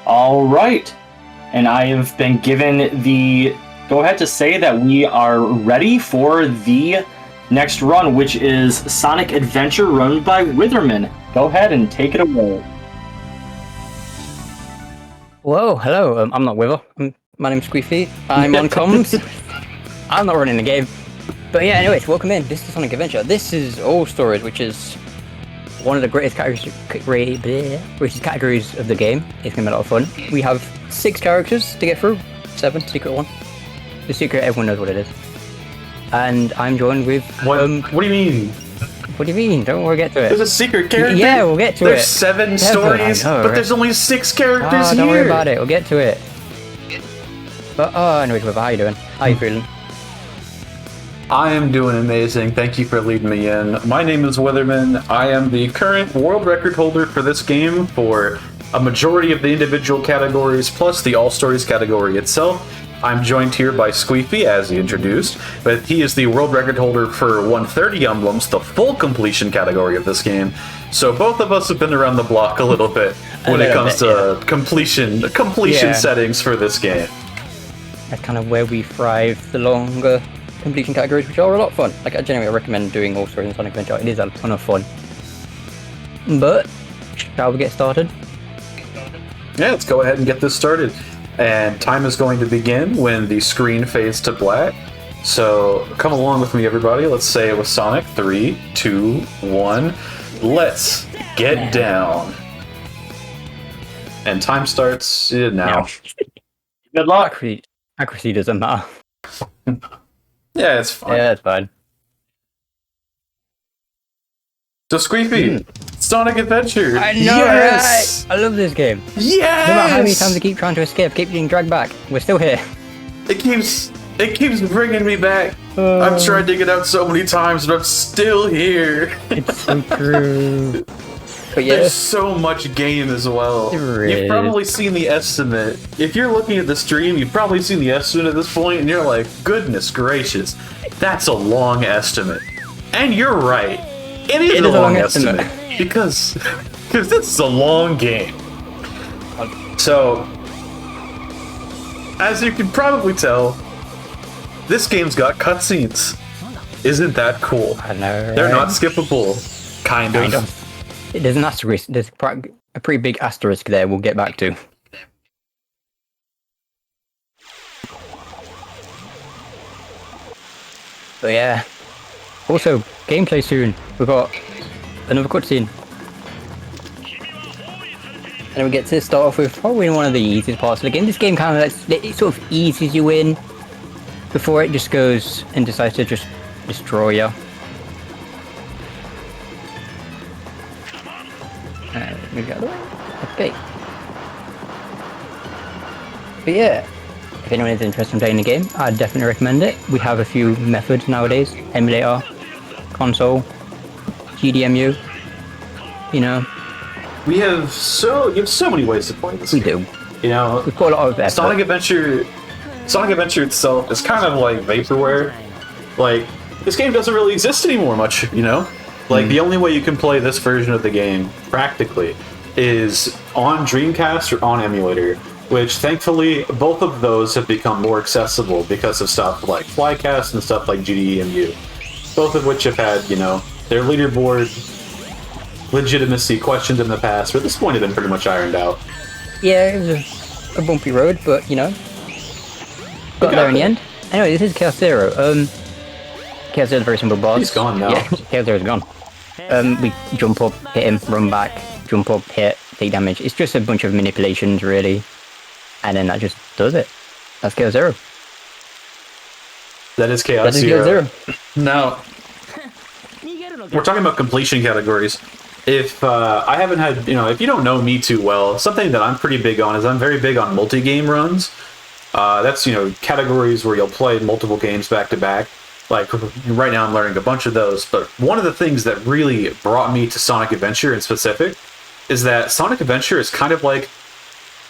All right. And I have been given the go-ahead to say that we are ready for the next run, which is Sonic Adventure run by WitherMin. Go ahead and take it away. Whoa, hello. I'm not Wither. My name's Sqeefy. I'm on comms. I'm not running the game. But yeah, anyways, welcome in. This is Sonic Adventure. This is All Stories, which is one of the greatest categories of the game. It's gonna be a lot of fun. We have 6 characters to get through. 7, secret one. The secret, everyone knows what it is. And I'm joined with... What do you mean? What do you mean? Don't worry, get to it. There's a secret character? Yeah, we'll get to it. There's 7 stories, but there's only 6 characters here. Don't worry about it, we'll get to it. But, anyways, Wither, how you doing? How you feeling? I am doing amazing. Thank you for leading me in. My name is WitherMin. I am the current world record holder for this game for a majority of the individual categories, plus the All Stories category itself. I'm joined here by Sqeefy, as he introduced, but he is the world record holder for 130 emblems, the full completion category of this game. So both of us have been around the block a little bit when it comes to completion settings for this game. That's kind of where we thrive, the longer completion categories, which are a lot of fun. Like, I generally recommend doing All Stories in Sonic Adventure. It is a ton of fun. But, shall we get started? Yeah, let's go ahead and get this started. And time is going to begin when the screen fades to black. So, come along with me, everybody. Let's say it with Sonic. 3, 2, 1. Let's get down. And time starts now. Good luck. Accuracy doesn't matter. Yeah, it's fine. Yeah, it's fine. So, Sqeefy, Sonic Adventure. I know, yes! right? I love this game. Yes! No matter how many times I keep trying to escape, keep getting dragged back, we're still here. It keeps bringing me back. I've tried to get out so many times, but I'm still here. It's so true. But yeah, there's so much game as well. You've probably seen the estimate. If you're looking at the stream, you've probably seen the estimate at this point, and you're like, goodness gracious, that's a long estimate. And you're right. It is a long estimate. Because this is a long game. So, as you can probably tell, this game's got cutscenes. Isn't that cool? I know, right? They're not skippable. Kind of. There's an asterisk. There's a pretty big asterisk there we'll get back to. But yeah. Also, gameplay soon. We've got another cutscene. And then we get to start off with probably one of the easiest parts of the game. This game kind of it sort of eases you in before it just goes and decides to just destroy you. We got it. Okay. But yeah, if anyone is interested in playing the game, I'd definitely recommend it. We have a few methods nowadays: emulator, console, GDMU. You know, you have so many ways to play this game. We do. You know, we've got a lot of effort. Sonic Adventure itself is kind of like vaporware. Like, this game doesn't really exist anymore much. You know. Like, the only way you can play this version of the game, practically, is on Dreamcast or on emulator, which, thankfully, both of those have become more accessible because of stuff like Flycast and stuff like GDEMU, both of which have had, you know, their leaderboard legitimacy questioned in the past, but at this point have been pretty much ironed out. Yeah, it was a bumpy road, but, you know, got there in the end. Anyway, this is Chaos Zero. Chaos Zero's a very simple boss. He's gone now. Yeah, Chaos Zero's gone. We jump up, hit him, run back, jump up, hit, take damage. It's just a bunch of manipulations, really. And then that just does it. That's Chaos Zero. That is Chaos Zero. Now, we're talking about completion categories. If I haven't had, you know, if you don't know me too well, something that I'm pretty big on is I'm very big on multi-game runs. That's, you know, categories where you'll play multiple games back to back. Like, right now I'm learning a bunch of those, but one of the things that really brought me to Sonic Adventure in specific is that Sonic Adventure is kind of like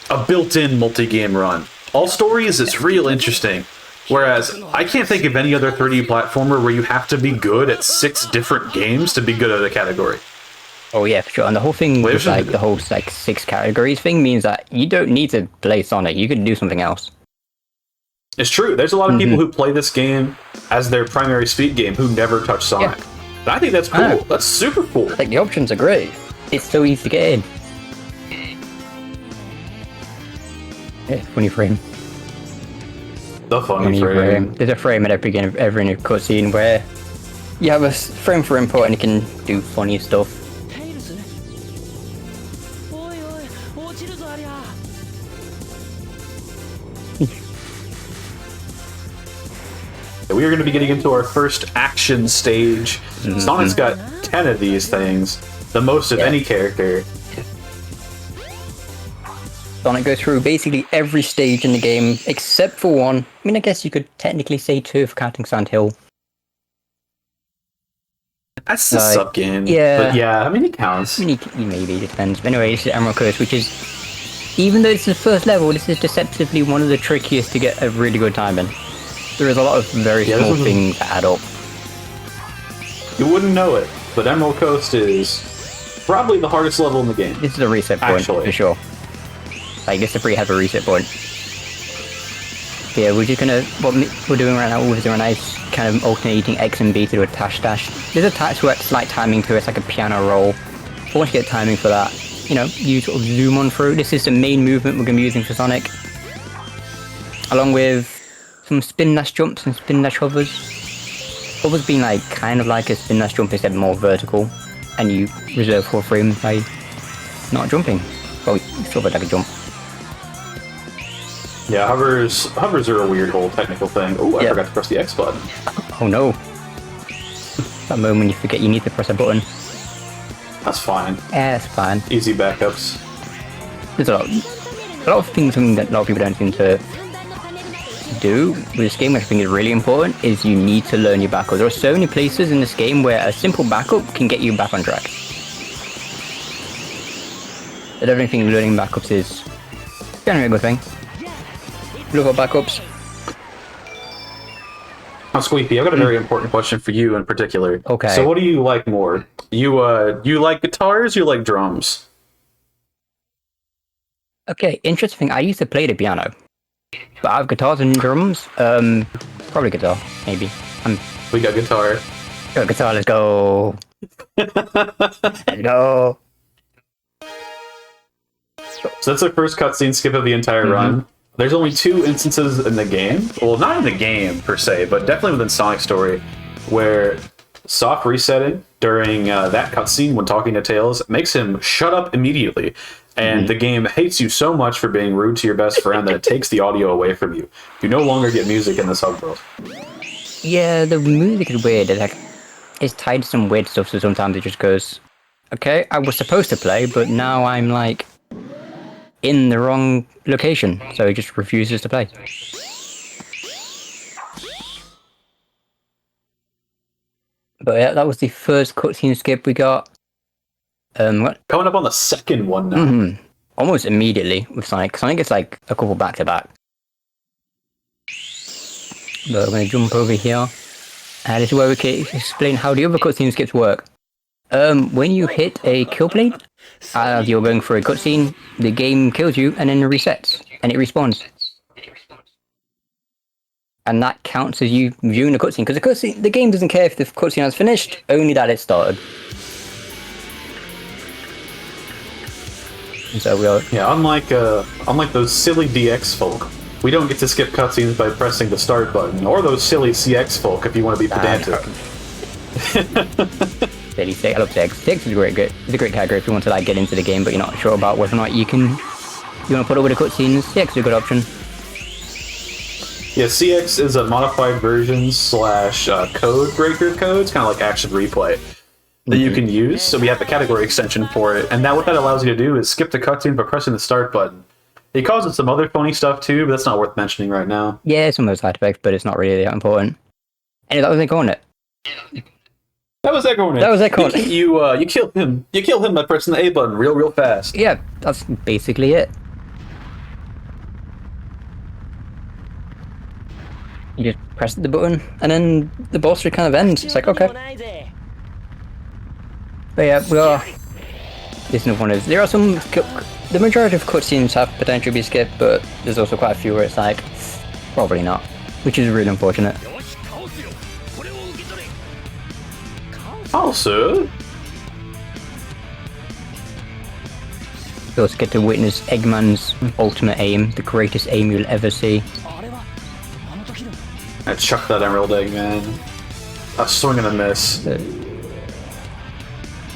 a built-in multi-game run. All Stories is real interesting, whereas I can't think of any other 3D platformer where you have to be good at 6 different games to be good at a category. Oh yeah, for sure. And the whole thing with like the whole like 6 categories thing means that you don't need to play Sonic. You could do something else. It's true. There's a lot of people who play this game as their primary speed game who never touch Sonic. Yeah. And I think that's cool. That's super cool. Like the options are great. It's so easy to get in. Yeah, funny frame. The funny frame. There's a frame at every new cutscene where you have a frame for input and you can do funny stuff. We are going to be getting into our first action stage. Sonic's got 10 of these things, the most of any character. Sonic goes through basically every stage in the game except for one. I mean, I guess you could technically say 2 if counting Sand Hill. That's the sub game. Yeah. But yeah, I mean, it counts. I mean, maybe, it depends. But anyway, this is Emerald Coast, which is, even though it's the first level, this is deceptively one of the trickiest to get a really good time in. There is a lot of very small things that add up. You wouldn't know it, but Emerald Coast is probably the hardest level in the game. This is a reset point, for sure. Like, this free has a reset point. Yeah, we're just gonna, what we're doing right now is doing a nice kind of alternating X and B to do a dash. There's a slight timing to it, it's like a piano roll. But once you get timing for that, you know, you sort of zoom on through. This is the main movement we're gonna be using for Sonic. Along with some spin dash jumps and spin dash hovers. Hovers being like, kind of like a spin dash jump except more vertical. And you reserve 4 frames by not jumping. Well, sort of like a jump. Yeah, hovers are a weird whole technical thing. Oh, I forgot to press the X button. Oh no. That moment you forget you need to press a button. That's fine. Yeah, it's fine. Easy backups. There's a lot of things that a lot of people don't seem to do with this game, which I think is really important, is you need to learn your backup. There are so many places in this game where a simple backup can get you back on track. I don't think learning backups is generally a good thing. Look at backups. Now, Sqeefy, I've got a very important question for you in particular. Okay. So what do you like more? You like guitars or you like drums? Okay, interesting. I used to play the piano. But I have guitars and drums. Probably guitar, maybe. We got guitar. Got guitar, let's go. Let's go. So that's our first cutscene skip of the entire run. There's only 2 instances in the game, well, not in the game per se, but definitely within Sonic's story, where soft resetting during that cutscene when talking to Tails makes him shut up immediately. And the game hates you so much for being rude to your best friend that it takes the audio away from you. You no longer get music in this hub world. Yeah, the music is weird. It's tied to some weird stuff, so sometimes it just goes, okay, I was supposed to play, but now I'm like in the wrong location, so it just refuses to play. But yeah, that was the first cutscene skip we got. What? Coming up on the second one now. Almost immediately with Sonic. Sonic gets like a couple back to back. But I'm going to jump over here. And this is where we can explain how the other cutscene skips work. When you hit a kill plate, as you're going for a cutscene, the game kills you and then it resets. And it respawns. And that counts as you viewing the cutscene. Because the game doesn't care if the cutscene has finished, only that it started. And so we are... Yeah, unlike those silly DX folk, we don't get to skip cutscenes by pressing the start button, or those silly CX folk if you want to be pedantic. Silly CX, I love CX. CX is it's a great category if you want to like get into the game, but you're not sure about whether or not you want to put it with the cutscenes. CX is a good option. Yeah, CX is a modified version / code breaker code. It's kind of like Action Replay that you can use. So we have a category extension for it, and what that allows you to do is skip the cutscene by pressing the start button. It causes some other funny stuff too, but that's not worth mentioning right now. Yeah, some of those side effects, but it's not really that important. Anyway, that was Echo on it. That was Echo on it. That was Echo on it. You kill him. You kill him by pressing the A button real fast. Yeah, that's basically it. You just press the button, and then the boss kind of ends. It's like, okay. But yeah, we are this is another one of those. There are some, the majority of cutscenes have potential to be skipped, but there's also quite a few where it's like, probably not, which is really unfortunate. Also, You also get to witness Eggman's ultimate aim, the greatest aim you'll ever see. I chucked that emerald egg, man. A swing and a miss.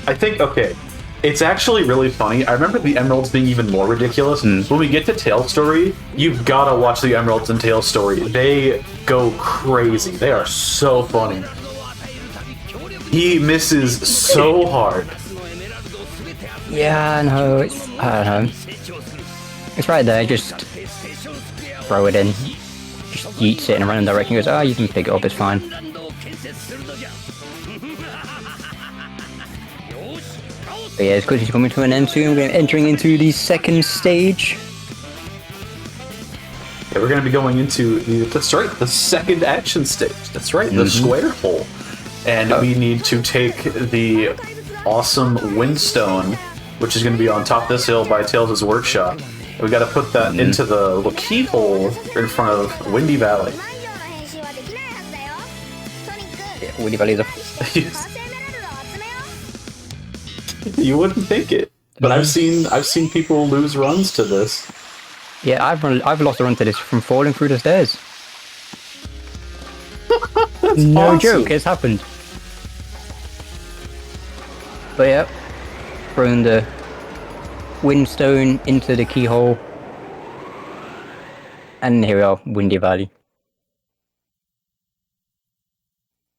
I think, okay, it's actually really funny. I remember the emeralds being even more ridiculous. When we get to Tail's story, you've gotta watch the emeralds in Tail's story. They go crazy. They are so funny. He misses so hard. Yeah, I know, I don't know. It's right there, just throw it in. Just yeets it in a random direction, goes, oh, you can pick it up, it's fine. But yeah, it's good to coming to an end soon. We're entering into the second stage. Yeah, we're going to be going into, that's right, the second action stage. That's right, the square hole. And we need to take the awesome windstone, which is going to be on top of this hill by Tails' workshop. And we got to put that into the little keyhole in front of Windy Valley. Yeah, Windy Valley's a... You wouldn't think it, but I've seen people lose runs to this. Yeah, I've lost a run to this from falling through the stairs. No awesome. joke, it's happened. But yeah, throwing the windstone into the keyhole. And here we are, Windy Valley.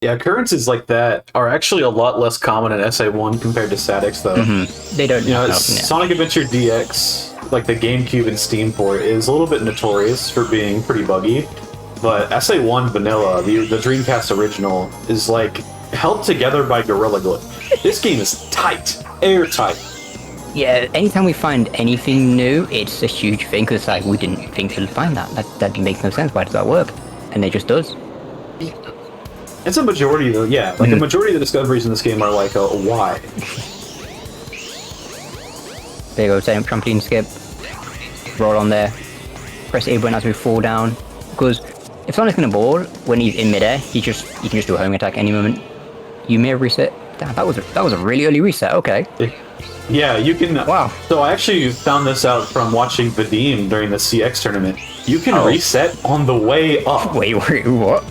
Yeah, occurrences like that are actually a lot less common in SA1 compared to Static, though. They don't, You know, happen, Sonic Adventure DX, like the GameCube and Steam port, is a little bit notorious for being pretty buggy. But SA1 Vanilla, the Dreamcast original, is like held together by Gorilla Glue. This game is tight, airtight. Yeah, anytime we find anything new, it's a huge thing, because it's like, we didn't think we'd find that. That makes no sense, why does that work? And it just does. It's a majority, though, yeah. Like, a majority of the discoveries in this game are like, why? There you go, same trampoline skip. Roll on there. Press A button as we fall down. Because if Sonic's in a ball, when he's in midair, you can just do a homing attack any moment. You may reset. Damn, that was a really early reset, okay. Yeah, you can... Wow. So I actually found this out from watching Vadim during the CX tournament. You can reset on the way up. Wait, what?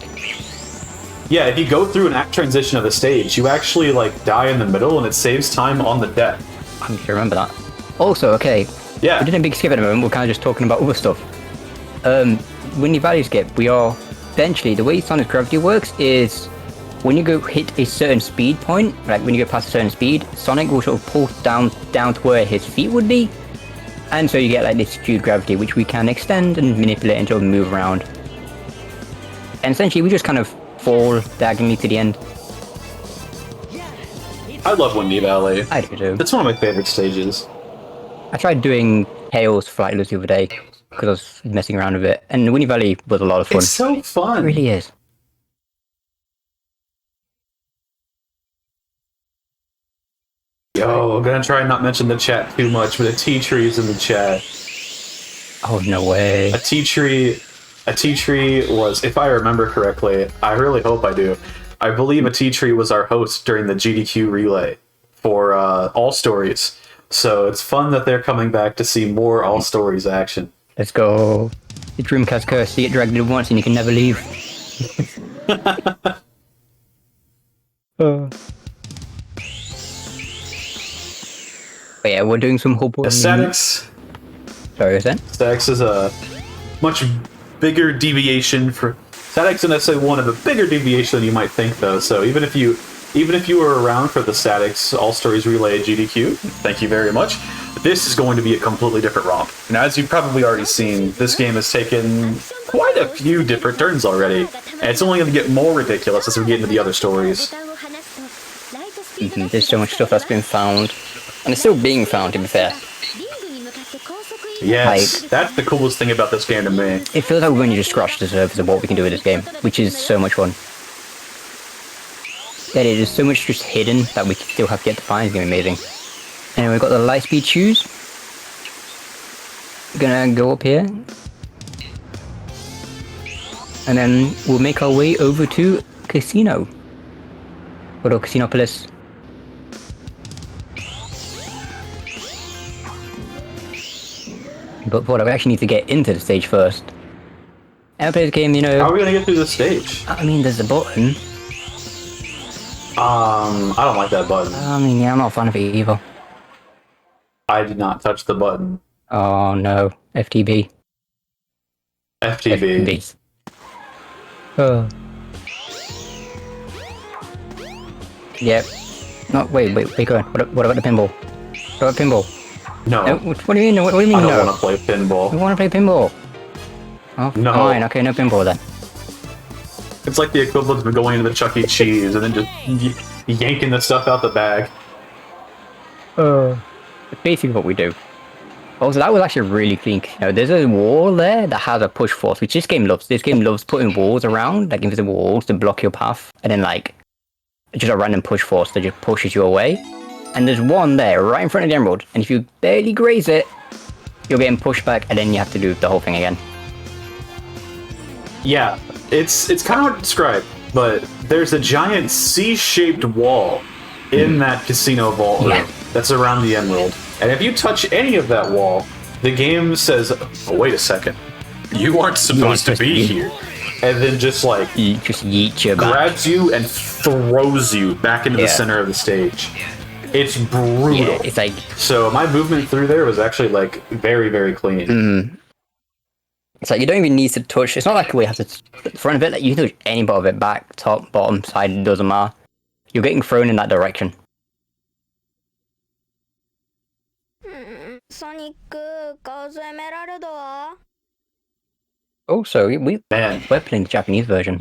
Yeah, if you go through an act transition of the stage, you actually, like, die in the middle, and it saves time on the deck. I need to remember that. Also, okay. Yeah. We did a big skip at the moment, we're kind of just talking about other stuff. Windy Valley skip, we are... Eventually, the way Sonic's gravity works is... When you go hit a certain speed point, like when you go past a certain speed, Sonic will sort of pull down to where his feet would be. And so you get like this skewed gravity, which we can extend and manipulate until we move around. And essentially, we just kind of fall diagonally to the end. I love Windy Valley. I do too. It's one of my favorite stages. I tried doing Tails Flightless the other day, because I was messing around with it. And Windy Valley was a lot of fun. It's so fun. It really is. Yo, I'm gonna try and not mention the chat too much, but a tea tree is in the chat. Oh, no way. A tea tree was, if I remember correctly, I really hope I do, I believe a tea tree was our host during the GDQ relay for All Stories. So it's fun that they're coming back to see more All Stories action. Let's go. The Dreamcast curse, you get dragged in once and you can never leave. But yeah, we're doing some whole... Statics. Sorry, what was that? Statics is a much bigger deviation for... Statics and SA1 have a bigger deviation than you might think, though. So even if you were around for the Statics All Stories Relay at GDQ, thank you very much. This is going to be a completely different romp. And as you've probably already seen, this game has taken quite a few different turns already. And it's only going to get more ridiculous as we get into the other stories. There's so much stuff that's been found. And it's still being found, to be fair. Yes, that's the coolest thing about this game to me. It feels like we've only just scratched the surface of what we can do with this game, which is so much fun. Yeah, there's so much just hidden that we still have yet to find. It's going to be amazing. And we've got the Lightspeed shoes. Gonna go up here. And then we'll make our way over to Casino. Or Casinopolis. But for that, we actually need to get into the stage first. And play the game, you know. How are we gonna get through the stage? I mean, there's a button. I don't like that button. I mean, yeah, I'm not a fan of it either. I did not touch the button. Oh no, FTB. FTB. FTB. Oh. Yep. No, wait, go on. What about the pinball? What about pinball? No. No, what do you mean? What do you mean? I don't no? want to play pinball. We want to play pinball. Oh, No. fine. Okay, no pinball then. It's like the equivalent of going into the Chuck E. Cheese and then just yanking the stuff out the bag. It's basically what we do. Also, that was actually really clean. You know, there's a wall there that has a push force, which this game loves. This game loves putting walls around, like invisible walls, to block your path, and then like just a random push force that just pushes you away. And there's one there right in front of the emerald, and if you barely graze it, you're getting pushed back, and then you have to do the whole thing again. Yeah, it's kind of hard to describe, but there's a giant C-shaped wall in that casino vault room that's around the emerald. And if you touch any of that wall, the game says, oh, wait a second, you aren't supposed to be here. And then just like just yeet you back. Grabs you and throws you back into the center of the stage. It's brutal. Yeah, it's like, so my movement through there was actually like very, very clean. It's like you don't even need to touch. It's not like we have to the front of it. Like you can touch any part of it, back, top, bottom, side. It doesn't matter. You're getting thrown in that direction. Sonic, Emerald. Oh, so we're playing the Japanese version.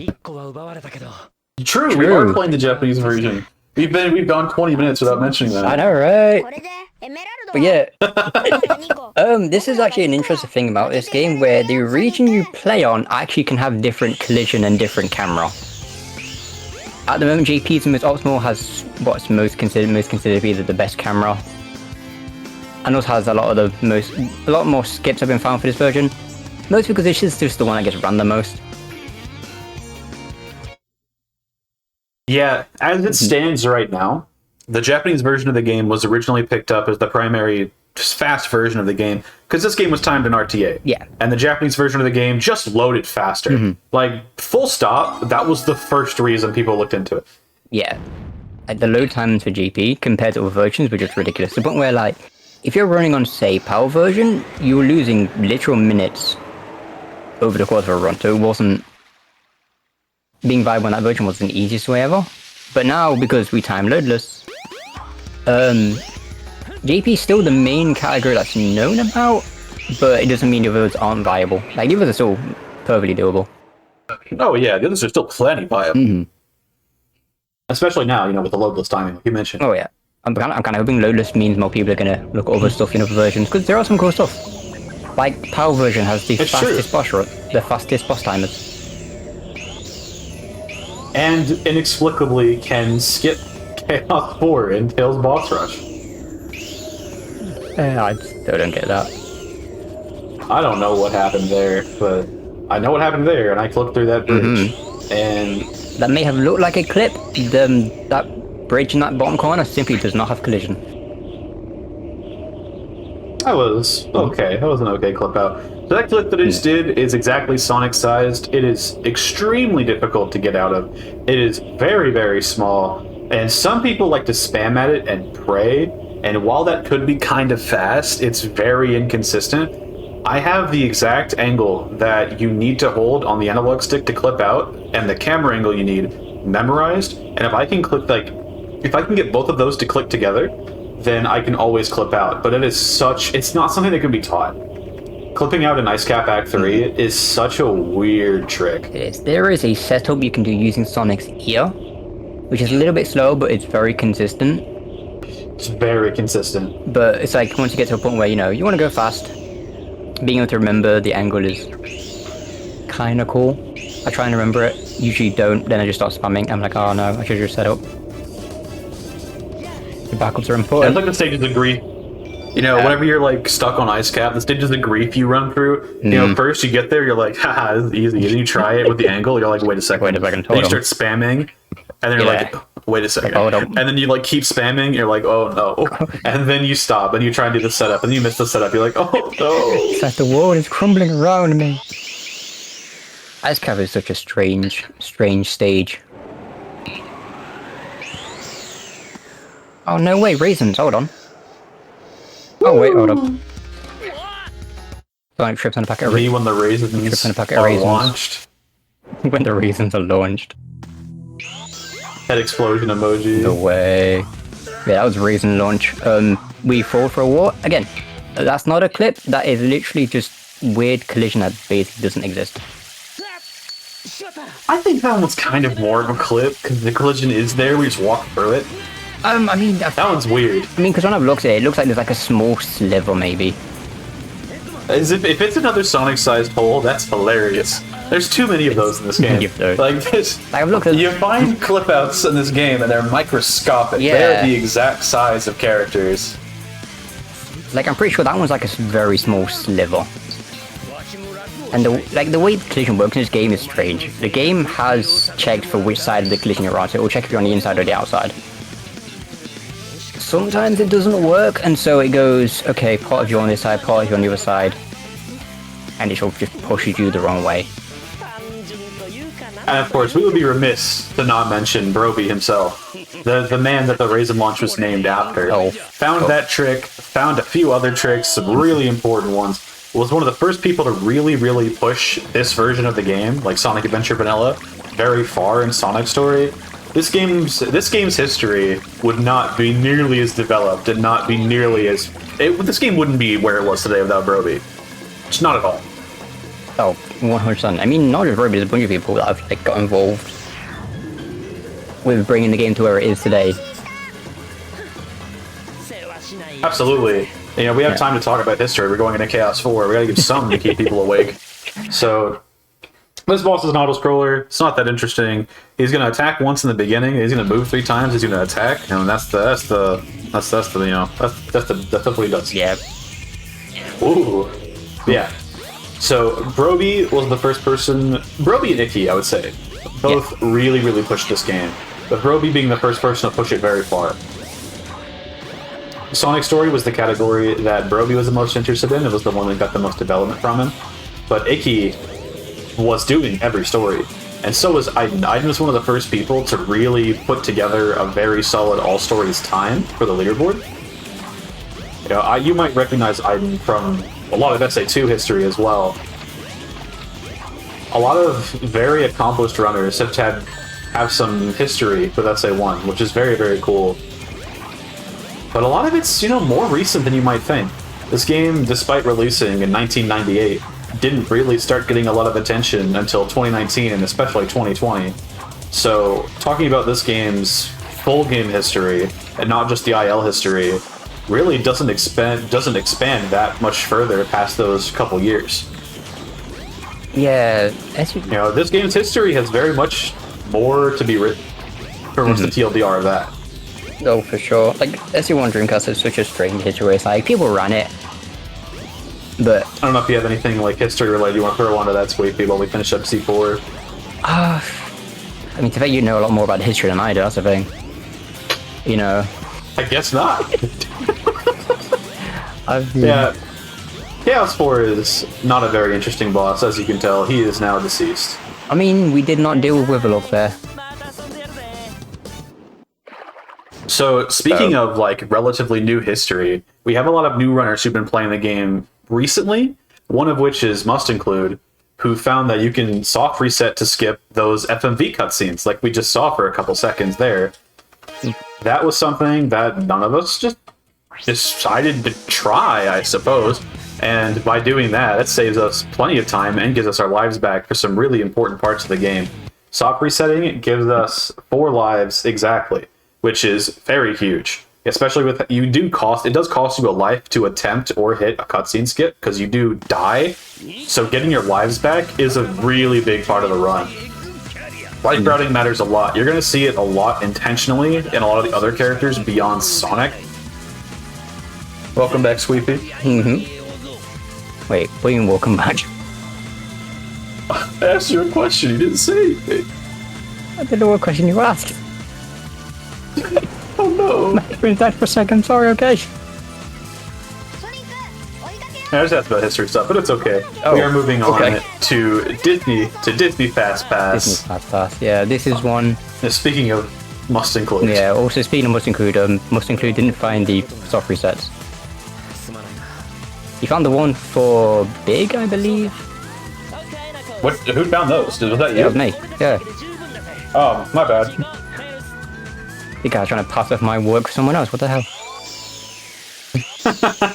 True, we are playing the Japanese version. We've gone 20 minutes without mentioning that. I know, right? But yeah, this is actually an interesting thing about this game, where the region you play on actually can have different collision and different camera. At the moment, JP's most optimal has what's most considered to be the best camera, and also has a lot more skips have been found for this version. Mostly because this is just the one that gets run the most. Yeah, as it stands right now, the Japanese version of the game was originally picked up as the primary fast version of the game because this game was timed in RTA. Yeah. And the Japanese version of the game just loaded faster. Like, full stop, that was the first reason people looked into it. Yeah. Like, the load times for GP compared to other versions were just ridiculous. To the point where, like, if you're running on, say, PAL version, you were losing literal minutes over the course of a run. So it wasn't... Being viable on that version wasn't the easiest way ever. But now, because we time loadless, JP is still the main category that's known about, but it doesn't mean the others aren't viable. Like, the others are still perfectly doable. Oh yeah, the others are still plenty viable. Especially now, with the loadless timing, like you mentioned. Oh yeah. I'm kind of hoping loadless means more people are going to look at other stuff in other versions, because there are some cool stuff. Like, PAL version has the fastest boss timers. And inexplicably can skip Chaos 4 in Tails Boss Rush. I still don't get that. I don't know what happened there, but I know what happened there, and I clipped through that bridge. And that may have looked like a clip. That bridge in that bottom corner simply does not have collision. That was okay. That was an okay clip out. So that clip that I just did is exactly Sonic sized. It is extremely difficult to get out of. It is very, very small. And some people like to spam at it and pray. And while that could be kind of fast, it's very inconsistent. I have the exact angle that you need to hold on the analog stick to clip out, and the camera angle you need memorized. And if I can get both of those to click together, then I can always clip out. But it's not something that can be taught. Clipping out in Ice Cap Act 3 is such a weird trick. It is. There is a setup you can do using Sonic's ear, which is a little bit slow, but it's very consistent. It's very consistent. But it's like, once you get to a point where, you want to go fast, being able to remember the angle is kind of cool. I try and remember it, usually don't, then I just start spamming. I'm like, oh no, I should have just set up. The backups are And important. it's like the stages of grief. You know, whenever you're like stuck on ice cap, the stages of grief you run through. You know, first you get there, you're like, haha, this is easy. And then you try it with the angle, you're like, wait a second. Wait a second, Then you hold on. start spamming, and then you're like, wait a second. Hold on. And then you like keep spamming, you're like, oh no. And then you stop and you try and do the setup, and then you miss the setup, you're like, oh no. It's like the world is crumbling around me. Ice Cap is such a strange stage. Oh no, wait, raisins, hold on. Oh wait, hold up. Sonic trips on a packet of Me raisins. when the raisins Trips in a packet of are raisins. launched. When the raisins are launched. Head explosion emoji. No way. Yeah, that was raisin launch. We fall for a war. Again, that's not a clip, that is literally just weird collision that basically doesn't exist. I think that one's kind of more of a clip, because the collision is there, we just walk through it. I mean, That one's weird. because when I've looked at it, it looks like there's like a small sliver maybe. As if it's another Sonic-sized hole, that's hilarious. There's too many of those in this game. Yep, there is. Like this, Like, I've looked at you find clip outs in this game and they're microscopic. Yeah. They're the exact size of characters. Like, I'm pretty sure that one's like a very small sliver. And the way the collision works in this game is strange. The game has checked for which side of the collision you're on, so it will check if you're on the inside or the outside. Sometimes it doesn't work, and so it goes, okay, part of you on this side, part of you on the other side. And it sort of just pushes you the wrong way. And of course, we would be remiss to not mention Broby himself. The man that the Raisin Launch was named after. Oh. Found that trick, found a few other tricks, some really important ones. Was one of the first people to really push this version of the game, like Sonic Adventure Vanilla, very far in Sonic Story. This game's history would not be nearly as developed and not be nearly as... this game wouldn't be where it was today without Broby. Just not at all. Oh, 100%. I mean, not just Ruby, there's a bunch of people that have like, got involved with bringing the game to where it is today. Absolutely. You know, we have time to talk about history. We're going into Chaos 4. We gotta give some to keep people awake. So, this boss is an auto-scroller. It's not that interesting. He's gonna attack once in the beginning. He's gonna move 3 times. He's gonna attack, and that's what he does. Yeah. Ooh. Yeah. So, Broby was the first person... Broby and Icky, I would say. Both really pushed this game. But Broby being the first person to push it very far. Sonic Story was the category that Broby was the most interested in. It was the one that got the most development from him. But Icky was doing every story. And so was Aiden. Aiden was one of the first people to really put together a very solid all stories time for the leaderboard. You know, you might recognize Aiden from a lot of SA2 history as well. A lot of very accomplished runners have some history with SA1, which is very cool. But a lot of it's, you know, more recent than you might think. This game, despite releasing in 1998, didn't really start getting a lot of attention until 2019 and especially 2020. So, talking about this game's full game history, and not just the IL history, really doesn't expand that much further past those couple years. Yeah, You know, this game's history has very much more to be written. Pretty much the TLDR of that. oh, for sure. Like, SE1 Dreamcast is such a strange history. It's like, people ran it, but... I don't know if you have anything like history related you want to throw onto that, Sqeefy, while we finish up C4. I mean, to bet you know a lot more about the history than I do, that's the thing. You know... I guess not. I've Yeah. Chaos 4 is not a very interesting boss, as you can tell. He is now deceased. I mean, we did not deal with Witherlock there. So, speaking of, like, relatively new history, we have a lot of new runners who've been playing the game recently, one of which is Must Include, who found that you can soft reset to skip those FMV cutscenes, like we just saw for a couple seconds there. That was something that none of us just decided to try, I suppose. And by doing that, it saves us plenty of time and gives us our lives back for some really important parts of the game. Soft resetting gives us 4 lives exactly, which is very huge. Especially with it does cost you a life to attempt or hit a cutscene skip, because you do die. So getting your lives back is a really big part of the run. Life routing matters a lot. You're going to see it a lot intentionally in a lot of the other characters beyond Sonic. Welcome back, Sqeefy. Wait, what do you mean welcome back? I asked you a question, you didn't say anything. I didn't know what question you asked. Oh no. My screen's died for a second, sorry, okay. I just asked about history stuff, but it's okay. Oh, we are moving on okay. to Disney Fast Pass. Disney Fast Pass, yeah, this is one. Now, speaking of must include. Yeah, also speaking of must include didn't find the soft resets. You found the one for Big, I believe? What? Who found those? Was that you? Yeah, it was me, yeah. Oh, my bad. The guy's trying to pass off my work for someone else, what the hell?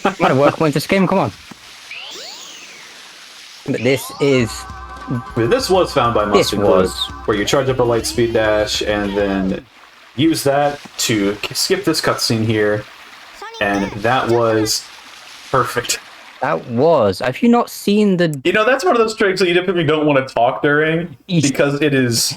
I'm gonna work with this game, come on. But this is... This was found by Must Include, where you charge up a light speed dash and then use that to skip this cutscene here, and that was perfect. That was. Have you not seen the... You know, that's one of those tricks that you definitely don't want to talk during, because it is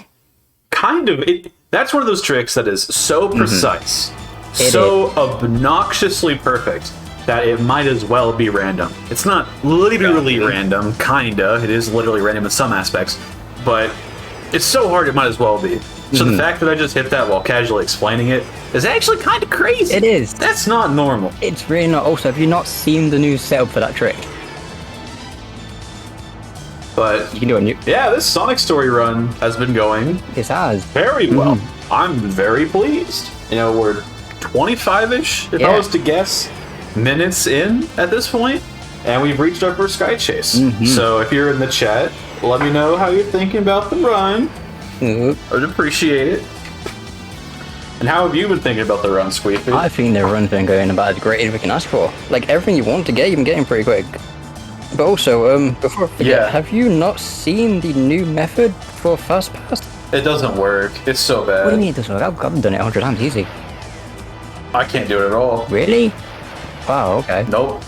kind of... That's one of those tricks that is so precise, so obnoxiously perfect, that it might as well be random. It's not literally random, kinda. It is literally random in some aspects, but it's so hard it might as well be. So the fact that I just hit that while casually explaining it is actually kind of crazy. It is. That's not normal. It's really not. Also, have you not seen the new setup for that trick? But You can do a new... yeah, this Sonic story run has been going It has. very well. I'm very pleased. You know, we're 25-ish, if I was to guess, minutes in at this point, and we've reached our first Sky Chase. So if you're in the chat, let me know how you're thinking about the run. I'd appreciate it. And how have you been thinking about the run, Sqeefy? I think the run's been going about as great as we can ask for. Like, everything you want to get, you've been getting pretty quick. But also, before I forget, have you not seen the new method for Fast Pass? It doesn't work. It's so bad. What do you mean it doesn't work? I've done it 100 times easy. I can't do it at all. Really? Wow, okay. Nope.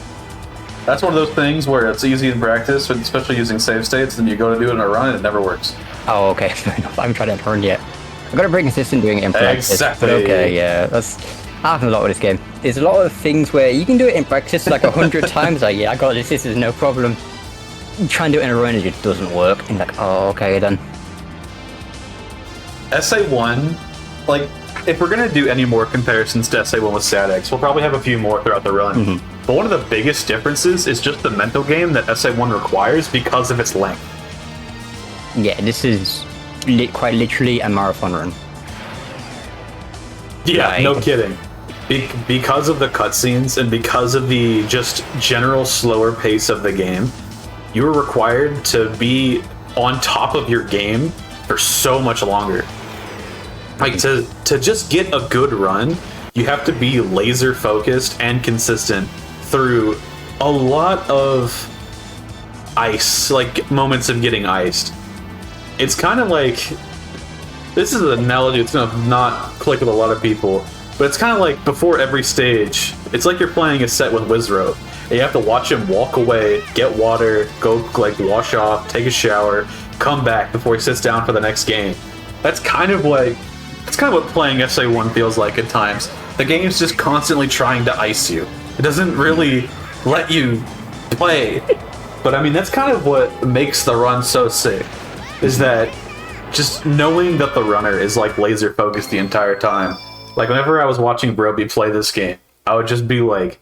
That's one of those things where it's easy in practice, especially using save states, and you go to do it in a run and it never works. Oh, okay, fair enough. I haven't tried it in turn yet. I've got to be consistent doing it in practice. Exactly. But okay, yeah, that's... I happen a lot with this game. There's a lot of things where you can do it in practice like 100 times, like, yeah, I got this is no problem. You try and do it in a run and it just doesn't work. And you're like, oh, okay then. SA1, like, if we're going to do any more comparisons to SA1 with StatX, we'll probably have a few more throughout the run. But one of the biggest differences is just the mental game that SA1 requires because of its length. Yeah, this is quite literally a marathon run. Yeah, Right. no kidding. Because of the cutscenes and because of the just general slower pace of the game, you are required to be on top of your game for so much longer. Like, to just get a good run, you have to be laser focused and consistent through a lot of ice, like moments of getting iced. It's kind of like, this is an analogy that's gonna not click with a lot of people, but it's kind of like before every stage, it's like you're playing a set with Wizro. And you have to watch him walk away, get water, go like wash off, take a shower, come back before he sits down for the next game. That's kind of what playing SA1 feels like at times. The game's just constantly trying to ice you. It doesn't really let you play. But I mean, that's kind of what makes the run so sick, is that just knowing that the runner is like laser focused the entire time. Like, whenever I was watching Broby play this game, I would just be like,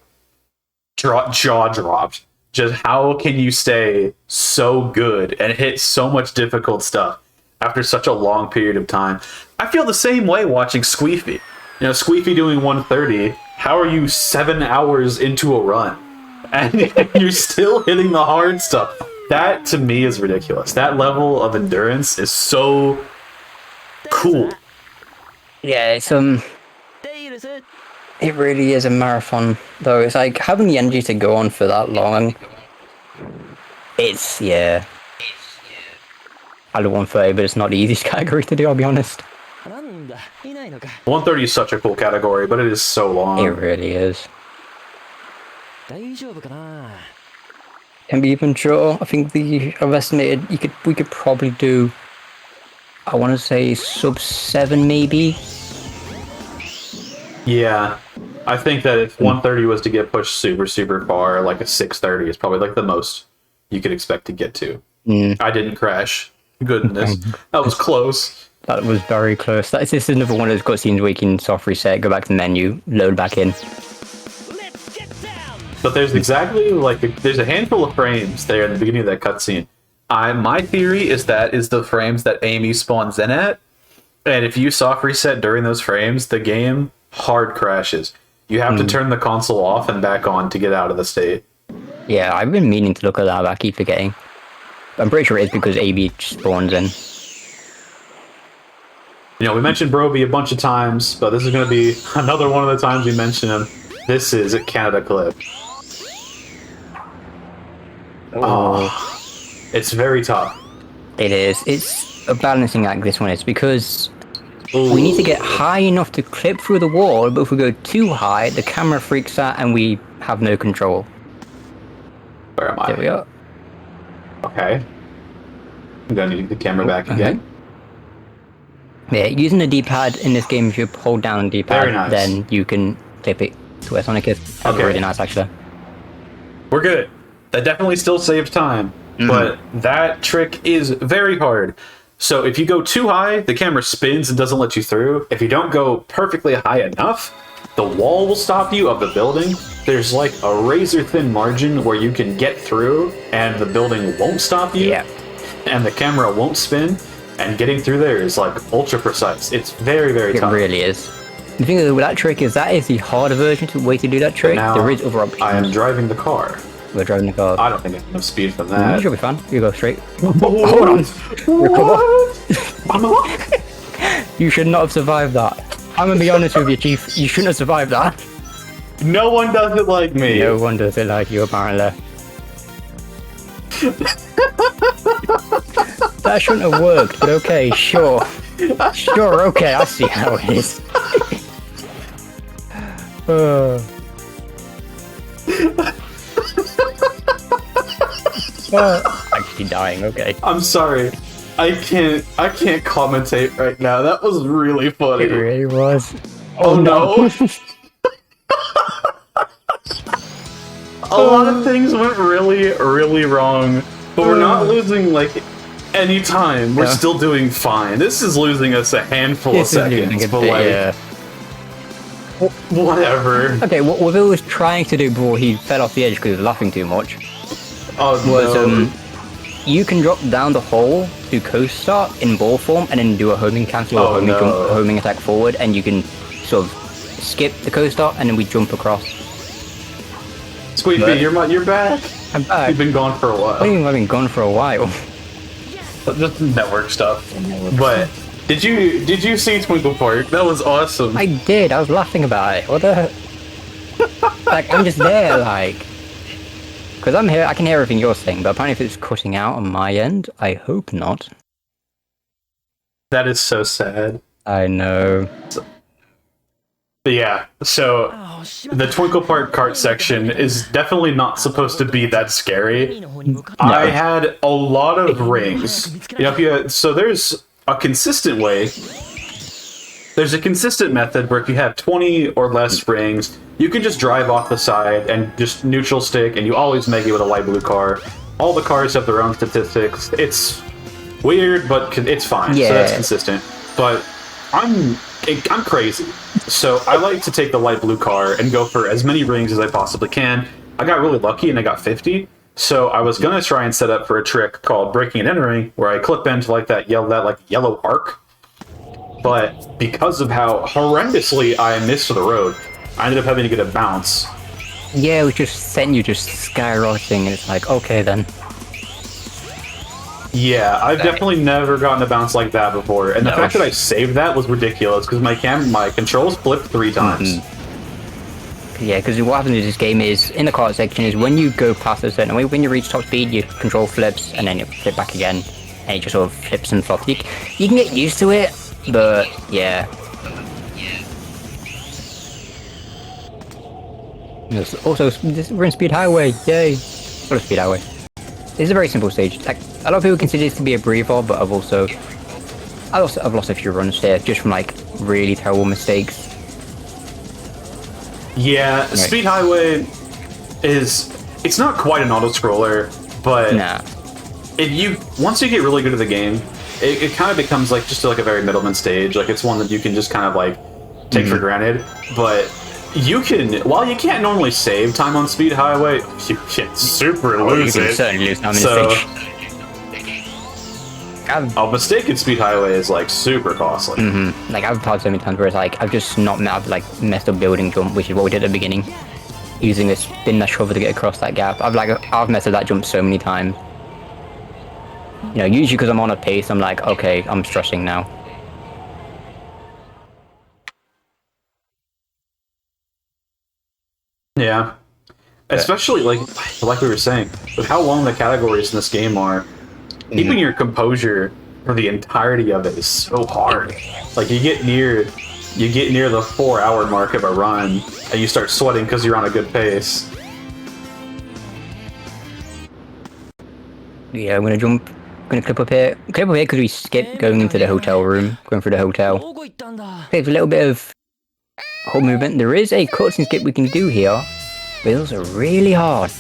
jaw dropped. Just how can you stay so good and hit so much difficult stuff after such a long period of time? I feel the same way watching Sqeefy. You know, Sqeefy doing 130, how are you 7 hours into a run? And you're still hitting the hard stuff. That, to me, is ridiculous. That level of endurance is so cool. Yeah, it's it really is a marathon, though. It's like having the energy to go on for that long. It's, yeah. I do 130, but it's not the easiest category to do, I'll be honest. 130 is such a cool category, but it is so long. It really is. Can be even shorter. I think I've estimated we could probably do I want to say sub 7 maybe. Yeah. I think that if 130 was to get pushed super, super far, like a 630 is probably like the most you could expect to get to. I didn't crash. Goodness. That was close. That was very close. This is another one of those cutscenes where you can soft reset, go back to the menu, load back in. But there's exactly like there's a handful of frames there in the beginning of that cutscene. My theory is that is the frames that Amy spawns in at, and if you soft reset during those frames, the game hard crashes. You have to turn the console off and back on to get out of the state. Yeah, I've been meaning to look at that, but I keep forgetting. I'm pretty sure it's because AB spawns in. You know, we mentioned Broby a bunch of times, but this is going to be another one of the times we mention him. This is a Canada clip. Oh, it's very tough. It is. It's a balancing act, this one is, because we need to get high enough to clip through the wall, but if we go too high, the camera freaks out and we have no control. Where am I? There we are. Okay. I'm going to need the camera back again. Yeah, using the D-pad in this game, if you hold down the D-pad, nice. then you can clip it to where Sonic is. That's really nice, actually. We're good. That definitely still saves time, but that trick is very hard. So if you go too high, the camera spins and doesn't let you through. If you don't go perfectly high enough, the wall will stop you of the building. There's like a razor thin margin where you can get through and the building won't stop you. Yeah. And the camera won't spin. And getting through there is like ultra precise. It's very, very tough. It really is. The thing with that trick is that is the harder version way to do that trick. Now, there is other options. I am driving the car. We're driving the car. I don't think I have enough speed for that. You should be fine. You go straight. Hold on. You should not have survived that. I'm gonna be honest with you, Chief. You shouldn't have survived that. No one does it like me. No one does it like you, apparently. That shouldn't have worked, but okay, sure. Sure, okay, I see how it is. Actually dying, okay. I'm sorry. I can't commentate right now. That was really funny. It really was. Oh no. A lot of things went really, really wrong. But we're not losing like any time. We're still doing fine. This is losing us a handful of seconds, but like whatever. Okay, what Will was trying to do before he fell off the edge because he was laughing too much was you can drop down the hole to coast start in ball form and then do a homing cancel or homing attack forward, and you can sort of skip the coast start and then we jump across. Sqeefy, you're back. I'm back. You've been gone for a while. I think I've been gone for a while. Just network stuff. But did you see Twinkle Park? That was awesome. I did. I was laughing about it. What the? Like I'm just there, like. Because I'm here, I can hear everything you're saying, but apparently if it's cutting out on my end, I hope not. That is so sad. I know. Yeah, so the Twinkle Park cart section is definitely not supposed to be that scary. No. I had a lot of rings. You know, so there's a consistent way. There's a consistent method where if you have 20 or less rings, you can just drive off the side and just neutral stick, and you always make it with a light blue car. All the cars have their own statistics. It's weird, but it's fine. Yeah. So that's consistent. But I'm crazy. So I like to take the light blue car and go for as many rings as I possibly can. I got really lucky and I got 50. So I was gonna try and set up for a trick called breaking and entering, where I clip into like that yellow arc. But because of how horrendously I missed the road, I ended up having to get a bounce. Yeah, we just sent you just skyrocketing, and it's like, okay then. Yeah, I've definitely never gotten a bounce like that before, and the fact that I saved that was ridiculous because my controls flipped 3 times. Yeah, because what happens in this game is, in the cart section, is when you go past a certain way, when you reach top speed, your control flips, and then you flip back again, and it just sort of flips and flops. You can get used to it, but yeah. Also, we're in Speed Highway, yay! What a Speed Highway. This is a very simple stage. Like, a lot of people consider this to be a breather, but I've also I've lost a few runs there just from like really terrible mistakes. Yeah, right. Speed Highway it's not quite an auto-scroller, but once you get really good at the game, it kind of becomes like just like a very middleman stage. Like it's one that you can just kind of like take for granted. But you can, while you can't normally save time on Speed Highway, you can super lose you can it. certainly lose time in the stage. A mistake in Speed Highway is like super costly. Like I've had so many times where it's like I've just I've like messed up building jump, which is what we did at the beginning, using a spin dash shovel to get across that gap. I've messed up that jump so many times. You know, usually because I'm on a pace, I'm like, okay, I'm stressing now. Yeah, especially like we were saying, with how long the categories in this game are. Keeping your composure for the entirety of it is so hard. Like you get near the 4-hour mark of a run, and you start sweating because you're on a good pace. Yeah, I'm gonna clip up here. Clip up here because we skipped going into the hotel room, going through the hotel. Okay, it's a little bit of whole movement. There is a cutscene skip we can do here, but those are really hard.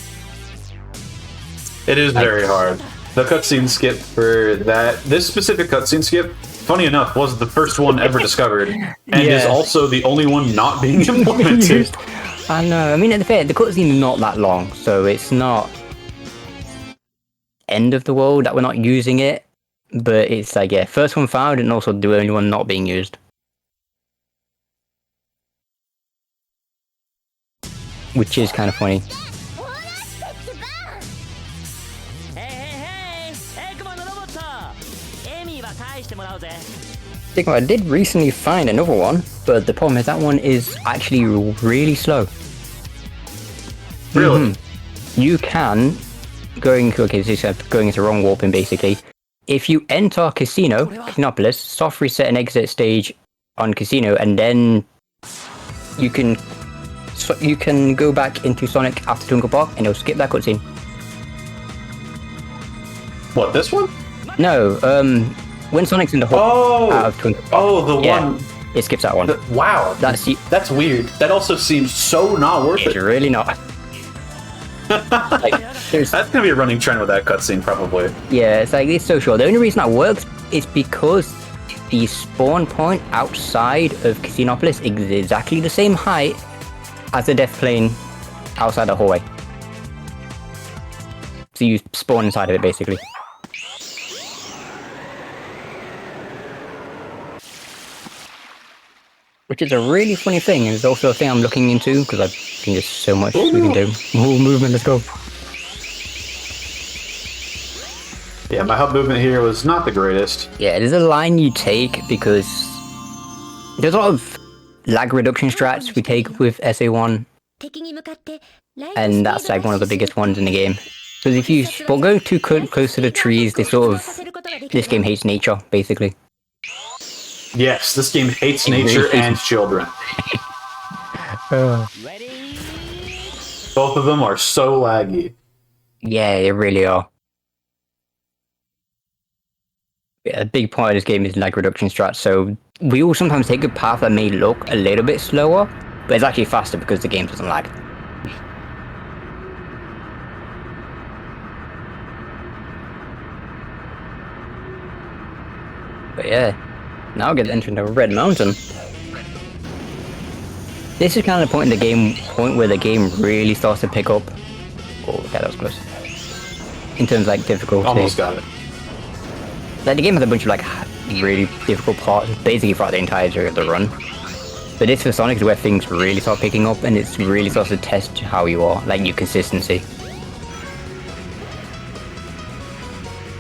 It is very hard. The cutscene skip for this specific cutscene skip, funny enough, was the first one ever discovered, and is also the only one not being implemented. I know. I mean, at the fair, the cutscene is not that long, so it's not end of the world that we're not using it. But it's like, yeah, first one found, and also the only one not being used. Which is kind of funny. I did recently find another one, but the problem is that one is actually really slow. Really? You can, going into wrong warping basically. If you enter Casinopolis, soft reset and exit stage on Casino, and then you can go back into Sonic after Twinkle Park, and it'll skip that cutscene. What, this one? No, when Sonic's in the hole out of Twinkle Park. Oh, the one. It skips that one. Wow, that's weird. That also seems so not worth it. It's really not. That's gonna be a running trend with that cutscene, probably. Yeah, it's so short. The only reason that works is because the spawn point outside of Casinopolis is exactly the same height as the death plane outside the hallway. So you spawn inside of it, basically. Which is a really funny thing, and it's also a thing I'm looking into, because I think there's so much we can do. More movement, let's go. Yeah, my hub movement here was not the greatest. Yeah, there's a line you take, because there's a lot of lag reduction strats we take with SA1, and that's like one of the biggest ones in the game. Because if you go too close to the trees, this game hates nature, basically. Yes, this game hates nature and children. Both of them are so laggy. Yeah, they really are. Yeah, a big part of this game is lag reduction strats, so we will sometimes take a path that may look a little bit slower, but it's actually faster because the game doesn't lag. But yeah. Now we get entering the Red Mountain. This is kind of the point where the game really starts to pick up. Oh, okay, that was close. In terms of like difficulty. Almost got it. Like the game has a bunch of like really difficult parts, basically throughout the entirety of the run. But this for Sonic is where things really start picking up, and it really starts to test how you are, like your consistency.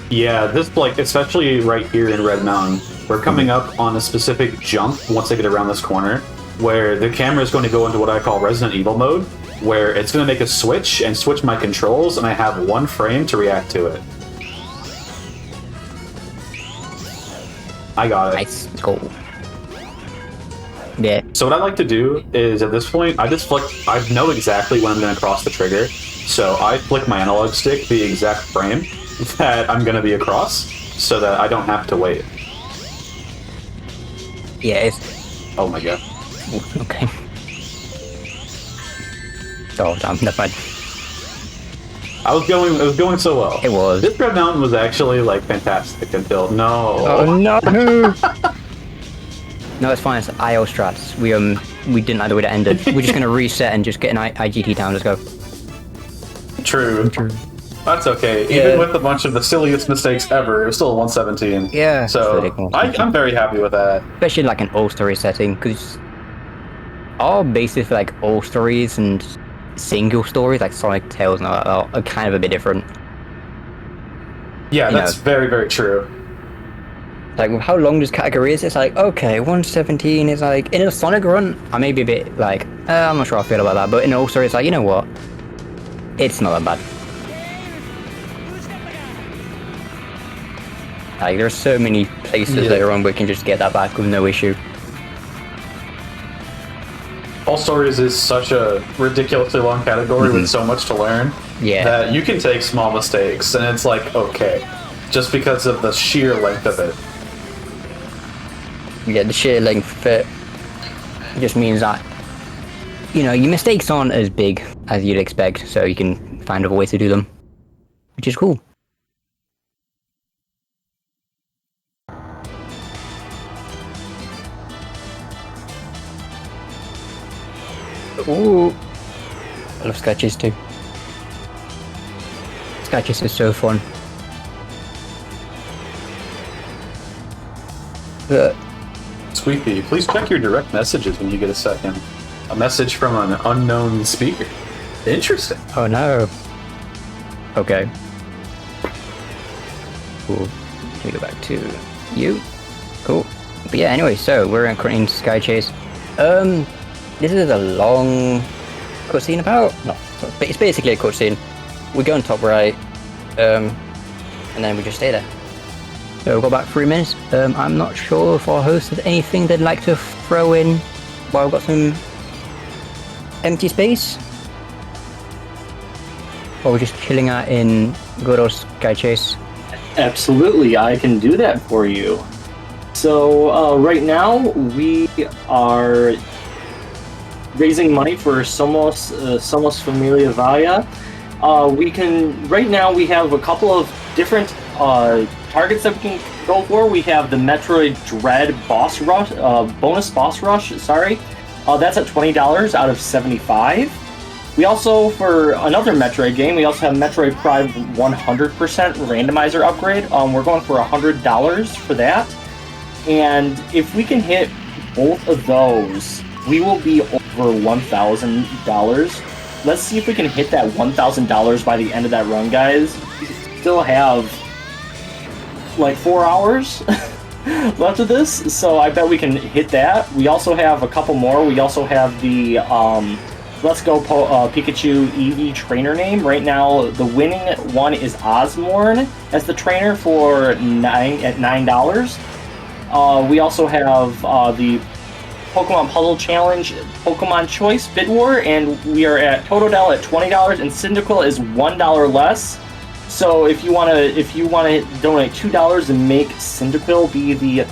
Yeah, this like especially right here in Red Mountain. We're coming up on a specific jump once I get around this corner, where the camera is going to go into what I call Resident Evil mode, where it's going to make a switch and switch my controls, and I have 1 frame to react to it. I got it. Nice. Cool. Yeah. So what I like to do is, at this point, I know exactly when I'm going to cross the trigger, so I flick my analog stick the exact frame that I'm going to be across, so that I don't have to wait. Yeah, it's... Oh my god. Ooh, okay. Oh, damn, never mind. It was going so well. It was. This Red Mountain was actually, like, fantastic until... No. Oh, no! No, it's fine, it's IO strats. We didn't like the way that ended. We're just gonna reset and just get an IGT down, let's go. True. That's okay. Even with a bunch of the silliest mistakes ever, it was still a 117. Yeah. So, I'm very happy with that. Especially like an all story setting, because our basis for like all stories and single stories, like Sonic Tales and all that, are kind of a bit different. Yeah, that's very, very true. Like, with how long this category is, it's like, okay, 117 is like, in a Sonic run, I may be a bit like, I'm not sure how I feel about that, but in all story, it's like, you know what? It's not that bad. Like, there's so many places later on where you can just get that back with no issue. All Stories is such a ridiculously long category with so much to learn that you can take small mistakes and it's like, okay, just because of the sheer length of it. Yeah, the sheer length of it just means that, you know, your mistakes aren't as big as you'd expect, so you can find other ways to do them, which is cool. Ooh, I love sketches too. Sketches is so fun. Sqeefy, please check your direct messages when you get a second. A message from an unknown speaker. Interesting. Oh no. Okay. Cool. Let me go back to you. Cool. But yeah, anyway, so we're currently in Sky Chase. This is a long cutscene about? No, it's basically a cutscene. We go on top right, and then we just stay there. So we've got about 3 minutes. I'm not sure if our host has anything they'd like to throw in while we've got some empty space. Or we're just chilling out in good old Sky Chase. Absolutely, I can do that for you. So right now we are raising money for Somos Familia Vaya. Right now we have a couple of different targets that we can go for. We have the Metroid Dread boss rush, bonus boss rush, sorry. That's at $20 out of 75. We also, for another Metroid game, we also have Metroid Prime 100% randomizer upgrade. We're going for $100 for that. And if we can hit both of those, we will be over $1,000. Let's see if we can hit that $1,000 by the end of that run, guys. We still have like 4 hours left of this, so I bet we can hit that. We also have a couple more. We also have the Let's Go Pikachu Eevee trainer name. Right now, the winning one is Osmorn as the trainer for $9. We also have the Pokemon Puzzle Challenge Pokemon Choice Bid War, and we are at Totodile at $20, and Cyndaquil is $1 less. So if you wanna donate $2 and make Cyndaquil be the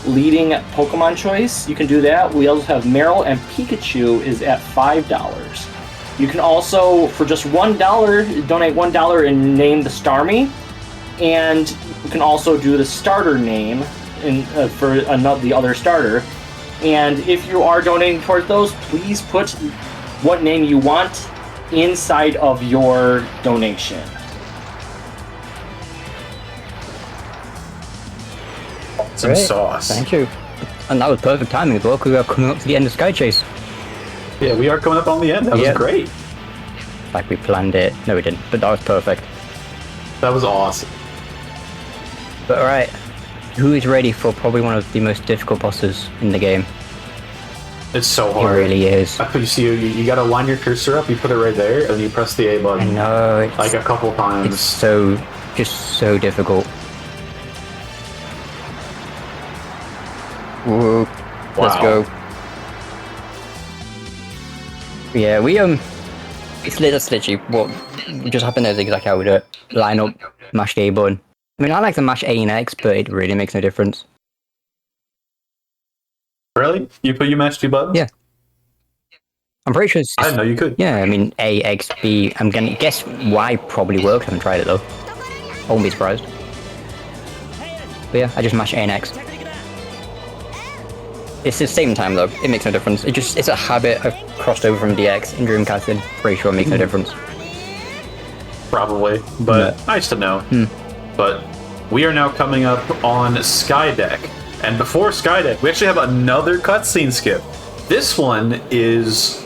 leading Pokemon choice, you can do that. We also have Meryl and Pikachu is at $5. You can also, for just $1, donate $1 and name the Starmie, and you can also do the starter name for the other starter. And if you are donating towards those, please put what name you want inside of your donation. Some sauce. Thank you. And that was perfect timing as well, because we are coming up to the end of Sky Chase. Yeah, we are coming up on the end. That was great. Like we planned it. No, we didn't, but that was perfect. That was awesome. But alright, who is ready for probably one of the most difficult bosses in the game? It's so hard. It really is. You see, you gotta line your cursor up, you put it right there, and you press the A button. I know. Like a couple times. It's just so difficult. Whoa. Wow. Let's go. Yeah, that's literally what just happened there is exactly how we do it. Line up, mash the A button. I mean, I like to mash A and X, but it really makes no difference. Really? You mashed 2 buttons? Yeah. I'm pretty sure it's I didn't know you could. Yeah, I mean, A, X, B. I'm gonna guess Y probably works. I haven't tried it though. I won't be surprised. But yeah, I just mash A and X. It's the same time though. It makes no difference. It's a habit I've crossed over from DX in Dreamcast. Pretty sure it makes no difference. Probably, but nice to know. But we are now coming up on Skydeck. And before Skydeck, we actually have another cutscene skip. This one is...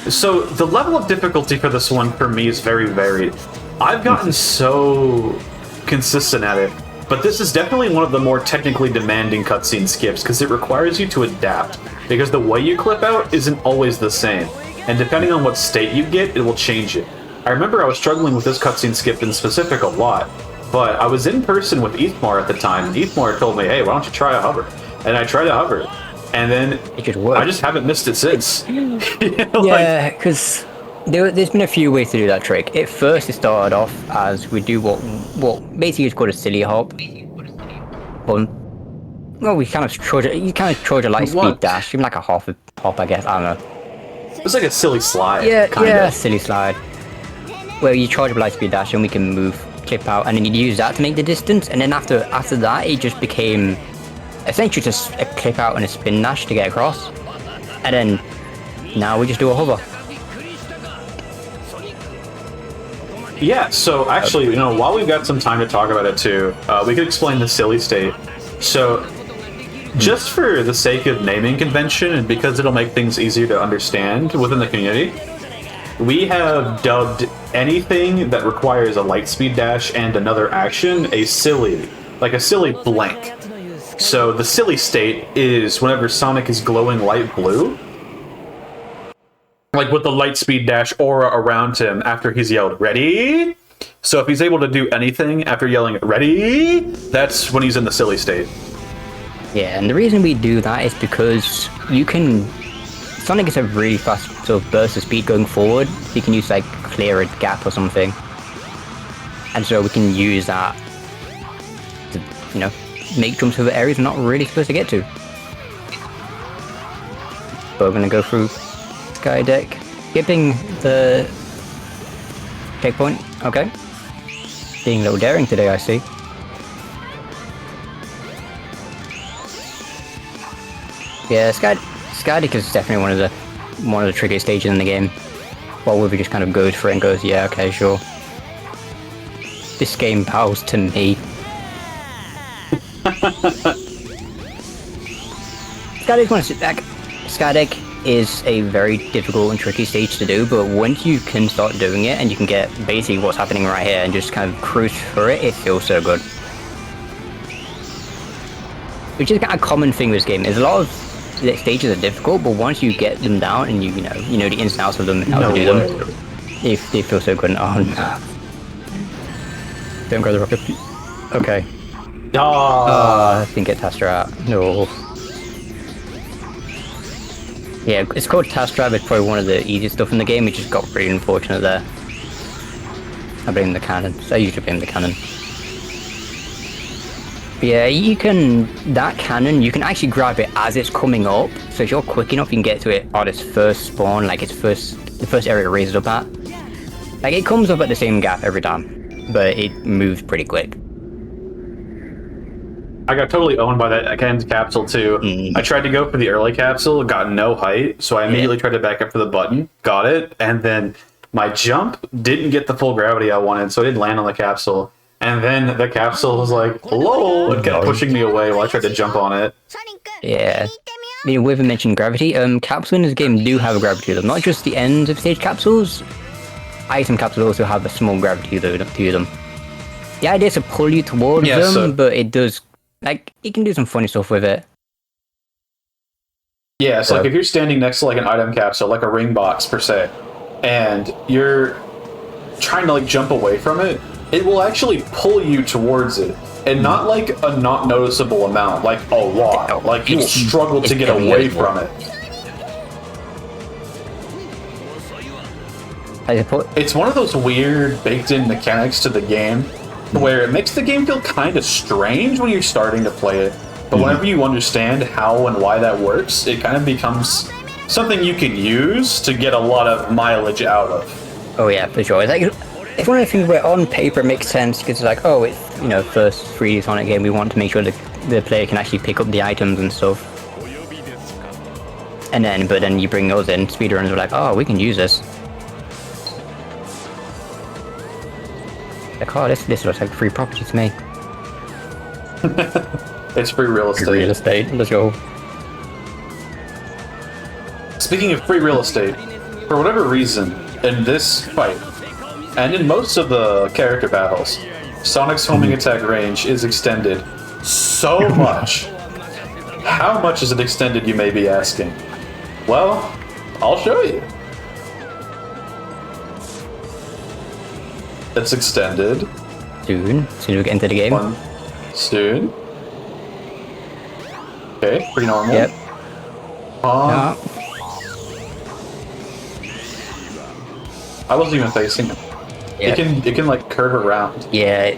So, the level of difficulty for this one, for me, is very varied. I've gotten so consistent at it, but this is definitely one of the more technically demanding cutscene skips, because it requires you to adapt, because the way you clip out isn't always the same, and depending on what state you get, it will change it. I remember I was struggling with this cutscene skip in specific a lot, but I was in person with Ethmar at the time, and Ethmar told me, hey, why don't you try a hover? And I tried a hover. And then I just haven't missed it since. Yeah, because there's been a few ways to do that trick. At first, it started off as we do what basically is called a silly hop. Well, we kind of charge a light speed dash, even like a half a hop, I guess. I don't know. It was like a silly slide. Yeah, silly slide. Where you charge a light speed dash and we can move, clip out, and then you use that to make the distance. And then after that, it just became essentially just a clip out and a spin dash to get across, and then now we just do a hover. Yeah, so actually, while we've got some time to talk about it too, we could explain the silly state. So, just for the sake of naming convention, and because it'll make things easier to understand within the community, we have dubbed anything that requires a light speed dash and another action a silly, like a silly blank. So the silly state is whenever Sonic is glowing light blue, like with the light speed dash aura around him after he's yelled, ready? So if he's able to do anything after yelling, ready? That's when he's in the silly state. Yeah, and the reason we do that is because Sonic is a really fast sort of burst of speed going forward. So you can use like clear a gap or something. And so we can use that to, make jumps over areas we're not really supposed to get to. But we're going to go through Skydeck, skipping the checkpoint. Okay. Being a little daring today, I see. Yeah, Skydeck is definitely one of the trickiest stages in the game. While Wither just kind of goes for it and goes, yeah, okay, sure. This game bows to me. Skydeck is a very difficult and tricky stage to do, but once you can start doing it and you can get basically what's happening right here and just kind of cruise through it, it feels so good. Which is kind of a common thing with this game. There's a lot of stages are difficult, but once you get them down and you know the ins and outs of them and how to do them, they feel so good. Oh no! Don't grab the rocket. Okay. I didn't get Tastra out. No. Yeah, it's called Tastra. It's probably one of the easiest stuff in the game. It just got pretty unfortunate there. I blame the cannons. I usually blame the cannon. But yeah, that cannon, you can actually grab it as it's coming up. So if you're quick enough, you can get to it at its first spawn, like the first area it raises up at. Like it comes up at the same gap every time, but it moves pretty quick. I got totally owned by that end capsule too. I tried to go for the early capsule, got no height, so I immediately tried to back up for the button, got it, and then my jump didn't get the full gravity I wanted, so I didn't land on the capsule. And then the capsule was like, hello, and kept pushing me away while I tried to jump on it. Yeah. I mean, Wither mentioned gravity. Capsules in this game do have a gravity to them, not just the ends of stage capsules. Item capsules also have a small gravity to them. The idea is to pull you towards them, but it does, like, you can do some funny stuff with it. Yeah, so like if you're standing next to like an item capsule, like a ring box per se, and you're trying to like jump away from it, it will actually pull you towards it, and not like a not noticeable amount, like a lot. Like you will struggle to get away from it. It's one of those weird baked-in mechanics to the game, where it makes the game feel kind of strange when you're starting to play it. But whenever you understand how and why that works, it kind of becomes something you can use to get a lot of mileage out of. Oh yeah, for sure. It's one of the things where on paper it makes sense because it's like, oh, it's first 3D Sonic game. We want to make sure the player can actually pick up the items and stuff. But then you bring those in, speedrunners are like, oh, we can use this. Like, oh, this looks like free property to me. It's free real estate. Free real estate. Let's go. Speaking of free real estate, for whatever reason, in this fight, and in most of the character battles, Sonic's homing attack range is extended so much. How much is it extended, you may be asking? Well, I'll show you. It's extended. Soon we get into the game. Soon. Okay, pretty normal. Yep. I wasn't even facing it. Yep. It can like curve around. Yeah,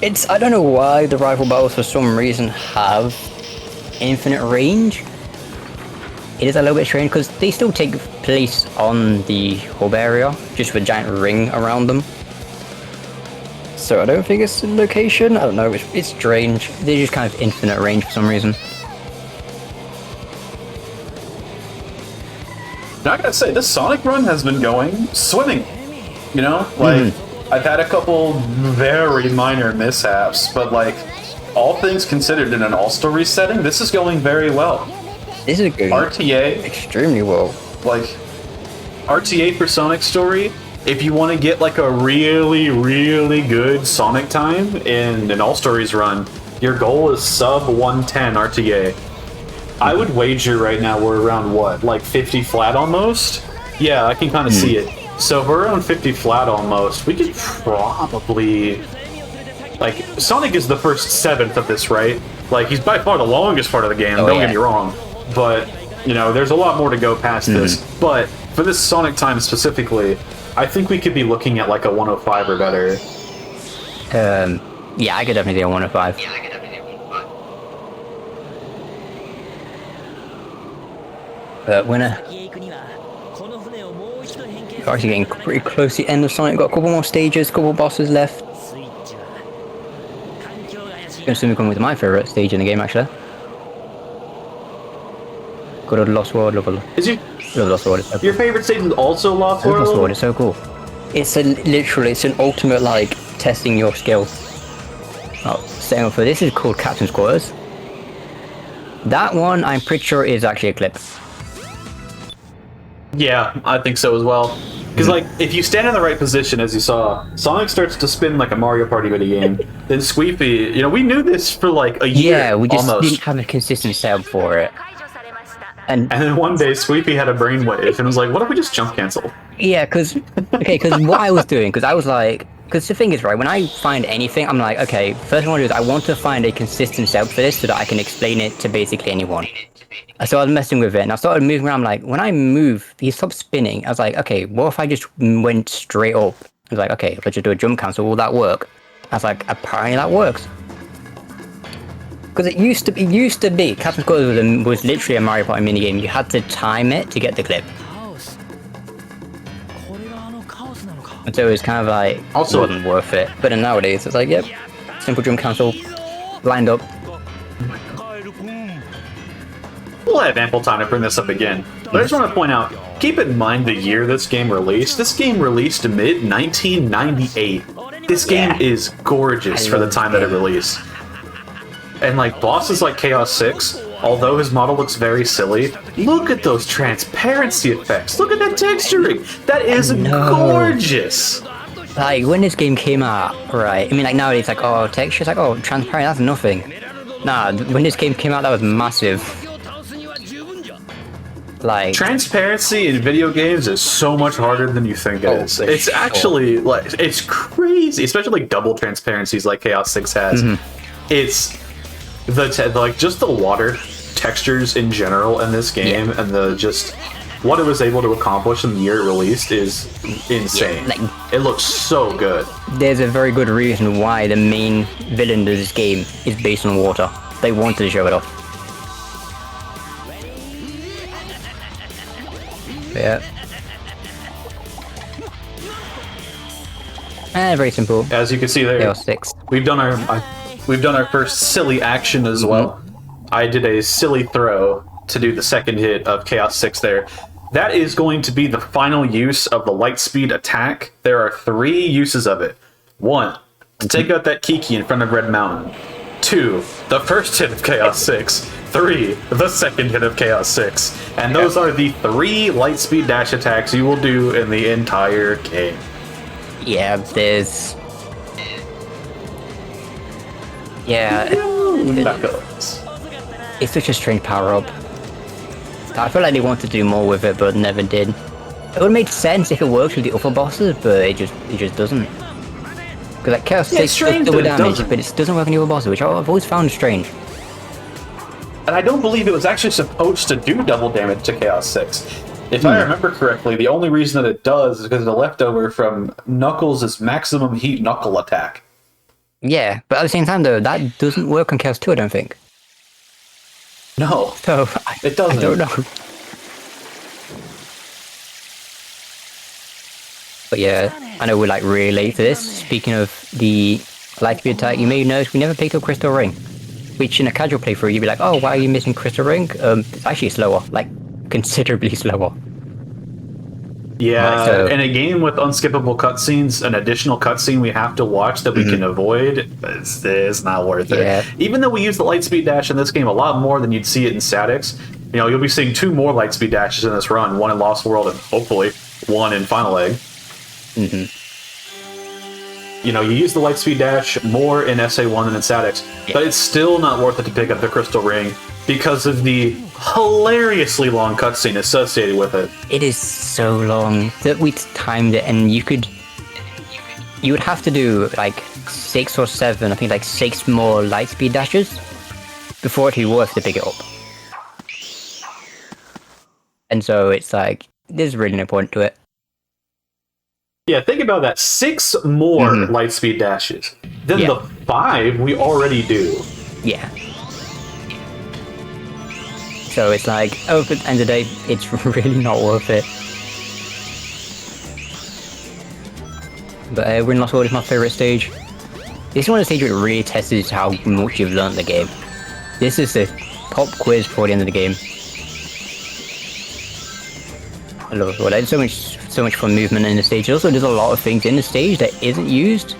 it's I don't know why the rival battles for some reason have infinite range. It is a little bit strange because they still take place on the hub area, just with a giant ring around them. So I don't think it's the location. I don't know. It's strange. They just kind of infinite range for some reason. Now I gotta say, this Sonic run has been going swimming. You know, like I've had a couple very minor mishaps, but like all things considered, in an all-story setting, this is going very well. This is good. RTA Extremely well. Like RTA for Sonic Story. If you want to get like a really, really good Sonic time in an All Stories run, your goal is sub 110 RTA. I would wager right now we're around what, like 50 flat almost? Yeah, I can kind of see it. So if we're around 50 flat almost, we could probably... Like, Sonic is the first seventh of this, right? Like, he's by far the longest part of the game, don't get me wrong. But, you know, there's a lot more to go past this. But for this Sonic time specifically, I think we could be looking at like a 105 or better. Yeah, I could definitely do a 105. But winner. We're actually getting pretty close to the end of Sonic. Got a couple more stages, couple bosses left. Gonna soon be coming with my favourite stage in the game, actually. Good old Lost World, love it. Is you? Lost World. Is so Your favorite stage is also Lost World? Lost World is so cool. It's literally, it's an ultimate like testing your skill. Oh, setting up for this is called Captain's Quarters. That one, I'm pretty sure, is actually a clip. Yeah, I think so as well. Because, like, if you stand in the right position, as you saw, Sonic starts to spin like a Mario Party video game. Then Sqeefy, you know, we knew this for like a year. Yeah, we just almost. didn't have a consistent setup for it. And then one day, Sqeefy had a brainwave and was like, what if we just jump cancel? yeah, because what I was doing, because I was like, because the thing is, right, when I find anything, I'm like, okay, first thing I want to do is I want to find a consistent setup for this so that I can explain it to basically anyone. So I was messing with it, and I started moving around. Like, when I move, he stopped spinning. I was like, okay, what if I just went straight up? I was like, okay, let's just do a jump cancel. Will that work? I was like, apparently that works. Because it used to be, Captain's Quarters was literally a Mario Party minigame. You had to time it to get the clip. And so it was kind of like, also wasn't worth it. But then nowadays, it's like, yep, simple jump cancel, lined up. We'll have ample time to bring this up again. But I just want to point out, keep in mind the year this game released. This game released mid-1998. This game is gorgeous for the time that it released. And like bosses like Chaos 6, although his model looks very silly, look at those transparency effects. Look at that texturing. That is gorgeous. Like when this game came out, right? I mean, like nowadays, like oh, textures, like oh, transparent. That's nothing. Nah, when this game came out, that was massive. Like transparency in video games is so much harder than you think it is. It's actually like it's crazy, especially like double transparencies like Chaos 6 has. It's like just the water textures in general in this game and the just what it was able to accomplish in the year it released is insane. Like, it looks so good. There's a very good reason why the main villain of this game is based on water. they wanted to show it off. Yeah. Very simple. As you can see there, Chaos 6. we've done our first silly action as well. I did a silly throw to do the second hit of Chaos 6 there. That is going to be the final use of the Lightspeed attack. There are 3 uses of it. 1, to take out that Kiki in front of Red Mountain. 2, the first hit of Chaos 6. 3, the second hit of Chaos 6. And those are the 3 Lightspeed dash attacks you will do in the entire game. Yeah, there's... Yeah, it's such a strange power-up. I feel like they wanted to do more with it, but never did. It would make sense if it works with the upper bosses, but it just doesn't. Because like Chaos 6 does double damage, but it doesn't work on the other bosses, which I've always found strange. And I don't believe it was actually supposed to do double damage to Chaos 6. If I remember correctly, the only reason that it does is because it's a leftover from Knuckles' maximum heat knuckle attack. Yeah, but at the same time though, that doesn't work on Chaos 2, I don't think. No, So, it doesn't. I don't know. But yeah, I know we're like really late for this. Speaking of the Lightspeed attack, you may notice we never picked up Crystal Ring. Which in a casual playthrough, you'd be like, oh, why are you missing Crystal Ring? It's actually slower, like considerably slower. Yeah, so, in a game with unskippable cutscenes, an additional cutscene we have to watch that we can avoid, it's not worth it. Even though we use the Lightspeed dash in this game a lot more than you'd see it in Statics, you know, you'll be seeing 2 more Lightspeed dashes in this run, 1 in Lost World and hopefully 1 in Final Egg. You know, you use the Lightspeed dash more in SA1 than in Statics, but it's still not worth it to pick up the Crystal Ring because of the hilariously long cutscene associated with it. It is so long that we timed it, and you would have to do like 6 or 7, I think like 6 more Lightspeed dashes before it'd be worth to pick it up. And so it's like, there's really no point to it. Yeah, think about that. 6 more Lightspeed dashes than the 5 we already do. Yeah. So it's like, oh, at the end of the day, it's really not worth it. But we're in Lost World is my favourite stage. This is one of the stages where it really tests how much you've learned the game. This is the pop quiz before the end of the game. I love it. There's so much fun movement in the stage. Also, there's a lot of things in the stage that isn't used,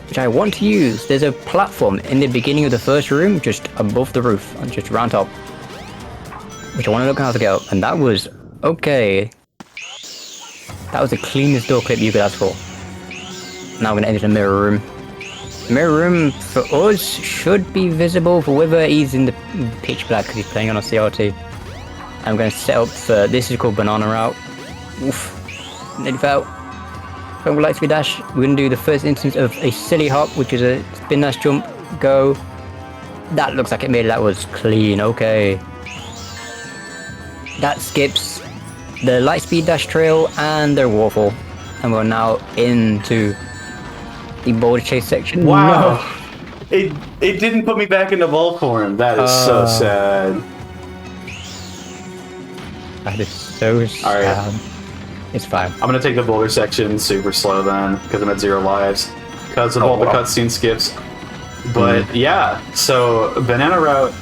which I want to use. There's a platform in the beginning of the first room, just above the roof, just around top, which I want to look how to get up, and that was okay. That was the cleanest door clip you could ask for. Now we're going to enter the mirror room. The mirror room for us should be visible for Wither. He's in the pitch black because he's playing on a CRT. I'm going to set up for, this is called Banana Route. Oof, nearly fell. From Lightspeed dash, we're going to do the first instance of a silly hop, which is a spin dash jump, go. That looks like it made it, that was clean, okay. That skips the Lightspeed dash trail and their waterfall. And we're now into the boulder chase section. Wow. No. It didn't put me back into ball form. That is so sad. That is so sad. Right. It's fine. I'm going to take the boulder section super slow then, because I'm at 0 lives. Because of all the cutscene skips. But yeah, so Banana Route,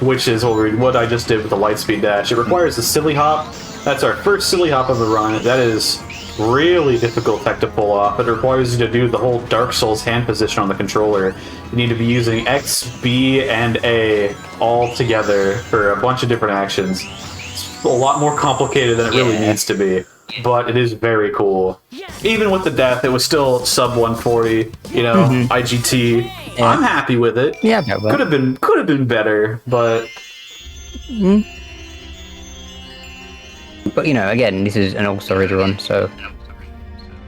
which is what I just did with the Lightspeed dash, it requires a silly hop. That's our first silly hop of the run. That is really difficult tech to pull off. It requires you to do the whole Dark Souls hand position on the controller. You need to be using X, B, and A all together for a bunch of different actions. It's a lot more complicated than it really needs to be, but it is very cool. Even with the death, it was still sub 140, you know, IGT. Yeah. I'm happy with it. Yeah, could have been better, but but you know, again, this is an all storage run, so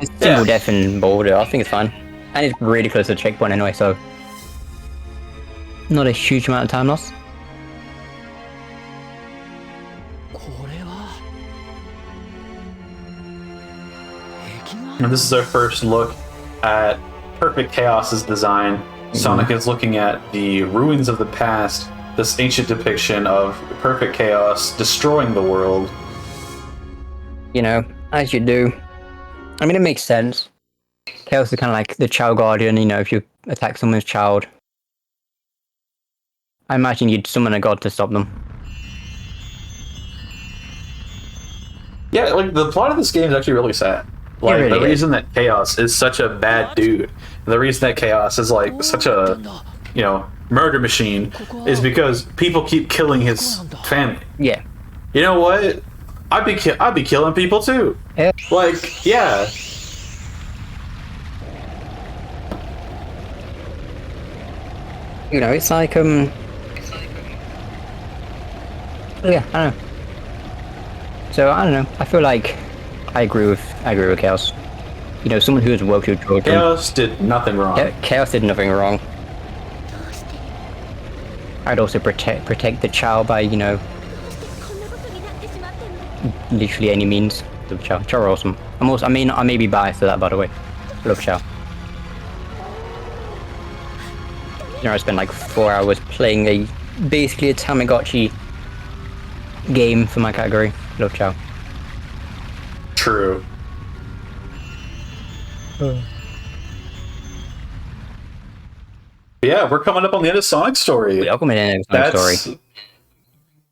it's single death in boulder. I think it's fine, and it's really close to the checkpoint anyway, so not a huge amount of time loss. And this is our first look at Perfect Chaos's design. Sonic is looking at the ruins of the past this ancient depiction of perfect chaos destroying the world. You know, as you do. I mean, it makes sense. Chaos is kind of like the child guardian, you know, if you attack someone's child. I imagine you'd summon a god to stop them. Yeah, like, the plot of this game is actually really sad. Like, really the reason that Chaos is such a bad dude, the reason that Chaos is, like, such a, you know, murder machine, is because people keep killing his family. Yeah. You know what? I'd be killing people too. Yeah. Like, yeah. You know, it's like, yeah, I don't know. So, I don't know, I feel like I agree with Chaos. You know, someone who has worked with children. Chaos did nothing wrong. Yeah, Chaos did nothing wrong. I'd also protect the child by, you know, literally any means. Love Chow. Chow are awesome. I may be biased to that, by the way. Love Chow. You know, I spent like 4 hours playing basically a Tamagotchi game for my category. Love Chow. True. Yeah, we're coming up on the end of Sonic's story. We are coming in Sonic's story.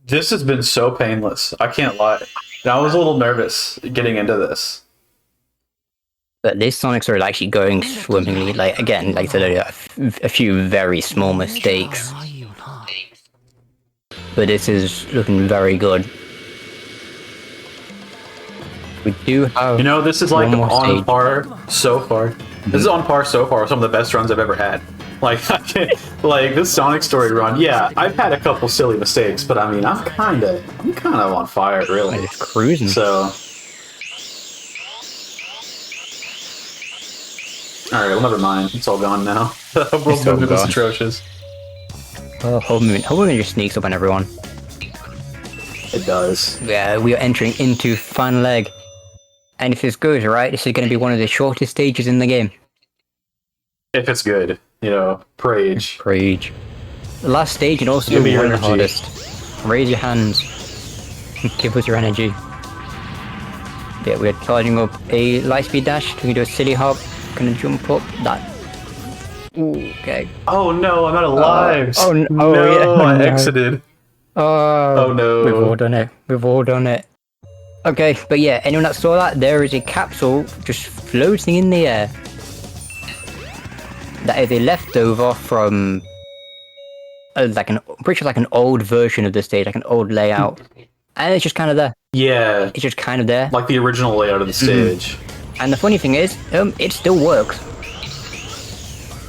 This has been so painless. I can't lie. And I was a little nervous getting into this. But this Sonic story is actually going swimmingly. Like, again, like I said earlier, a few very small mistakes. But this is looking very good. We do have... You know, this is like on par so far. This is on par so far with some of the best runs I've ever had. Like, like this Sonic story run, yeah, I've had a couple silly mistakes, but I mean, I'm kind of on fire, really. Just cruising. So, all right, well, never mind. It's all gone now. The world movement was atrocious. Oh, Homeman just sneaks up on everyone. It does. Yeah, we are entering into final leg, and if this goes right, this is going to be one of the shortest stages in the game. If it's good. You know, Prage. Prage. The last stage and also one of the hardest. Raise your hands. Give us your energy. Yeah, we're charging up a lightspeed dash. We can do a silly hop. Gonna jump up that. Ooh, okay. Oh no, I'm out of lives. Oh no, no, yeah. I exited. Oh no. We've all done it. We've all done it. Okay, but yeah, anyone that saw that, there is a capsule just floating in the air. That is a leftover from, like I'm pretty sure like an old version of the stage, like an old layout, and it's just kind of there. Yeah, it's just kind of there, like the original layout of the stage. And the funny thing is, it still works.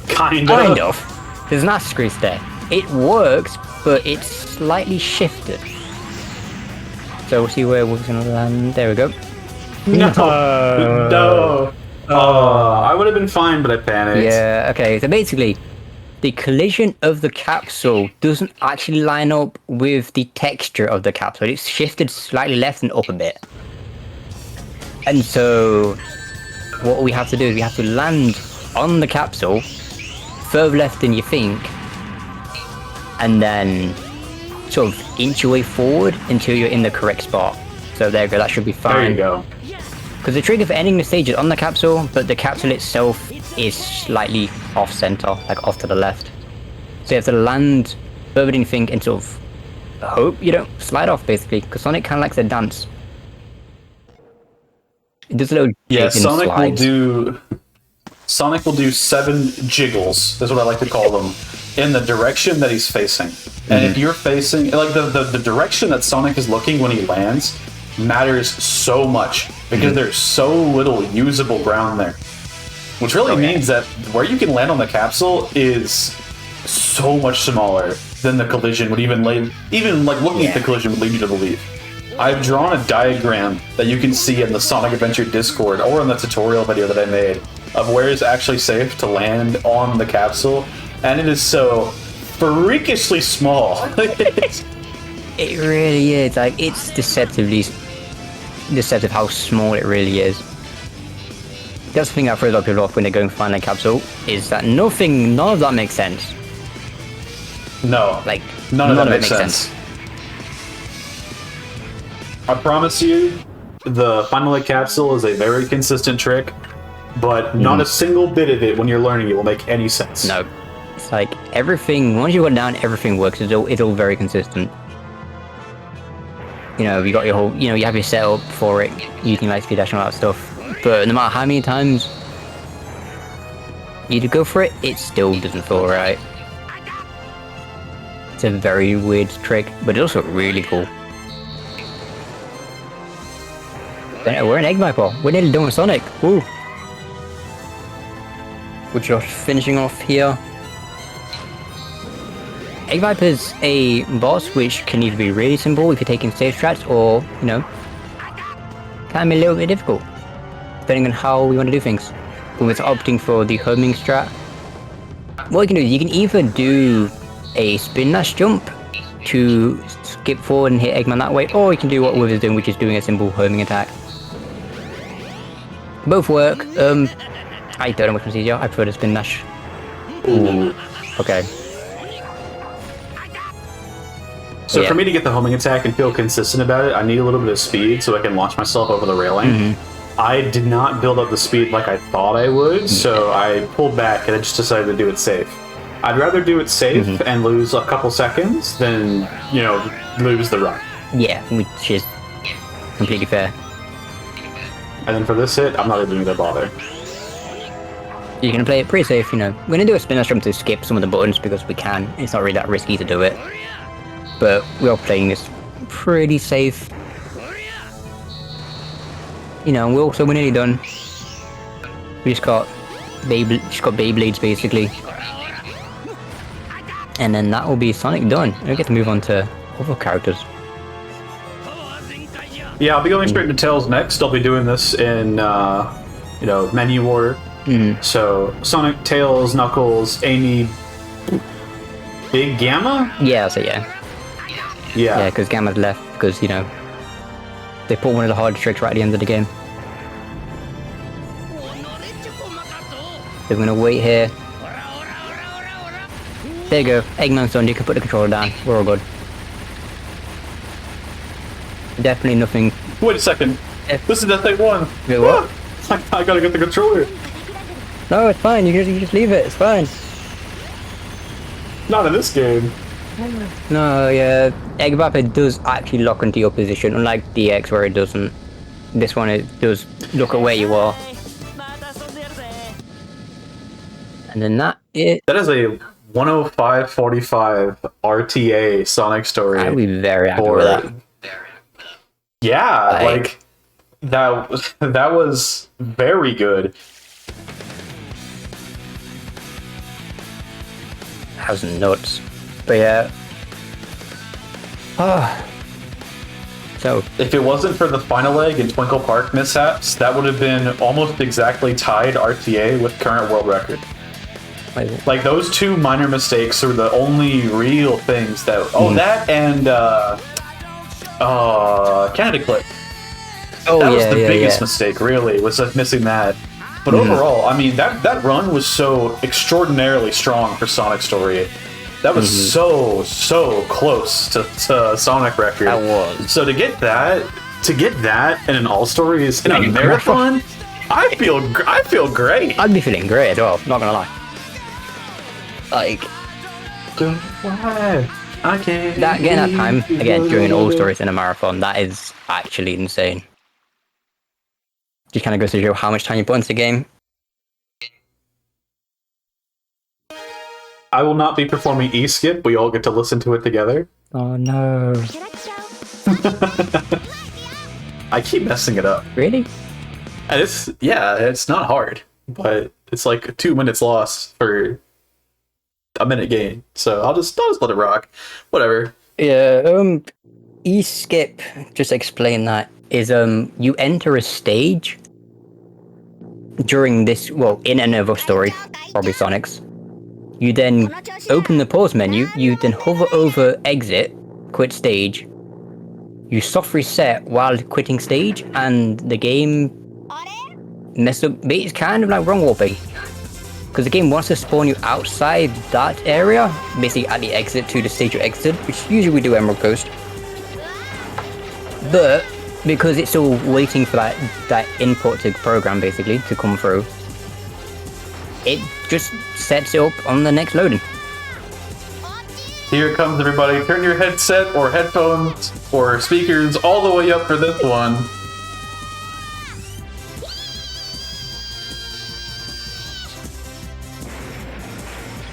Kind of. There's an asterisk there. It works, but it's slightly shifted. So we'll see where we're gonna land. There we go. No. I would have been fine, but I panicked. Yeah, okay, so basically, the collision of the capsule doesn't actually line up with the texture of the capsule. It's shifted slightly left and up a bit. And so, what we have to do is we have to land on the capsule, further left than you think, and then sort of inch your way forward until you're in the correct spot. So there you go, that should be fine. There you go. Because the trigger for ending the stage is on the capsule, but the capsule itself is slightly off-center, like off to the left. So you have to land further than you think and sort of hope you don't slide off, basically, because Sonic kind of likes to dance. It does a little Sonic slides. Sonic will do 7 jiggles, that's what I like to call them, in the direction that he's facing. And if you're facing, like the direction that Sonic is looking when he lands matters so much because there's so little usable ground there. Which really means that where you can land on the capsule is so much smaller than the collision would even like looking at the collision would lead you to believe. I've drawn a diagram that you can see in the Sonic Adventure Discord or in the tutorial video that I made of where it's actually safe to land on the capsule, and it is so freakishly small. It really is, like, it's deceptive how small it really is. That's the thing that throws a lot of people off when they're going to find a capsule, is that none of that makes sense. No. Like, None of that makes sense. I promise you, the Final Egg Capsule is a very consistent trick, but not a single bit of it when you're learning it will make any sense. No. It's like, everything, once you got it down, everything works. It's all very consistent. You know, you got your whole, you know, you have your setup for it, using light speed dash and all that stuff. But no matter how many times you go for it, it still doesn't feel right. It's a very weird trick, but it's also really cool. We're an Egg Viper. We're nearly done with Sonic. Woo! We're just finishing off here. Egg Viper's a boss which can either be really simple if you're taking safe strats, or, you know, can be a little bit difficult, depending on how you want to do things. When it's opting for the homing strat, what you can do is you can either do a spin dash jump to skip forward and hit Eggman that way, or you can do what Wither's doing, which is doing a simple homing attack. Both work. I don't know which one's easier. I prefer the spin dash. Ooh. Okay. So for me to get the homing attack and feel consistent about it, I need a little bit of speed so I can launch myself over the railing. I did not build up the speed like I thought I would, so I pulled back and I just decided to do it safe. I'd rather do it safe and lose a couple seconds than, you know, lose the run. Yeah, which is completely fair. And then for this hit, I'm not even going to bother. You're going to play it pretty safe, you know. We're going to do a spin dash jump to skip some of the buttons because we can. It's not really that risky to do it. But we are playing this pretty safe. You know, we're nearly done. We just got Beyblades basically. And then that will be Sonic done. We'll get to move on to other characters. Yeah, I'll be going straight into Tails next. I'll be doing this in, you know, menu order. So, Sonic, Tails, Knuckles, Amy, Big Gamma? Yeah, I'll say yeah. Yeah, because Gamma's left because, you know, they put one of the hardest tricks right at the end of the game. So we're gonna wait here. There you go, Eggman's done, you can put the controller down, we're all good. Definitely nothing. Wait a second, this is the thing one. Wait, what? I gotta get the controller. No, it's fine, you just leave it, it's fine. Not in this game. No, yeah, Egg Viper does actually lock into your position, unlike DX where it doesn't. This one, it does look at where you are. And then that is... That is a 105.45 RTA Sonic story. I'd be very happy with that. Yeah, like that was very good. That was nuts. But yeah. So if it wasn't for the Final Egg and Twinkle Park mishaps, that would have been almost exactly tied RTA with current world record. Like those two minor mistakes are the only real things that. Oh, that and Canada Clip. Oh, that was the biggest mistake, really, was just missing that. But overall, I mean, that run was so extraordinarily strong for Sonic Story. That was so close to Sonic record. That was. So to get that in an All Stories in a marathon, I feel great. I'd be feeling great as well. Not gonna lie. Like, getting that time again during an All Stories in a marathon, that is actually insane. Just kind of goes to show how much time you put into the game. I will not be performing E-Skip. We all get to listen to it together. Oh no. I keep messing it up. Really? And it's not hard, but it's like 2 minutes lost for a minute gain. So I'll just let it rock. Whatever. Yeah, E-Skip, just explain that, is you enter a stage during this, well, in another story, probably Sonic's. You then open the pause menu, you then hover over exit, quit stage, you soft reset while quitting stage, and the game messed up. It's kind of like wrong warping. because the game wants to spawn you outside that area, basically at the exit to the stage you exited, which usually we do Emerald Coast. But because it's still waiting for that input to program basically to come through, it just sets it up on the next loading. Here it comes, everybody. Turn your headset or headphones or speakers all the way up for this one.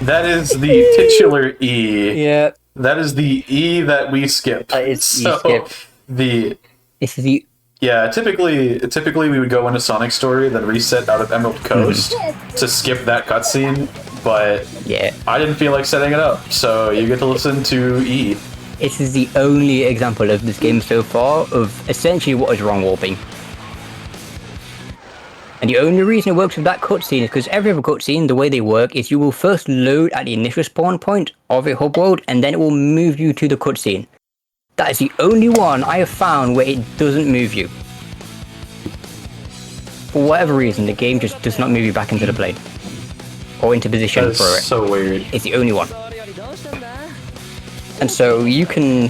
That is the titular E. Yeah. That is the E that we skip. It's E skip. This is the... Yeah, typically we would go into Sonic's story, then reset out of Emerald Coast to skip that cutscene, but yeah, I didn't feel like setting it up, so you get to listen to E. This is the only example of this game so far of essentially what is wrong warping. And the only reason it works with that cutscene is because every other cutscene, the way they work is you will first load at the initial spawn point of a hub world, and then it will move you to the cutscene. That is the only one I have found where it doesn't move you. For whatever reason, the game just does not move you back into the plane. Or into position for it. That's so weird. It's the only one. And so you can...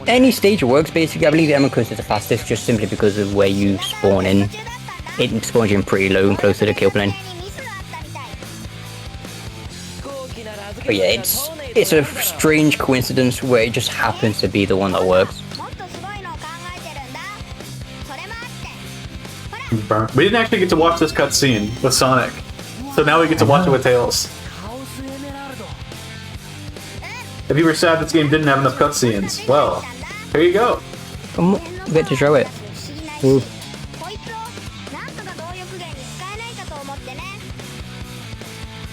Any stage works basically. I believe the Emerald Coast is the fastest just simply because of where you spawn in. It spawns you in pretty low and close to the kill plane. But yeah, it's a strange coincidence where it just happens to be the one that works. We didn't actually get to watch this cutscene with Sonic, so now we get to watch it with Tails. If you were sad this game didn't have enough cutscenes, well, here you go. We get to show it. Ooh.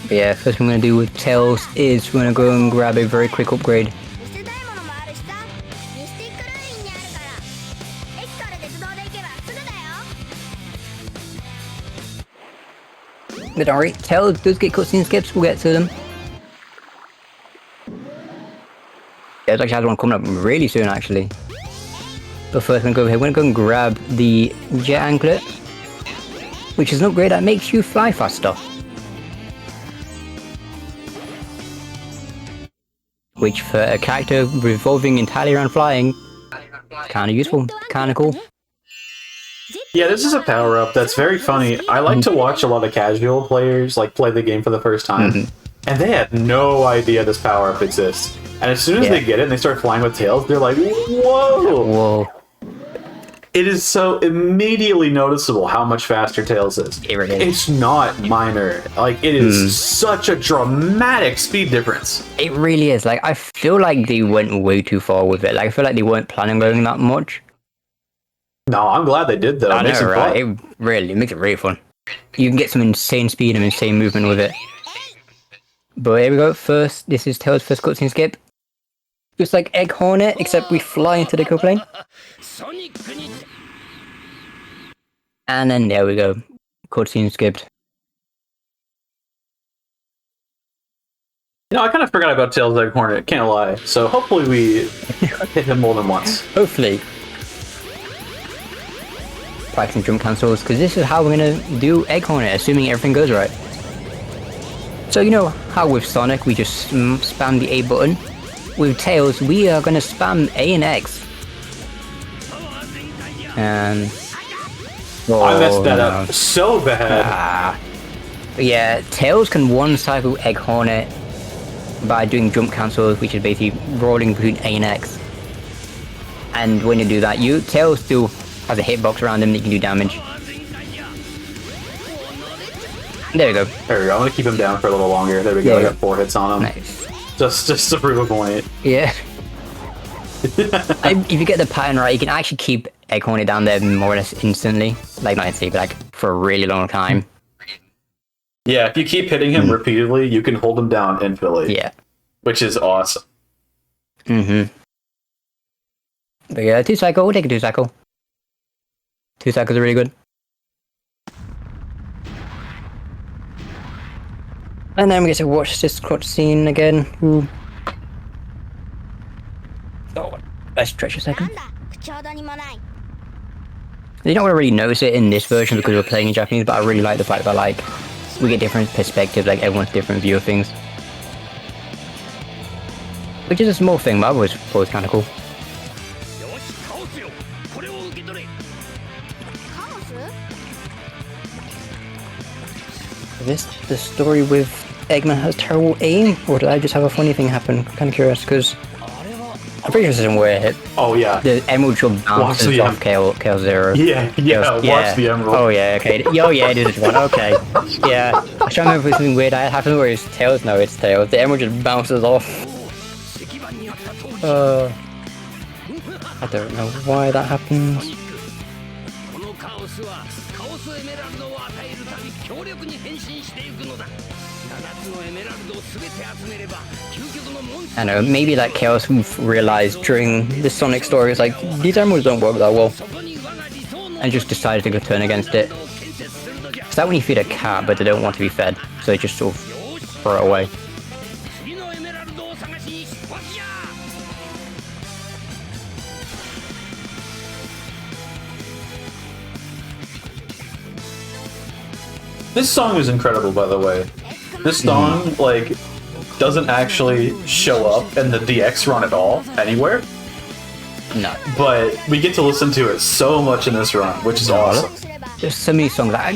But yeah, first thing I'm going to do with Tails is we're going to go and grab a very quick upgrade. But don't worry, Tails does get cutscene skips, we'll get to them. There's actually has one coming up really soon actually. But first I'm going to go ahead, we're going to go and grab the jet anklet, which is an upgrade that makes you fly faster. Which for a character revolving entirely around flying, kind of useful, kind of cool. Yeah, this is a power-up that's very funny. I like to watch a lot of casual players like play the game for the first time, and they had no idea this power-up exists. And as soon as they get it and they start flying with Tails, they're like, whoa! Whoa. It is so immediately noticeable how much faster Tails is. It really is. It's not minor. Like, it is such a dramatic speed difference. It really is. Like, I feel like they went way too far with it. Like, I feel like they weren't planning on going that much. No, I'm glad they did, though. I know, right? It makes it really fun. You can get some insane speed and insane movement with it. But here we go. First, this is Tails' first cutscene skip. Just like Egg Hornet, except we fly into the kill plane. And then there we go. Cutscene skipped. You know, I kind of forgot about Tails Egg Hornet, can't lie. So hopefully we hit him more than once. Hopefully. Practicing jump cancels, because this is how we're going to do Egg Hornet, assuming everything goes right. So you know how with Sonic we just spam the A button? With Tails, we are going to spam A and X. And... I messed that up so bad. Yeah, Tails can one-cycle Egg Hornet by doing jump cancels, which is basically rolling between A and X. And when you do that, Tails still has a hitbox around him that you can do damage. There we go. There we go. I'm going to keep him down for a little longer. There we go. I got 4 hits on him. Nice. Just to prove a point. Yeah. If you get the pattern right, you can actually keep Egg Hornet down there more or less instantly. Like, not instantly, but like for a really long time. Yeah, if you keep hitting him repeatedly, you can hold him down infinitely. Yeah. Which is awesome. But yeah, 2-cycle, we'll take a 2-cycle. 2 cycles are really good. And then we get to watch this cutscene again. Ooh. Oh, let's stretch a second. You don't really notice it in this version because we're playing in Japanese, but I really like the fact that, like, we get different perspectives, like everyone's different view of things. Which is a small thing, but I always thought it was kind of cool. Is this the story with Eggman has terrible aim, or did I just have a funny thing happen? I'm kind of curious, because I'm pretty sure this isn't where Oh yeah. the emerald should bounce off Kale Zero. Yeah, watch the emerald. Oh yeah, okay. Oh yeah, it is one. Okay. Yeah. I was trying to remember if something weird happened where it's Tails. No, it's Tails. The emerald just bounces off. I don't know why that happens. I know, maybe that Chaos realized during the Sonic story, it's like, these emeralds don't work that well. And just decided to go turn against it. It's like when you feed a cat, but they don't want to be fed, so they just sort of throw it away. This song is incredible, by the way. This song, like, doesn't actually show up in the DX run at all, anywhere. No. But we get to listen to it so much in this run, which is awesome. There's so many songs that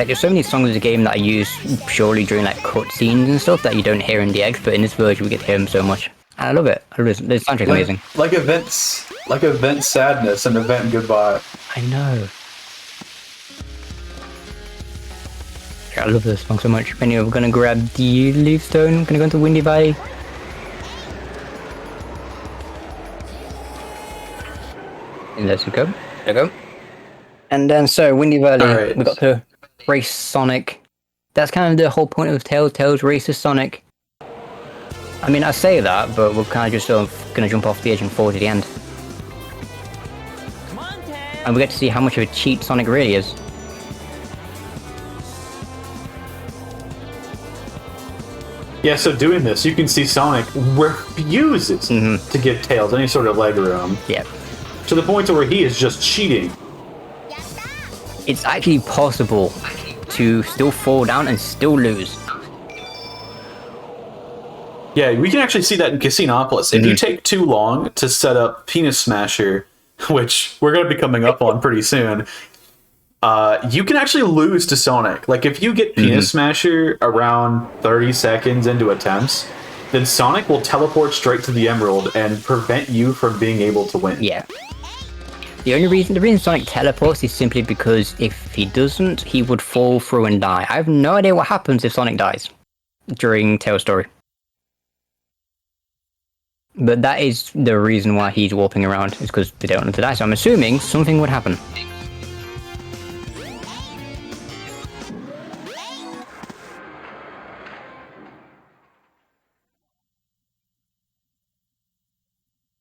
there's so many songs in the game that I use purely during like cutscenes and stuff that you don't hear in DX, but in this version we get to hear them so much. And I love it. The soundtrack's amazing. Like Event Sadness and Event Goodbye. I know. I love this song so much. Anyway, we're gonna grab the Leaf Stone, gonna go into Windy Valley. And let's go. There we go. And then so Windy Valley, we got to race Sonic. That's kind of the whole point of Tails races Sonic. I mean, I say that, but we're kind of just sort of gonna jump off the edge and fall to the end. And we get to see how much of a cheat Sonic really is. Yeah, so doing this, you can see Sonic refuses to give Tails any sort of leg room. Yeah. To the point to where he is just cheating. It's actually possible to still fall down and still lose. Yeah, we can actually see that in Casinopolis. If you take too long to set up Penis Smasher, which we're going to be coming up on pretty soon, you can actually lose to Sonic. Like, if you get Penis Smasher around 30 seconds into attempts, then Sonic will teleport straight to the Emerald and prevent you from being able to win. Yeah. The reason Sonic teleports is simply because if he doesn't, he would fall through and die. I have no idea what happens if Sonic dies during Tails' story. But that is the reason why he's warping around, is because they don't want him to die. So I'm assuming something would happen.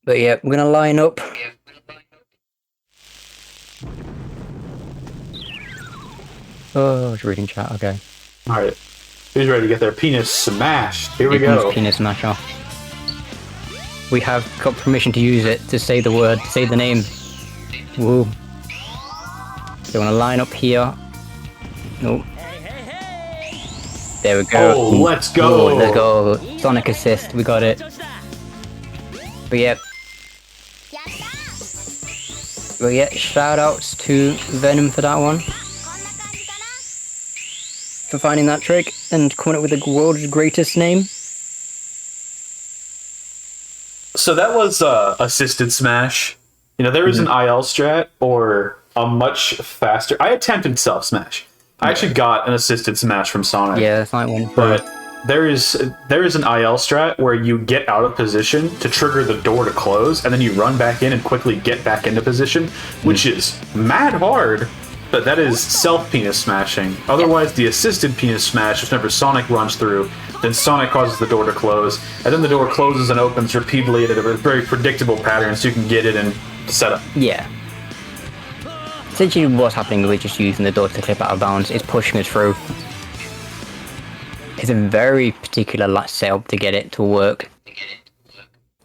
But yeah, we're gonna line up. Oh, it's reading chat, okay. Alright. Who's ready to get their penis smashed? Here we go. Penis smasher. We have got permission to use it, to say the word, to say the name. Woo. So we're gonna line up here. Nope. There we go. Oh, let's go! Ooh, let's go. Sonic assist, we got it. But yeah. But yeah, shout outs to Venom for that one. For finding that trick and coming up with the world's greatest name. So that was assisted smash. You know, there is an IL strat or a much faster. I attempted self smash. I actually got an assisted smash from Sonic. Yeah, that's not one. But there is an IL strat where you get out of position to trigger the door to close, and then you run back in and quickly get back into position, which is mad hard. But that is self-penis smashing. Otherwise, the assisted penis smash is whenever Sonic runs through, then Sonic causes the door to close, and then the door closes and opens repeatedly at a very predictable pattern, so you can get it and set up. Yeah. Essentially what's happening, we're just using the door to clip out of bounds. It's pushing us through. It's a very particular setup to get it to work.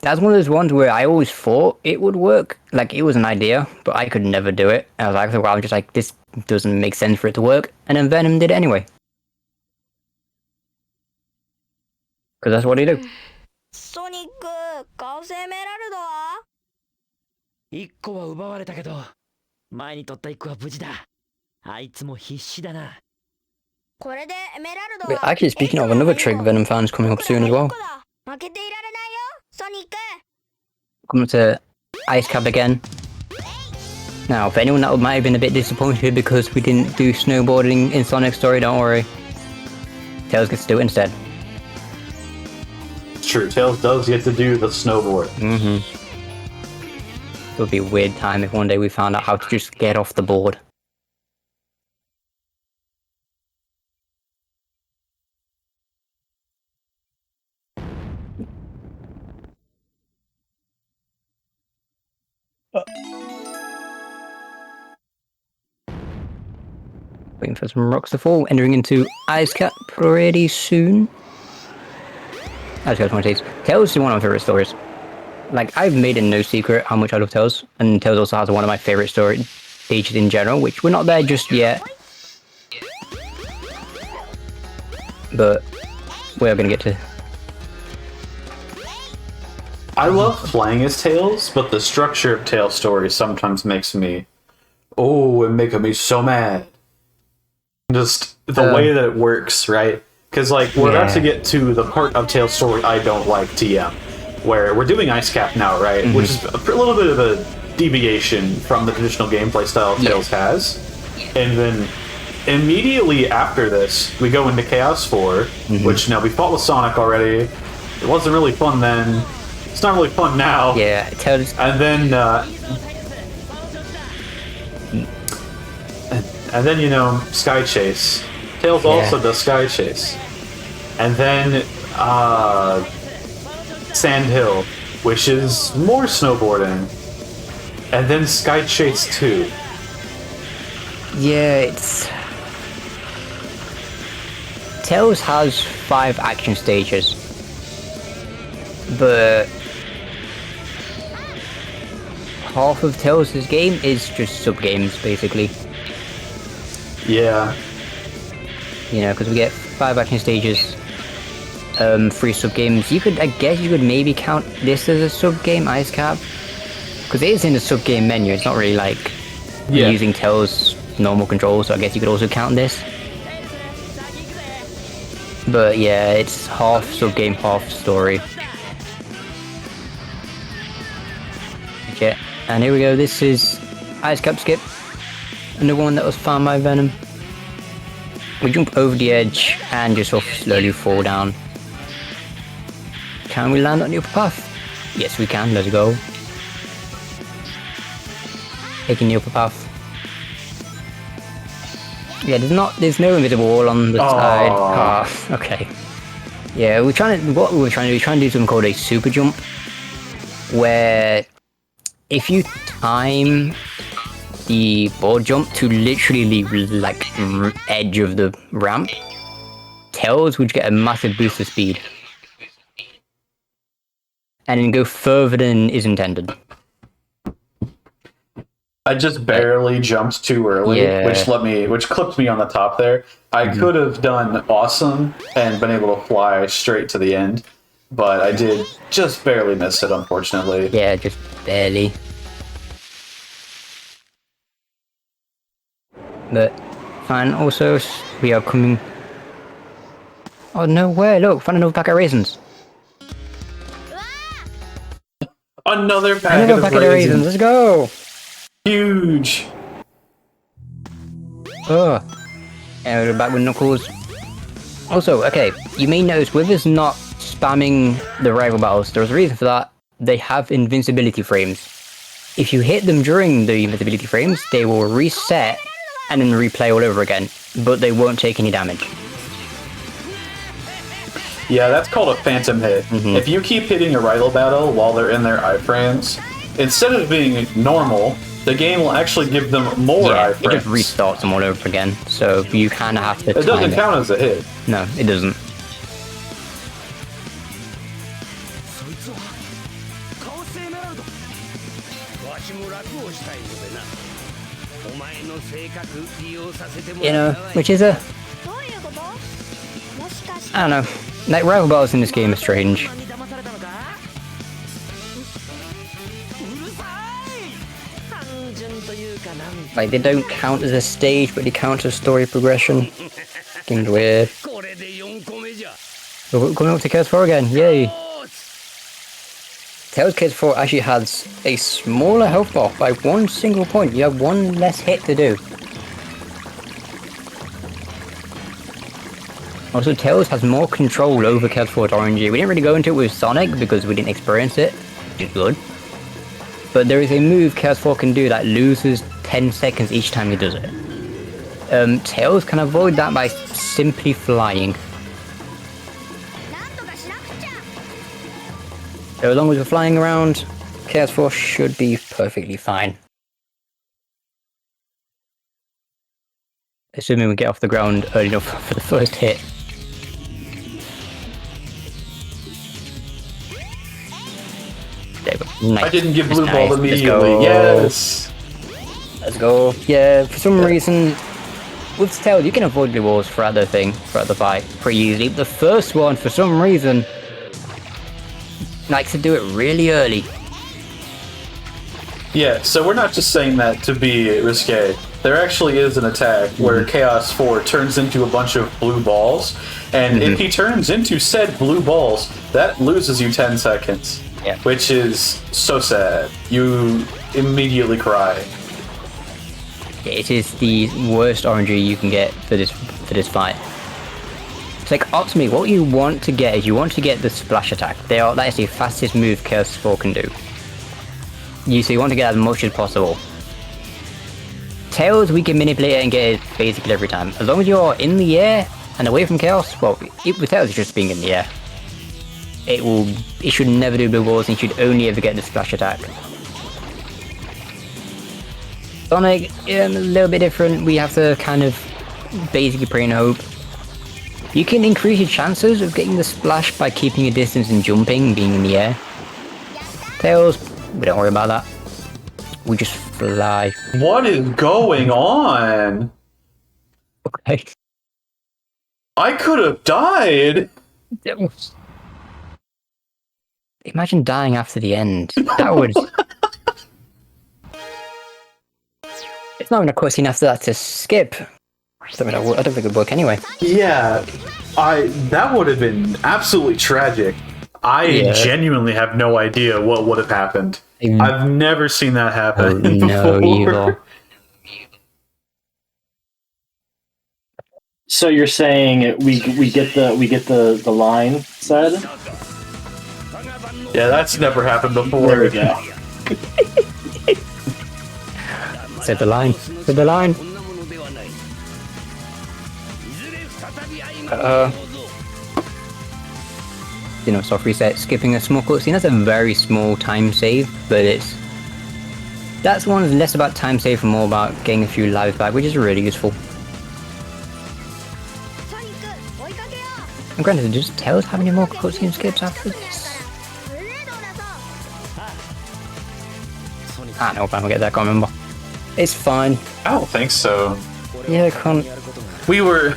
That's one of those ones where I always thought it would work. Like, it was an idea, but I could never do it. And I was like, well, I'm just like, this doesn't make sense for it to work. And then Venom did it anyway. Because that's what he do. ソニック、ガスエメラルドは1個は奪われたけど、前に取った1個は無事だ。あいつも必死だな。これでエメラルド But は actually, speaking of, another Trick Venom fan's coming up soon as well. 負けていられないよ、ソニック。 Coming to Ice Cap again. Now, for anyone that might have been a bit disappointed because we didn't do snowboarding in Sonic's story, don't worry. Tails gets to do it instead. It's true. Tails does get to do the snowboard. It would be a weird time if one day we found out how to just get off the board. Waiting for some rocks to fall, entering into Ice Cap pretty soon. I just got 20 days. Tails is one of my favorite stories. Like, I've made it no secret how much I love Tails, and Tails also has one of my favorite story stages in general, which we're not there just yet. But we're gonna get to. I love playing as Tails, but the structure of Tails' story sometimes makes me... Oh, it makes me so mad. Just the way that it works, right? Because, like, we're about to get to the part of Tails' story I don't like, TM, where we're doing Ice Cap now, right? Which is a little bit of a deviation from the traditional gameplay style Tails has. And then immediately after this, we go into Chaos 4, which, now, we fought with Sonic already. It wasn't really fun then. It's not really fun now. Yeah, Tails. And then, you know, Sky Chase. Tails also does Sky Chase. And then, Sand Hill, which is more snowboarding. And then Sky Chase 2. Yeah, it's... Tails has 5 action stages. But... half of Tails' game is just sub-games, basically. Yeah. You know, because we get 5 action stages, 3 sub-games. I guess you could maybe count this as a sub-game, Ice Cap. Because it is in the sub-game menu, it's not really like using Tails' normal controls, so I guess you could also count this. But yeah, it's half sub-game, half story. Okay, and here we go, this is Ice Cap Skip. Another one that was found by Venom. We jump over the edge and just sort of slowly fall down. Can we land on the upper path? Yes, we can. Let's go. Taking the upper path. Yeah, there's no invisible wall on the side. Ah, okay. Yeah, what we were trying to do something called a super jump, where if you time the board jump to literally the like edge of the ramp, Tails would get a massive boost of speed and then go further than is intended. I just barely jumped too early, which clipped me on the top there. I could have done awesome and been able to fly straight to the end, but I did just barely miss it, unfortunately. Yeah, just barely. But fine. Also, we are coming. Oh no way! Look, found another packet of raisins. Another packet of raisins. Let's go. Huge. Oh, and we're back with Knuckles. Also, okay, you may notice Wither's not spamming the rival battles. There's a reason for that. They have invincibility frames. If you hit them during the invincibility frames, they will reset and then replay all over again, but they won't take any damage. Yeah, that's called a phantom hit. If you keep hitting a rival battle while they're in their iframes, instead of being normal, the game will actually give them more iframes. It just restarts them all over again, so you kind of have to It doesn't count as a hit. No, it doesn't. You know, which is a, どういうこと？もしかして I don't know, like rival battles in this game are strange. Like they don't count as a stage, but they count as story progression. Seems weird. We're going up to Chaos 4 again, yay! Tails Chaos 4 actually has a smaller health bar by one single point. You have one less hit to do. Also, Tails has more control over Chaos 4's RNG. We didn't really go into it with Sonic because we didn't experience it, which is good. But there is a move Chaos 4 can do that loses 10 seconds each time he does it. Tails can avoid that by simply flying. なんとかしなくちゃ。 So as long as we're flying around, Chaos 4 should be perfectly fine. Assuming we get off the ground early enough for the first hit. There we go. Nice. I didn't get blue Nice. ball Let's immediately. go. Yes. Let's go. Yeah, for some reason, with Tails, you can avoid blue balls throughout the fight, pretty easily. The first one, for some reason, likes to do it really early. Yeah, so we're not just saying that to be risque. There actually is an attack where Chaos 4 turns into a bunch of blue balls, and if he turns into said blue balls, that loses you 10 seconds. Yeah. Which is so sad. You immediately cry. It is the worst RNG you can get for this fight. It's like ultimately what you want to get is you want to get the splash attack. That is the fastest move Chaos 4 can do. So you want to get as much as possible. Tails we can manipulate it and get it basically every time. As long as you're in the air and away from Chaos, well, with Tails it's just being in the air. It should never do blue balls and you should only ever get the splash attack. Sonic, a little bit different. We have to kind of basically pray and hope. You can increase your chances of getting the splash by keeping your distance and jumping and being in the air. Tails, we don't worry about that. We just fly. What is going on? Okay. I could have died. Imagine dying after the end. That would... It's not even a cutscene after that to skip. I don't think it would work anyway. Yeah, that would have been absolutely tragic. I genuinely have no idea what would have happened. I've never seen that happen before. Evil. So you're saying we get the line said? Yeah, that's never happened before. There we go. Said the line. Said the line. Soft reset, skipping a small cutscene. That's a very small time save, but that's one that's less about time save and more about getting a few lives back, which is really useful. And granted, does Tails have any more cutscene skips after this? I don't know if I'm gonna get that, I can't remember. It's fine. I don't think so. Yeah, I can't. We were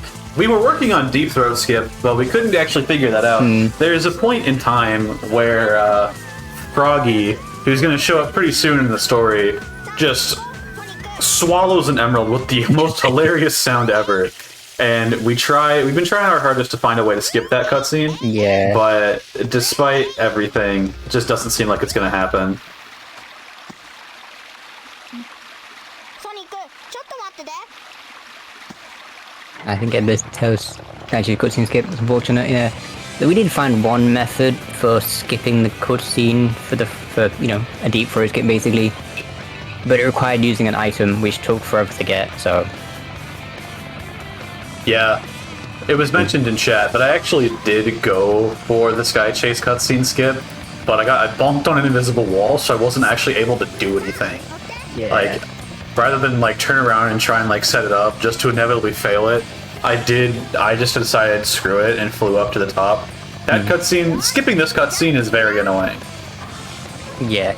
working on Deep Throat Skip, but we couldn't actually figure that out. There's a point in time where Froggy, who's going to show up pretty soon in the story, just swallows an emerald with the most hilarious sound ever. And we've been trying our hardest to find a way to skip that cutscene. Yeah. But despite everything, it just doesn't seem like it's going to happen. ソニックちょっと待ってて I think this Tails actually cutscene skip is unfortunate, yeah. But we did find one method for skipping the cutscene for a deep throat skip basically. But it required using an item which took forever to get, so. Yeah. It was mentioned in chat, but I actually did go for the Sky Chase cutscene skip, but I bumped on an invisible wall, so I wasn't actually able to do anything. Yeah. Like, rather than turn around and try and set it up just to inevitably fail it, I just decided screw it and flew up to the top. That cutscene, skipping this cutscene is very annoying. Yeah.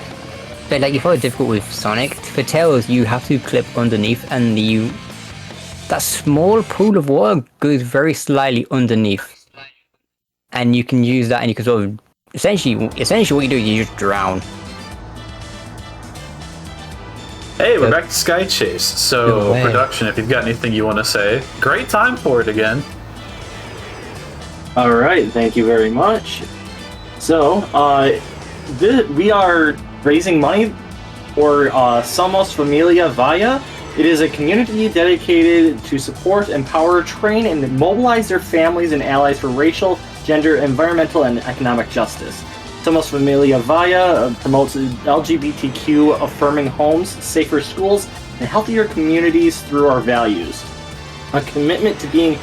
But like, you find it difficult with Sonic. For Tails, you have to clip underneath, and that small pool of water goes very slightly underneath, and you can use that, and you can sort of essentially what you do is you just drown. Hey, we're back to Sky Chase. So, production, if you've got anything you want to say, great time for it again. All right, thank you very much. So, we are raising money for Somos Familia Vaya. It is a community dedicated to support, empower, train, and mobilize their families and allies for racial, gender, environmental, and economic justice. Somos Familia Vaya promotes LGBTQ affirming homes, safer schools, and healthier communities through our values. A commitment to being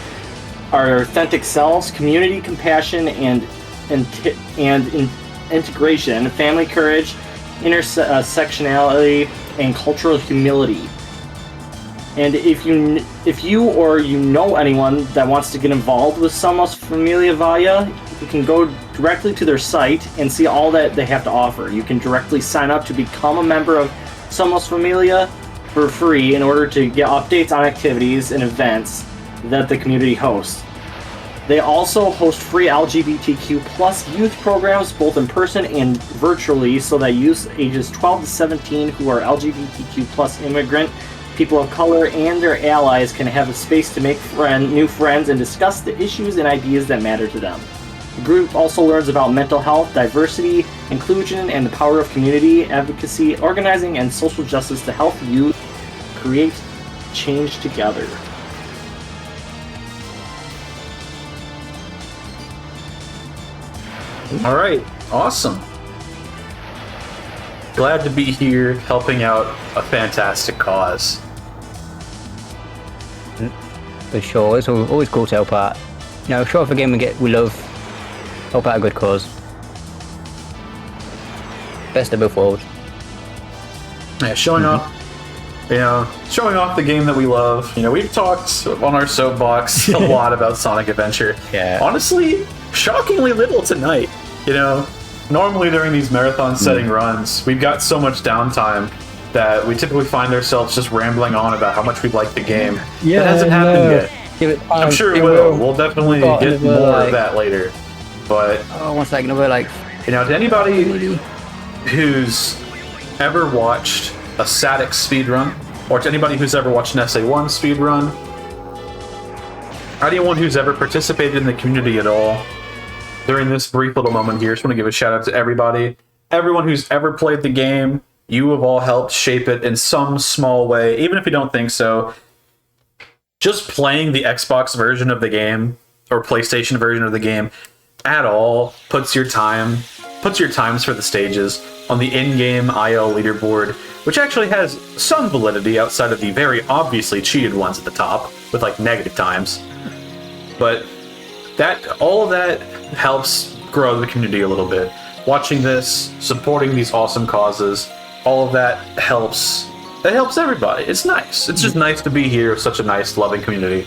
our authentic selves, community compassion, and integration, family courage, intersectionality, and cultural humility. And if you or you know anyone that wants to get involved with Somos Familia Vaya, you can go directly to their site and see all that they have to offer. You can directly sign up to become a member of Somos Familia for free in order to get updates on activities and events that the community hosts. They also host free LGBTQ plus youth programs both in person and virtually, so that youth ages 12 to 17 who are LGBTQ plus immigrant, people of color, and their allies can have a space to make new friends and discuss the issues and ideas that matter to them. The group also learns about mental health, diversity, inclusion, and the power of community advocacy, organizing, and social justice to help youth create change together. All right, awesome. Glad to be here helping out a fantastic cause. For sure, it's always cool to help out. You know, show off a game we love, help out a good cause. Best of both worlds. Yeah, showing off the game that we love. You know, we've talked on our soapbox a lot about Sonic Adventure. Yeah. Honestly, shockingly little tonight. You know, normally during these marathon setting runs, we've got so much downtime that we typically find ourselves just rambling on about how much we like the game. Yeah, that hasn't happened yet. Give it time. I'm sure it will. We'll definitely get more of that later. But one second, another you know, to anybody who's ever watched a static speedrun, or to anybody who's ever watched an SA1 speedrun, anyone who's ever participated in the community at all, during this brief little moment here, just want to give a shout out to everybody. Everyone who's ever played the game, you have all helped shape it in some small way, even if you don't think so. Just playing the Xbox version of the game, or PlayStation version of the game, at all, puts your times for the stages on the in-game IL leaderboard, which actually has some validity outside of the very obviously cheated ones at the top, with like negative times. But all of that helps grow the community a little bit. Watching this, supporting these awesome causes, all of that helps. It helps everybody. It's nice. It's just nice to be here with such a nice, loving community.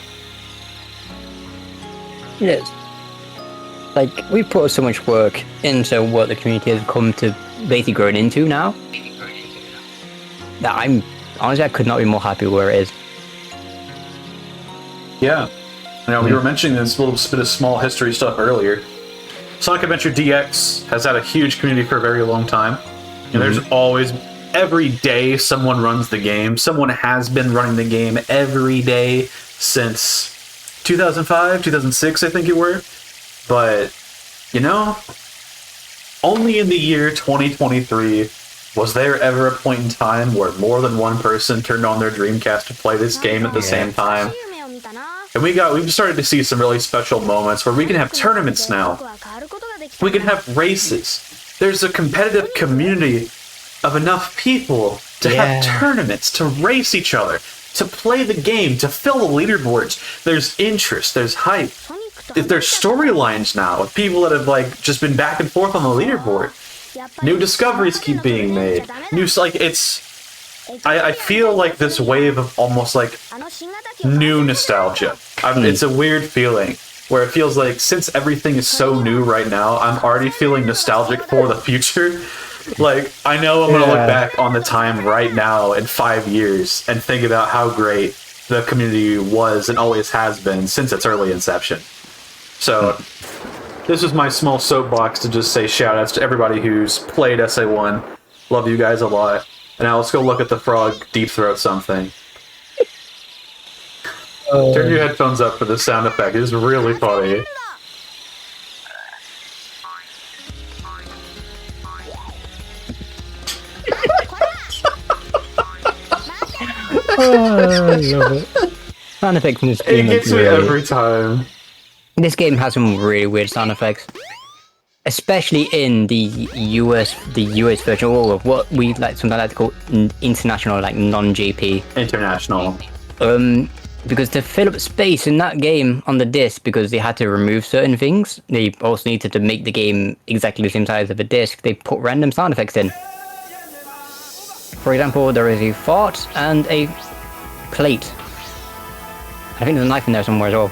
It is. Like, we've put so much work into what the community has come to basically growing into now, that I could not be more happy where it is. Yeah. You know, we were mentioning this little bit of small history stuff earlier. Sonic Adventure DX has had a huge community for a very long time. And there's always, every day someone runs the game. Someone has been running the game every day since 2005, 2006, I think it were. But, you know, only in the year 2023 was there ever a point in time where more than one person turned on their Dreamcast to play this game at the same time. And we've started to see some really special moments where we can have tournaments now. We can have races. There's a competitive community of enough people to have tournaments, to race each other, to play the game, to fill the leaderboards. There's interest, there's hype. There's storylines now with people that have like just been back and forth on the leaderboard. New discoveries keep being made. I feel like this wave of almost like new nostalgia. It's a weird feeling where it feels like since everything is so new right now, I'm already feeling nostalgic for the future. Like, I know I'm gonna look Yeah. back on the time right now in 5 years and think about how great the community was and always has been since its early inception. So, this is my small soapbox to just say shout-outs to everybody who's played SA1. Love you guys a lot. And now let's go look at the frog deep throat something. Turn your headphones up for the sound effect. It is really funny. I love it. Sound effects in this It game. gets me every time. This game has some really weird sound effects, especially in the US version, or what we like sometimes like to call international, like non-GP. International. Because to fill up space in that game on the disc, because they had to remove certain things, they also needed to make the game exactly the same size of a disc. They put random sound effects in. For example, there is a fart and a plate. I think there's a knife in there somewhere as well.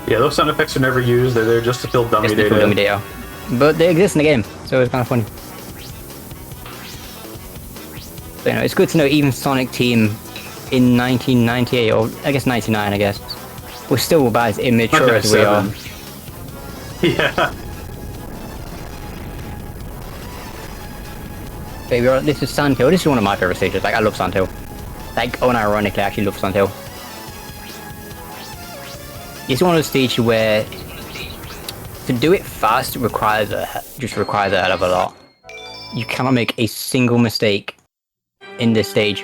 Yeah, those sound effects are never used. They're there just to fill dummy Just data. for dummy data. But they exist in the game, so it's kind of funny. So, you know, it's good to know even Sonic Team in 1998, or I guess 99, I guess, was still about as immature as we are. 7. Yeah. But this is Sandhill. This is one of my favorite stages. Like, I love Sandhill. Like, unironically, I actually love Sandhill. It's one of those stages where to do it fast requires just requires a hell of a lot. You cannot make a single mistake in this stage.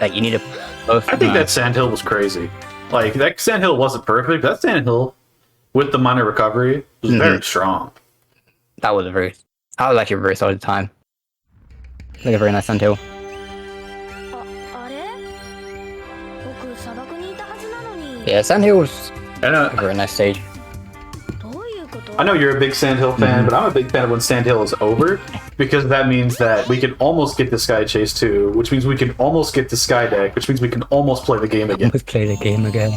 Like, you need a both. I think that Sandhill was crazy. Like, that Sandhill wasn't perfect. That Sandhill, with the minor recovery, was very strong. That was actually a very solid time. Like a very nice Sandhill. あれ僕砂漠にいたはずなのに Yeah, Sandhill's I know, a very nice stage. どういうこと I know you're a big Sandhill fan, but I'm a big fan of when Sandhill is over, because that means that we can almost get to Sky Chase 2, which means we can almost get to Sky Deck, which means we can almost play the game again. Let's play the game again.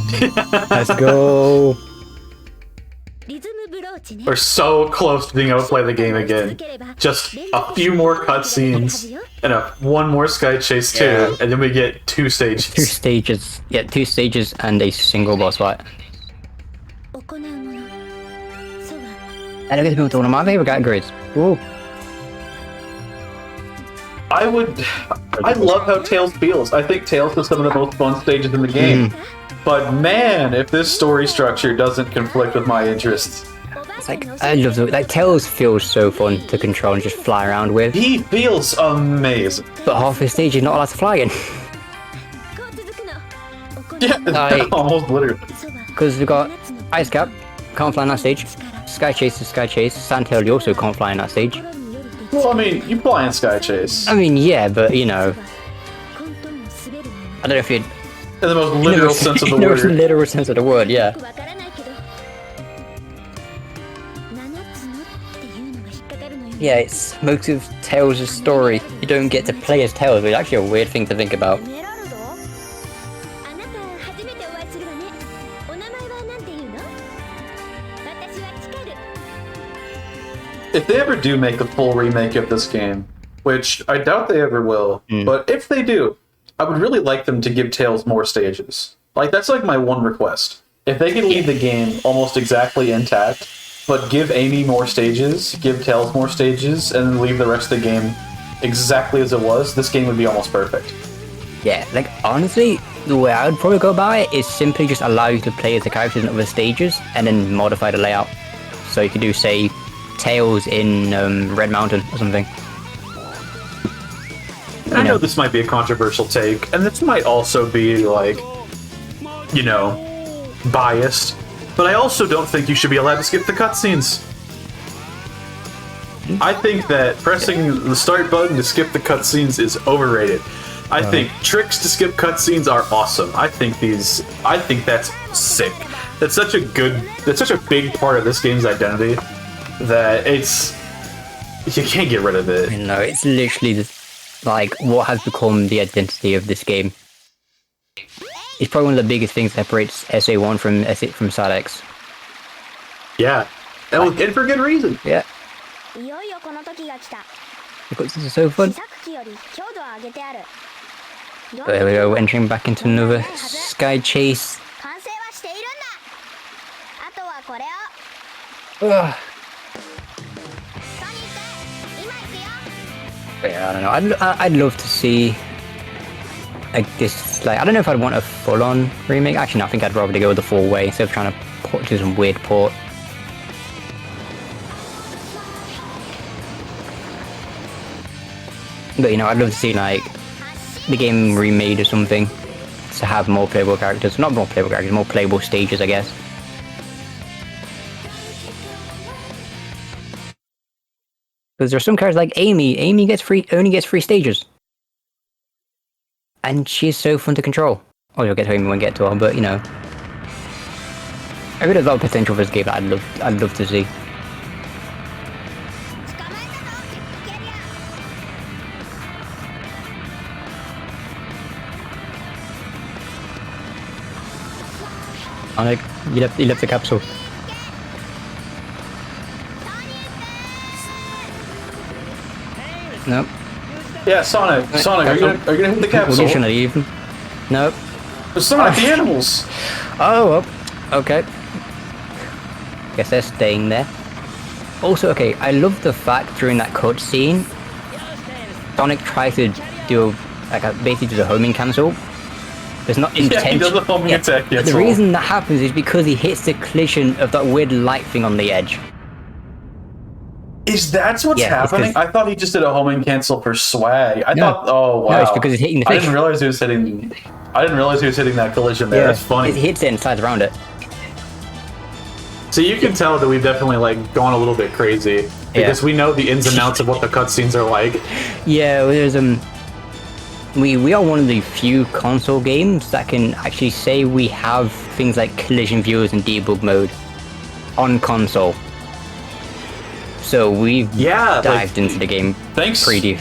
Let's go. リズムブローチね We're so close to being able to play the game again. Just a few more cutscenes and one more Sky Chase 2, Yeah. and then we get 2 stages. 2 stages. Yeah, 2 stages and a single boss fight. 行うものそうは And it gets to one of my favorite categories. Ooh. I love how Tails feels. I think Tails is some of the most fun stages in the game. But man, if this story structure doesn't conflict with my interests. It's like, I love the, like, Tails feels so fun to control and just fly around with. He feels amazing. But half the stage you're not allowed to fly in. こう続くの Yeah, Like- almost literally. そうは Because we've got Ice Cap, can't fly in that stage. Sky Chase is Sky Chase. Sandhill, you also can't fly in that stage. 心により Well, I mean, you fly in Sky Chase. I mean, yeah, but you know, 混沌を滑るもの I don't know if you'd. In the most literal sense of the in the most word. literal sense of the word, yeah. よくわからないけど7つのっていうのが引っかかるのよ Yeah, it's most of Tails' story. You don't get to play as Tails, which is actually a weird thing to think about. エメラルドあなた初めてお会いするわねお名前はなんていうの私はチカル If they ever do make a full remake of this game, which I doubt they ever will, but if they do, I would really like them to give Tails more stages. Like, that's like my one request. If they could leave the game almost exactly intact, but give Amy more stages, give Tails more stages, and then leave the rest of the game exactly as it was, this game would be almost perfect. Yeah, like, honestly, the way I would probably go about it is simply just allow you to play as the characters in other stages and then modify the layout. So you could do, say, Tails in Red Mountain or something. I know this might be a controversial take, and this might also be, like, you know, biased, but I also don't think you should be allowed to skip the cutscenes. I think that pressing the start button to skip the cutscenes is overrated. I think tricks to skip cutscenes are awesome. I think that's sick. That's such a big part of this game's identity that you can't get rid of it. You know, it's literally like what has become the identity of this game. It's probably one of the biggest things that separates SA1 from Side X. Yeah. And for good reason. Yeah. いよいよこの時が来た Because this is so fun. 試作機より強度を上げてある There we go, entering back into another sky chase. 完成はしているんだあとはこれを Ugh. ソニック今行くよ But yeah, I don't know. I'd love to see like this. Like I don't know if I'd want a full-on remake. Actually, no, I think I'd rather go the full way instead of trying to do some weird port. But you know, I'd love to see like the game remade or something to have more playable characters. Not more playable characters, more playable stages, I guess. Because there's some characters like Amy. Amy only gets 3 stages, and she's so fun to control. Oh, you'll get to Amy when we get to her, but you know, I really have a lot of potential for this game that I'd love to see. 捕まえたぞキャリア I like you left the capsule. Nope. Yeah, Sonic. Sonic, are you gonna hit the capsule? We're gonna leave. Nope. Sonic, the animals. Oh, well, okay. Guess they're staying there. Also, okay, I love the fact during that cutscene, Sonic tries to do basically do a homing cancel. There's not intention. Yeah, he does a homing attack. But the reason that happens is because he hits the collision of that weird light thing on the edge. Is that what's happening? I thought he just did a homing cancel for swag. I thought, oh wow. No, it's because he's hitting the fish. I didn't realize he was hitting that collision there. That's funny. He hits it and slides around it. So you can tell that we've definitely like gone a little bit crazy because we know the ins and outs of what the cutscenes are like. Yeah, there's we are one of the few console games that can actually say we have things like collision viewers and debug mode on console. So we've dived into the game pretty deep.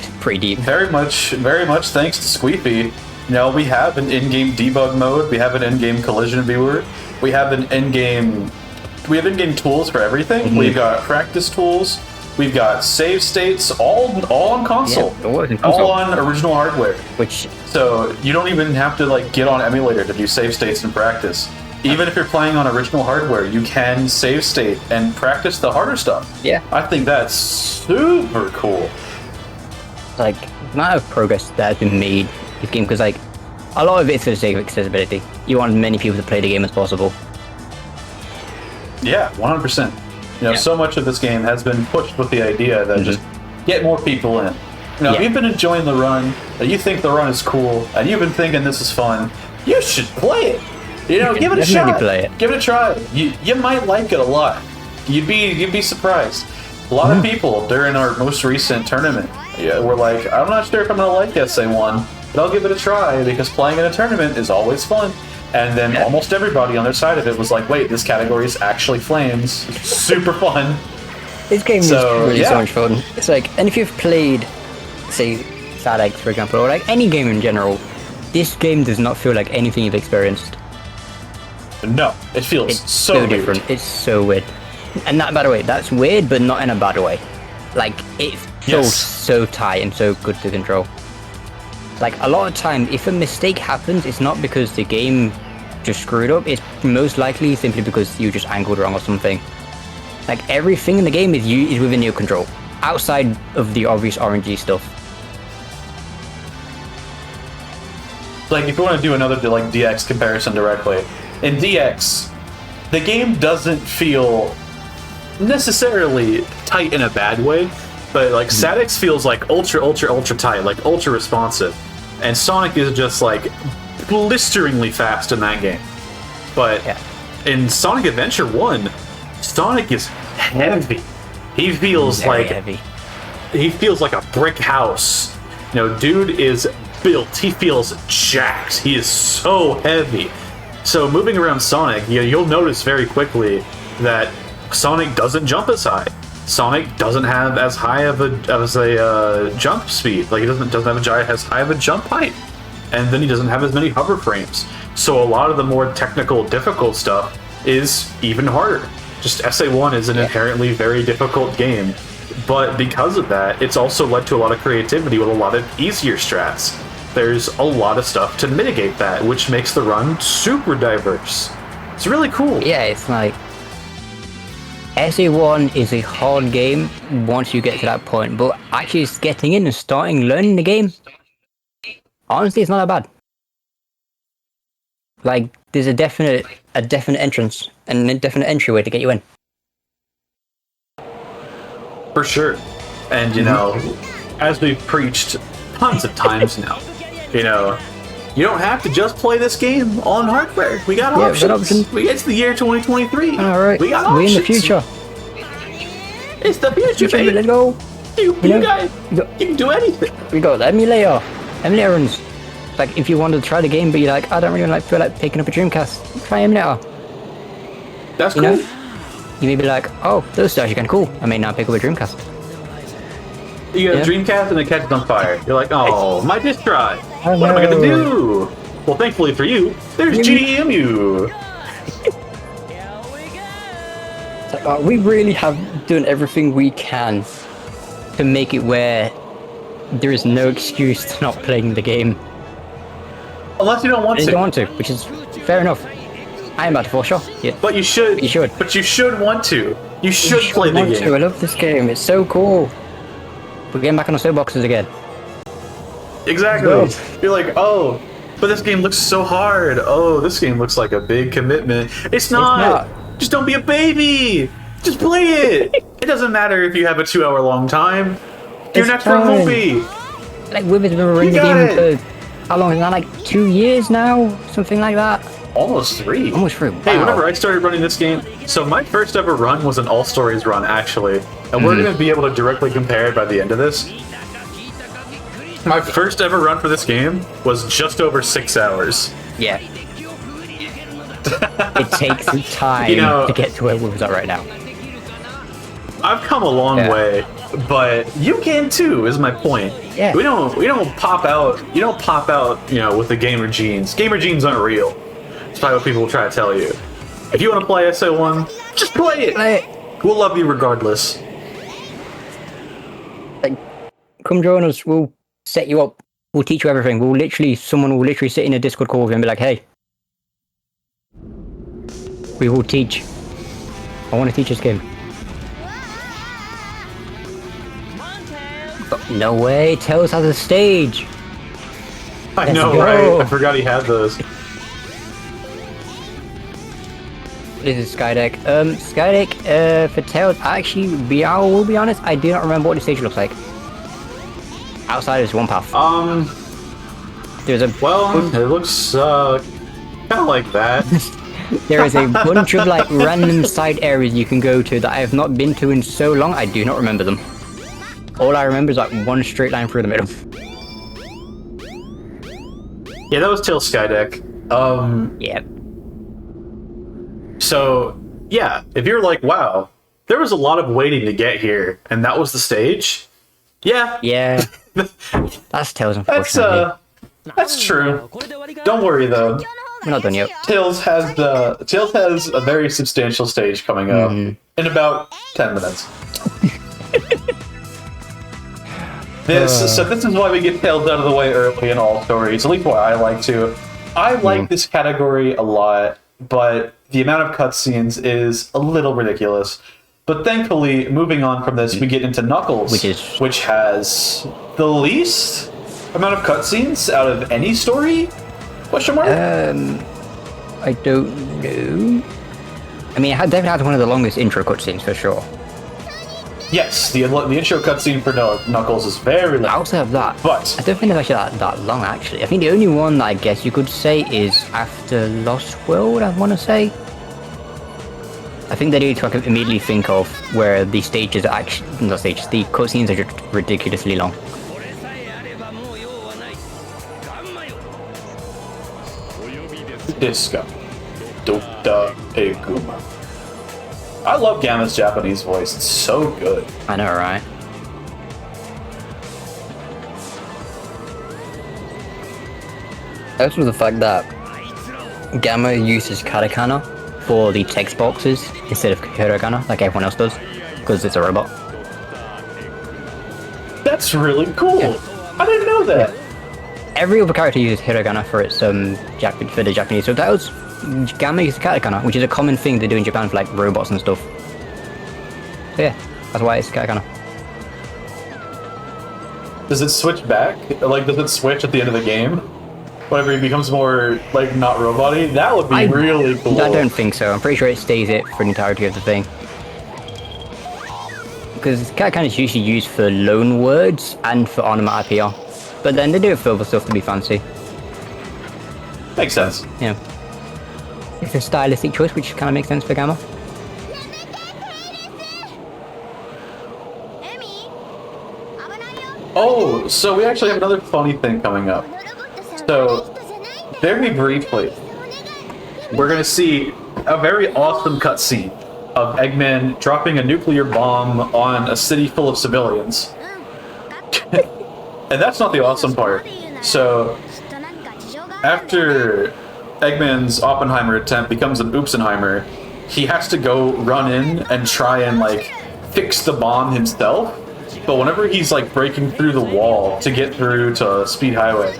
Very much thanks to Sqeefy. You know, we have an in-game debug mode, we have an in-game collision viewer, we have in-game tools for everything. We've got practice tools, we've got save states, all on console. All on original hardware. So you don't even have to like get on emulator to do save states and practice. Even if you're playing on original hardware, you can save state and practice the harder stuff. Yeah. I think that's super cool. Like, the amount of progress that has been made in this game, because like, a lot of it's for the sake of accessibility. You want as many people to play the game as possible. Yeah, 100%. You know, so much of this game has been pushed with the idea that just get more people in. You know, if you've been enjoying the run, and you think the run is cool, and you've been thinking this is fun, you should play it. You know, give it a shot. Give it a try. You might like it a lot. You'd be surprised. A lot of people during our most recent tournament were like, I'm not sure if I'm gonna like SA1, but I'll give it a try because playing in a tournament is always fun. And then almost everybody on their side of it was like, wait, this category is actually flames. Super fun. This game is really so much fun. It's like, and if you've played, say, Sad Eggs, for example, or like any game in general, this game does not feel like anything you've experienced. No, it feels so different. It's so weird. And that, by the way, that's weird, but not in a bad way. Like, it feels so tight and so good to control. Like, a lot of time, if a mistake happens, it's not because the game just screwed up. It's most likely simply because you just angled wrong or something. Like, everything in the game is within your control, outside of the obvious RNG stuff. Like, if you want to do another like DX comparison directly, in DX, the game doesn't feel necessarily tight in a bad way, but like Sadix feels like ultra tight, like ultra responsive, and Sonic is just like blisteringly fast in that game. But in Sonic Adventure 1, Sonic is heavy. He feels like heavy. He feels like a brick house. You know, dude is built. He feels jacked. He is so heavy. So moving around Sonic, you'll notice very quickly that Sonic doesn't jump as high. Sonic doesn't have as high of a jump speed. Like, he doesn't have as high of a jump height, and then he doesn't have as many hover frames. So a lot of the more technical, difficult stuff is even harder. Just SA1 is an inherently very difficult game, but because of that, it's also led to a lot of creativity with a lot of easier strats. There's a lot of stuff to mitigate that, which makes the run super diverse. It's really cool. Yeah, it's like SA1 is a hard game once you get to that point, but actually just getting in and starting learning the game, honestly, it's not that bad. Like, there's a definite entrance and a definite entryway to get you in. For sure. And, you know, as we've preached tons of times now, you know, you don't have to just play this game on hardware. We got options. It's the year 2023. All right. We got options. We're in the future. It's the future, baby. Let's go. You guys, you can do anything. We got the emulator runs. Like, if you wanted to try the game, but you're like, I don't really feel like picking up a Dreamcast, try emulator. That's cool. You know? You may be like, oh, those are actually kind of cool. I may now pick up a Dreamcast. You got a Dreamcast and it catches on fire. You're like, oh, my disk drive. Oh, what am I going to do? Well, thankfully for you, there's GDEMU. We really have done everything we can to make it where there is no excuse to not playing the game. Unless you don't want to. You don't want to, which is fair enough. I am about to for sure. Yeah. But you should. You should. But you should want to. You should play the game. I love this game. It's so cool. We're getting back on the soapboxes again. Exactly. You're like, oh, but this game looks so hard. Oh, this game looks like a big commitment. It's not. Just don't be a baby. Just play it. It doesn't matter if you have a 2-hour long time. Your next run won't be. Like, we've been running the game for how long is that? Like 2 years now? Something like that? Almost 3. Almost 3. Wow. Hey, whenever I started running this game, so my first ever run was an All Stories run, actually. And we're going to be able to directly compare it by the end of this. My first ever run for this game was just over 6 hours. Yeah. It takes some time to get to where we're at right now. I've come a long way, but you can too, is my point. Yeah. We don't pop out, you know, with the gamer genes. Gamer genes aren't real. That's probably what people will try to tell you. If you want to play SA1, just play it. We'll love you regardless. Like, come join us, we'll set you up, we'll teach you everything. Someone will literally sit in a Discord call with you and be like, hey, we will teach. I want to teach this game. But no way, Tails has a stage. I know, right? I forgot he had those. This is Skydeck. Skydeck, for Tails, actually, I will be honest, I do not remember what the stage looks like. Outside is one path. There's a... Well, it looks, kind of like that. There is a bunch of, like, random side areas you can go to that I have not been to in so long, I do not remember them. All I remember is, like, one straight line through the middle. Yeah, that was Tails Skydeck. Yeah. So, yeah, if you're like, wow, there was a lot of waiting to get here, and that was the stage? Yeah. Yeah. That's Tails, unfortunately. That's true. Don't worry, though. We're not done yet. Tails has a very substantial stage coming up in about 10 minutes. So this is why we get Tails out of the way early in all stories, at least why I like to. I like this category a lot, but the amount of cutscenes is a little ridiculous. But thankfully, moving on from this, we get into Knuckles, which has the least amount of cutscenes out of any story? Question mark? I don't know. I mean, it definitely has one of the longest intro cutscenes for sure. Yes, the intro cutscene for Knuckles is very long. I also have that, but I don't think it's actually that long, actually. I think the only one that I guess you could say is after Lost World, I want to say. I think they need to immediately think of where the stages are actually, not stages, the cutscenes are just ridiculously long. Disco. Dota Eguma. I love Gamma's Japanese voice. It's so good. I know, right? Also the fact that Gamma uses katakana for the text boxes instead of hiragana like everyone else does, because it's a robot. That's really cool. Yeah. I didn't know that. Every other character uses hiragana for its for the Japanese subtitles. Gamma uses katakana, which is a common thing they do in Japan for like robots and stuff. So yeah, that's why it's katakana. Does it switch back? Like, does it switch at the end of the game? Whenever he becomes more, like, not robot-y? That would be really cool. I don't think so. I'm pretty sure it stays it for the entirety of the thing. Because katakana is usually used for loan words and for onomatopoeia. But then they do it for other stuff to be fancy. Makes sense. Yeah. It's a stylistic choice, which kind of makes sense for Gamma. Oh, so we actually have another funny thing coming up. So, very briefly, we're going to see a very awesome cutscene of Eggman dropping a nuclear bomb on a city full of civilians. And that's not the awesome part. So, after Eggman's Oppenheimer attempt becomes an Oopsenheimer, he has to go run in and try and, like, fix the bomb himself. But whenever he's, like, breaking through the wall to get through to Speed Highway,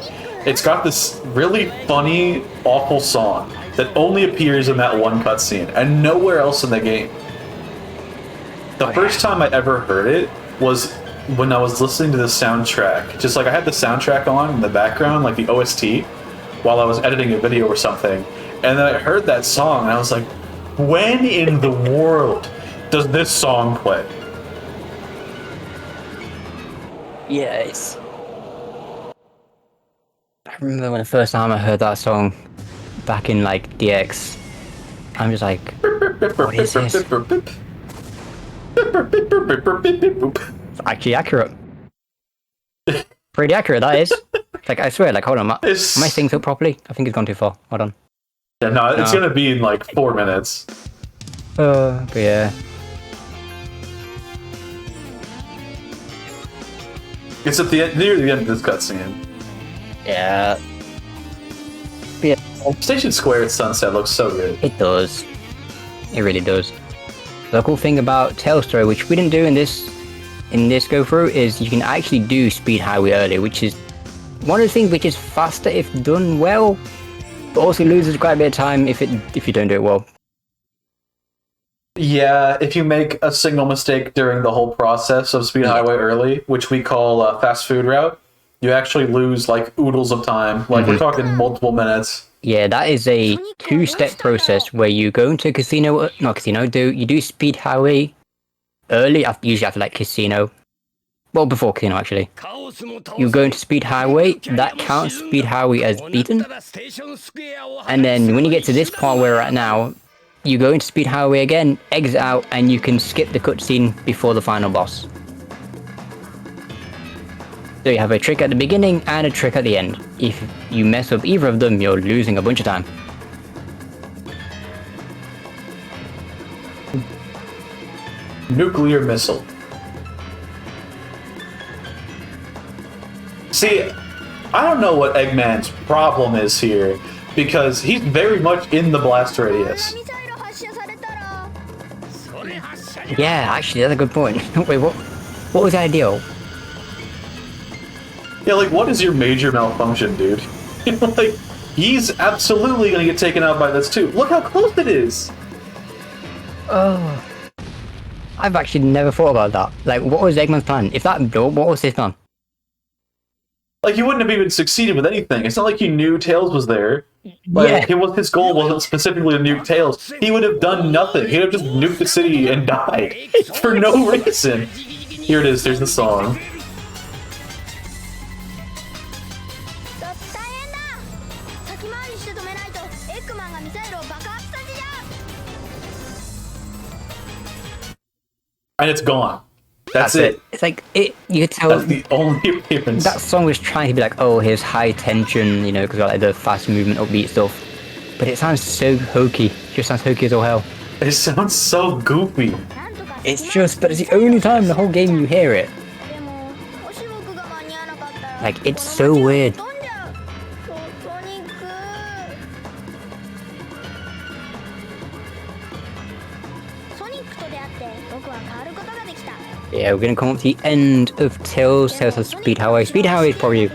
it's got this really funny, awful song that only appears in that one cutscene and nowhere else in the game. The first time I ever heard it was when I was listening to the soundtrack. Just like I had the soundtrack on in the background, like the OST, while I was editing a video or something. And then I heard that song and I was like, when in the world does this song play? Yes. I remember when the first time I heard that song back in like DX, I'm just like, what is this? It's actually accurate. Pretty accurate, that is. Like, I swear, like, hold on, am I synced up properly? I think it's gone too far. Hold on. Yeah, no, it's gonna be in like 4 minutes. But yeah. It's at the near the end of this cutscene. Yeah. Yeah. Station Square at sunset looks so good. It does. It really does. The cool thing about Tale Story, which we didn't do in this go through, is you can actually do Speed Highway early, which is one of the things which is faster if done well, but also loses quite a bit of time if you don't do it well. Yeah, if you make a single mistake during the whole process of Speed Highway early, which we call fast food route, you actually lose like oodles of time. Like we're talking multiple minutes. Yeah, that is a 2-step process where you go into casino, not casino, you do Speed Highway early, usually after like casino. Well, before casino actually. You go into Speed Highway, that counts Speed Highway as beaten. And then when you get to this part where we're at now, you go into Speed Highway again, exit out, and you can skip the cutscene before the final boss. So you have a trick at the beginning and a trick at the end. If you mess up either of them, you're losing a bunch of time. Nuclear missile. See, I don't know what Eggman's problem is here, because he's very much in the blast radius. Yeah, actually, that's a good point. Wait, what was the ideal? Yeah, like, what is your major malfunction, dude? Like, he's absolutely gonna get taken out by this too. Look how close it is! Oh. I've actually never thought about that. Like, what was Eggman's plan? If that blew up, what was his plan? Like, he wouldn't have even succeeded with anything. It's not like he knew Tails was there. Like, his goal wasn't specifically to nuke Tails. He would have done nothing. He'd have just nuked the city and died. For no reason. Here it is, there's the song. And it's gone. That's it. It's like, you could tell... That's the only appearance. That song was trying to be like, oh, here's high tension, you know, because like the fast movement, upbeat stuff. But it sounds so hokey. It just sounds hokey as all hell. It sounds so goofy. It's just, but it's the only time in the whole game you hear it. Like, it's so weird. Yeah, we're gonna come up to the end of Tales. Tales has Speed Highway. Speed Highway is probably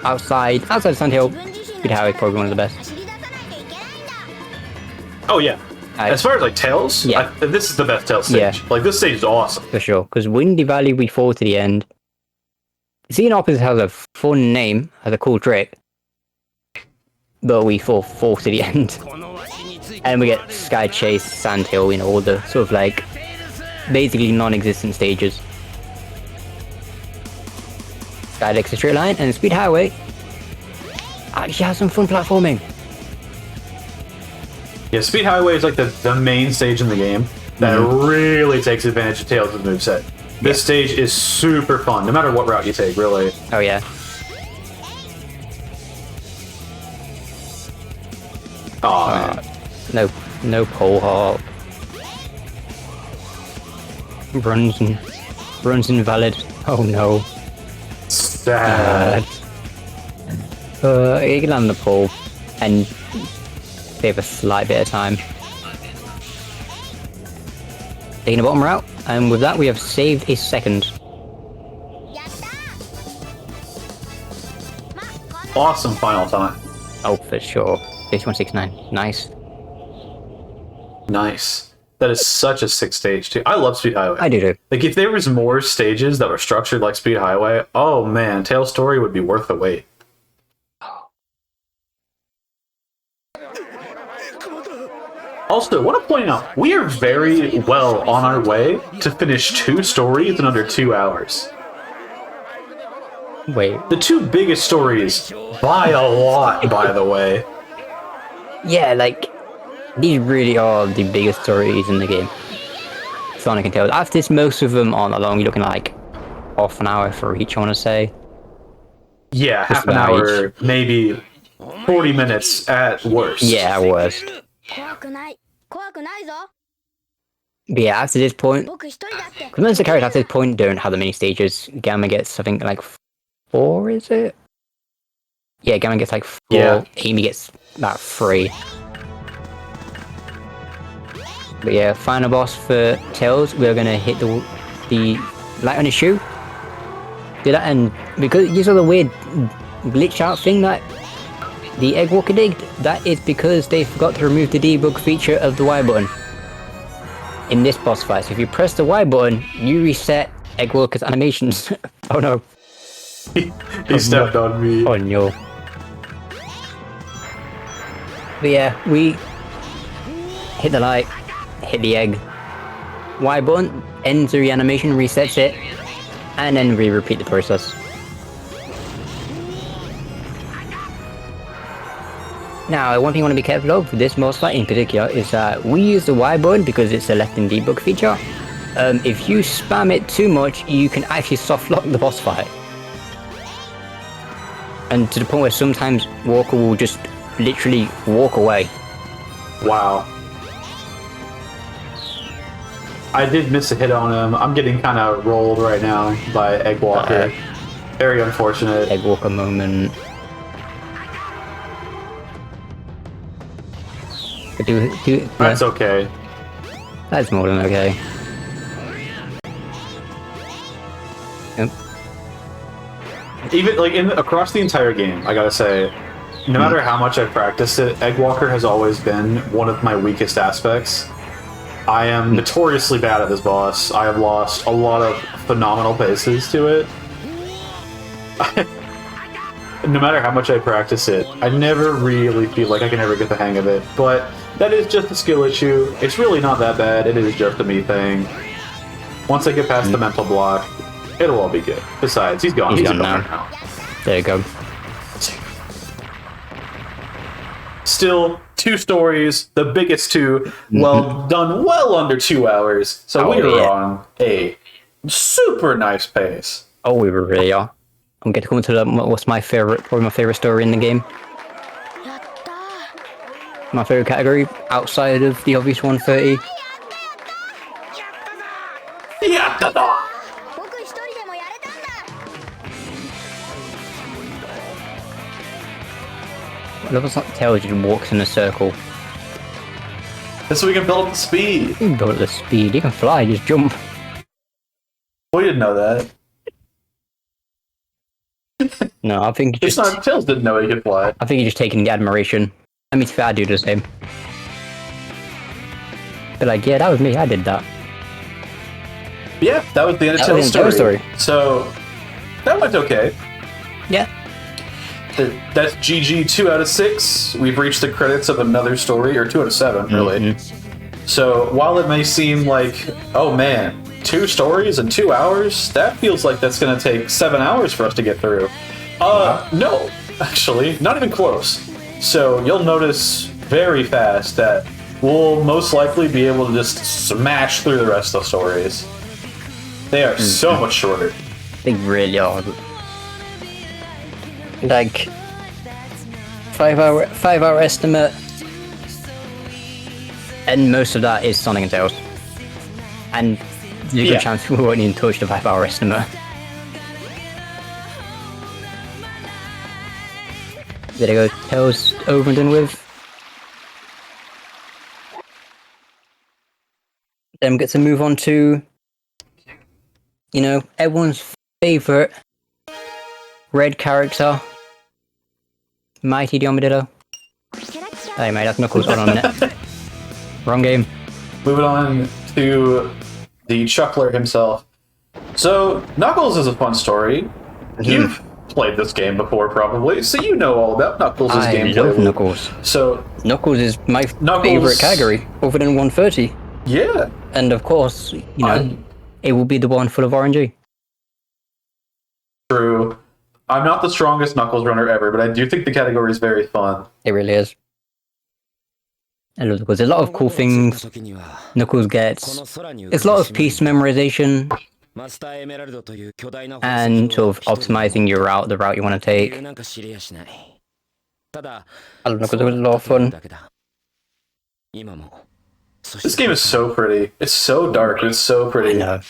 outside of Sandhill. Speed Highway is probably one of the best. Oh yeah. As far as like Tails, yeah. This is the best Tails stage. Yeah. Like this stage is awesome. For sure, because Windy Valley we fall to the end. Xenopus has a fun name, has a cool trick, but we fall to the end. And we get Sky Chase, Sandhill, you know, all the sort of like basically non-existent stages. Skydeck's a straight line, and Speed Highway actually has some fun platforming. Yeah, Speed Highway is like the main stage in the game that really takes advantage of Tails' moveset. This stage is super fun, no matter what route you take, really. Oh yeah. Oh man. No pole hop. Runs invalid. Oh no. Sad. You can land the pole and save a slight bit of time. Taking the bottom route, and with that we have saved a second. Awesome final time. Oh, for sure. 6169. Nice. Nice. That is such a sick stage too. I love Speed Highway. I do. Like if there was more stages that were structured like Speed Highway, oh man, Tails' story would be worth the wait. Also, I want to point out, we are very well on our way to finish 2 stories in under 2 hours. Wait. The 2 biggest stories, by a lot, by the way. Yeah, like, these really are the biggest stories in the game. Sonic and Tails. After this, most of them aren't that long. You're looking at like half an hour for each, I want to say. Yeah, half an hour, maybe 40 minutes at worst. Yeah, at worst. But yeah, after this point, because most of the characters after this point don't have that many stages. Gamma gets, I think, like 4, is it? Yeah, Gamma gets like 4. Yeah. Amy gets about 3. But yeah, final boss for Tails, we're gonna hit the light on his shoe. Do that, and because you saw the weird glitch out thing that the Egg Walker did, that is because they forgot to remove the debug feature of the Y button in this boss fight. So if you press the Y button, you reset Egg Walker's animations. Oh no. He stepped on me. Oh no. But yeah, we hit the light, hit the egg. Y button ends the animation, resets it, and then we repeat the process. Now, one thing I want to be careful of for this boss fight in particular is that we use the Y button because it's a left and debug feature. If you spam it too much, you can actually soft lock the boss fight. And to the point where sometimes Walker will just literally walk away. Wow. I did miss a hit on him. I'm getting kind of rolled right now by Egg Walker. Very unfortunate. Egg Walker moment. That's okay. That's more than okay. Yep. Even like across the entire game, I gotta say, no matter how much I've practiced it, Egg Walker has always been one of my weakest aspects. I am notoriously bad at this boss. I have lost a lot of phenomenal paces to it. No matter how much I practice it, I never really feel like I can ever get the hang of it. But that is just a skill issue. It's really not that bad. It is just a me thing. Once I get past the mental block, it'll all be good. Besides, he's gone. He's gone now. There you go. Still, 2 stories, the biggest 2, well done, well under 2 hours. So we are on a super nice pace. Oh, we really are. I'm going to come into what's probably my favorite story in the game. My favorite category outside of the obvious 130. Yatta! Level's not Tails, just walks in a circle. That's so we can build up the speed. You can build up the speed. You can fly. Just jump. We didn't know that. No, I think It's not. Tails didn't know he could fly. I think you're just taking the admiration. I mean, to be fair, I do the same. But like, yeah, that was me. I did that. Yeah, that was the end of That was Tails' the end of story. Tails' So that went okay. Yeah. That's GG 2 out of 6. We've reached the credits of another story, or 2 out of 7, really. Mm-hmm. So while it may seem like, oh man, 2 stories in 2 hours, that feels like that's going to take 7 hours for us to get through. No, actually, not even close. So you'll notice very fast that we'll most likely be able to just smash through the rest of the stories. They are so much shorter. They really are. Like 5 hour estimate, and most of that is Sonic and Tails. And there's a good chance we won't even touch the 5 hour estimate. There you go, Tails over and done with. Then we get to move on to, you know, everyone's favourite red character, Mighty the Armadillo. Hey mate, that's Knuckles. Hold on a minute. Wrong game. Moving on to the Chuckler himself. So, Knuckles is a fun story. You've played this game before, probably, so you know all about Knuckles' gameplay. I love Knuckles. So, Knuckles is my favourite category, other than 130. yeah. And of course, you know, it will be the one full of RNG. True. I'm not the strongest Knuckles runner ever, but I do think the category is very fun. It really is. I love Knuckles. There's a lot of cool things Knuckles gets. It's a lot of piece memorization and sort of optimizing your route, the route you want to take. I love Knuckles. It was a lot of fun. This game is so pretty. It's so dark, but it's so pretty. I know.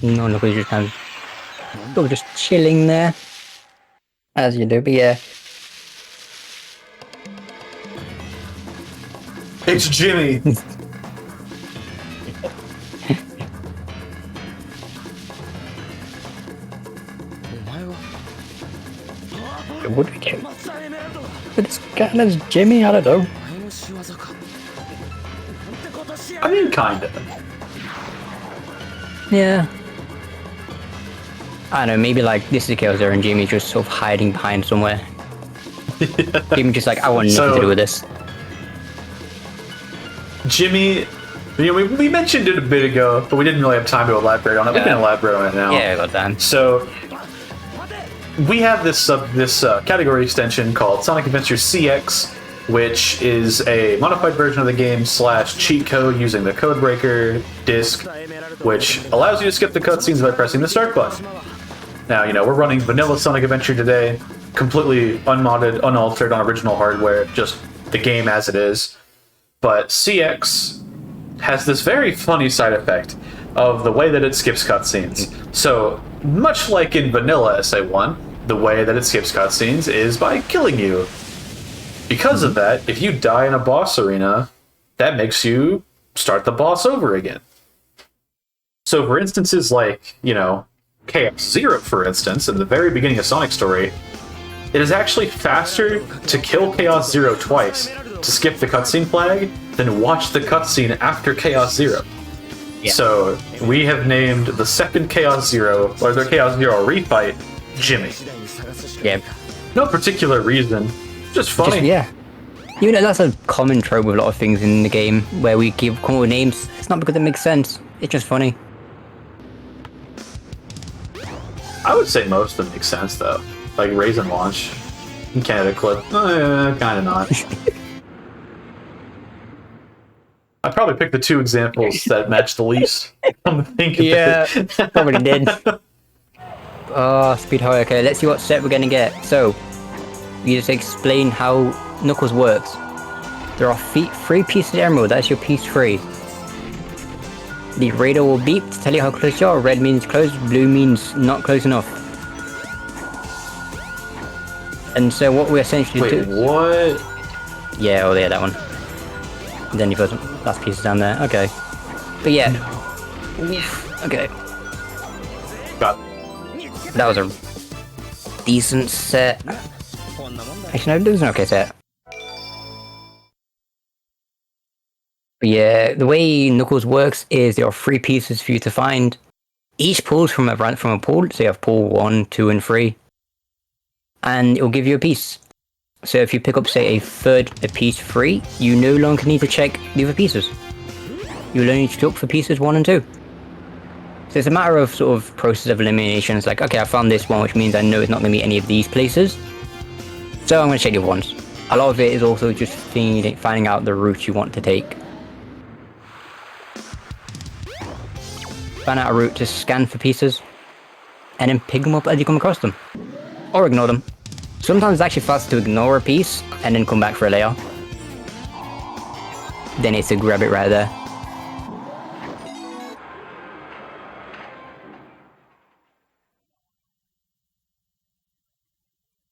No, Knuckles just kind of just chilling there, as you do. But yeah, It's Jimmy. would we get? But this guy name's Jimmy. I don't know. I mean, kinda. Yeah. I don't know, maybe like this is Chaos Zero and Jimmy just sort of hiding behind somewhere. Jimmy just like, I want nothing to do with this. Jimmy, you know, we mentioned it a bit ago, but we didn't really have time to elaborate on it. We can elaborate on it now. Yeah, I got that. So, we have this category extension called Sonic Adventure CX, which is a modified version of the game / cheat code using the Codebreaker disc, which allows you to skip the cutscenes by pressing the start button. Now, you know, we're running vanilla Sonic Adventure today, completely unmodded, unaltered on original hardware, just the game as it is. But CX has this very funny side effect of the way that it skips cutscenes. So, much like in vanilla SA1, the way that it skips cutscenes is by killing you. Because of that, if you die in a boss arena, that makes you start the boss over again. So for instances like, you know, Chaos Zero, for instance, in the very beginning of Sonic's story, it is actually faster to kill Chaos Zero twice to skip the cutscene flag than watch the cutscene after Chaos Zero. Yeah. So we have named the second Chaos Zero, or the Chaos Zero refight, Jimmy. Yeah. No particular reason. Just funny. Yeah. You know, that's a common trope with a lot of things in the game, where we come up with names. It's not because it makes sense. It's just funny. I would say most of them make sense, though. Like Raisin Launch and Canada Clip. Kind of not. I'd probably pick the 2 examples that match the least. I'm thinking. Yeah, probably did. Oh, Speed High. Okay, let's see what set we're gonna get. So, you just explain how Knuckles works. There are 3 pieces of emerald. That's your piece 3. The radar will beep to tell you how close you are. Red means close, blue means not close enough. And so what we essentially Wait, do... what? Yeah, oh yeah, that one. And then you put some last pieces down there. Okay. But yeah. Okay. God. That was a decent set. Actually, no, it was an okay set. But yeah, the way Knuckles works is there are 3 pieces for you to find. Each pulls from a pool, so you have pool 1, 2, and 3. And it will give you a piece. So if you pick up, say, a piece 3, you no longer need to check the other pieces. You'll only need to look for pieces 1 and 2. So it's a matter of sort of process of elimination. It's like, okay, I found this one, which means I know it's not going to be any of these places. So I'm going to check the other ones. A lot of it is also just finding out the route you want to take. Find out a route to scan for pieces, and then pick them up as you come across them. Or ignore them. Sometimes it's actually faster to ignore a piece, and then come back for a layer. Then it's to grab it right there.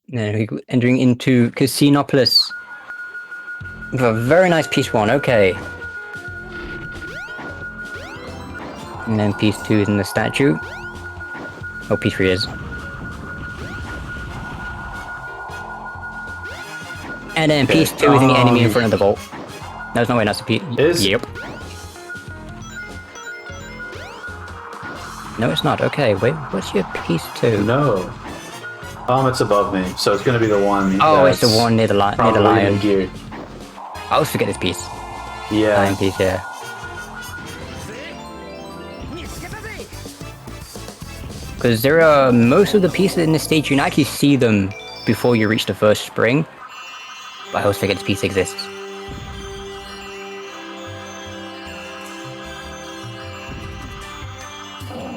Then we're entering into Casinopolis. With a very nice piece 1, okay. And then piece 2 is in the statue. Oh, piece 3 is. And then piece 2 is in the enemy in front of the vault. There's no way that's a piece. Yep. No, it's not. Okay, wait, what's your piece 2? No. It's above me, so it's gonna be the one. Oh, it's the one near the lion. Gear. I always forget this piece. Yeah. Lion piece, yeah. Because there are most of the pieces in this stage, you can actually see them before you reach the first spring. But I always forget this piece exists.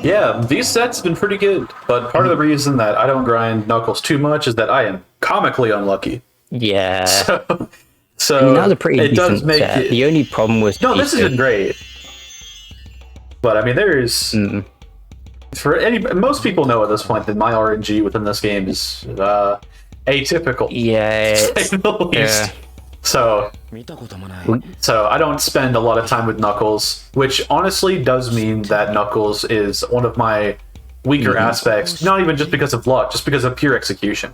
Yeah, these sets have been pretty good, but part of the reason that I don't grind Knuckles too much is that I am comically unlucky. Yeah. So I mean, that was a pretty it does decent make set. it... The only problem was... No, this has been great. But I mean, there's... Most people know at this point that my RNG within this game is atypical. Yeah. To say the least. Yeah. So I don't spend a lot of time with Knuckles, which honestly does mean that Knuckles is one of my weaker aspects, not even just because of luck, just because of pure execution.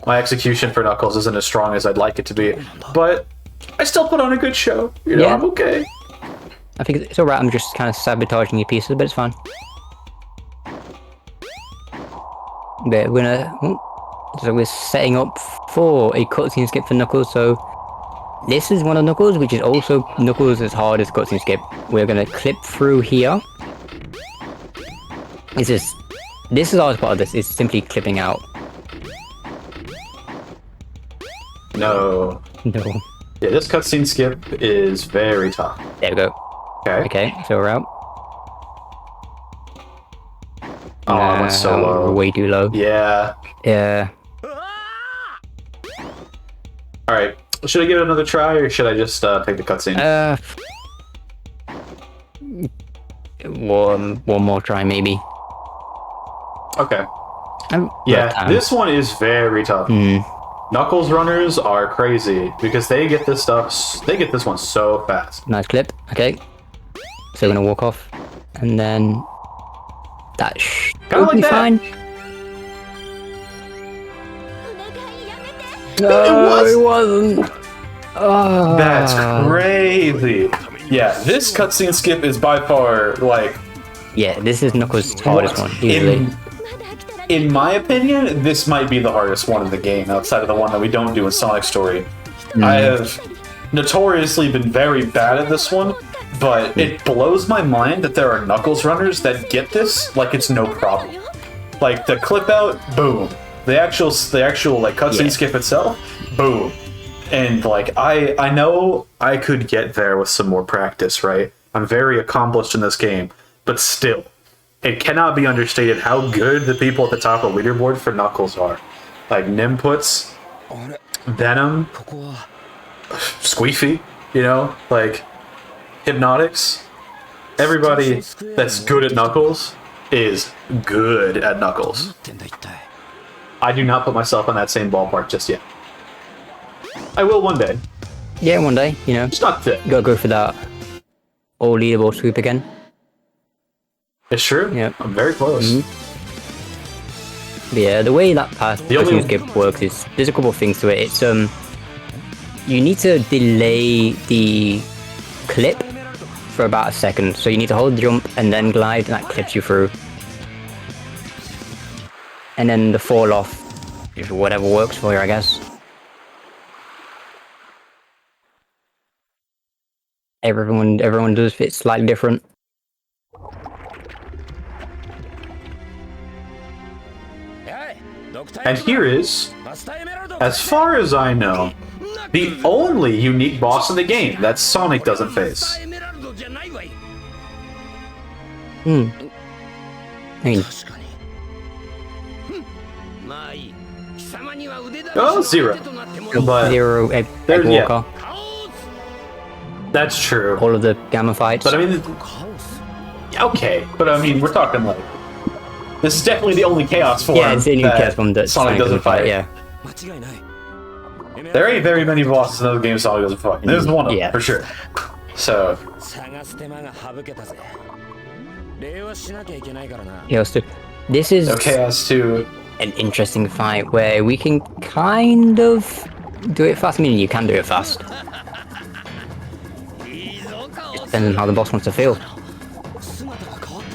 My execution for Knuckles isn't as strong as I'd like it to be, but I still put on a good show. You know, I'm okay. I think it's alright, I'm just kind of sabotaging your pieces, but it's fine. But we're gonna... So we're setting up for a cutscene skip for Knuckles, so... This is one of Knuckles, which is also Knuckles' hardest cutscene skip. We're gonna clip through here. This is the hardest part of this, is simply clipping out. No. No. Yeah, this cutscene skip is very tough. There we go. Okay. Okay, so we're out. Oh, I went so low. Way too low. Yeah. Yeah. Alright. Should I give it another try, or should I just take the cutscene? One more try, maybe. Okay. Yeah, this one is very tough. Knuckles runners are crazy because they get this stuff. They get this one so fast. Nice clip. Okay. So we're gonna walk off, and then that should be fine. No, it wasn't. Oh. That's crazy. Yeah, this cutscene skip is by far like. Yeah, this is Knuckles' hardest one, easily. In my opinion, this might be the hardest one in the game, outside of the one that we don't do in Sonic Story. I have notoriously been very bad at this one, but it blows my mind that there are Knuckles runners that get this like it's no problem. Like the clip out, boom. The actual like cutscene skip itself, boom. And like I know I could get there with some more practice, right? I'm very accomplished in this game, but still, it cannot be understated how good the people at the top of the leaderboard for Knuckles are. Like Nimputs, Venom, Sqeefy, you know, like Hypnotics. Everybody that's good at Knuckles is good at Knuckles. I do not put myself in that same ballpark just yet. I will one day. Yeah, one day, you know. It's not fit. Gotta go for that all leaderboard sweep again. It's true. Yep. I'm very close. But yeah, the way that path The only- skip works is there's a couple of things to it. It's you need to delay the clip for about a second. So you need to hold the jump and then glide, and that clips you through. And then the fall off is whatever works for you, I guess. Everyone does fit slightly different. And here is, as far as I know, the only unique boss in the game that Sonic doesn't face. I mean, Oh, Zero. But Zero, there- yeah. Walker, that's true. all of the Gamma fights. But I mean, okay. But I mean, we're talking like this is definitely the only Chaos form. yeah, it's the new that Chaos one that Sonic doesn't fight. Yeah. There ain't very many bosses in those games Sonic doesn't fight. There's one of them Yeah. for sure. So Yeah, so this is no Chaos 2. an interesting fight where we can kind of do it fast. I mean, you can do it fast. It depends on how the boss wants to feel.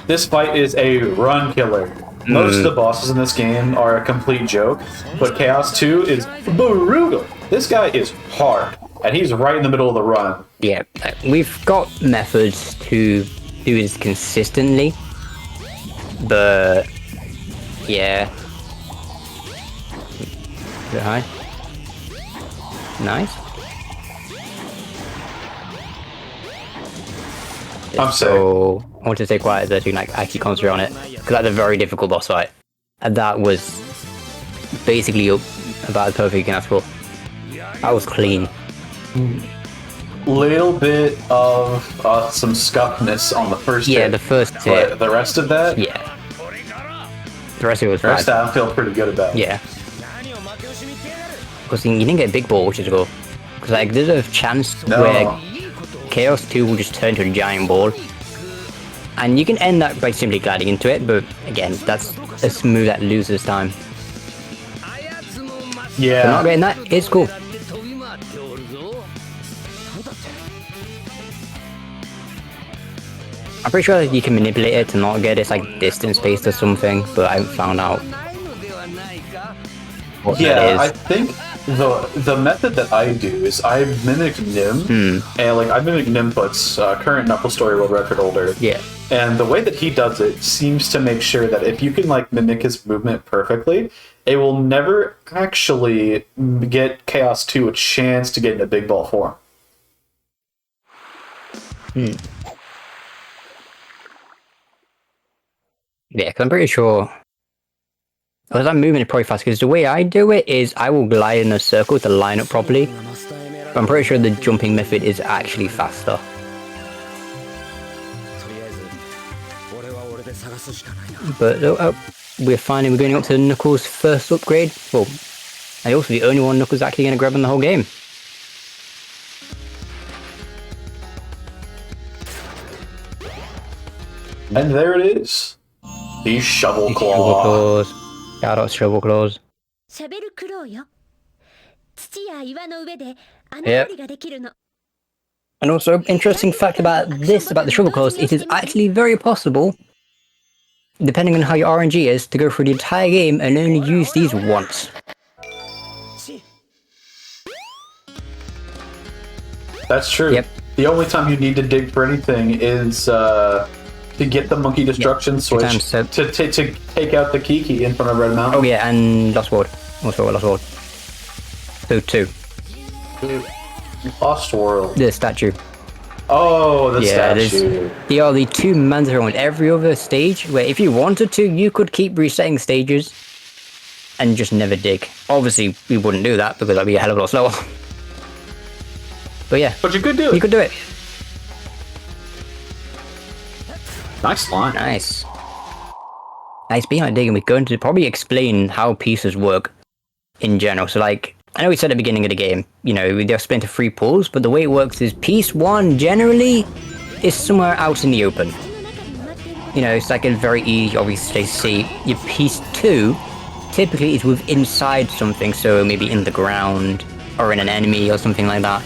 This fight is a run killer. Most of the bosses in this game are a complete joke, but Chaos 2 is brutal. This guy is hard, and he's right in the middle of the run. Yeah, we've got methods to do this consistently, but yeah. Is it high? Nice. I'm sick. So I want to stay quiet so I can actually concentrate on it, because that's a very difficult boss fight, and that was basically about as perfect you can ask for. That was clean. Little bit of some scuffness on the first Yeah, hit, the first but hit. the rest of that, Yeah. The rest of it was the rest fine. of that I feel pretty good about. Yeah. Because you didn't get a big ball, which is cool. Because like, there's a chance No. where Chaos 2 will just turn to a giant ball. And you can end that by simply gliding into it, but again, that's a smooth that loses time. So Yeah. not getting that is cool. I'm pretty sure you can manipulate it to not get it, like distance based or something, but I haven't found out what Yeah, that I is. think the method that I do is I mimic Nim, and like I mimic Nimput's current Knuckle Story World Record holder. Yeah. And the way that he does it seems to make sure that if you can like mimic his movement perfectly, it will never actually get Chaos 2 a chance to get into big ball form. Yeah, because I'm pretty sure. Because I'm moving it probably fast, because the way I do it is I will glide in a circle to line up properly. But I'm pretty sure the jumping method is actually faster. But we're going up to Knuckles' first upgrade. Well, and also the only one Knuckles actually going to grab in the whole game. And there it is. The Shovel Shovel Claw. claws. Shout out Shovel claws. 喋る苦労よ。土や岩の上で穴 Yep. 掘りができるの。 And also, interesting fact about this, about the Shovel claws, it is actually very possible, depending on how your RNG is, to go through the entire game and only use these once. That's true. Yep. The only time you need to dig for anything is to get the Monkey Destruction switch times, so- to take out the Kiki in front of Red Mountain. Oh yeah, and Lost World. Also Lost World. So 2. Lost World. The statue. Oh, the Yeah, statue. they are the two mandatory on every other stage, where if you wanted to, you could keep resetting stages and just never dig. Obviously, we wouldn't do that because that'd be a hell of a lot slower. But yeah, But you could do you it. could do it. Nice line. Nice. speaking of digging, we're going to probably explain how pieces work in general. So, like, I know we said at the beginning of the game, you know, they're split into 3 pools, but the way it works is piece 1 generally is somewhere out in the open. You know, it's like a very easy, obviously, to see. Your piece 2 typically is inside something, so maybe in the ground or in an enemy or something like that.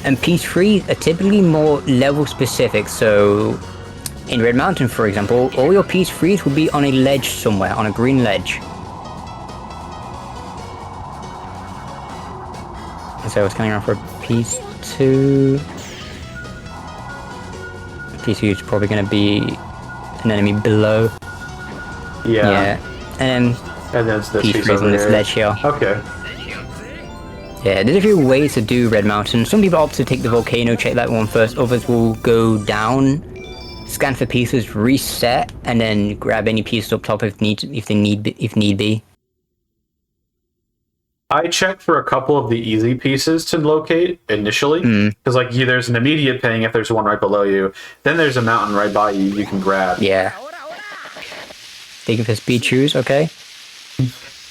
And piece 3 are typically more level specific, so in Red Mountain, for example, all your piece 3s will be on a ledge somewhere, on a green ledge. And so I was coming around for piece 2. Piece 2 is probably going to be an enemy below. Yeah. And then it's this piece piece 3 is over on this here. ledge here. Okay. Yeah, there's a few ways to do Red Mountain. Some people opt to take the volcano, check that one first. Others will go down, scan for pieces, reset, and then grab any pieces up top if need be. I checked for a couple of the easy pieces to locate initially, because like there's an immediate ping if there's one right below you. Then there's a mountain right by you you can grab. Yeah. Digging for speed shoes, okay.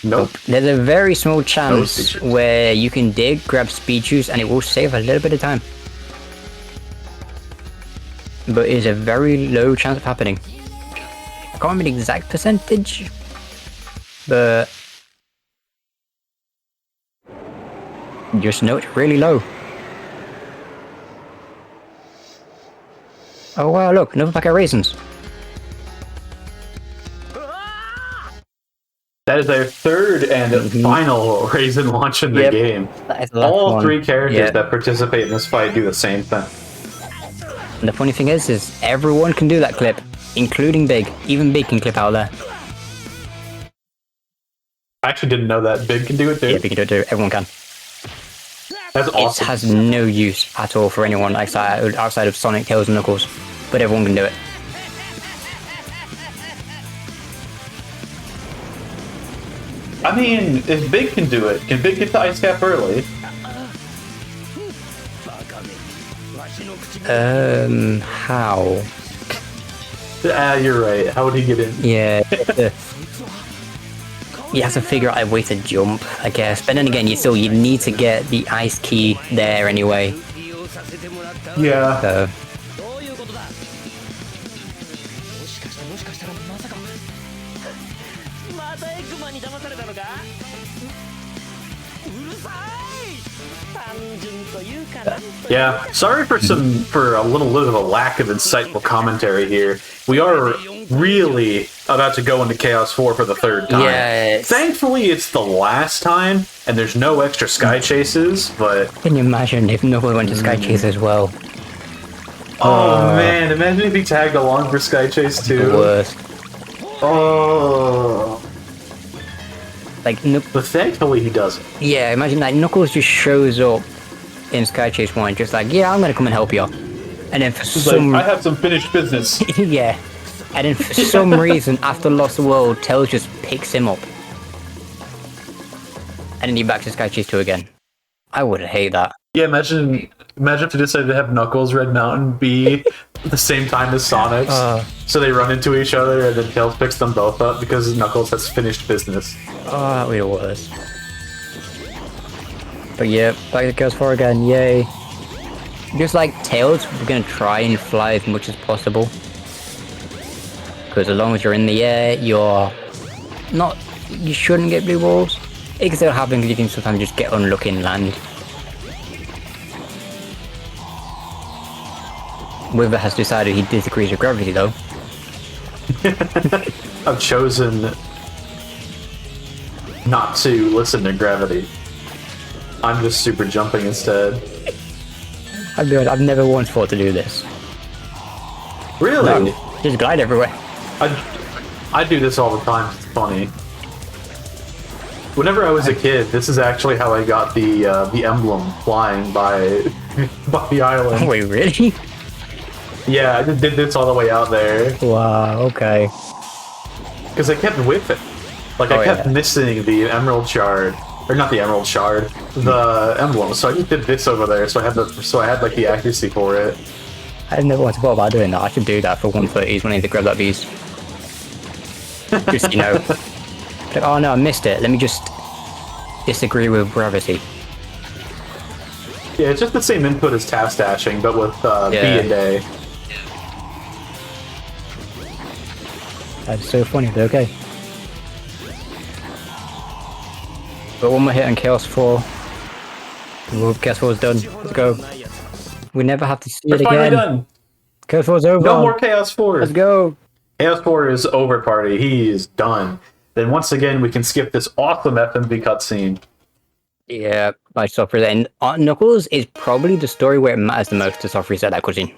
Nope. There's a very small chance where you can dig, grab speed shoes, and it will save a little bit of time. But it is a very low chance of happening. I can't remember the exact percentage, but just know it's really low. Oh wow, look, another pack of raisins. That is their third and final raisin launch in the game. That is the last All one. 3 characters that participate in this fight do the same thing. And the funny thing is everyone can do that clip, including Big. Even Big can clip out there. I actually didn't know that Big can do it too. Yeah, Big can do it too. Everyone can. That's awesome. It has no use at all for anyone outside of Sonic, Tails, and Knuckles, but everyone can do it. I mean, if Big can do it, can Big get the ice cap early? How? You're right. How would he get in? Yeah. You have to figure out a way to jump, I guess. But then again, you need to get the ice key there anyway. Yeah. So. Yeah, sorry for a little bit of a lack of insightful commentary here. We are really about to go into Chaos 4 for the 3rd time. Yes. Thankfully, it's the last time, and there's no extra sky chases, but... Can you imagine if Knuckles went to Sky Chase as well? Oh man, imagine if he tagged along for Sky Chase too. The worst. Oh. Like, But thankfully he doesn't. yeah, imagine like Knuckles just shows up in Sky Chase 1, just like, yeah, I'm gonna come and help you. And then for some... I have some finished business. yeah. And then for some reason, after Lost World, Tails just picks him up. And then you're back to Sky Chase 2 again. I would hate that. Yeah, imagine if they decided to have Knuckles Red Mountain be the same time as Sonic's. So they run into each other and then Tails picks them both up because Knuckles has finished business. Oh, that would be the worst. But yeah, back to Chaos 4 again, yay. Just like Tails, we're gonna try and fly as much as possible. Because as long as you're in the air, you shouldn't get blue balls. It can still happen because you can sometimes just get unlucky and land. Wither has decided he disagrees with gravity though. I've chosen not to listen to gravity. I'm just super jumping instead. I'll be honest, I've never once thought to do this. Really? No, just glide everywhere. I do this all the time. It's funny. Whenever I was a kid, this is actually how I got the emblem flying by the island. Wait, really? Yeah, I did this all the way out there. Wow, okay. Because I kept whiffing. Like, I kept missing the emerald shard. Or not the emerald shard, the emblem. So I just did this over there, so I had like the accuracy for it. I never once thought about doing that. I should do that for 130s when I need to grab that beast. Just, you know. Like, oh no, I missed it. Let me just disagree with gravity. Yeah, it's just the same input as task dashing, but with B and A. That's so funny, but okay. But one more hit on Chaos 4. Well, Chaos 4 is done. Let's go. We never have to see We're it finally again. done. Chaos 4 is over. No more Chaos 4. Let's go. Chaos 4 is over, party. He is done. Then once again, we can skip this awesome FMV cutscene. Yeah, I stop for that. And Knuckles is probably the story where it matters the most to soft reset that cutscene.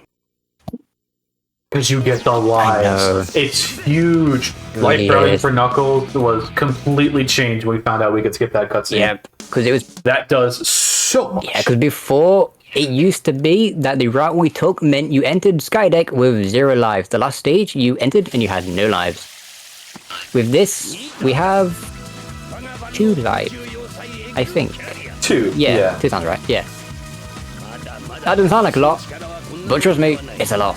Because you get the lives. It's huge. Life routing for Knuckles was completely changed when we found out we could skip that cutscene. Yeah, because it was... That does so much. Yeah, because before, it used to be that the route we took meant you entered Skydeck with 0 lives. The last stage, you entered and you had no lives. With this, we have 2 lives, I think. 2? Yeah, 2 sounds right, yeah. That doesn't sound like a lot, but trust me, it's a lot.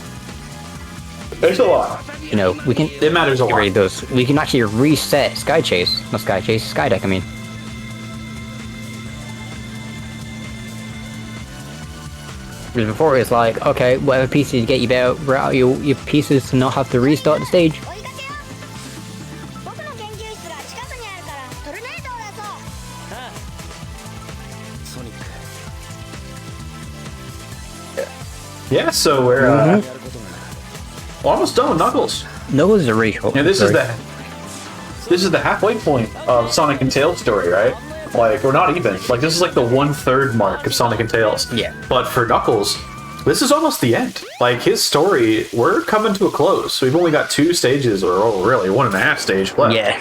There's a lot. You know, we can... It matters a lot. It really does. We can actually reset Sky Chase. Not Sky Chase, Skydeck, I mean. Because before it's like, okay, whatever pieces you get, you better route your pieces to not have to restart the stage. Yeah, so we're almost done with Knuckles. Knuckles is a really cool. Yeah, this is the halfway point of Sonic and Tails story, right? Like, we're not even. Like, this is like the 1/3 mark of Sonic and Tails. Yeah. But for Knuckles, this is almost the end. Like, his story, we're coming to a close. We've only got 2 stages, or really 1.5 stage left. Yeah.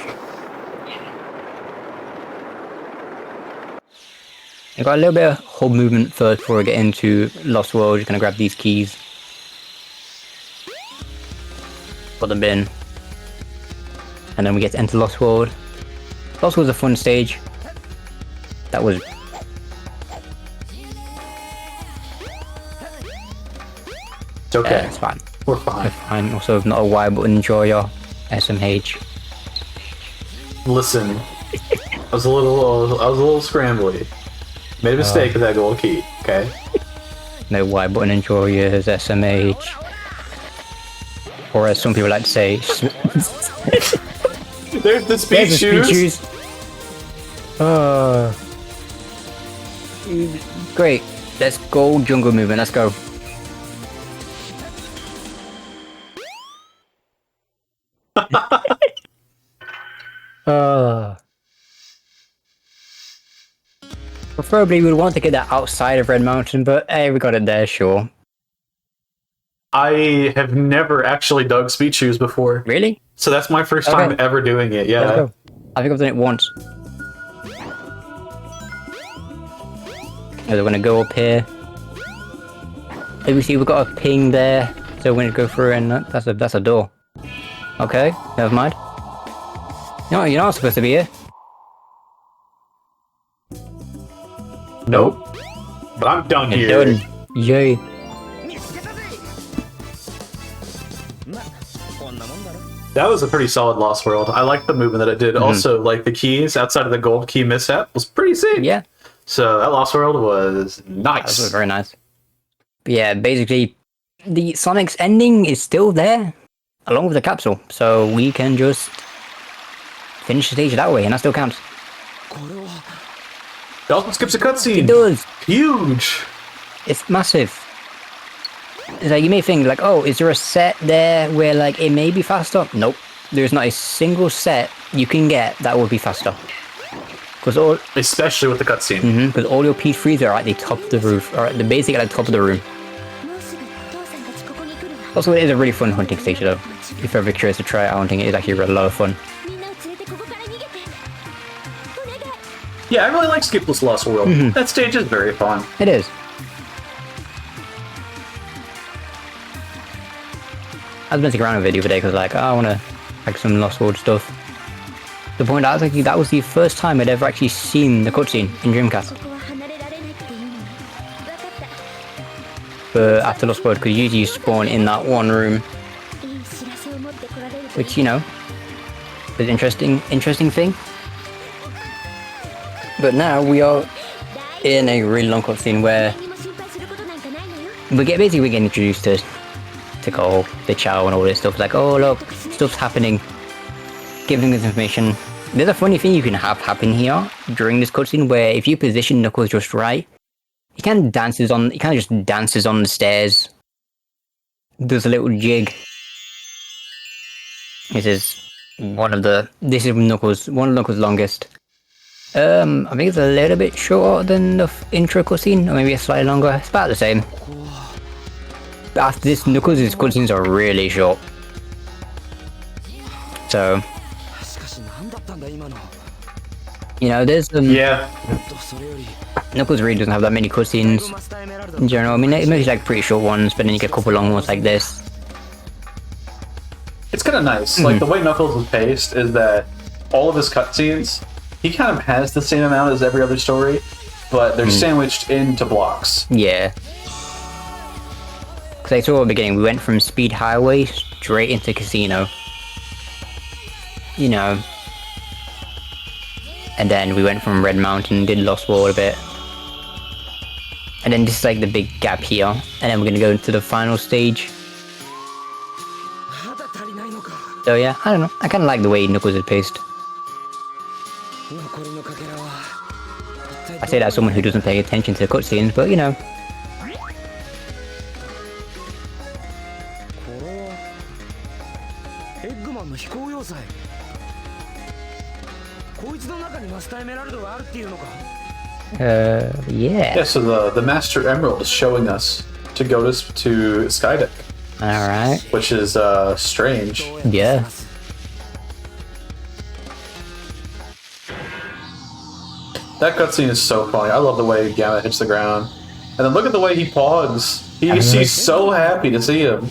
I got a little bit of hub movement first before I get into Lost World. Just gonna grab these keys. Put them in. And then we get to enter Lost World. Lost World's a fun stage. That was... It's okay. it's fine. We're fine. We're fine. Also, not a Y button, enjoy your SMH. Listen, I was a little scrambly. Made a mistake with that gold key, okay? No Y button, enjoy your SMH. Or as some people like to say... There's the speed shoes! Great. Let's go jungle movement, let's go. Preferably we'd want to get that outside of Red Mountain, but hey, we got it there, sure. I have never actually dug speed shoes before. Really? So that's my first time ever doing it, yeah. Let's go. I think I've done it once. We're gonna go up here. Let me see, we've got a ping there, so we're gonna go through, and that's a door. Okay, never mind. No, you're not supposed to be here. Nope. But I'm done here. Done. Yay. That was a pretty solid Lost World. I like the movement that it did. Also, like the keys outside of the gold key mishap was pretty sick. Yeah. So that Lost World was nice. That was very nice. But yeah, basically, the Sonic's ending is still there, along with the capsule. So we can just finish the stage that way, and that still counts. It also skips a cutscene. It does. Huge. It's massive. It's like, you may think, like, oh, is there a set there where, like, it may be faster? Nope. There's not a single set you can get that will be faster. Especially with the cutscene. Because all your P3s are at the top of the roof, or at the basic at the top of the room. Also, it is a really fun hunting stage, though. If you're ever curious to try out hunting, it is actually a lot of fun. Yeah, I really like Skipless Lost World. That stage is very fun. It is. I was messing around with a video today because, like, I want to like some Lost World stuff. The point out, like, that was the first time I'd ever actually seen the cutscene in Dreamcast. But after Lost World, because usually you spawn in that one room, which, you know, was interesting thing. But now we are in a really long cutscene where we're getting introduced to Cole, the Chow, and all this stuff. Like, oh look, stuff's happening, giving us information. There's a funny thing you can have happen here during this cutscene where if you position Knuckles just right, he kind of just dances on the stairs. Does a little jig. This is one of Knuckles' longest. I think it's a little bit shorter than the intro cutscene, or maybe a slightly longer. It's about the same. But after this, Knuckles' cutscenes are really short. So, you know, there's Yeah. Knuckles really doesn't have that many cutscenes in general. I mean, it makes like pretty short ones, but then you get a couple long ones like this. It's kind of nice. Like, the way Knuckles is paced is that all of his cutscenes, he kind of has the same amount as every other story, but they're sandwiched into blocks. Yeah. Because I saw at the beginning, we went from Speed Highway straight into Casino. You know. And then we went from Red Mountain, did Lost World a bit. And then this is like the big gap here. And then we're going to go into the final stage. So yeah, I don't know. I kind of like the way Knuckles is paced. I say that as someone who doesn't pay attention to the cutscenes, but you know. Yeah. Yeah, so the Master Emerald is showing us to go to Skydeck. Alright. Which is strange. Yeah. That cutscene is so funny. I love the way Gamma hits the ground. And then look at the way he pogs. He's so happy to see him.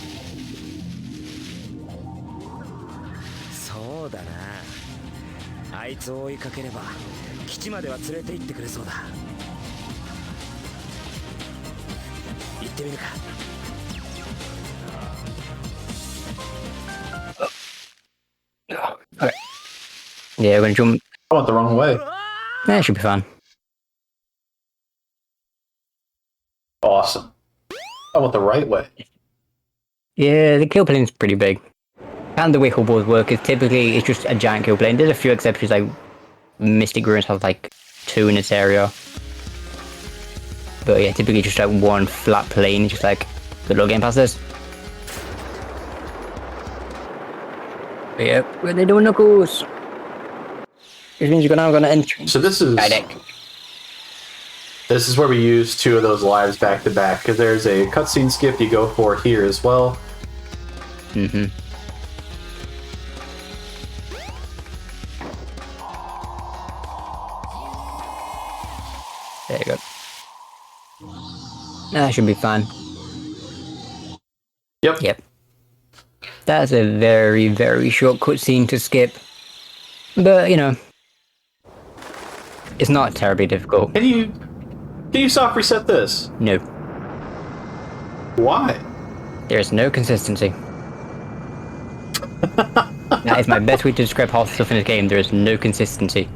Okay. Yeah, we're gonna jump. I went the wrong way. That should be fun. Awesome. I went the right way. Yeah, the kill plane's pretty big. And the way hoverboards work is typically it's just a giant kill plane. There's a few exceptions, like Mystic Ruins have like 2 in this area. But yeah, typically just like one flat plane, just like good luck getting past this. But yeah, what are they doing, Knuckles? Which means you're now gonna enter. So this is where we use 2 of those lives back to back, because there's a cutscene skip you go for here as well. Mm-hmm. There you go. That should be fine. Yep. Yep. That's a very, very short cutscene to skip. But, you know, it's not terribly difficult. Can you soft reset this? No. Why? There's no consistency. That is my best way to describe half the stuff in this game. There is no consistency.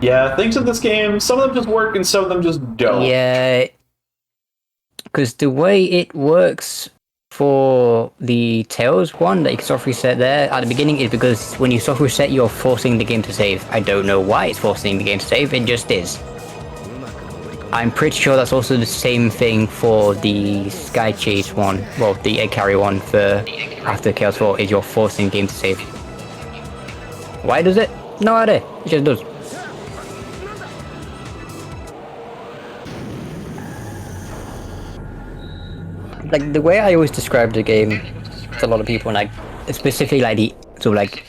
Yeah, things in this game, some of them just work and some of them just don't. Yeah. Because the way it works for the Tails one that you can soft reset there at the beginning is because when you soft reset, you're forcing the game to save. I don't know why it's forcing the game to save, it just is. I'm pretty sure that's also the same thing for the Sky Chase one, well, the Egg Carrier one for after Chaos 4, is you're forcing the game to save. Why does it? No idea, it just does. Like, the way I always describe the game to a lot of people, and like, specifically like the sort of like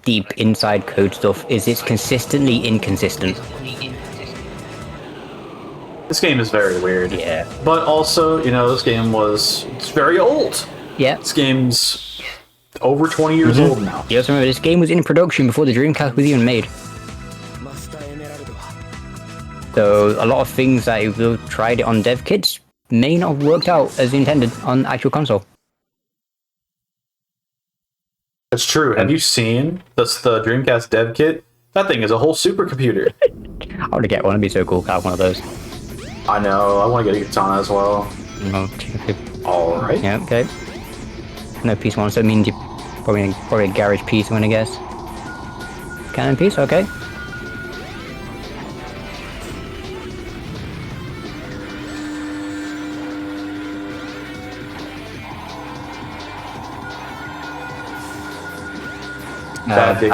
deep inside code stuff, is it's consistently inconsistent. This game is very weird. Yeah. But also, you know, this game it's very old. Yeah. This game's over 20 years old now. You also remember this game was in production before the Dreamcast was even made. So a lot of things that if you tried it on dev kits may not have worked out as intended on actual console. That's true. Have you seen the Dreamcast dev kit? That thing is a whole supercomputer. I want to get one. It'd be so cool to have one of those. I know. I want to get a katana as well. All right. Yeah. Okay. No piece one, so it means you probably a garage piece one, I guess. Cannon piece. Okay.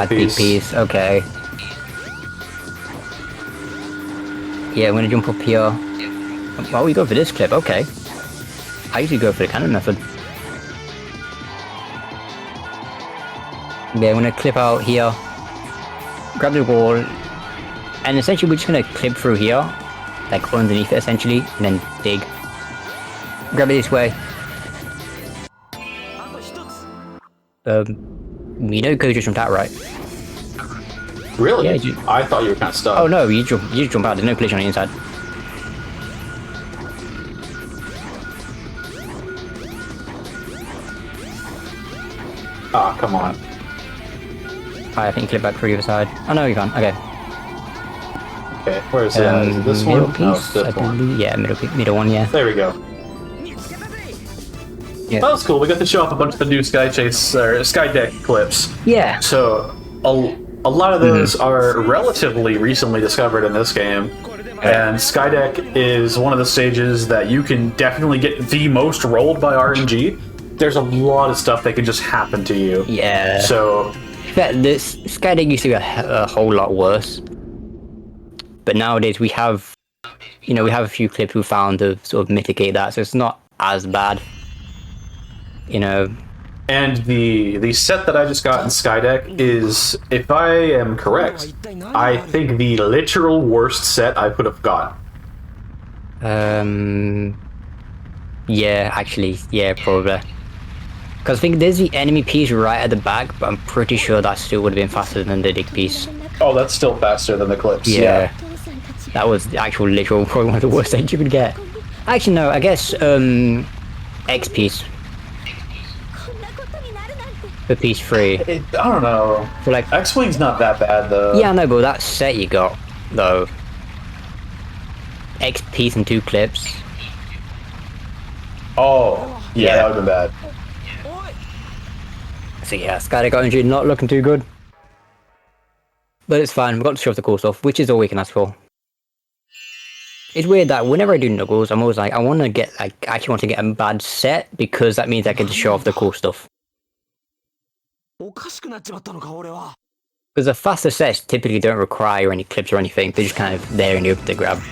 Big piece. Okay. Yeah, I'm gonna jump up here. Oh, we go for this clip. Okay. I usually go for the cannon method. Yeah, I'm gonna clip out here. Grab the wall, and essentially we're just gonna clip through here, like underneath it essentially, and then dig. Grab it this way. You know, go just from that, right? Really? Yeah, I thought you were kind of stuck. Oh no, you just jump out. There's no collision on the inside. Ah, come on. I think you clip back through the other side. Oh no, you can't. Okay. Okay, where is that? Is it this middle one? piece, No, it's this one. Yeah, middle one, yeah. There we go. Yeah. That was cool. We got to show off a bunch of the new Sky Deck clips. Yeah. So a lot of those are relatively recently discovered in this game. And Skydeck is one of the stages that you can definitely get the most rolled by RNG. There's a lot of stuff that can just happen to you. Yeah. So This Skydeck used to be a whole lot worse. But nowadays we have a few clips we found to sort of mitigate that, so it's not as bad. And the set that I just got in Skydeck is, if I am correct, I think the literal worst set I could have got. Yeah, actually, yeah, probably. Because I think there's the enemy piece right at the back, but I'm pretty sure that still would have been faster than the dig piece. Oh, that's still faster than the clips. Yeah. That was the actual literal, probably one of the worst things you could get. Actually, no, I guess, X piece. For piece 3. I don't know. For like, X-Wing's not that bad, though. yeah, no, but that set you got, though. X piece and 2 clips. Oh, yeah, that would have been bad. So yeah, Skydeck RNG not looking too good. But it's fine, we've got to show off the cool stuff, which is all we can ask for. It's weird that whenever I do Knuckles, I'm always like, I actually want to get a bad set, because that means I can just show off the cool stuff. Because the faster sets typically don't require any clips or anything, they're just kind of there and open to grab.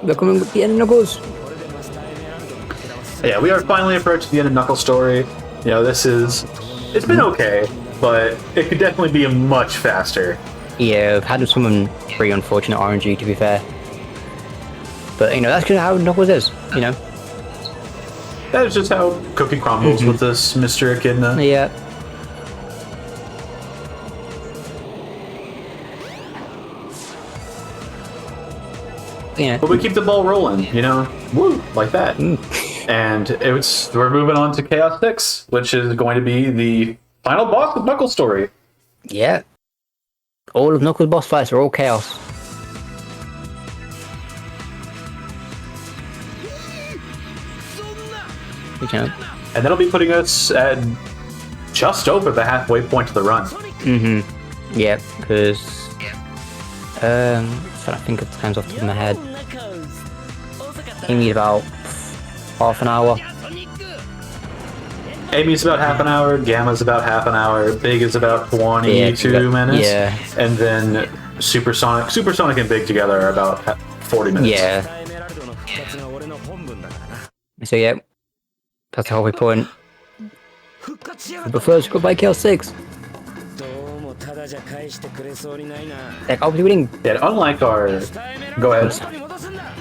We're coming with the end of Knuckles. Yeah, we are finally approaching the end of Knuckles' story. It's been okay, but it could definitely be much faster. Yeah, I've had some pretty unfortunate RNG, to be fair. But, that's kind of how Knuckles is, That is just how cookie crumbles with this Mr. Echidna. Yeah. Yeah. But we keep the ball rolling, woo, like that. And we're moving on to Chaos 6, which is going to be the final boss of Knuckles' story. Yeah. All of Knuckles' boss fights are all chaos. And that'll be putting us at just over the halfway point of the run. Yeah, because I'm trying to think of the times off the top of my head. You need about half an hour. Amy's about half an hour, Gamma's about half an hour, Big is about 22 minutes. Yeah. And then Supersonic and Big together are about 40 minutes. Yeah. So yeah, that's the halfway point. But first, goodbye Chaos 6. Like, obviously we didn't... Yeah, unlike our... Go ahead.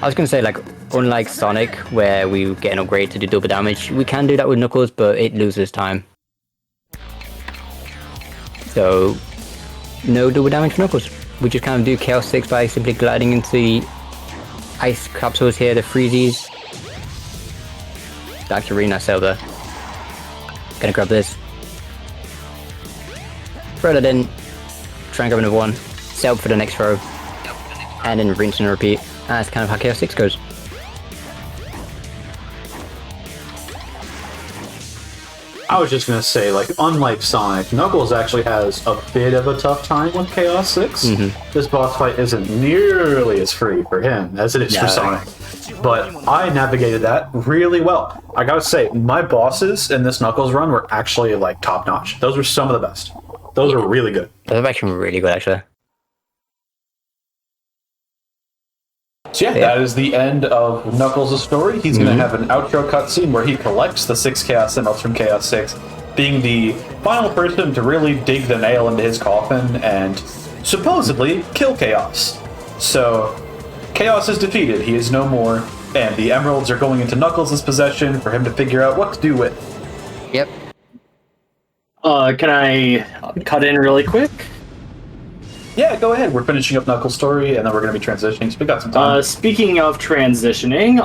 I was gonna say, like, unlike Sonic, where we get an upgrade to do double damage, we can do that with Knuckles, but it loses time. So, no double damage for Knuckles. We just kind of do Chaos 6 by simply gliding into the ice capsules here, the freezies. actually really nice sail there. Gonna grab this. Throw that in. Try and grab another one. Sail for the next throw. And then rinse and repeat. That's kind of how Chaos 6 goes. I was just gonna say, like, unlike Sonic, Knuckles actually has a bit of a tough time with Chaos 6. This boss fight isn't nearly as free for him as it is for Sonic. But I navigated that really well. I gotta say, my bosses in this Knuckles run were actually, like, top-notch. Those were some of the best. Those were really good. Those are actually really good, actually. So yeah, that is the end of Knuckles' story. He's going to have an outro cutscene where he collects the 6 Chaos Emeralds from Chaos 6, being the final person to really dig the nail into his coffin and supposedly kill Chaos. So, Chaos is defeated. He is no more, and the emeralds are going into Knuckles' possession for him to figure out what to do with. Yep. Can I cut in really quick? Yeah, go ahead. We're finishing up Knuckles' story, and then we're going to be transitioning, so we got some time. Speaking of transitioning,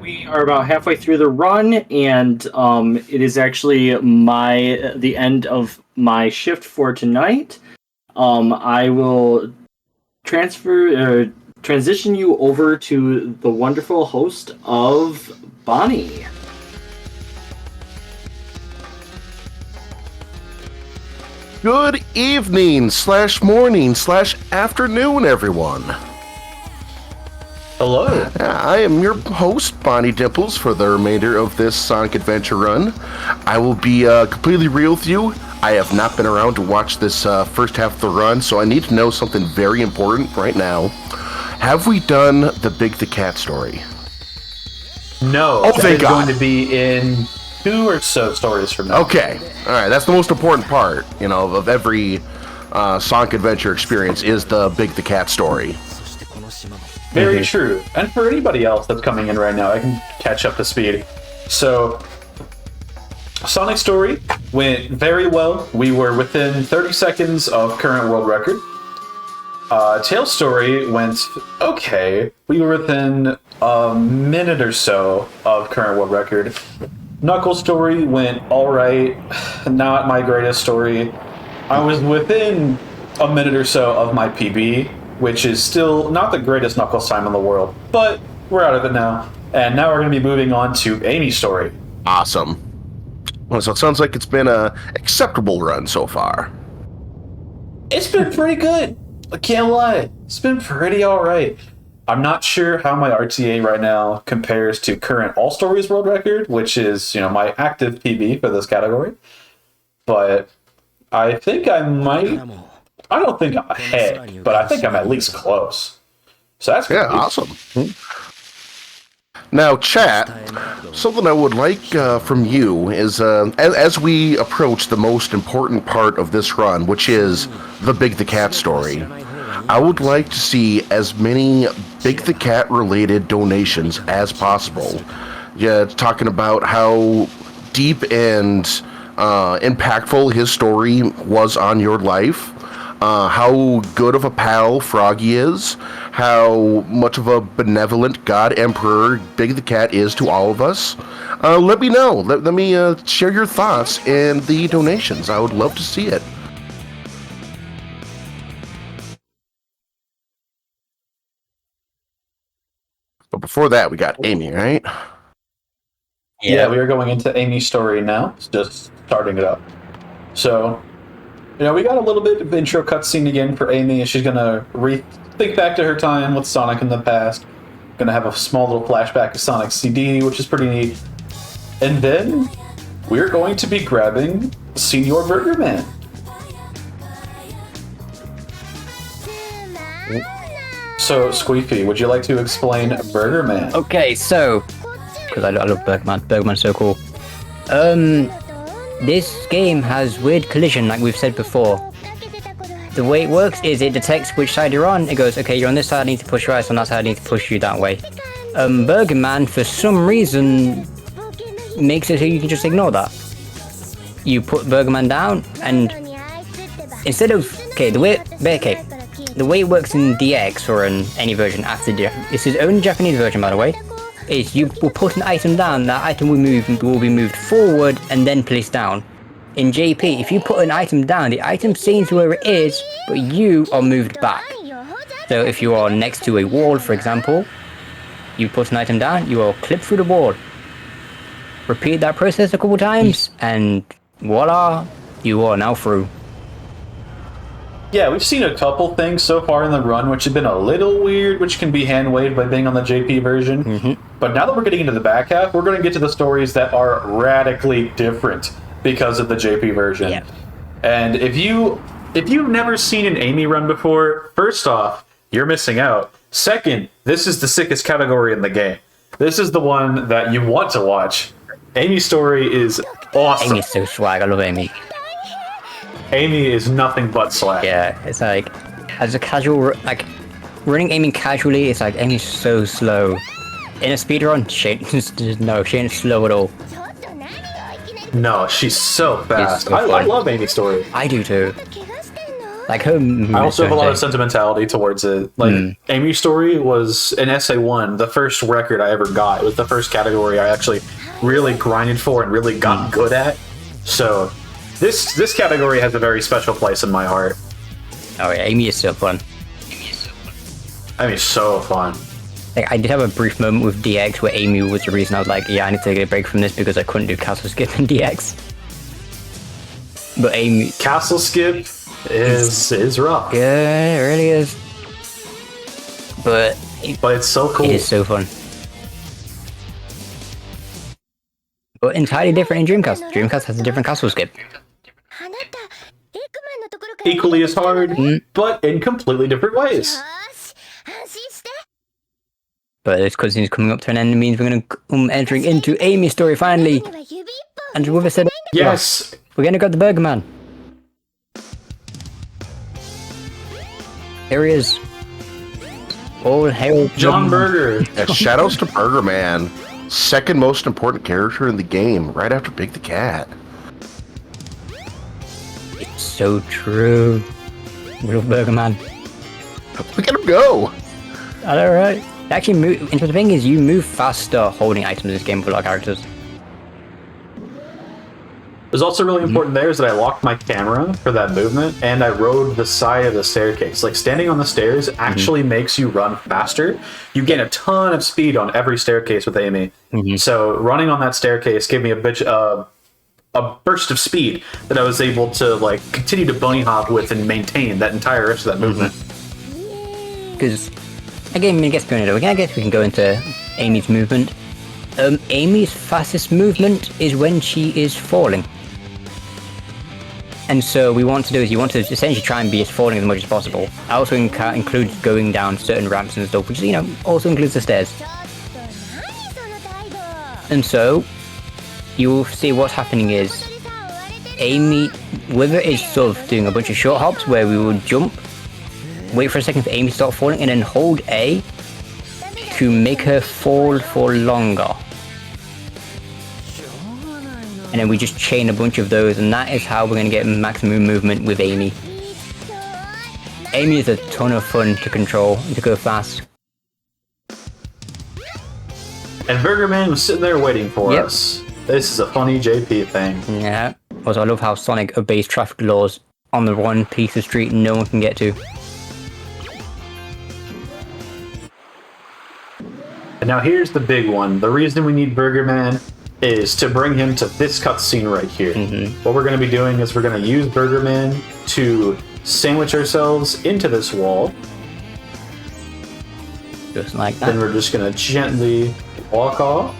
we are about halfway through the run, and it is actually the end of my shift for tonight. I will transition you over to the wonderful host of Bonnie. Good evening / morning / afternoon, everyone. Hello. I am your host, Bonnie Dimples, for the remainder of this Sonic Adventure run. I will be completely real with you. I have not been around to watch this first half of the run, so I need to know something very important right now. Have we done the Big the Cat story? No. Oh, thank God. Going to be in 2 or so stories from now. Okay. All right. That's the most important part, of every Sonic Adventure experience is the Big the Cat story. Very true. And for anybody else that's coming in right now, I can catch up to speed. So, Sonic story went very well. We were within 30 seconds of current world record. Tails story went okay. We were within a minute or so of current world record. Knuckles story went alright. Not my greatest story. I was within a minute or so of my PB, which is still not the greatest Knuckles time in the world, but we're out of it now. And now we're going to be moving on to Amy's story. Awesome. Well, so it sounds like it's been a acceptable run so far. It's been pretty good. I can't lie. It's been pretty alright. I'm not sure how my RTA right now compares to current All Stories world record, which is, my active PB for this category. But I think I might... I don't think I'm ahead, but I think I'm at least close. So that's great. Yeah, awesome. Now, chat, something I would like from you is, as we approach the most important part of this run, which is the Big the Cat story, I would like to see as many Big the Cat related donations as possible. Yeah, talking about how deep and impactful his story was on your life. How good of a pal Froggy is, how much of a benevolent God Emperor Big the Cat is to all of us. Let me know. Let me share your thoughts and the donations. I would love to see it. But before that, we got Amy, right? Yeah, we are going into Amy's story now. It's just starting it up. So... we got a little bit of intro cutscene again for Amy, and she's gonna think back to her time with Sonic in the past. Gonna have a small little flashback of Sonic's CD, which is pretty neat. And then we're going to be grabbing Senior Burger Man. So, Sqeefy, would you like to explain Burger Man? Okay, so because I love Burger Man. Burger Man's so cool. This game has weird collision, like we've said before. The way it works is it detects which side you're on. It goes, okay, you're on this side, I need to push your ass, on that side, I need to push you that way. Burger Man, for some reason, makes it so you can just ignore that. You put Burger Man down, and instead of, the way it works in DX or in any version after this is only Japanese version, by the way. is you will put an item down, that item will be moved forward and then placed down. In JP, if you put an item down, the item stays where it is, but you are moved back. So if you are next to a wall, for example, you put an item down, you will clip through the wall. Repeat that process a couple times, and voila, you are now through. Yeah, we've seen a couple things so far in the run which have been a little weird, which can be hand-waved by being on the JP version. But now that we're getting into the back half, we're going to get to the stories that are radically different because of the JP version. Yeah. And if you've never seen an Amy run before, first off, you're missing out. Second, this is the sickest category in the game. This is the one that you want to watch. Amy's story is awesome. Amy's so swag, I love Amy. Amy is nothing but swag. Yeah, it's like, as a casual, like, running Amy casually, it's like, Amy's so slow. In a speedrun, she ain't slow at all. No, she's so fast. so I fun. love Amy's story. I do too. Like her. I also have a lot of sentimentality towards it. Like Amy's story was an SA1, the first record I ever got. It was the first category I actually really grinded for and really got good at. So this category has a very special place in my heart. Oh yeah, Amy is so fun. Amy's so fun. Like, I did have a brief moment with DX where Amy was the reason I was like, yeah, I need to get a break from this because I couldn't do castle skip in DX. But Amy... Castle skip is rough. Yeah, it really is. But it's so cool. It is so fun. But entirely different in Dreamcast. Dreamcast has a different castle skip. Equally as hard, but in completely different ways. But this cutscene is coming up to an end, it means we're going to entering into Amy's story finally. And Wither said, yes, we're going to go to the Burger Man. Here he is. All hail John Burger. Yeah, shoutouts to Burger Man. Second most important character in the game, right after Big the Cat. It's so true. Real Burger Man. Look at him go! I know, right? Actually, and the thing is, you move faster holding items in this game for a lot of characters. What's also really important there is that I locked my camera for that movement, and I rode the side of the staircase. Like, standing on the stairs actually makes you run faster. You gain a ton of speed on every staircase with Amy. So running on that staircase gave me a burst of speed that I was able to, like, continue to bunny hop with and maintain that entire rest of that movement. Because, again, I guess I guess we can go into Amy's movement. Amy's fastest movement is when she is falling. And so what we want to do is you want to essentially try and be as falling as much as possible. That also includes going down certain ramps and stuff, which, you know, also includes the stairs. And so, you'll see what's happening is Wither is sort of doing a bunch of short hops where we will jump, wait for a second for Amy to start falling, and then hold A to make her fall for longer. And then we just chain a bunch of those, and that is how we're going to get maximum movement with Amy. Amy is a ton of fun to control and to go fast. And Burger Man was sitting there waiting for us. This is a funny JP thing. Yeah. Also, I love how Sonic obeys traffic laws on the one piece of street no one can get to. And now here's the big one. The reason we need Burger Man is to bring him to this cutscene right here. What we're going to be doing is we're going to use Burger Man to sandwich ourselves into this wall. Just like that. Then we're just going to gently walk off.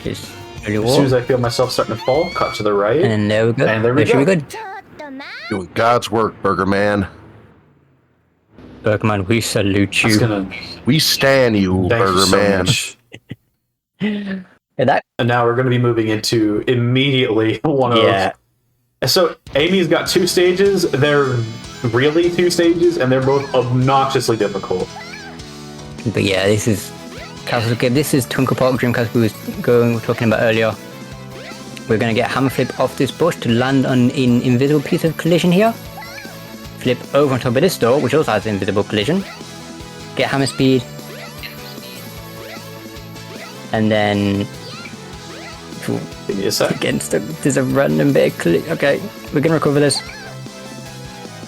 Just As soon as I feel myself starting to fall, cut to the right. And then there we go. And there we Should go. be good. Doing God's work, Burger Man. Burger Man, we salute you. We stan you, Thank Burger you so Man. much. Yeah, And now we're going to be moving into immediately one of... So Amy's got 2 stages. They're really 2 stages, and they're both obnoxiously difficult. But yeah, this is Castle Skip. This is Twinkle Park Dreamcast we were talking about earlier. We're going to get hammer flip off this bush to land on an invisible piece of collision here. Flip over on top of this door, which also has invisible collision. Get hammer speed. And then Give me a sec. against there's a random bit of okay, we can recover this.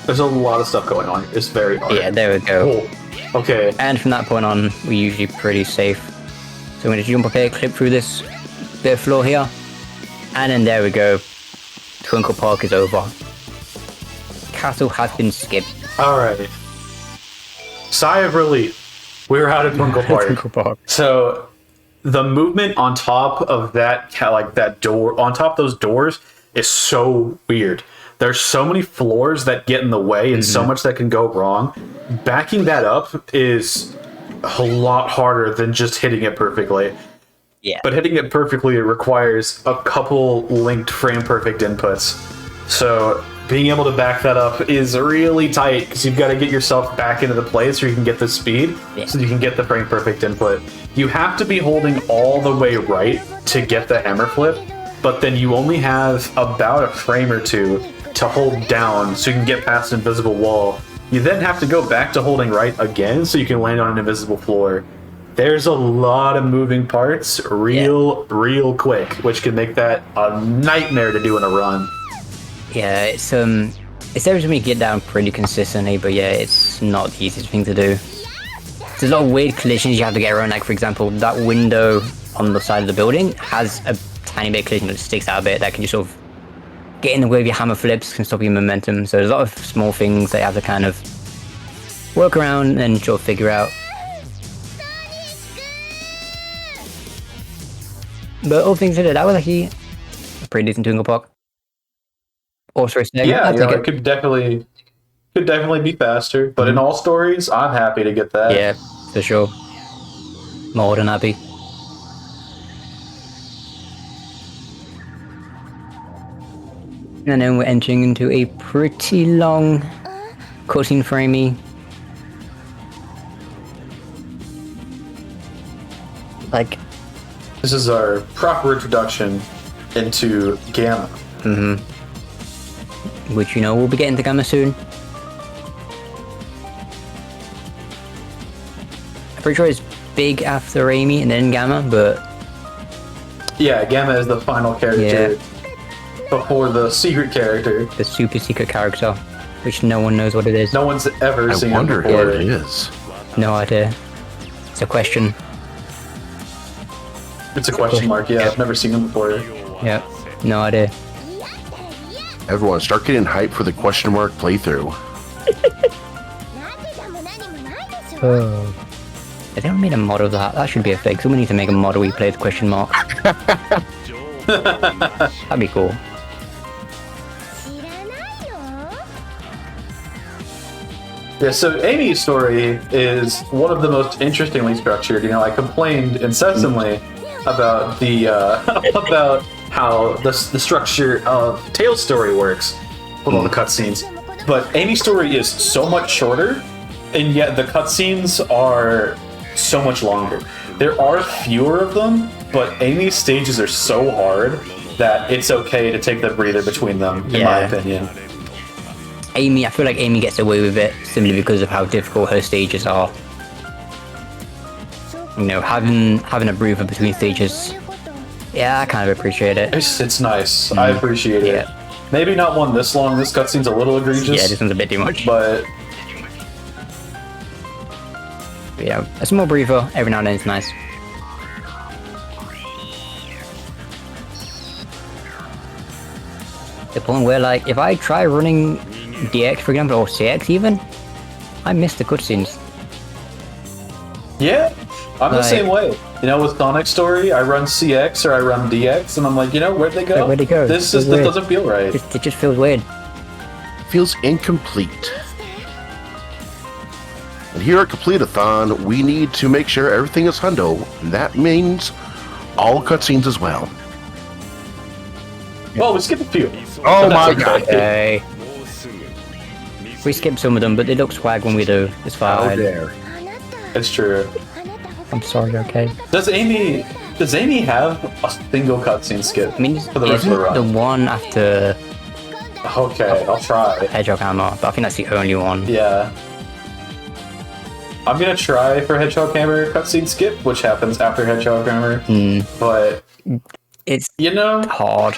There's a lot of stuff going on. It's very hard. Yeah, there we go. Oh, okay. And from that point on, we're usually pretty safe. So I'm going to jump up here, clip through this bit of floor here. And then there we go. Twinkle Park is over. Castle has been skipped. Alright. Sigh of relief. We're out of Twinkle Park. Twinkle Park. So, the movement on top of that, like that door, on top of those doors, is so weird. There's so many floors that get in the way and so much that can go wrong. Backing that up is a lot harder than just hitting it perfectly. Yeah. But hitting it perfectly requires a couple linked frame perfect inputs. So being able to back that up is really tight because you've got to get yourself back into the place where you can get the speed so you can get the frame perfect input. You have to be holding all the way right to get the hammer flip, but then you only have about a frame or two to hold down so you can get past an invisible wall. You then have to go back to holding right again so you can land on an invisible floor. There's a lot of moving parts real quick, which can make that a nightmare to do in a run. Yeah, it's every time you get down pretty consistently, but yeah, it's not the easiest thing to do. There's a lot of weird collisions you have to get around, like for example, that window on the side of the building has a tiny bit of collision that sticks out a bit that can just sort of get in the way of your hammer flips, can stop your momentum. So there's a lot of small things that you have to kind of work around and sort of figure out. But all things considered, that was actually a pretty decent Twinkle Park. Also, Yeah, it could definitely be faster. But in all stories, I'm happy to get that. Yeah, for sure. More than happy. And then we're entering into a pretty long cutscene framey. Like, this is our proper introduction into Gamma. which you know we'll be getting to Gamma soon. I'm pretty sure it's big after Amy and then Gamma, but yeah, Gamma is the final character before the secret character. The super secret character, which no one knows what it is. No one's ever seen I wonder it before. what it is. No idea. It's a question. It's a question mark, yeah. I've never seen him before. Yeah, no idea. Everyone, start getting hyped for the question mark playthrough. Oh. If they ever made a model of that, that should be a thing. Someone needs to make a model where you play the question mark. That'd be cool. Yeah, so Amy's story is one of the most interestingly structured. You know, I complained incessantly about the about how the structure of Tails' story works with all the cutscenes, but Amy's story is so much shorter, and yet the cutscenes are so much longer. There are fewer of them, but Amy's stages are so hard that it's okay to take the breather between them, in my opinion. Amy, I feel like Amy gets away with it simply because of how difficult her stages are. You know, having a breather between stages. Yeah, I kind of appreciate it. It's nice. I appreciate it. Maybe not one this long. This cutscene's a little egregious. Yeah, this one's a bit too much. But yeah, a small breather every now and then is nice. The point where, like, if I try running DX, for example, or CX even, I miss the cutscenes. yeah, I'm the same way. You know, with Sonic's story, I run CX or I run DX, and I'm like, you know, where'd they go? Where'd they go? This doesn't feel right. It just feels weird. Feels incomplete. And here at Completithon, we need to make sure everything is hundo, and that means all cutscenes as well. Well, we skipped a few. Oh my god. Okay. We skipped some of them, but they look swag when we do. It's fine. Oh, there. It's true. I'm sorry, okay? Does Amy have a single cutscene skip? I mean, for the rest of isn't the the run? one after Okay, I'll try. Hedgehog Hammer, but I think that's the only one. Yeah. I'm gonna try for Hedgehog Hammer cutscene skip, which happens after Hedgehog Hammer. But It's you know, hard.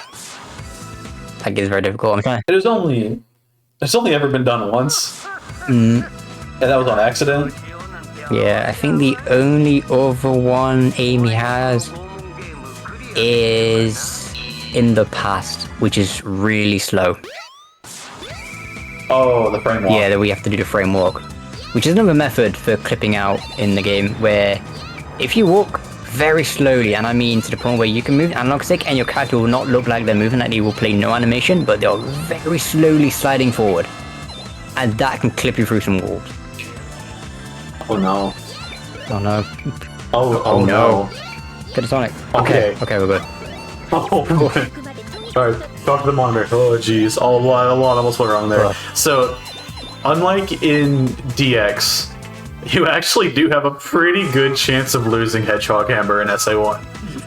Like it's very difficult. I'm trying. it's only ever been done once, and that was on accident. Yeah, I think the only other one Amy has is in the past, which is really slow. Oh, the frame walk. Yeah, that we have to do the frame walk, which is another method for clipping out in the game, where if you walk very slowly, and I mean to the point where you can move an analog stick and your character will not look like they're moving, like they will play no animation, but they're very slowly sliding forward, and that can clip you through some walls. Oh no. Oh no. Oh no. Get a Sonic. Okay. Okay, we're good. Oh boy. Alright, talk to the monitor. Oh jeez, a lot almost went wrong there. So, unlike in DX, you actually do have a pretty good chance of losing Hedgehog Hammer in SA1.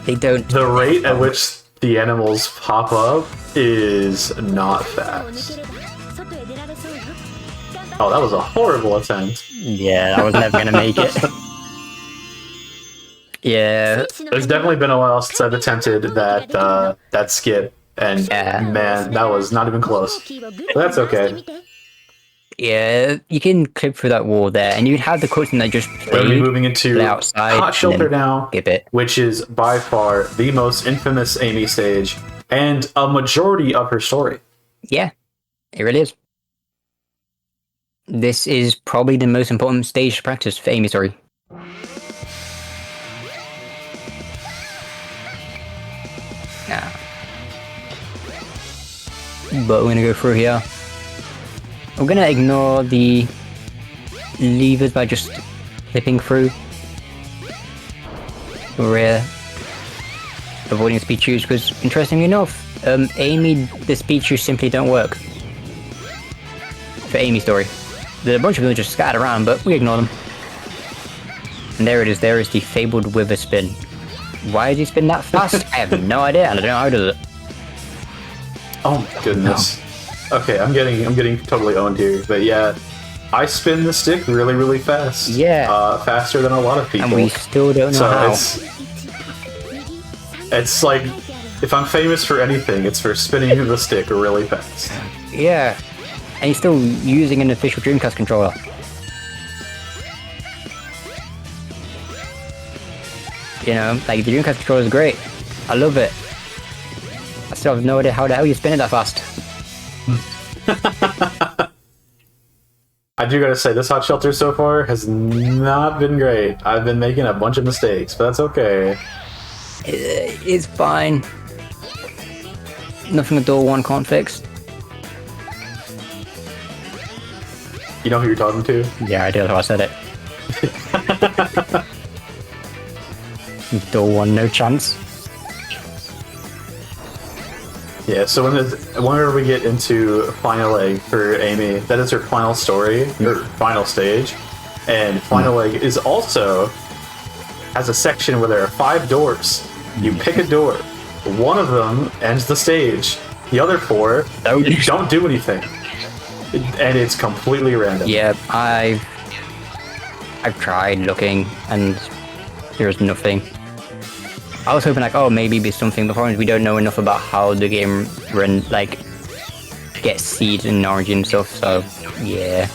They don't. The rate at which the animals pop up is not fast. Oh, that was a horrible attempt. Yeah, I was never gonna make it. Yeah. There's definitely been a while since I've attempted that skip, and man, that was not even close. But that's okay. Yeah, you can clip through that wall there, and you have the cutscene that just We're played moving into outside. Hot Shelter now, skip it. which is by far the most infamous Amy stage, and a majority of her story. Yeah, it really is. This is probably the most important stage to practice for Amy's story. Nah. But we're gonna go through here. I'm gonna ignore the levers by just clipping through. We're avoiding speed chews because, interestingly enough, Amy, the speed chews simply don't work. For Amy's story. There's a bunch of them just scattered around, but we ignore them. And there it is, there is the fabled Wither spin. Why does he spin that fast? I have no idea, and I don't know how he does it. Oh my goodness. Okay, I'm getting totally owned here, but yeah, I spin the stick really fast. Yeah. Faster than a lot of people. And we still don't know how. It's like, if I'm famous for anything, it's for spinning the stick really fast. Yeah. And he's still using an official Dreamcast controller. You know, like the Dreamcast controller is great. I love it. I still have no idea how the hell you spin it that fast. I do gotta say, this Hot Shelter so far has not been great. I've been making a bunch of mistakes, but that's okay. It's fine. Nothing the door one can't fix. You know who you're talking to? Yeah, I do, that's why I said it. Door one, no chance. Yeah, so whenever we get into Final Egg for Amy, that is her final story, her final stage. And Final Egg is also has a section where there are 5 doors. You pick a door. One of them ends the stage. The other 4 don't do anything. And it's completely random. Yeah, I've tried looking and there's nothing. I was hoping like, oh, maybe be something, but we don't know enough about how the game gets seeds and origin and stuff, so yeah.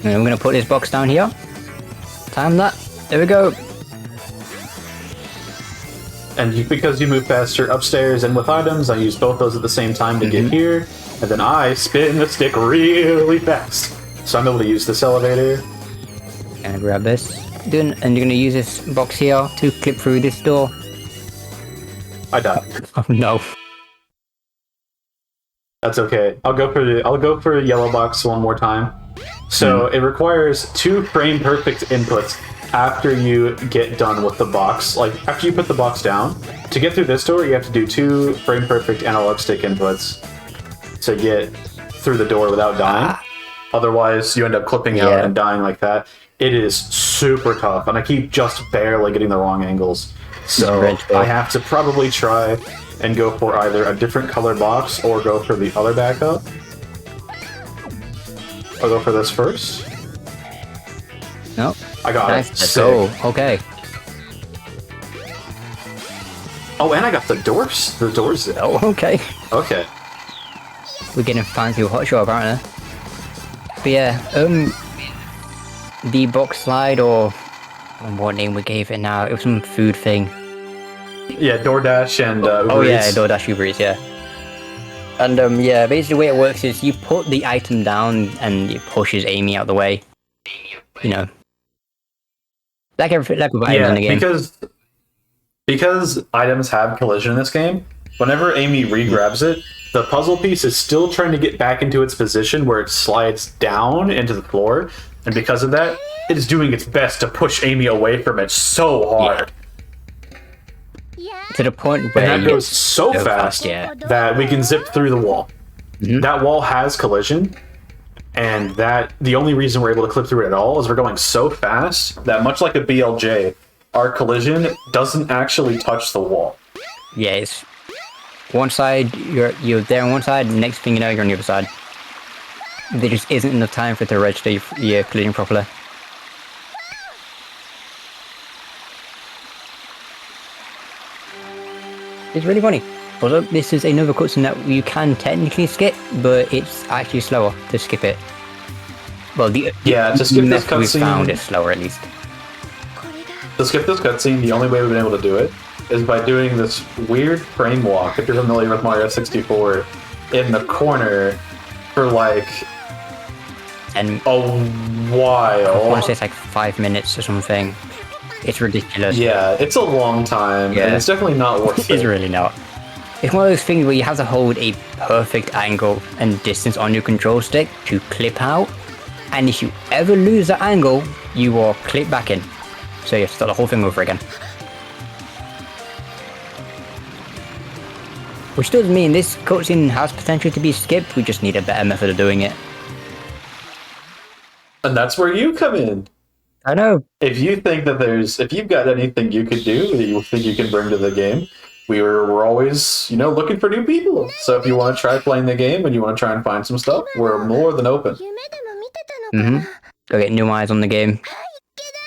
And I'm gonna put this box down here. Time that. There we go. And because you move faster upstairs and with items, I use both those at the same time to get here, and then I spin the stick really fast. So I'm able to use this elevator. Gonna grab this. And you're gonna use this box here to clip through this door. I died. Oh no. That's okay. I'll go for the yellow box one more time. So it requires 2 frame perfect inputs after you get done with the box. Like after you put the box down. To get through this door, you have to do 2 frame perfect analog stick inputs to get through the door without dying. Otherwise, you end up clipping out and dying like that. It is super tough, and I keep just barely getting the wrong angles. So I have to probably try and go for either a different color box or go for the other backup. I'll go for this first. No. I got Nice. it. Let's Sick. go. Okay. Oh, and I got the doors. The doors. Oh, okay. Okay. We're getting fancy with hot shot apparently. But yeah, the box slide, or what name we gave it now, it was some food thing. Yeah, DoorDash and Oh Uber yeah, Eats. DoorDash, Uber Eats, yeah. And yeah, basically the way it works is you put the item down and it pushes Amy out the way. You know, like everything, like with items in the game. Because items have collision in this game. Whenever Amy re-grabs it, the puzzle piece is still trying to get back into its position where it slides down into the floor, and because of that, it is doing its best to push Amy away from it so hard. To the point where And that goes so fast yeah. that we can zip through the wall. Mhm. That wall has collision, and that the only reason we're able to clip through it at all is we're going so fast that, much like a BLJ, our collision doesn't actually touch the wall. Yeah, it's one side, you're there on one side, and next thing you know, you're on the other side. There just isn't enough time for it to register your collision properly. It's really funny. Also, this is another cutscene that you can technically skip, but it's actually slower to skip it. Well, to skip this we cutscene- found it slower at least. To skip this cutscene, the only way we've been able to do it is by doing this weird frame walk, if you're familiar with Mario 64, in the corner for like And a I want while. to say it's like 5 minutes or something. It's ridiculous. Yeah, it's a long time, Yeah. and it's definitely not worth It's it. really not. It's one of those things where you have to hold a perfect angle and distance on your control stick to clip out, and if you ever lose that angle, you will clip back in. So you have to start the whole thing over again. Which does mean this cutscene has potential to be skipped, we just need a better method of doing it. And that's where you come in. I know. If you've got anything you could do that you think you can bring to the game, we're always, looking for new people. So if you want to try playing the game and you want to try and find some stuff, we're more than open. Go get new eyes on the game.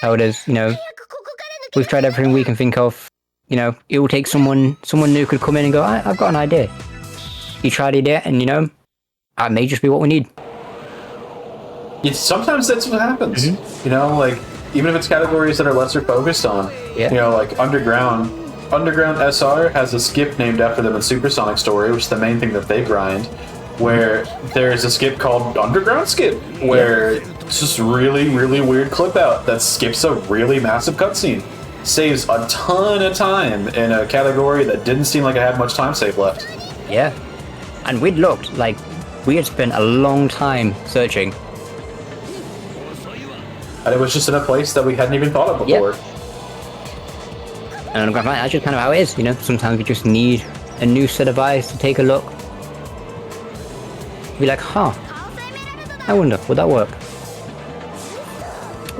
How it is, we've tried everything we can think of. It will take someone new could come in and go, I've got an idea. You try the idea and, that may just be what we need. Sometimes that's what happens. Even if it's categories that are lesser focused on, like Underground SR has a skip named after them in Supersonic Story, which is the main thing that they grind, where there's a skip called Underground Skip, where it's just really, really weird clip out that skips a really massive cutscene. Saves a ton of time in a category that didn't seem like it had much time saved left. Yeah. And we'd looked, we had spent a long time searching. And it was just in a place that we hadn't even thought of before. And I'm going to find that's just kind of how it is, Sometimes we just need a new set of eyes to take a look. Be like, I wonder, would that work?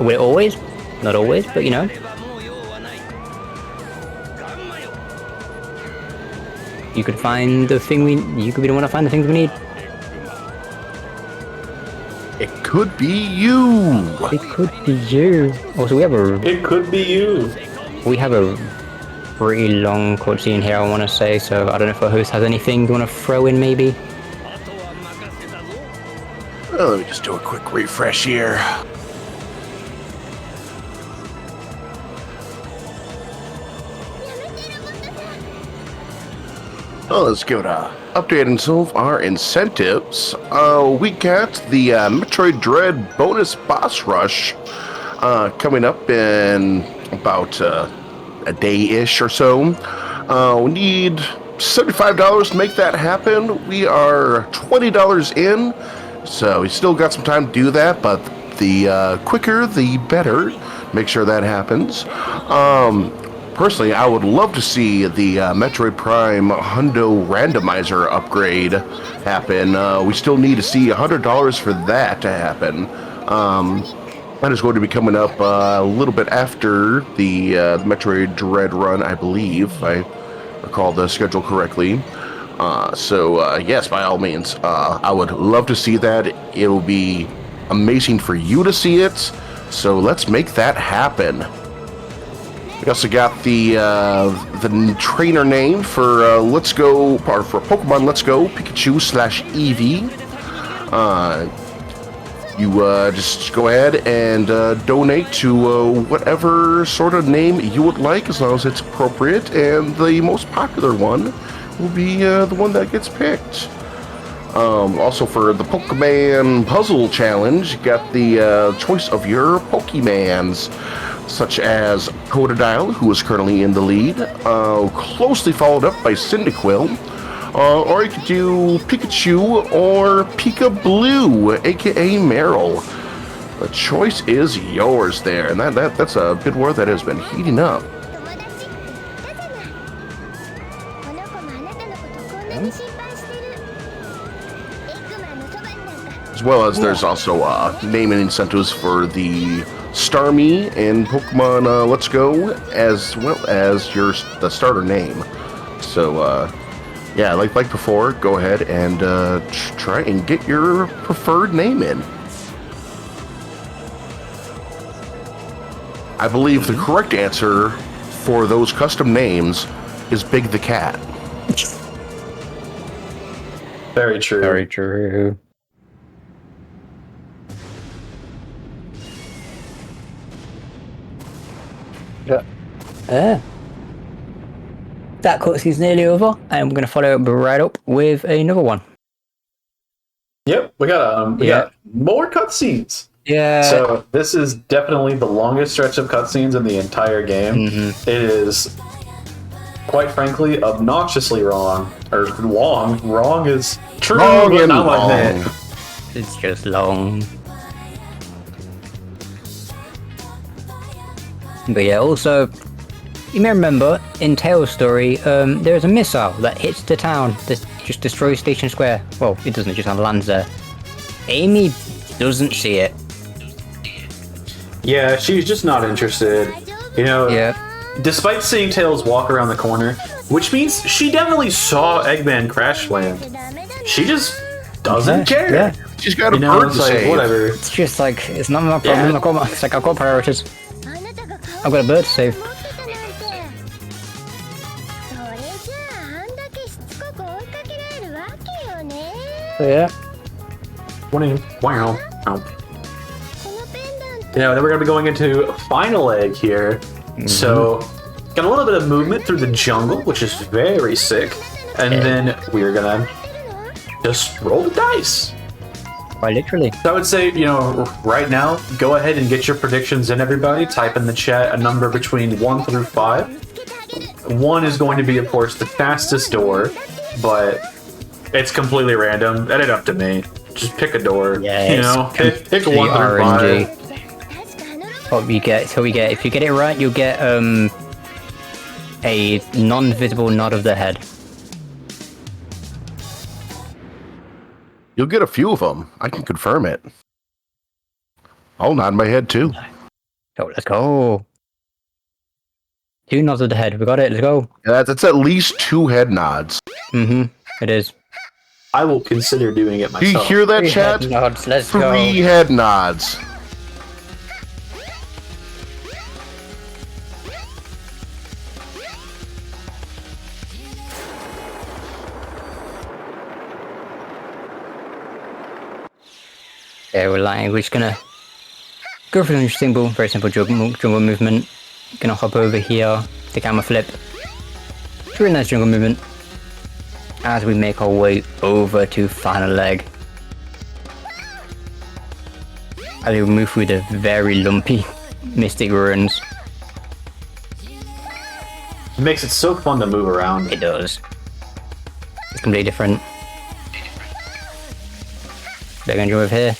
Will it always? Not always, but you could find the thing you could be the one to find the things we need. It could be you. It could be you. Also, It could be you. we have a pretty long cutscene here, I want to say, so I don't know if our host has anything you want to throw in, maybe? Well, let me just do a quick refresh here. Well, let's give it a update on some of our incentives. We got the Metroid Dread bonus boss rush coming up in about a day-ish or so. We need $75 to make that happen. We are $20 in, so we still got some time to do that, but the quicker, the better. Make sure that happens. Personally, I would love to see the Metroid Prime Hundo Randomizer upgrade happen. We still need to see $100 for that to happen. That is going to be coming up a little bit after the Metroid Dread run, I believe, if I recall the schedule correctly. So yes, by all means, I would love to see that. It will be amazing for you to see it. So let's make that happen. We also got the trainer name for Let's Go, or for Pokemon Let's Go, Pikachu / Eevee. You just go ahead and donate to whatever sort of name you would like, as long as it's appropriate, and the most popular one will be the one that gets picked. Also for the Pokemon Puzzle Challenge, you got the choice of your Pokemans, such as Totodile, who is currently in the lead, closely followed up by Cyndaquil. Or you could do Pikachu or Pika Blue, aka Meryl. The choice is yours there, and that's a bid war that has been heating up. 友達だな。この子もあなたのことこんなに心配してる。エッグマンのそばになんか。 As well as there's also naming incentives for the Starmie and Pokemon Let's Go, as well as the starter name. So yeah, like before, go ahead and try and get your preferred name in. I believe the correct answer for those custom names is Big the Cat. Very true. Very true. That cutscene's nearly over, and we're going to follow it right up with another one. Yep, we got more cutscenes. Yeah. So this is definitely the longest stretch of cutscenes in the entire game. Mm-hmm. It is, quite frankly, obnoxiously wrong. Or long. Wrong is true, Long but and not long. like that. It's just long. But yeah, also, you may remember in Tails' story, there's a missile that hits the town that just destroys Station Square. Well, it doesn't, it just lands there. Amy doesn't see it. Yeah, she's just not interested. You know, Yeah. despite seeing Tails walk around the corner, which means she definitely saw Eggman crash land. She just doesn't care. Yeah. She's got a You know, bird it's to like, save. whatever. It's just like, it's not my problem. Yeah. It's like, I've got priorities. あなたが I've got a bird to save. 持ってたなんて。それじゃああんだけしつこく追いかけられるわけよね。 So yeah. Wow. このペンダント。 Yeah, then we're gonna be going into Final Egg here. So, got a little bit of movement through the jungle, which is very sick. And then we're gonna just roll the dice. Quite literally. So I would say, you know, right now, go ahead and get your predictions in, everybody. Type in the chat a number between 1 through 5. 1 is going to be, of course, the fastest door, but it's completely random. That ain't up to me. Just pick a door. Yeah, you know, pick 1 through 5. RNG. 確かあのロボ What you get? So we get, if you get it right, you'll get a non-visible nod of the head. You'll get a few of them. I can confirm it. I'll nod my head too. So let's go. 2 nods of the head. We got it. Let's go. Yeah, that's at least 2 head nods. It is. I will consider doing it Do you myself. hear that, 3 chat? head nods. Let's 3 go. head nods. Yeah, we're just gonna go for a simple, very simple jungle movement. Gonna hop over here, the camera flip. Really nice jungle movement. As we make our way over to Final Leg. As we move through the very lumpy Mystic Ruins. It makes it so fun to move around. It does. It's completely different. They're gonna jump over here.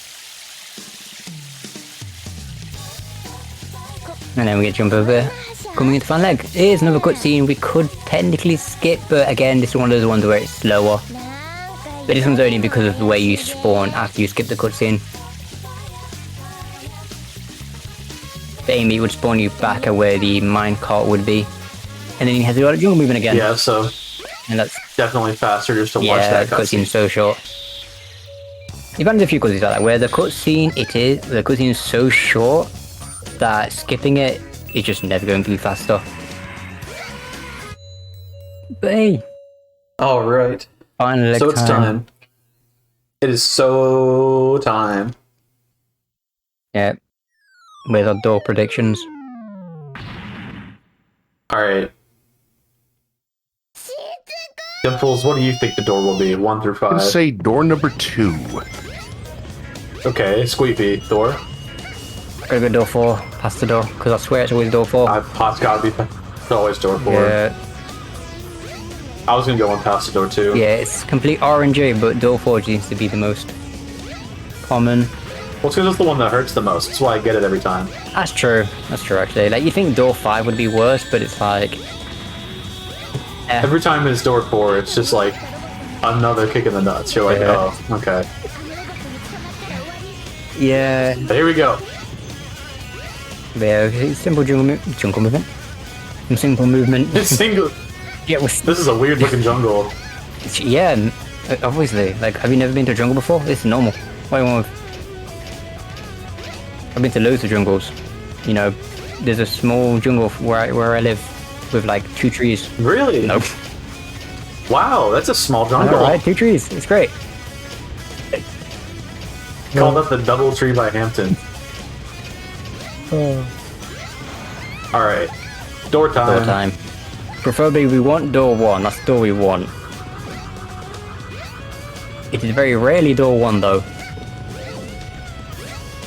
And then we get jump over there. Coming into Final Leg. Here's another cutscene we could technically skip, but again, this is one of those ones where it's slower. なんか But this one's only because of the way you spawn after you skip the cutscene. The Amy would spawn you back at where the minecart would be. And then you have to do a jungle movement again. Yeah, so And that's, definitely faster just to watch yeah, that the cutscene. cutscene's so short. You've had a few cutscenes like that, where the cutscene is so short that skipping it is just never going to be faster. But hey, All right. finally, So it's time. It is so time. Yeah, with our door predictions. All right. Dimples, what do you think the door will be? 1 through 5. Let's say door number 2. Okay, Sqeefy, door. I'm gonna go door 4, past the door, because I swear it's always door 4. Pot's gotta be it's always door 4. Yeah, I was gonna go one past the door 2. yeah, it's complete RNG, but door 4 seems to be the most common. Well, it's because it's the one that hurts the most. That's why I get it every time. That's true actually. Like, you think door 5 would be worse, but it's like... Every time it's door 4, it's just like another kick in the nuts. You're like, Yeah. oh, okay. Yeah, Here we go. yeah, simple jungle movement. Some simple movement. Single. Yeah, This is a weird looking jungle. yeah, obviously. Like, have you never been to a jungle before? This is normal. What do you want with... I've been to loads of jungles. You know, there's a small jungle where I live with like 2 trees. Really? Nope. Wow, that's a small jungle. Alright, 2 trees. It's great. Called up the Double Tree by Hampton. Alright. Door time. Door time. Preferably we want door 1. That's the door we want. It is very rarely door 1 though.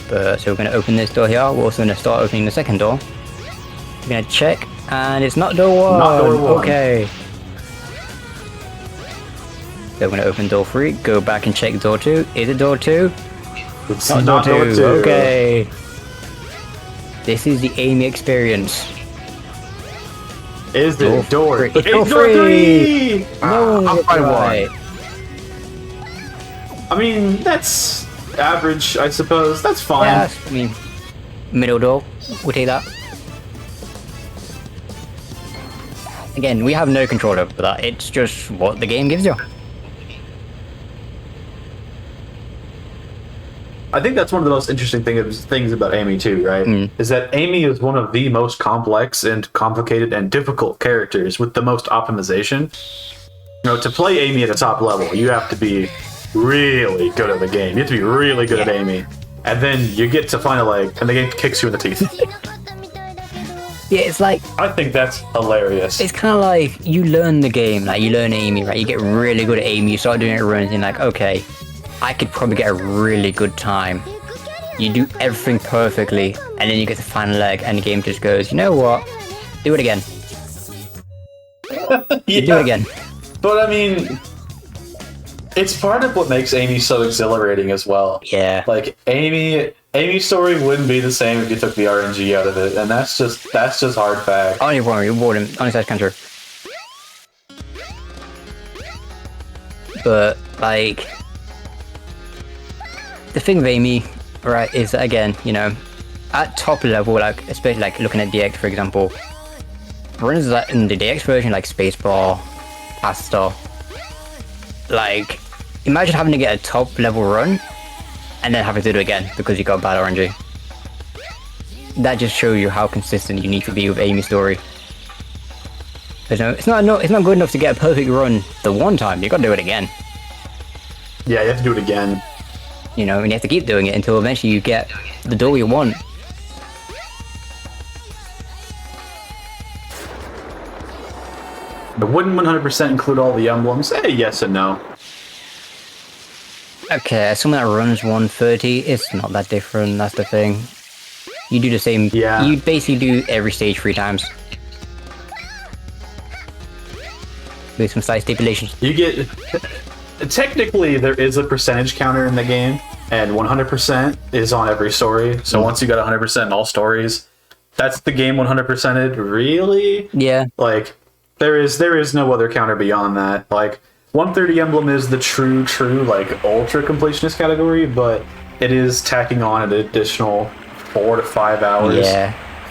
But, so we're going to open this door here. We're also going to start opening the second door. We're going to check, and it's not door 1. Not door 1. Okay. So we're going to open door 3, go back and check door 2. Is it door 2? It's Not door 2. 2. Okay. This is the Amy experience. Is it door 3? It's It's door door 3! No, up by right. I mean, that's average, I suppose. That's fine. Yeah, I mean, middle door. We'll take that. Again, we have no control over that. It's just what the game gives you. I think that's one of the most interesting things about Amy too, right? Is that Amy is one of the most complex and complicated and difficult characters with the most optimization. You know, to play Amy at a top level, you have to be really good at the game. You have to be really good at Amy. And then you get to final leg, and the game kicks you in the teeth. Yeah, it's like, I think that's hilarious. it's kind of like you learn the game, like you learn Amy, right? You get really good at Amy, you start doing it runs, and you're like, okay, I could probably get a really good time. You do everything perfectly, and then you get to final leg, and the game just goes, you know what? Do it again. You do it again. But I mean, it's part of what makes Amy so exhilarating as well. Yeah. Like Amy's story wouldn't be the same if you took the RNG out of it, and that's just hard fact. Only one, you bought him. Only size counter. But, like, the thing with Amy, right, is that, again, you know, at top level, like, especially like looking at DX, for example, runs that in the DX version, like Spacebar, Pasta, like, imagine having to get a top level run and then having to do it again because you got bad RNG. That just shows you how consistent you need to be with Amy's story. You know, it's not good enough to get a perfect run the one time. You got to do it again. Yeah, you have to do it again. You know, and you have to keep doing it until eventually you get the door you want. It wouldn't 100% include all the emblems. Yes and no. Okay, as someone that runs 130, it's not that different. That's the thing. You do the same. Yeah. You basically do every stage 3 times. With some slight stipulations. You get... Technically, there is a percentage counter in the game, and 100% is on every story. So once you got 100% in all stories, that's the game 100%ed. Really? Yeah. Like, there is no other counter beyond that. Like, 130 emblem is the true, like, ultra completionist category, but it is tacking on an additional 4 to 5 hours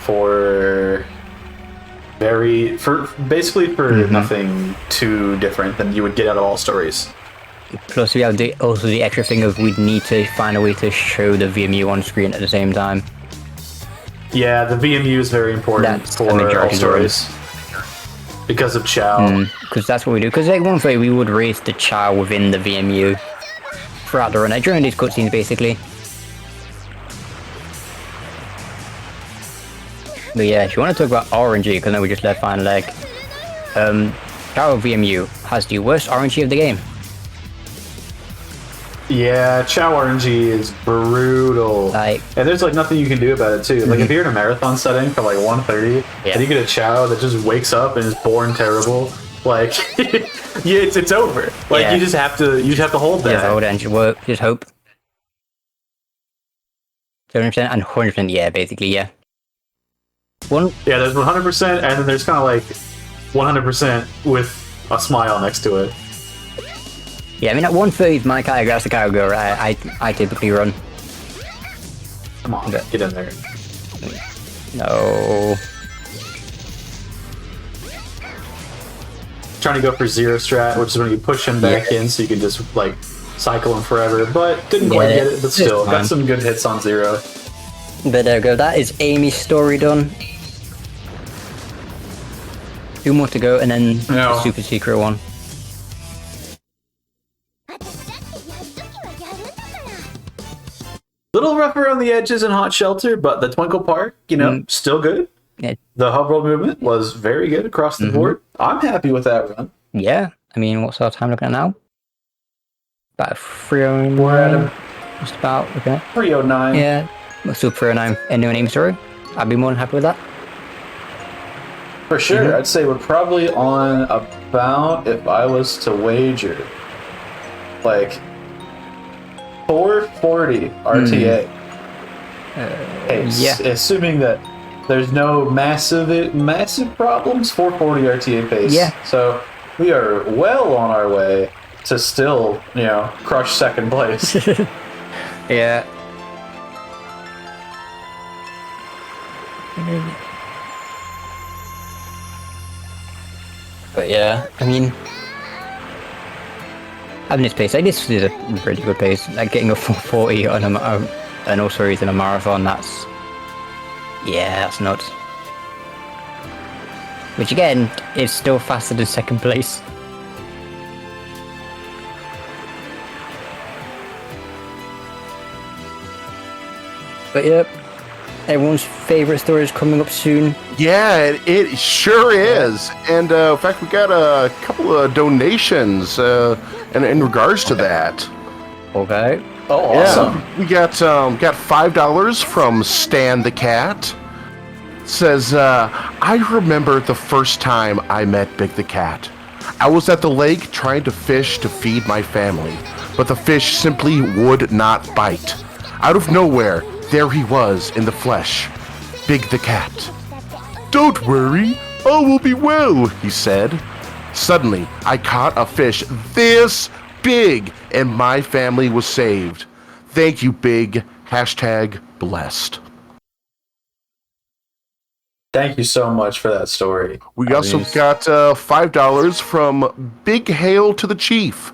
for basically for nothing too different than you would get out of all stories. Plus, we have also the extra thing of we'd need to find a way to show the VMU on screen at the same time. Yeah, the VMU is very important That's for the majority all of the run. stories. Because of Chow. Because that's what we do. Because like 130, we would raise the Chow within the VMU throughout the run, like, during these cutscenes, basically. But yeah, if you want to talk about RNG, because then we just left Final Leg, Chow VMU has the worst RNG of the game. Yeah, Chow RNG is brutal. Like, and there's like nothing you can do about it too. Like if you're in a marathon setting for like 130, and you get a Chow that just wakes up and is born terrible, like yeah, it's over. Like you just have to hold that. Just hold it and just work. Just hope. 70% and 100%. Yeah, basically, yeah. Yeah, there's 100%, and then there's kind of like 100% with a smile next to it. Yeah, I mean, at 130 is my category. That's the category I typically run. Come on, get in there. No. Trying to go for zero strat, which is when you push him back in, so you can just like cycle him forever. But didn't quite get it. But still, got some good hits on zero. But there we go. That is Amy's story done. 2 more to go, and then the super secret one. Little rough around the edges in Hot Shelter, but the Twinkle Park, you know, still good. Yeah. The hub roll movement was very good across the board. I'm happy with that run. Yeah. I mean, what's our time looking at now? About 309. We're at Just about looking at 309. Yeah. Super 309. Anyone Amy story? I'd be more than happy with that. For sure. I'd say we're probably on about, if I was to wager, like 440 RTA. Yeah. Assuming that there's no massive problems, 440 RTA pace. Yeah. So we are well on our way to still, you know, crush second place. Yeah. But yeah, I mean, having this pace, like, this is a pretty good pace. Like getting a 440 on an all series in a marathon, that's nuts. Which again is still faster than second place. But yep, everyone's favorite story is coming up soon. Yeah, it sure is. And in fact, we got a couple of donations in regards to that. Okay. Oh, awesome. Yeah, we got $5 from Stan the Cat. Says, I remember the first time I met Big the Cat. I was at the lake trying to fish to feed my family, but the fish simply would not bite. Out of nowhere, there he was in the flesh, Big the Cat. Don't worry, all will be well, he said. Suddenly, I caught a fish this big, and my family was saved. Thank you, Big. #blessed. Thank you so much for that story. We also got $5 from Big Hail to the Chief.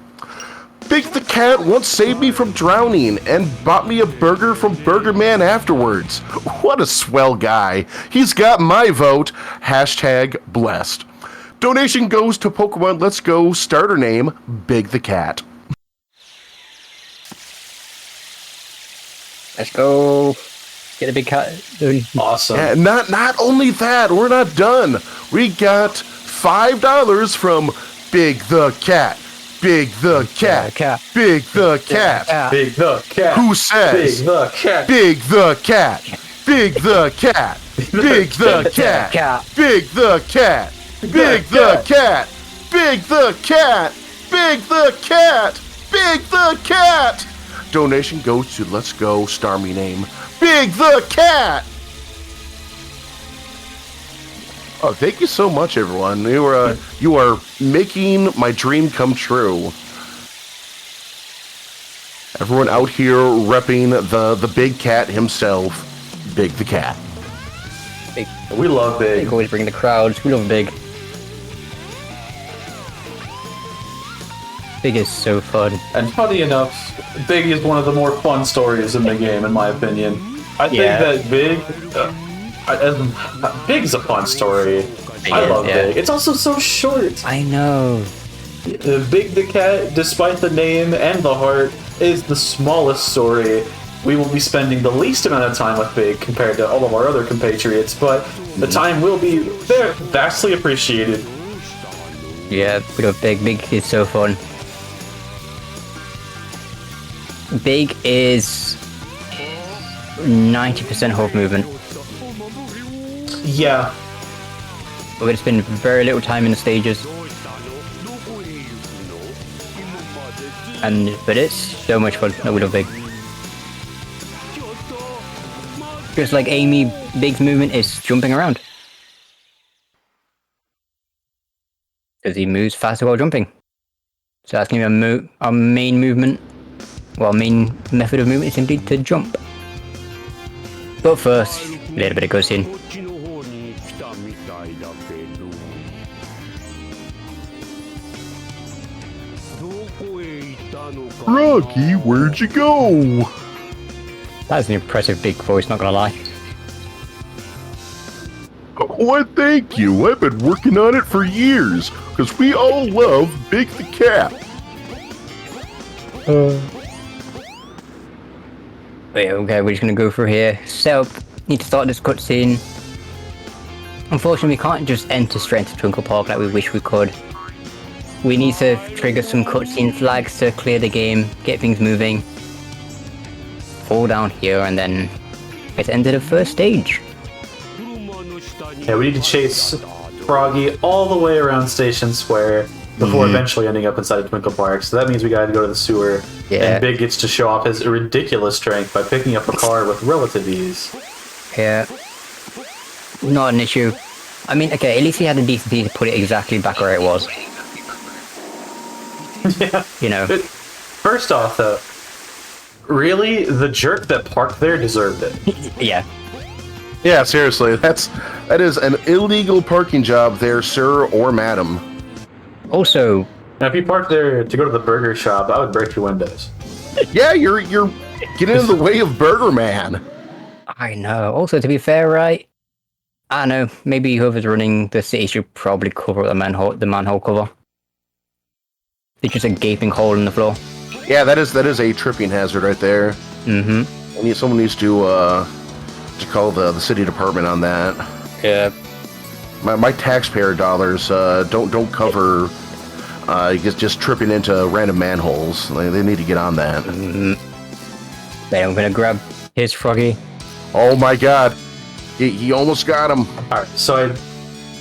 Big the Cat once saved me from drowning and bought me a burger from Burger Man afterwards. What a swell guy. He's got my vote. #blessed. Donation goes to Pokemon Let's Go starter name, Big the Cat. Let's go. Get a big cat. Awesome. And not only that, we're not done. We got $5 from Big the Cat. Big the Cat. Big the Cat. Big the Cat. Who says? Big the Cat. Big the Cat. Big the Cat. Big the Cat. Big the Cat. Big the Cat. Big the Cat. Big the Cat. Big the Cat. Donation goes to Let's Go Starmie name, Big the Cat. Oh, thank you so much, everyone. You are making my dream come true. Everyone out here repping the big cat himself, Big the Cat. Big. We love Big. Big always bring the crowds. We love Big. Big is so fun. And funny enough, Big is one of the more fun stories in the game, in my opinion. I think that Big, Big's a fun story. Big I is, love yeah. Big. It's also so short. I know. Big the cat, despite the name and the heart, is the smallest story. We will be spending the least amount of time with Big compared to all of our other compatriots, but the time will be very vastly appreciated. Yeah, we got Big. Big is so fun. Big is 90% hold movement. Yeah. We're going to spend very little time in the stages. But it's so much fun. No, we love Big. Just like Amy, Big's movement is jumping around. Because he moves faster while jumping. So that's going to be our main movement. Well, main method of movement is simply to jump. But first, a little bit of cutscene. Rocky, where'd you go? That's an impressive big voice, not gonna lie. Why, thank you. I've been working on it for years, because we all love Big the Cat. But yeah, okay, we're just gonna go through here. So, need to start this cutscene. Unfortunately, we can't just enter straight into Twinkle Park like we wish we could. We need to trigger some cutscene flags to clear the game, get things moving. Fall down here, and then get into the first stage. Yeah, we need to chase Froggy all the way around Station Square before eventually ending up inside of Twinkle Park. So that means we gotta go to the sewer. Yeah. And Big gets to show off his ridiculous strength by picking up a car with relative ease. Yeah. Not an issue. I mean, okay, at least he had the decency to put it exactly back where it was. Yeah. You know. First off, though, really, the jerk that parked there deserved it. Yeah. Yeah, seriously, that is an illegal parking job there, sir or madam. Also, Now, if you parked there to go to the burger shop, I would break your windows. Yeah, you're getting in the way of Burger Man. I know. Also, to be fair, right? I know. Maybe whoever's running the city should probably cover up the manhole cover. It's just a gaping hole in the floor. Yeah, that is a tripping hazard right there. Mm-hmm. Someone needs to call the city department on that. Yeah. My taxpayer dollars don't cover just tripping into random manholes. They need to get on that. Then I'm gonna grab his Froggy. Oh my God, he almost got him. All right, so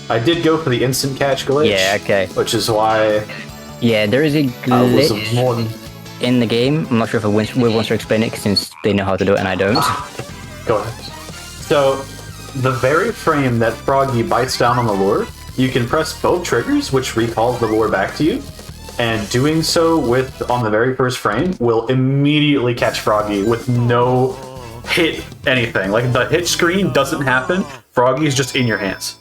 I did go for the instant catch glitch. Yeah, okay. Which is why Yeah, there is a I was glitch more than... in the game. I'm not sure if Will wants to explain it since they know how to do it and I don't. Go ahead. So, the very frame that Froggy bites down on the lure, you can press both triggers, which recalls the lure back to you. And doing so on the very first frame will immediately catch Froggy with no hit anything. Like, the hit screen doesn't happen. Froggy's just in your hands.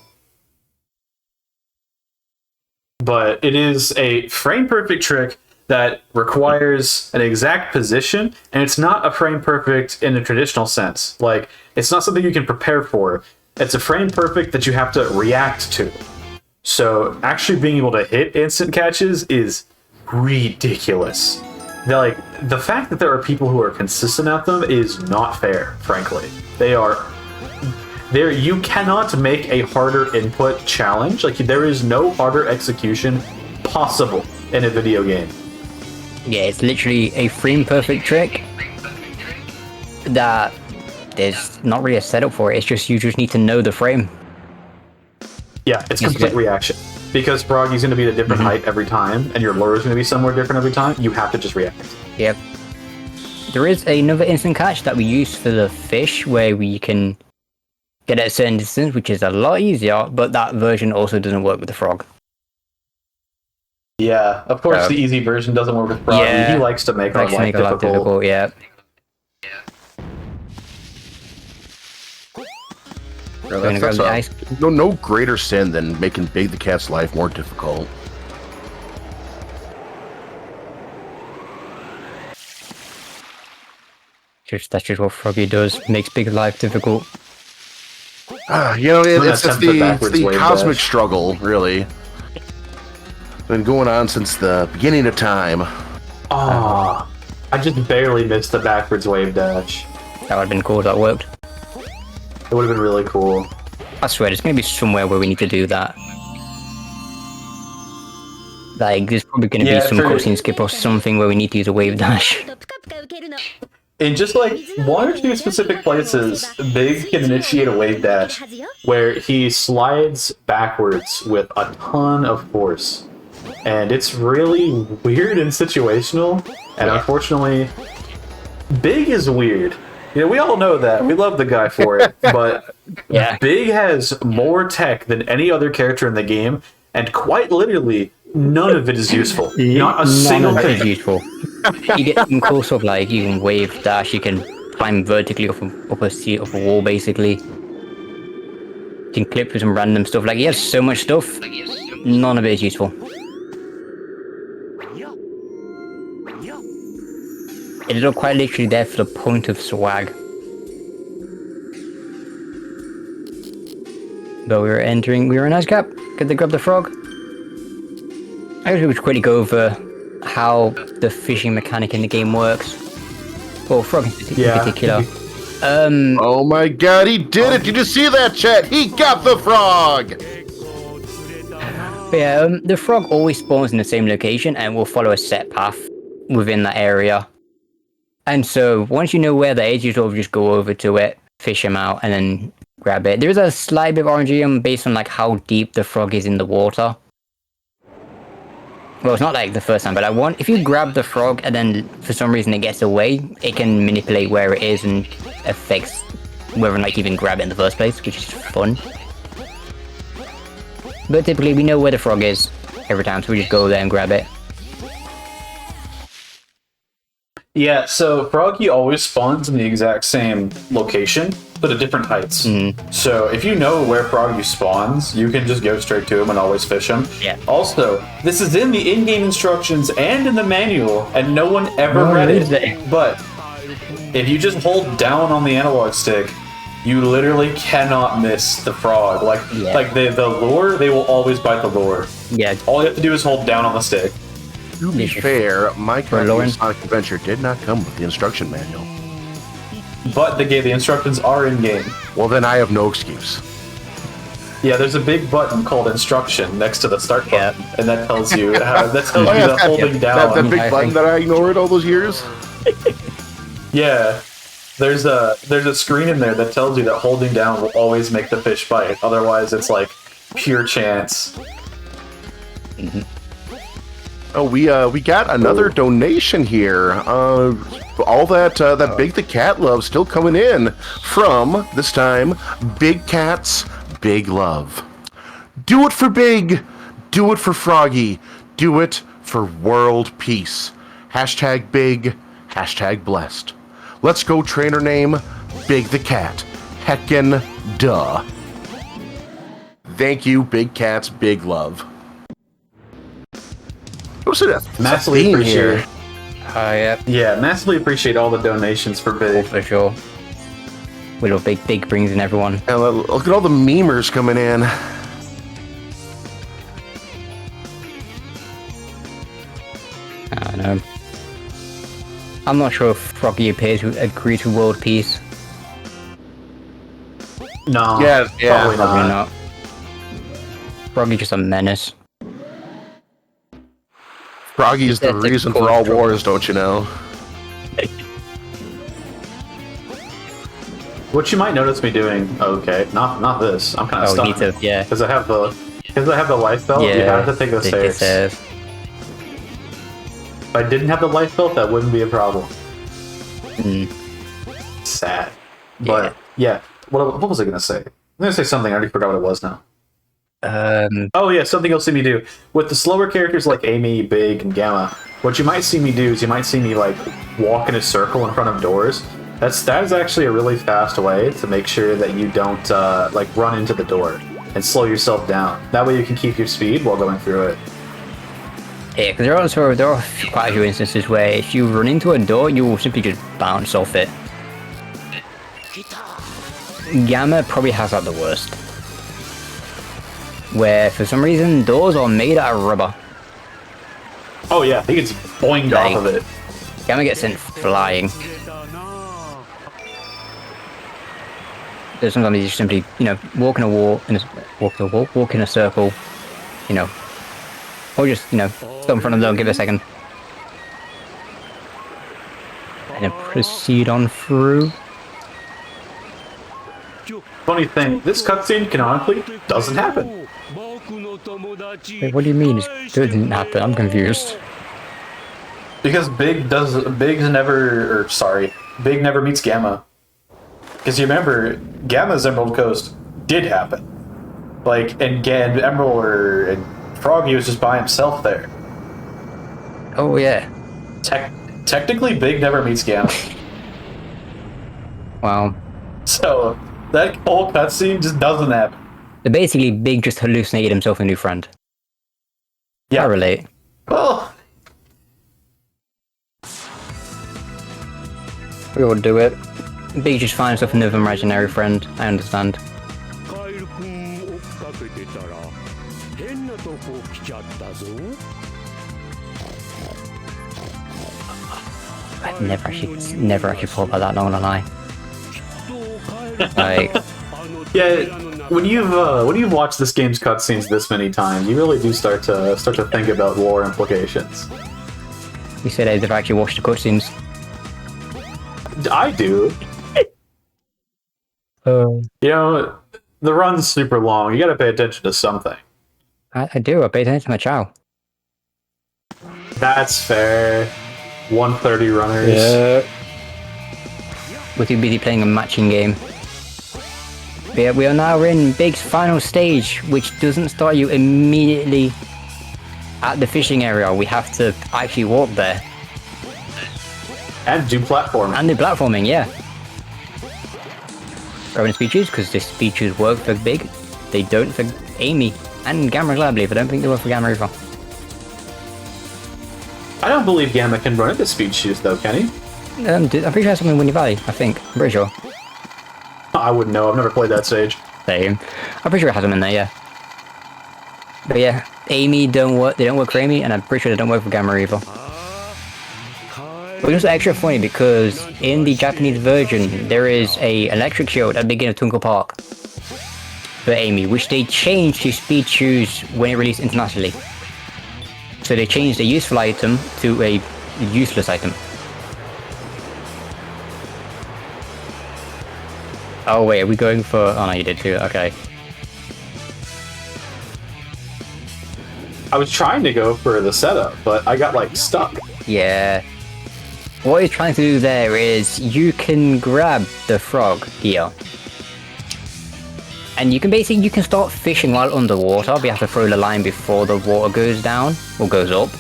But it is a frame-perfect trick that requires an exact position, and it's not a frame-perfect in a traditional sense. Like, it's not something you can prepare for. It's a frame-perfect that you have to react to. So, actually being able to hit instant catches is ridiculous. The fact that there are people who are consistent at them is not fair, frankly. You cannot make a harder input challenge. Like, there is no harder execution possible in a video game. Yeah, it's literally a frame perfect trick that there's not really a setup for it. It's just you just need to know the frame. Yeah, it's complete reaction. Because Froggy's going to be at a different height every time, and your lure is going to be somewhere different every time, you have to just react. Yep. There is another instant catch that we use for the fish where we can get at a certain distance, which is a lot easier, but that version also doesn't work with the frog. Yeah, of course the easy version doesn't work with Froggy. Yeah, he likes to make our life difficult. Yeah. No greater sin than making Big the Cat's life more difficult. That's just what Froggy does. Makes Big life difficult. It's the backwards wave cosmic dash. struggle, really. Been going on since the beginning of time. Ah, I just barely missed the backwards wave dash. That would have been cool if that worked. It would have been really cool. I swear, there's going to be somewhere where we need to do that. Like, there's probably going to be some cutscene skip or something where we need to use a wave dash. とプカプカ受けるの In just like one or two specific places, Big can initiate a wave dash where he slides backwards with a ton of force. And it's really weird and situational. And unfortunately, Big is weird. We all know that. We love the guy for it. But Yeah. Big has more tech than any other character in the game. And quite literally, none of it is useful. Not a single None of it is thing. useful. You get some close up, like you can wave dash, you can climb vertically up a wall, basically. You can clip through some random stuff. Like, he has so much stuff, none of it is useful. It is all quite literally there for the point of swag. But we were in Ice Cap. Could they grab the frog? I guess we should quickly go over how the fishing mechanic in the game works. Well, frog in particular. Oh my god, he did it! Did you see that, chat? He got the frog! But yeah, the frog always spawns in the same location and will follow a set path within that area. And so, once you know where that is, you sort of just go over to it, fish him out, and then grab it. There is a slight bit of RNG based on like how deep the frog is in the water. Well, it's not like the first time, but if you grab the frog and then for some reason it gets away, it can manipulate where it is and affects whether or not you even grab it in the first place, which is fun. But typically we know where the frog is every time, so we just go there and grab it. Yeah, so Froggy always spawns in the exact same location, but at different heights. So if you know where Froggy spawns, you can just go straight to him and always fish him. Yeah. Also, this is in the in-game instructions and in the manual, and no one ever read it. But if you just hold down on the analog stick, you literally cannot miss the frog. Like the lure, they will always bite the lure. Yeah. All you have to do is hold down on the stick. To be fair, my copy Lauren? of Sonic Adventure did not come with the instruction manual. But the instructions are in-game. Well, then I have no excuse. Yeah, there's a big button called instruction next to the start button, and that tells you that holding down. That big button that I ignored all those years? Yeah, there's a screen in there that tells you that holding down will always make the fish bite. Otherwise, it's like pure chance. Oh, we got another donation here. All that Big the Cat love still coming in from, this time, Big Cat's Big Love. Do it for Big, do it for Froggy, do it for world peace. Hashtag Big, hashtag blessed. Let's go trainer name, Big the Cat. Heckin' duh. Thank you, Big Cat's Big Love. Massively appreciate. Yeah. Yeah, massively appreciate all the donations for Big. For sure. We love Big brings in everyone. And look at all the memers coming in. I don't know. I'm not sure if Froggy appears to agree to world peace. No, Yeah, probably Probably not. not. Froggy's just a menace. Froggy's the That's a reason cool for all trope. wars, don't you know? What you might notice me doing, okay, not this. I'm kind of Oh, we stuck need to, yeah. because I have the life belt. You have to take the stairs. If I didn't have the life belt, that wouldn't be a problem. Sad, but yeah. What was I gonna say? I'm gonna say something. I already forgot what it was now. Oh yeah, something you'll see me do with the slower characters like Amy, Big, and Gamma. What you might see me do is you might see me like walk in a circle in front of doors. That is actually a really fast way to make sure that you don't like run into the door and slow yourself down. That way you can keep your speed while going through it. Yeah, because there are quite a few instances where if you run into a door, you will simply just bounce off it. Gamma probably has that the worst. Where, for some reason, doors are made out of rubber. Oh yeah, he gets boinged off of it. Gamma gets sent flying. So sometimes you just simply, you know, walk in a wall, walk in a circle, you know, or just, you know, stop in front of them, give it a second, and then proceed on through. Funny thing, this cutscene canonically doesn't happen. Wait, what do you mean? It didn't happen. I'm confused. Because Big never meets Gamma. Because you remember, Gamma's Emerald Coast did happen. Like, and Emerald and Froggy was just by himself there. Oh yeah. Technically, Big never meets Gamma. Wow. So, that whole cutscene just doesn't happen. So basically, Big just hallucinated himself a new friend. Yeah. I relate. Well, We all do it. Big just finds himself another imaginary friend. I understand. I've never actually thought about that, not gonna lie. Like, yeah, when you've watched this game's cutscenes this many times, you really do start to think about lore implications. you said I've actually watched the cutscenes. I do. You know, the run's super long. You gotta pay attention to something. I do. I pay attention to my chow. That's fair. 130 runners. Yeah. We're too busy playing a matching game. But yeah, we are now in Big's final stage, which doesn't start you immediately at the fishing area. We have to actually walk there. And do platforming. And do platforming, yeah. Throwing speeches, because the speeches work for Big. They don't for Amy. And Gamma as well, I believe. I don't think they work for Gamma either. I don't believe Gamma can run into speed shoes though, can he? I'm pretty sure that's something in Winnie Valley, I think. I'm pretty sure. I wouldn't know. I've never played that stage. Same. I'm pretty sure it has them in there, yeah. But yeah, Amy don't work. They don't work for Amy, and I'm pretty sure they don't work for Gamma either. But it's also extra funny because in the Japanese version, there is a electric shield at the beginning of Twinkle Park for Amy, which they changed to speed shoes when it released internationally. So they changed a useful item to a useless item. Oh wait, are we going for... Oh no, you did too, okay. I was trying to go for the setup, but I got like stuck. Yeah. What he's trying to do there is you can grab the frog here. And you can start fishing while underwater, but you have to throw the line before the water goes down, or goes up.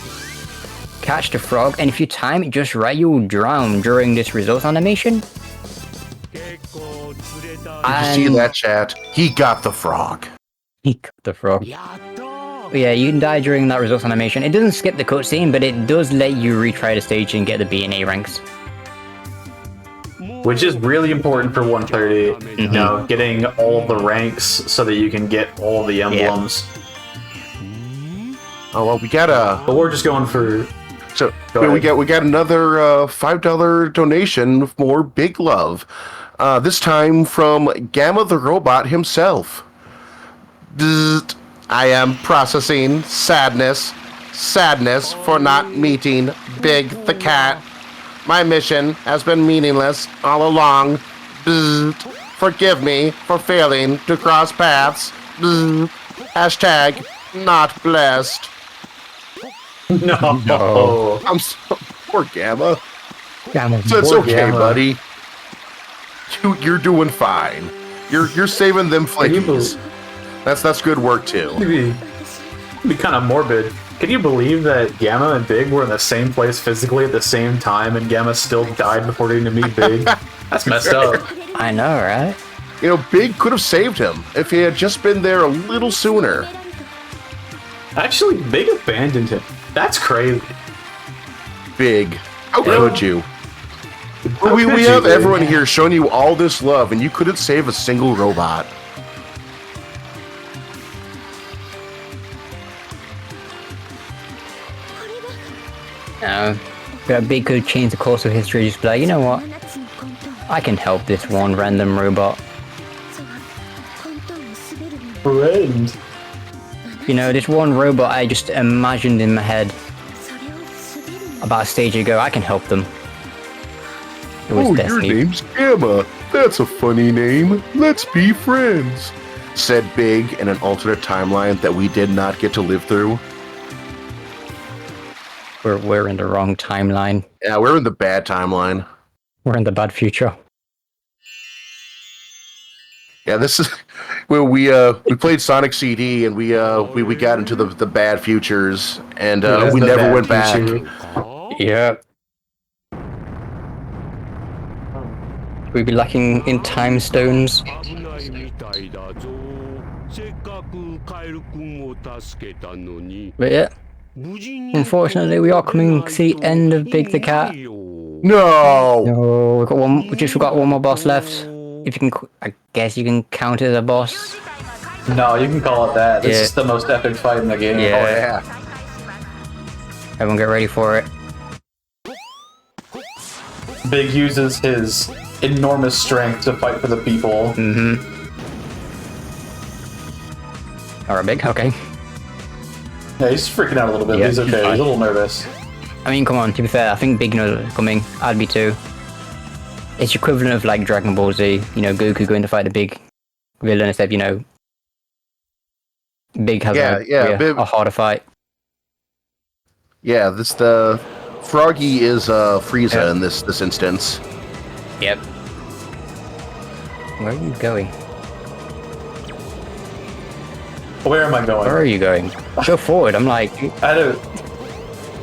Catch the frog, and if you time it just right, you will drown during this results animation. Did you see that, chat? He got the frog. He got the frog. But yeah, you can die during that results animation. It doesn't skip the cutscene, but it does let you retry the stage and get the B and A ranks. Which is really important for 130. You know, getting all the ranks so that you can get all the emblems. Yeah. Oh well, we got But we're just going for. So we got another $5 donation for Big Love. This time from Gamma the Robot himself. Bzzzt. I am processing sadness for not meeting Big the Cat. My mission has been meaningless all along. Bzzzt. Forgive me for failing to cross paths. Bzzzt. Hashtag not blessed. No. I'm so poor Gamma. Gamma's So it's poor okay, Gamma. buddy. You're doing fine. You're saving them flickies. That's good work too. It'd be kind of morbid. Can you believe that Gamma and Big were in the same place physically at the same time, and Gamma still died before getting to meet Big? That's messed up. I know, right? You know, Big could have saved him if he had just been there a little sooner. Actually, Big abandoned him. That's crazy. Big, how could you? We have everyone here showing you all this love, and you couldn't save a single robot. But Big could change the course of history, just be like, you know what? I can help this one random robot. Friend. You know, this one robot I just imagined in my head about a stage ago, I can help them. It was destiny. Your name's Gamma. That's a funny name. Let's be friends. Said Big in an alternate timeline that we did not get to live through. We're in the wrong timeline. Yeah, we're in the bad timeline. We're in the bad future. Yeah, this is where we played Sonic CD and we got into the bad futures and we never went back. Yeah. We'd be lacking in time stones. But yeah. Unfortunately, we are coming to the end of Big the Cat. No. No, we've got one more boss left. If you can, I guess you can count it as a boss. No, you can call it that. This is the most epic fight in the game. Yeah. Oh, yeah. Everyone get ready for it. Big uses his enormous strength to fight for the people. Alright, Big, okay. Yeah, he's freaking out a little bit, Yeah, but he's okay. He's a little nervous. I mean, come on, to be fair, I think Big knows what's coming. I'd be too. It's equivalent of like Dragon Ball Z, you know, Goku going to fight the big villain instead, you know. Big has a harder fight. Yeah, the Froggy is Frieza in this instance. Yep. Where are you going? Where am I going? Where are you going? Go forward. I'm like.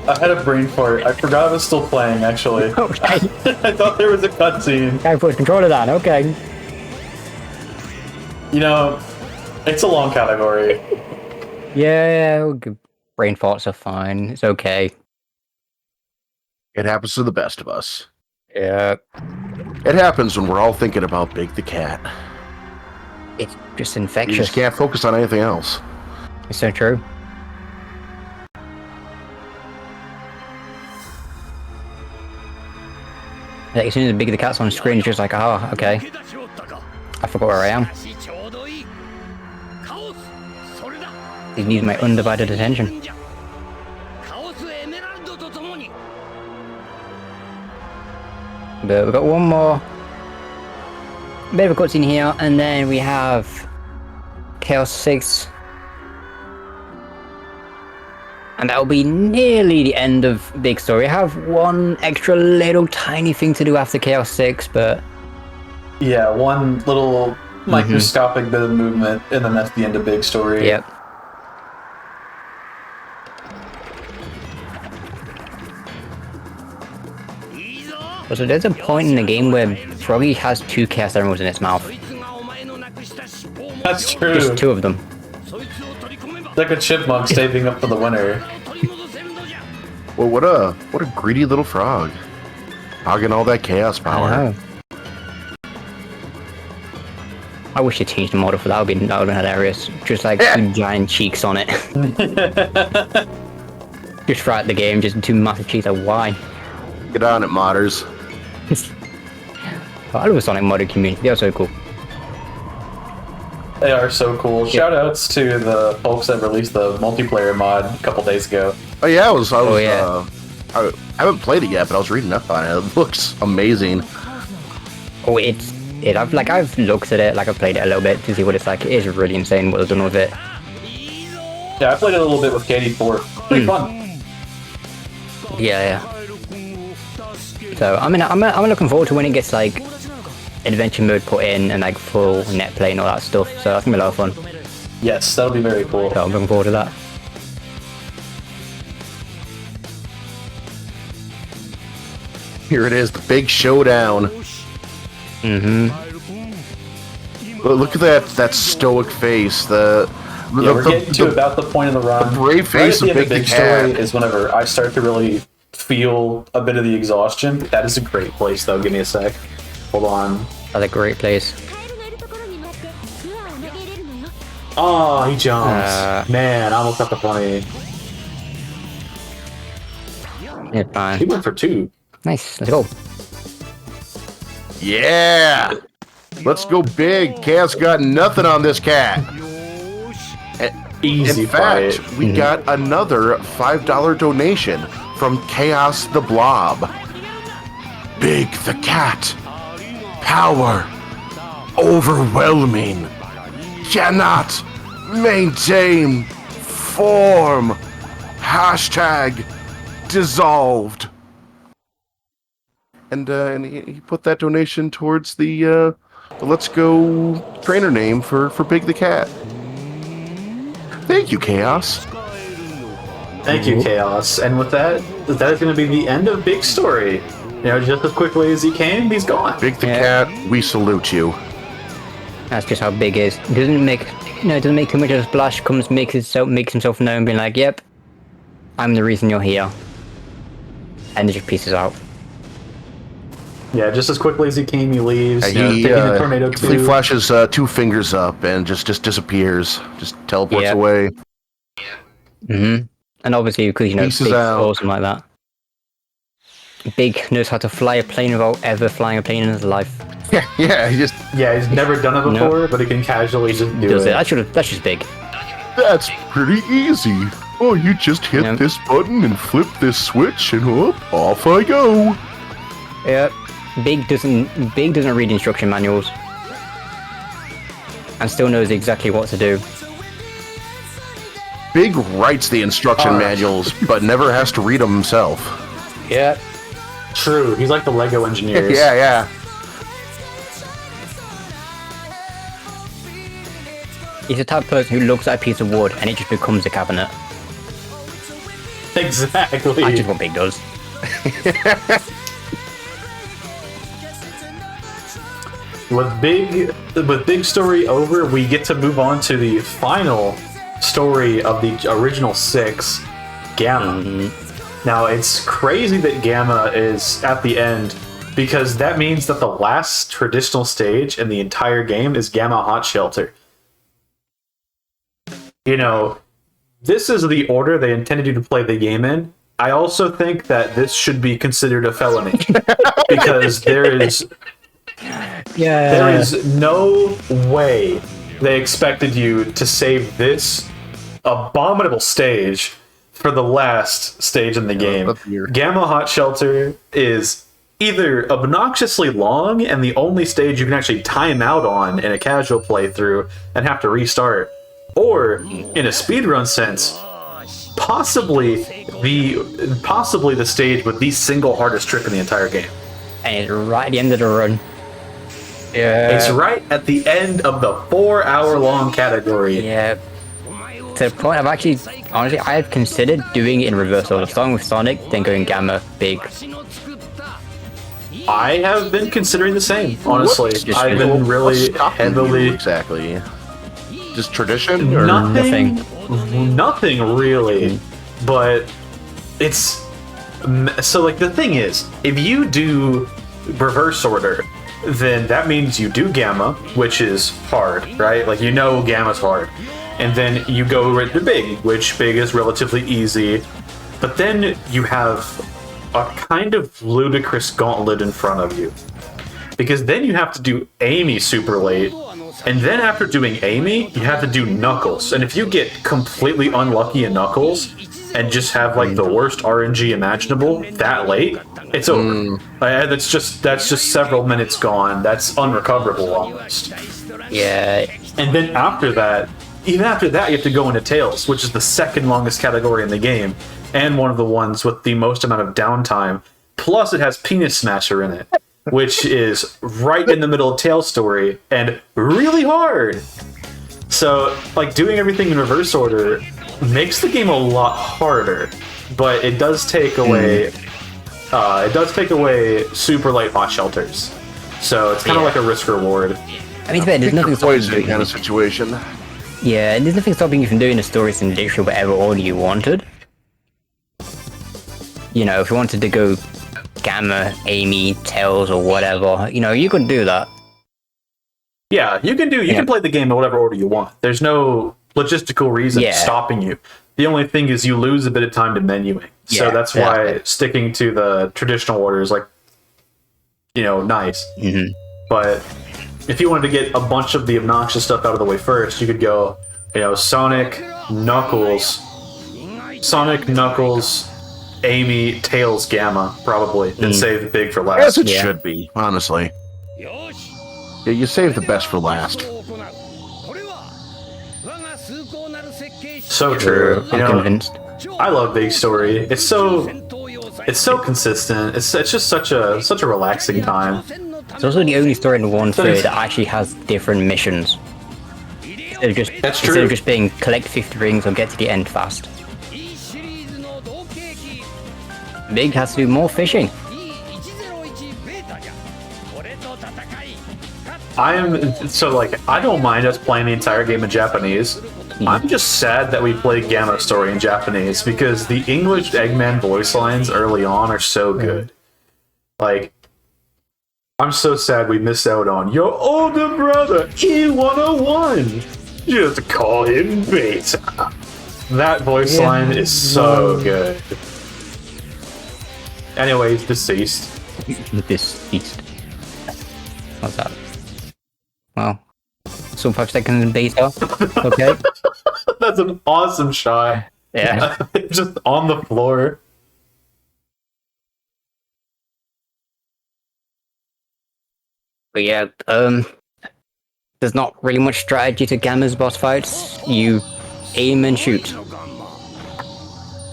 I had a brain fart. I forgot I was still playing, actually. Okay. I thought there was a cutscene. Okay, put controller down. Okay. You know, it's a long category. Yeah, brain farts are fine. It's okay. It happens to the best of us. Yeah. It happens when we're all thinking about Big the Cat. It's just You infectious. just can't focus on anything else. It's so true. Like, as soon as the Big the Cat's on the screen, it's just like, oh, okay. I forgot where I am. He needs my undivided attention. But we've got one more bit of a cutscene here, and then we have Chaos 6. And that'll be nearly the end of Big Story. I have one extra little tiny thing to do after Chaos 6, but... Yeah, one little microscopic bit of movement, and then that's the end of Big Story. Yep. So there's a point in the game where Froggy has 2 Chaos Emeralds in its mouth. That's true. Just 2 of them. It's like a chipmunk saving up for the winter. Well, what a greedy little frog. Hogging all that chaos power. I wish they changed the model for that. That would have been hilarious. Just like 2 giant cheeks on it. Just throughout the game, just 2 massive cheeks. Like, why? Get on it, modders. I love the Sonic modded community. They're so cool. They are so cool. Shout outs to the folks that released the multiplayer mod a couple days ago. Oh yeah, I haven't played it yet, but I was reading up on it. It looks amazing. Oh, I've looked at it, like I've played it a little bit to see what it's like. It is really insane what they've done with it. Yeah, I played it a little bit with Katie before. Pretty fun. Yeah. So I'm looking forward to when it gets like adventure mode put in and like full net play and all that stuff. So that's gonna be a lot of fun. Yes, that'll be very cool. So I'm looking forward to that. Here it is, the big showdown. Look at that stoic face. We're getting to about the point of the run. The brave face right of at the end Big of the Big Story Cat is whenever I start to really feel a bit of the exhaustion. That is a great place, though. Give me a sec. Hold on. That's a great place. カエルのいるところに回ってルアーを投げ入れるのよ Oh, he jumps. Man, I almost got the funny. Yeah, fine. He went for 2. Nice. Let's go. Yeah! Let's go big. Cat's got nothing on this cat. Easy In fact, fight. we got another $5 donation from Chaos the Blob. Big the cat. Power. Overwhelming. Cannot maintain form. Hashtag dissolved. And he put that donation towards the Let's Go trainer name for Big the Cat. Thank you, Chaos. Thank you, Chaos. And with that is going to be the end of Big Story. You know, just as quickly as he came, he's gone. Big the Cat, we salute you. That's just how big is. It doesn't make it doesn't make too much of a splash. Makes himself known, being like, "Yep, I'm the reason you're here," and it just pieces out. Yeah, just as quickly as he came, he leaves. He taking the tornado quickly too. flashes 2 fingers up and just disappears. Just teleports Yep. away. And obviously, because Pieces Big's out. awesome like that. Big knows how to fly a plane without ever flying a plane in his life. Yeah, he just... Yeah, he's never done it before, but he can casually just do Does it. it? That's just Big. That's pretty easy. Oh, you just hit Yep. this button and flip this switch and off I go. Yep. Big doesn't read instruction manuals, and still knows exactly what to do. Big writes the instruction manuals, but never has to read them himself. Yep. True, he's like the Lego engineers. Yeah. He's the type of person who looks at a piece of wood and it just becomes a cabinet. Exactly. That's just what Big does. With Big Story over, we get to move on to the final story of the original 6, Gamma. Now, it's crazy that Gamma is at the end, because that means that the last traditional stage in the entire game is Gamma Hot Shelter. You know, this is the order they intended you to play the game in. I also think that this should be considered a felony, because there is no way they expected you to save this abominable stage for the last stage in the game. Gamma Hot Shelter is either obnoxiously long and the only stage you can actually time out on in a casual playthrough and have to restart, or in a speedrun sense, possibly the stage with the single hardest trick in the entire game. And it's right at the end of the run. Yeah. It's right at the end of the 4-hour-long category. Yeah. To the point honestly, I've considered doing it in reverse order, starting with Sonic, then going Gamma, Big. I have been considering the same, honestly. I've been really heavily... Exactly. Just tradition? Or? Nothing really. But it's... So, like, the thing is, if you do reverse order, then that means you do Gamma, which is hard, right? Like, you know Gamma's hard. And then you go right to Big, which Big is relatively easy. But then you have a kind of ludicrous gauntlet in front of you. Because then you have to do Amy super late, and then after doing Amy, you have to do Knuckles. And if you get completely unlucky in Knuckles, and just have like the worst RNG imaginable that late, it's over. That's just several minutes gone. That's unrecoverable almost. Yeah. And then after that, even after that, you have to go into Tails, which is the second longest category in the game, and one of the ones with the most amount of downtime. Plus, it has Penis Smasher in it, which is right in the middle of Tails' story, and really hard. So, like, doing everything in reverse order makes the game a lot harder, but it does take away super light hot shelters. So it's kind of like a risk reward. I mean, there's nothing stopping you. kind of situation. Yeah, and there's nothing stopping you from doing the stories in literally whatever order you wanted. You know, if you wanted to go Gamma, Amy, Tails, or whatever, you know, you could do that. Yeah, you can play the game in whatever order you want. There's no logistical reason stopping you. The only thing is you lose a bit of time to menuing. So that's why sticking to the traditional order is like, you know, nice. But if you wanted to get a bunch of the obnoxious stuff out of the way first, you could go, you know, Sonic, Knuckles, Amy, Tails, Gamma, probably, and save Big for last. As it should be, honestly. Yeah, you save the best for last. So true. I'm convinced. I love Big Story. It's so consistent. It's just such a relaxing time. It's also the only story in 1/3 that actually has different missions. Instead of just being collect 50 rings or get to the end fast. Big has to do more fishing. I don't mind us playing the entire game in Japanese. I'm just sad that we played Gamma Story in Japanese because the English Eggman voice lines early on are so good. Like, I'm so sad we missed out on your older brother, E101. You have to call him Beta. That voice line is so good. Anyways, deceased. Deceased. What's that? Well, so 5 seconds in beta. Okay. That's an awesome shot. Yeah. Just on the floor. But yeah, there's not really much strategy to Gamma's boss fights. You aim and shoot.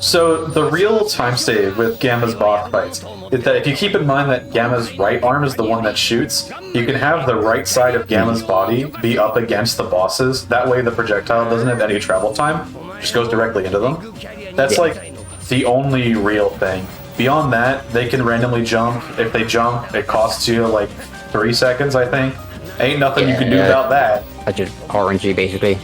So the real time save with Gamma's boss fights is that if you keep in mind that Gamma's right arm is the one that shoots, you can have the right side of Gamma's body be up against the bosses. That way the projectile doesn't have any travel time, just goes directly into them. That's like the only real thing. Beyond that, they can randomly jump. If they jump, it costs you like 3 seconds, I think. Ain't nothing you can do about that. That's just RNG, basically.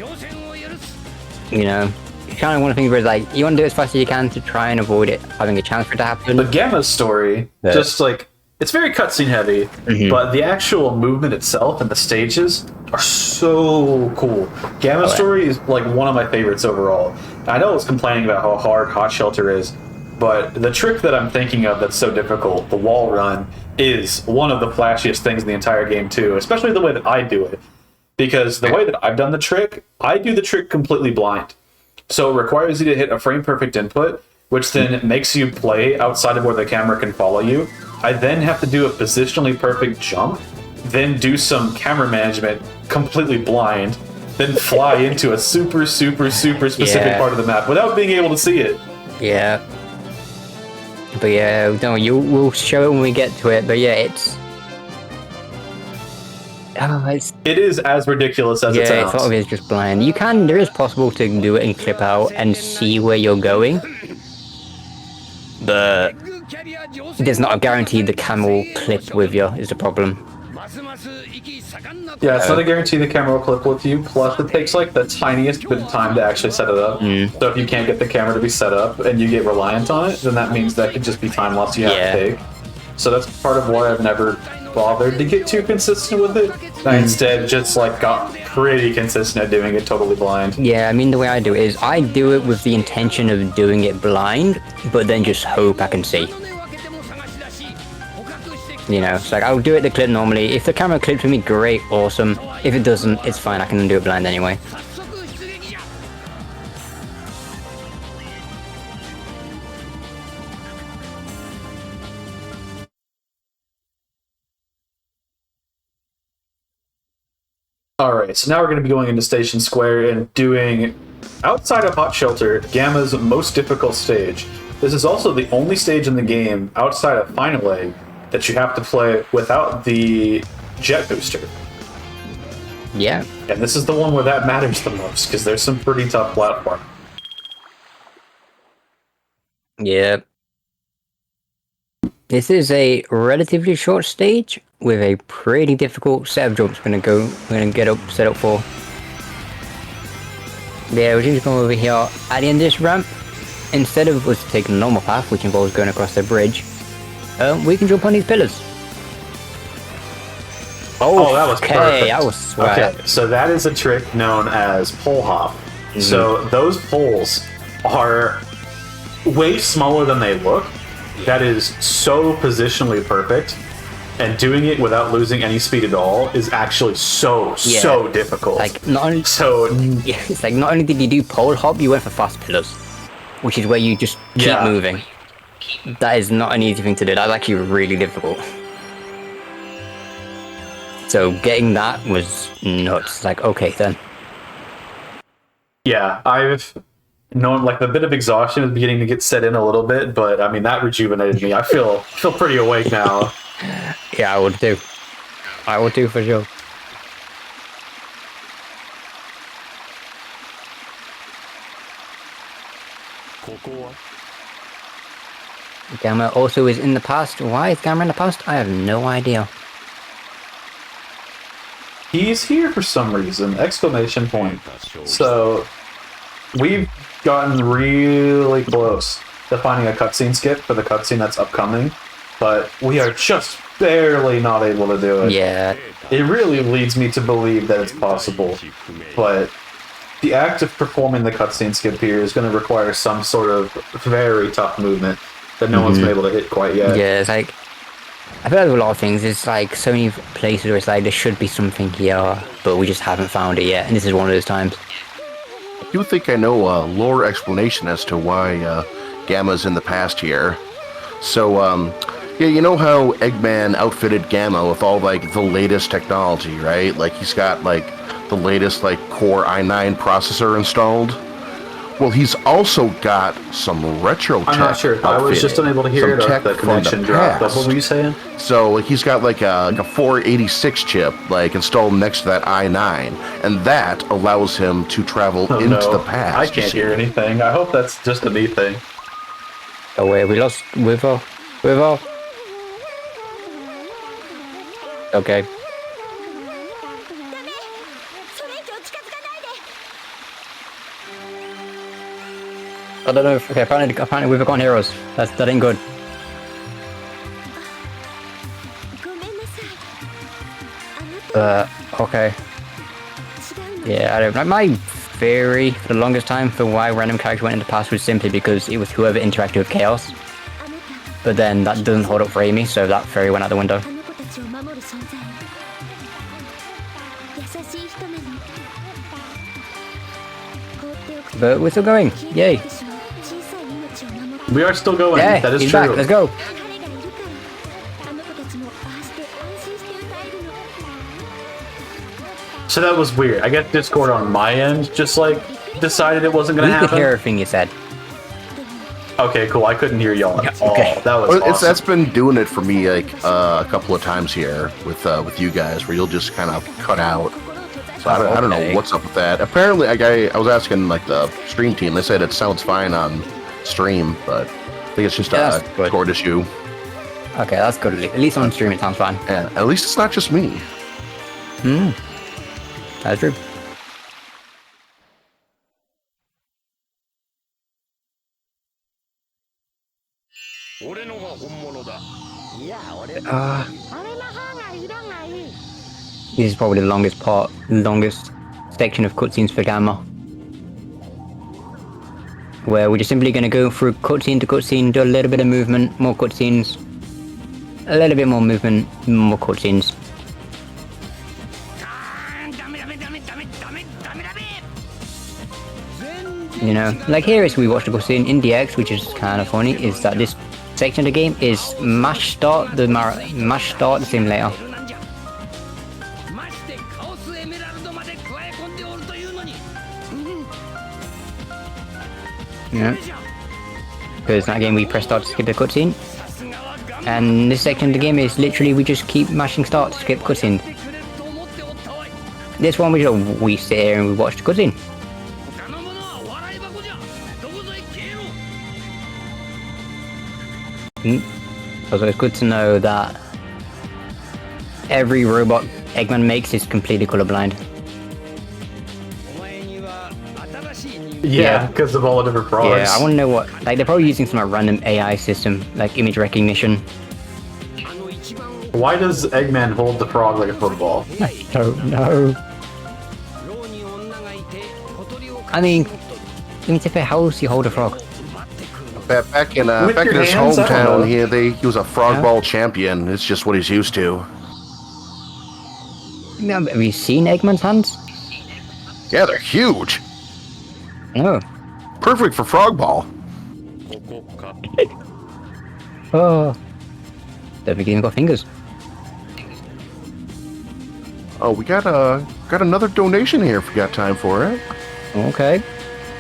You know, kind of one of the things where it's like, you want to do it as fast as you can to try and avoid it having a chance for it to happen. But Gamma's story, just like, it's very cutscene heavy, but the actual movement itself and the stages are so cool. Gamma's story is like one of my favorites overall. I know I was complaining about how hard Hot Shelter is, but the trick that I'm thinking of that's so difficult, the wall run, is one of the flashiest things in the entire game too, especially the way that I do it. Because the way that I've done the trick, I do the trick completely blind. So it requires you to hit a frame perfect input, which then makes you play outside of where the camera can follow you. I then have to do a positionally perfect jump, then do some camera management completely blind, then fly into a super specific part of the map without being able to see it. Yeah. But yeah, no, we'll show it when we get to it. But yeah, it is as ridiculous as it sounds. Yeah, it's a lot of it is just blind. There is possible to do it in clip out and see where you're going, but there's not a guarantee the camera will clip with you is the problem. Yeah, it's not a guarantee the camera will clip with you, plus it takes like the tiniest bit of time to actually set it up. So if you can't get the camera to be set up and you get reliant on it, then that means that could just be time loss you have to take. So that's part of why I've never bothered to get too consistent with it. I instead just like got pretty consistent at doing it totally blind. Yeah, I mean the way I do it is I do it with the intention of doing it blind, but then just hope I can see. You know, it's like I'll do it the clip normally. If the camera clips with me, great, awesome. If it doesn't, it's fine, I can do it blind anyway. Alright, so now we're going to be going into Station Square and doing, outside of Hot Shelter, Gamma's most difficult stage. This is also the only stage in the game, outside of Final Egg, that you have to play without the jet booster. Yeah. And this is the one where that matters the most, because there's some pretty tough platform. Yeah. This is a relatively short stage with a pretty difficult set of jumps we're gonna get set up for. Yeah, we're just going over here at the end of this ramp. instead of us taking the normal path, which involves going across the bridge, we can jump on these pillars. Oh, that was okay, perfect. that was swag. Okay, so that is a trick known as pole hop. So those poles are way smaller than they look. That is so positionally perfect. And doing it without losing any speed at all is actually so difficult. Like not only it's like not only did you do pole hop, you went for fast pillars, which is where you just keep moving. That is not an easy thing to do. That's actually really difficult. So getting that was nuts. Like, okay then. Yeah, I've known like the bit of exhaustion is beginning to get set in a little bit, but I mean that rejuvenated me. I feel pretty awake now. Yeah, I would do. I would do for sure. Gamma also is in the past. Why is Gamma in the past? I have no idea. He's here for some reason! Exclamation point. So, we've gotten really close to finding a cutscene skip for the cutscene that's upcoming, but we are just barely not able to do it. Yeah. It really leads me to believe that it's possible, but the act of performing the cutscene skip here is going to require some sort of very tough movement that no one's been able to hit quite yet. Yeah, it's like, I feel like with a lot of things, it's like so many places where it's like there should be something here, but we just haven't found it yet, and this is one of those times. I do think I know a lore explanation as to why Gamma's in the past here. So, yeah, you know how Eggman outfitted Gamma with all, like, the latest technology, right? Like, he's got, like, the latest, like, Core i9 processor installed. Well, he's also got some retro tech. I'm not sure. I was just unable to hear it. The connection dropped. What were you saying? So, like, he's got, like, a 486 chip, like, installed next to that i9, and that allows him to travel into the past. I can't hear anything. I hope that's just a me thing. Oh wait, we lost Wither. Okay. I don't know. Okay, apparently we've got heroes. That ain't good. Okay. Yeah, I don't know. My theory for the longest time for why random characters went into the past was simply because it was whoever interacted with Chaos. But then that doesn't hold up for Amy, so that theory went out the window. But we're still going. Yay. We are still going. Yeah, that is he's true. back. Let's go. So that was weird. I guess Discord on my end just like decided it wasn't going to happen. We could hear everything you said. Okay, cool. I couldn't hear y'all at all. Okay. That was awesome. That's been doing it for me like a couple of times here with you guys, where you'll just kind of cut out. So I don't know what's up with that. Apparently, I was asking like the stream team. They said it sounds fine on stream, but I think it's just a Discord issue. Okay, that's good. At least on stream it sounds fine. Yeah, at least it's not just me. That's true. This is probably the longest section of cutscenes for Gamma. Where we're just simply going to go through cutscene to cutscene, do a little bit of movement, more cutscenes, a little bit more movement, more cutscenes. You know, like here is we watched a cutscene in DX, which is kind of funny, is that this section of the game is mash start the simulator. Yeah. Because in that game we press start to skip the cutscene. And this section of the game is literally we just keep mashing start to skip cutscenes. This one we sit here and we watch the cutscene. Also, it's good to know that every robot Eggman makes is completely colorblind. Yeah, because of all the different frogs. Yeah, I want to know what. Like, they're probably using some like, random AI system, like image recognition. Why does Eggman hold the frog like a football? I don't know. I mean, how else do you hold a frog? Back in With your his hands? I don't know. hometown, he was a frog ball champion. It's just what he's used to. Have you seen Eggman's hands? Yeah, they're huge. No. Perfect for frog ball. Oh. They've even got fingers. Oh, we got another donation here if we got time for it. Okay.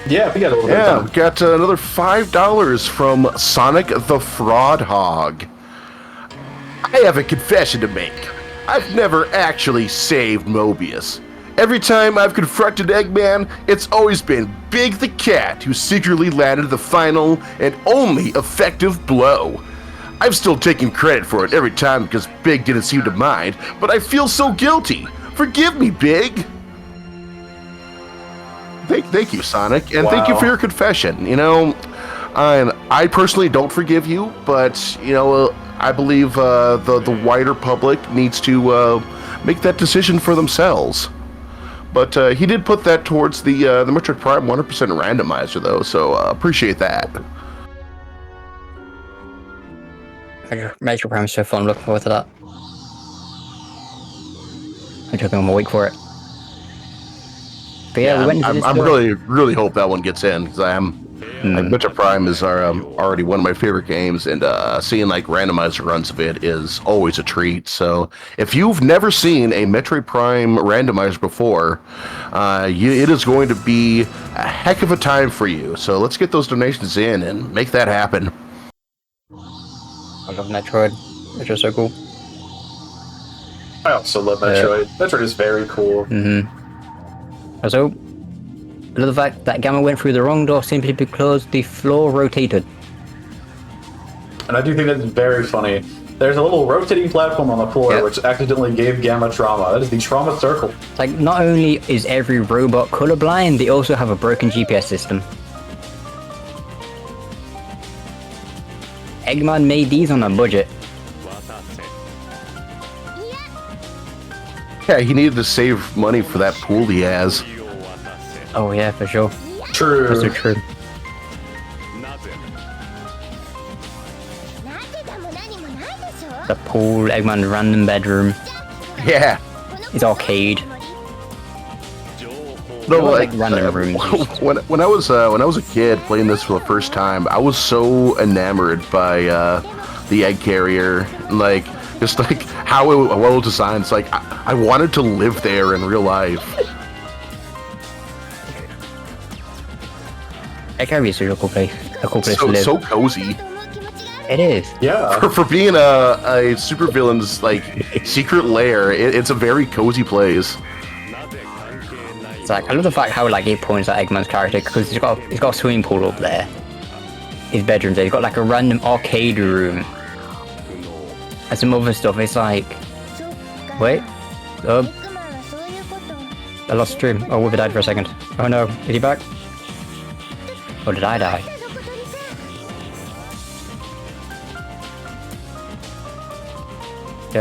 Yeah, we got a little bit Yeah, of we time. got another $5 from Sonic the Fraud Hog. I have a confession to make. I've never actually saved Mobius. Every time I've confronted Eggman, it's always been Big the Cat who secretly landed the final and only effective blow. I've still taken credit for it every time because Big didn't seem to mind, but I feel so guilty. Forgive me, Big. Thank you, Sonic, and thank you for your confession. You know, I personally don't forgive you, but you know, I believe the wider public needs to make that decision for themselves. But he did put that towards the Metroid Prime 100% randomizer, though, so appreciate that. Metroid Prime is so fun. I'm looking forward to that. I'm hoping I'm awake for it. But yeah, we went into this I'm door. really hope that one gets in because like, Metroid Prime is already one of my favorite games, and seeing like randomizer runs of it is always a treat. So if you've never seen a Metroid Prime randomizer before, it is going to be a heck of a time for you. So let's get those donations in and make that happen. I love Metroid. Metroid's so cool. I also love Metroid. Metroid is very cool. Also, I love the fact that Gamma went through the wrong door simply because the floor rotated. And I do think that's very funny. There's a little rotating platform on the floor which accidentally gave Gamma trauma. That is the trauma circle. Like, not only is every robot colorblind, they also have a broken GPS system. Eggman made these on a budget. Yeah, he needed to save money for that pool he has. Oh yeah, for sure. True. That's so true. The pool, Eggman's random bedroom, Yeah. his arcade. No, like random rooms. when I was a kid playing this for the first time, I was so enamored by the egg carrier, like just like how well designed. It's like I wanted to live there in real life. Egg carrier is a cool place. A cool place to live. So cozy. It is. Yeah. For being a supervillain's like secret lair, it's a very cozy place. It's like, I love the fact how like it points at Eggman's character because he's got a swimming pool up there. His bedroom's there. He's got like a random arcade room. And some other stuff. It's like, wait, I lost stream. Oh, Wither died for a second. Oh no, is he back? Or did I die? I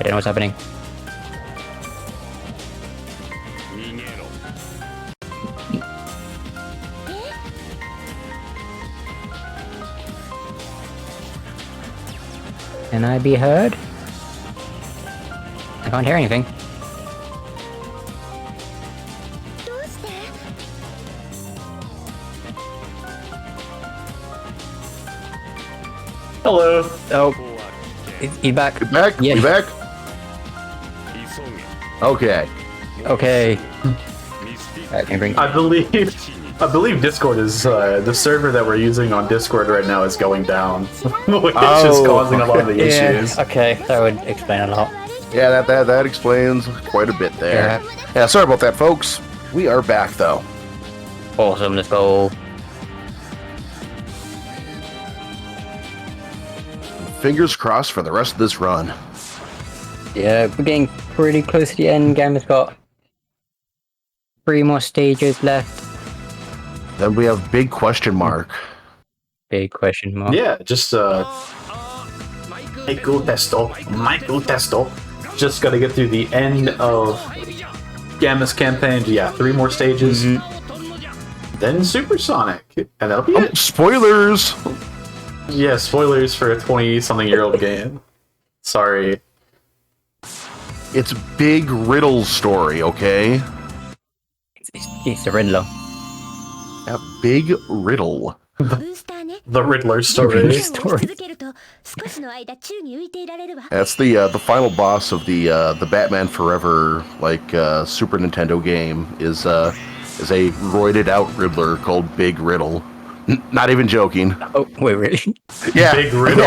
don't know what's happening. Can I be heard? I can't hear anything. Hello. Oh, he's back. You back? Yeah. You back? Okay. Okay. Alright, can you bring? I believe Discord is the server that we're using on Discord right now is going down, which is causing a lot of the issues. Okay, that would explain a lot. Yeah, that explains quite a bit there. Yeah, sorry about that, folks. We are back though. Awesome, let's go. Fingers crossed for the rest of this run. Yeah, we're getting pretty close to the end. Gamma's got 3 more stages left. Then we have big question mark. Big question mark. Yeah, just Michael Testo. Just got to get through the end of Gamma's campaign. Yeah, 3 more stages. Then Supersonic, and that'll be it. Spoilers! Yeah, spoilers for a 20-something-year-old game. Sorry. It's Big Riddle's story, okay? It's a Riddler. A Big Riddle. The Riddler story. That's the final boss of the Batman Forever Super Nintendo game is a roided out Riddler called Big Riddle. Not even joking. Oh wait, really? Yeah, Big Riddle.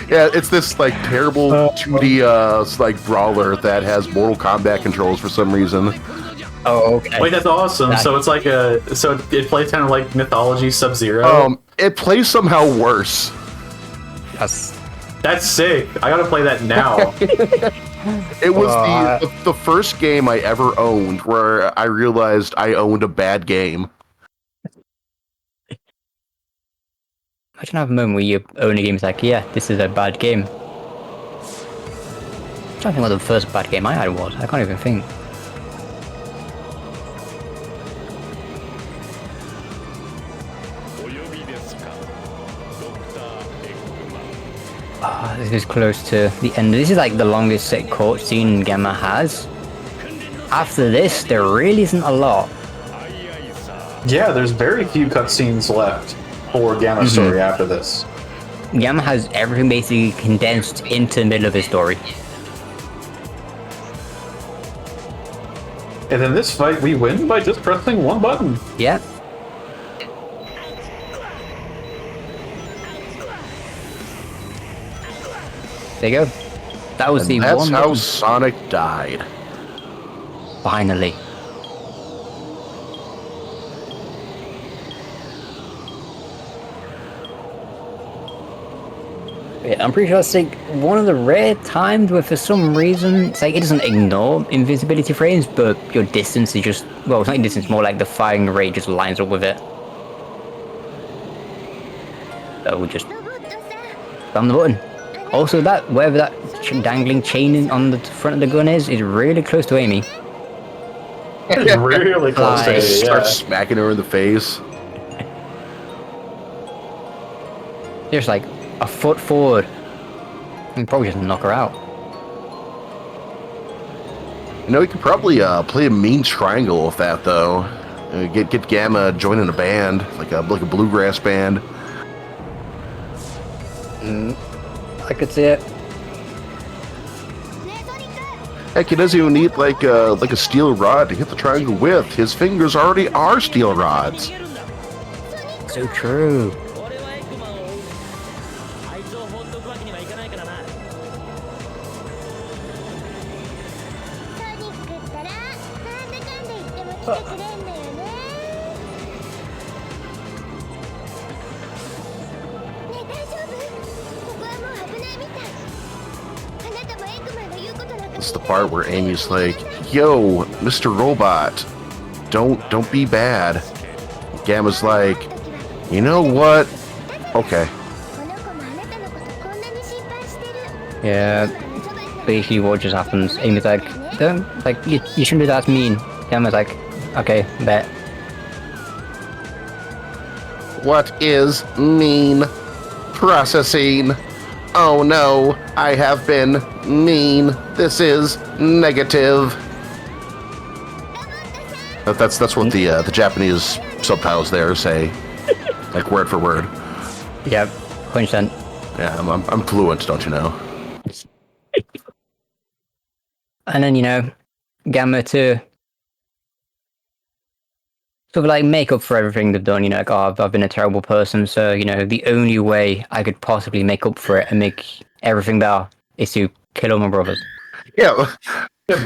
Yeah, it's this terrible 2D brawler that has Mortal Kombat controls for some reason. Oh, okay. Wait, that's awesome. So it's like it plays kind of like Mythology Sub-Zero. It plays somehow worse. That's sick. I gotta play that now. It was the first game I ever owned where I realized I owned a bad game. Imagine have a moment where you own a game, it's like, yeah, this is a bad game. I'm trying to think what the first bad game I had was. I can't even think. This is close to the end. This is like the longest set cutscene Gamma has. After this, there really isn't a lot. Yeah, there's very few cutscenes left for Gamma's story after this. Gamma has everything basically condensed into the middle of his story. And in this fight, we win by just pressing one button. Yeah. There you go. That was the That's one how button. Sonic died. Finally. Yeah, I'm pretty sure that's like one of the rare times where for some reason it's like it doesn't ignore invisibility frames, but your distance is just, well, it's not your distance, more like the firing rate just lines up with it. So we'll just spam the button. Also, that wherever that dangling chain on the front of the gun is really close to Amy. It's really close to Nice. it, yeah. Starts smacking her in the face. Just like a foot forward. And probably just knock her out. You know, you could probably play a mean triangle with that, though. Get Gamma joining a band, like a bluegrass band. I could see it. Heck, he doesn't even need like a steel rod to hit the triangle with. His fingers already are steel rods. So true. This is the part where Amy's like, "Yo, Mr. Robot, don't be bad." Gamma's like, "You know what? Okay." Yeah. Basically what just happens. Amy's like, don't, like, you shouldn't be that mean. Gamma's like, okay, bet. What is mean? Processing. Oh no, I have been mean. This is negative. That's what the Japanese subtitles there say, like word for word. Yep, 100%. Yeah, I'm fluent, don't you know? And then, you know, Gamma to sort of like make up for everything they've done, you know, like, oh, I've been a terrible person, so, you know, the only way I could possibly make up for it and make everything better is to kill all my brothers. Yeah.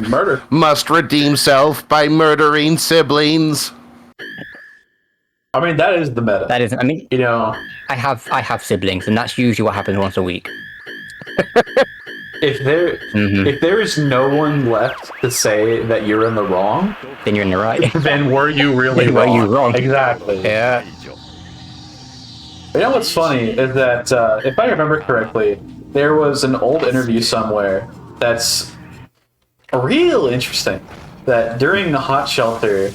Murder. Must redeem self by murdering siblings. I mean, that is the meta. That is, I mean, You know, I have siblings, and that's usually what happens once a week. if there is no one left to say that you're in the wrong, then you're in the right. then were you really Then wrong? were you wrong? Exactly. Yeah. You know what's funny is that if I remember correctly, there was an old interview somewhere that's real interesting. That during the hot shelter,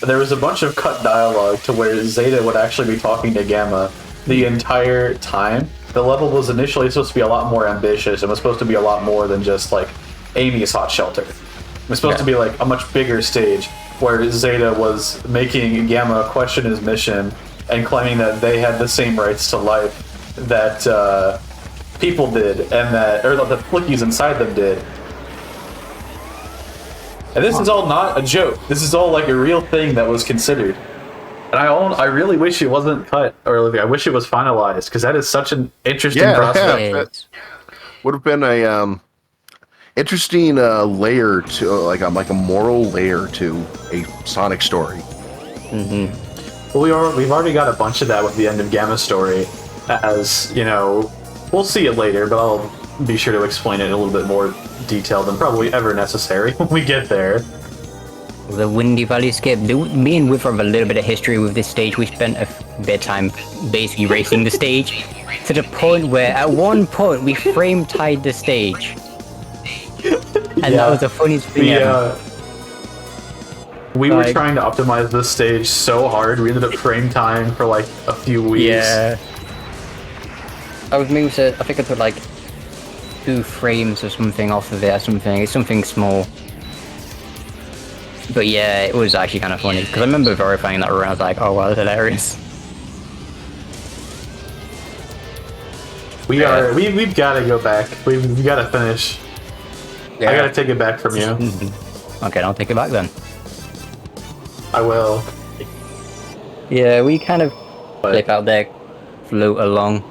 there was a bunch of cut dialogue to where Zeta would actually be talking to Gamma the entire time. The level was initially supposed to be a lot more ambitious and was supposed to be a lot more than just like Amy's hot shelter. It was supposed to be like a much bigger stage where Zeta was making Gamma question his mission and claiming that they had the same rights to life that people did, and that or that the flickies inside them did. And this is all not a joke. This is all like a real thing that was considered. And I really wish it wasn't cut, or like, I wish it was finalized, because that is such an interesting prospect. Yeah, that would have been a interesting layer to like a moral layer to a Sonic story. Mm-hmm. Well, we've already got a bunch of that with the end of Gamma's story, as you know. We'll see it later, but I'll be sure to explain it in a little bit more detail than probably ever necessary when we get there. The Windy Valley Skip. Me and Wither have a little bit of history with this stage. We spent a bit of time basically racing the stage to the point where at one point we frame tied the stage. And that was the funniest thing ever. We were trying to optimize this stage so hard, we ended up frame time for like a few weeks. Yeah. I think I took like 2 frames or something off of it or something. It's something small. But yeah, it was actually kind of funny, because I remember verifying that around. I was like, oh wow, that's hilarious. We've got to go back. We've got to finish. Yeah. I got to take it back from you. Okay, I'll take it back then. I will. Yeah, we kind of flip out there, float along.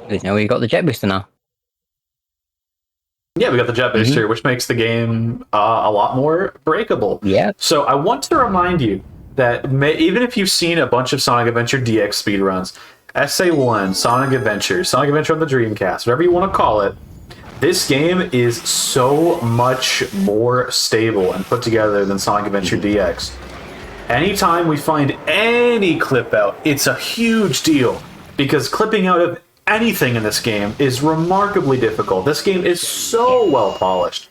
You know, we got the jet booster now. Yeah, we got the jet booster, which makes the game a lot more breakable. Yeah. So I want to remind you that even if you've seen a bunch of Sonic Adventure DX speedruns, SA1, Sonic Adventure on the Dreamcast, whatever you want to call it, this game is so much more stable and put together than Sonic Adventure DX. Anytime we find any clip out, it's a huge deal, because clipping out of anything in this game is remarkably difficult. This game is so well polished.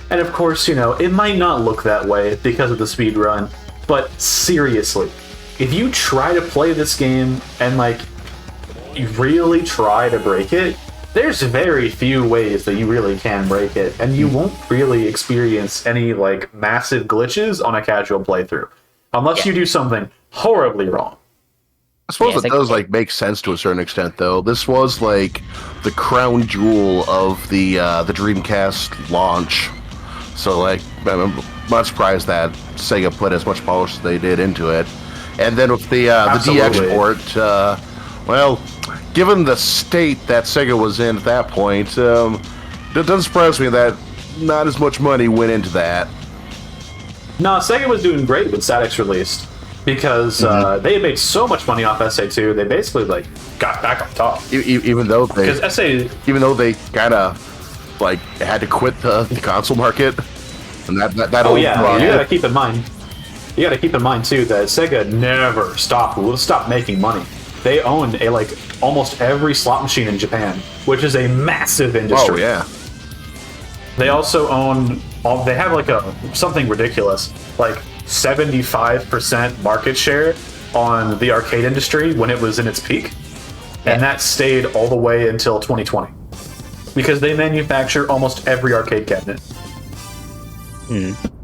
And of course, you know, it might not look that way because of the speed run, but seriously, if you try to play this game and like you really try to break it, there's very few ways that you really can break it, and you won't really experience any like massive glitches on a casual playthrough unless you do something horribly wrong. I suppose it does like make sense to a certain extent, though. This was like the crown jewel of the Dreamcast launch, so like I'm not surprised that Sega put as much polish as they did into it. And then with the DX port, well, given the state that Sega was in at that point, it doesn't surprise me that not as much money went into that. No, Sega was doing great when Static's released, because they had made so much money off SA2, they basically like got back on top. Even though they kind of like had to quit the console market, and that you gotta keep in mind. You gotta keep in mind too that Sega never stopped making money. They own almost every slot machine in Japan, which is a massive industry. Oh yeah. They also own they have like something ridiculous, like 75% market share on the arcade industry when it was in its peak, and that stayed all the way until 2020 because they manufacture almost every arcade cabinet.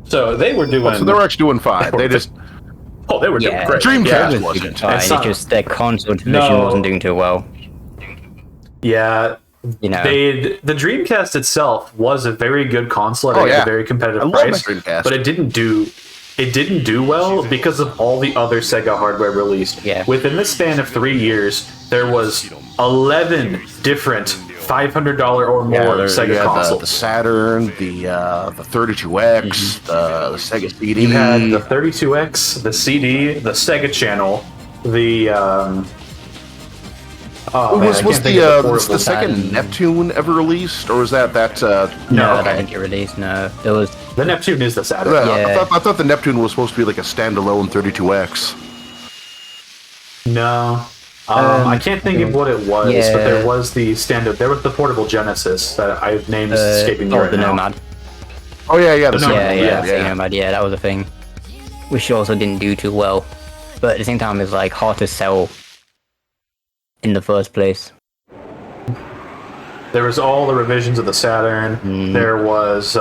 So they were doing. So they were actually doing fine. They were doing great. Dreamcast wasn't. It's just their console division wasn't doing too well. Yeah. You know, the Dreamcast itself was a very good console at a very competitive price, but it didn't do well because of all the other Sega hardware released. Yeah. Within the span of 3 years, there was 11 different $500 or more Sega consoles. The Saturn, the 32X, the Sega CD. You had the 32X, the CD, the Sega Channel, the Oh, man, was I was can't think of the portable second Saturn. Neptune ever released, or was that No, okay. that didn't get released. No, it was. The Neptune is the Saturn. Yeah. I thought the Neptune was supposed to be like a standalone 32X. No. I can't think of what it was, yeah. but there was the standard. There was the portable Genesis that I've named escaping me right the now. Nomad. Oh yeah, the No, Nomad, Yeah, Nomad. Yeah, that was a thing. Which also didn't do too well, but at the same time, it's like hard to sell in the first place. There was all the revisions of the Saturn. There was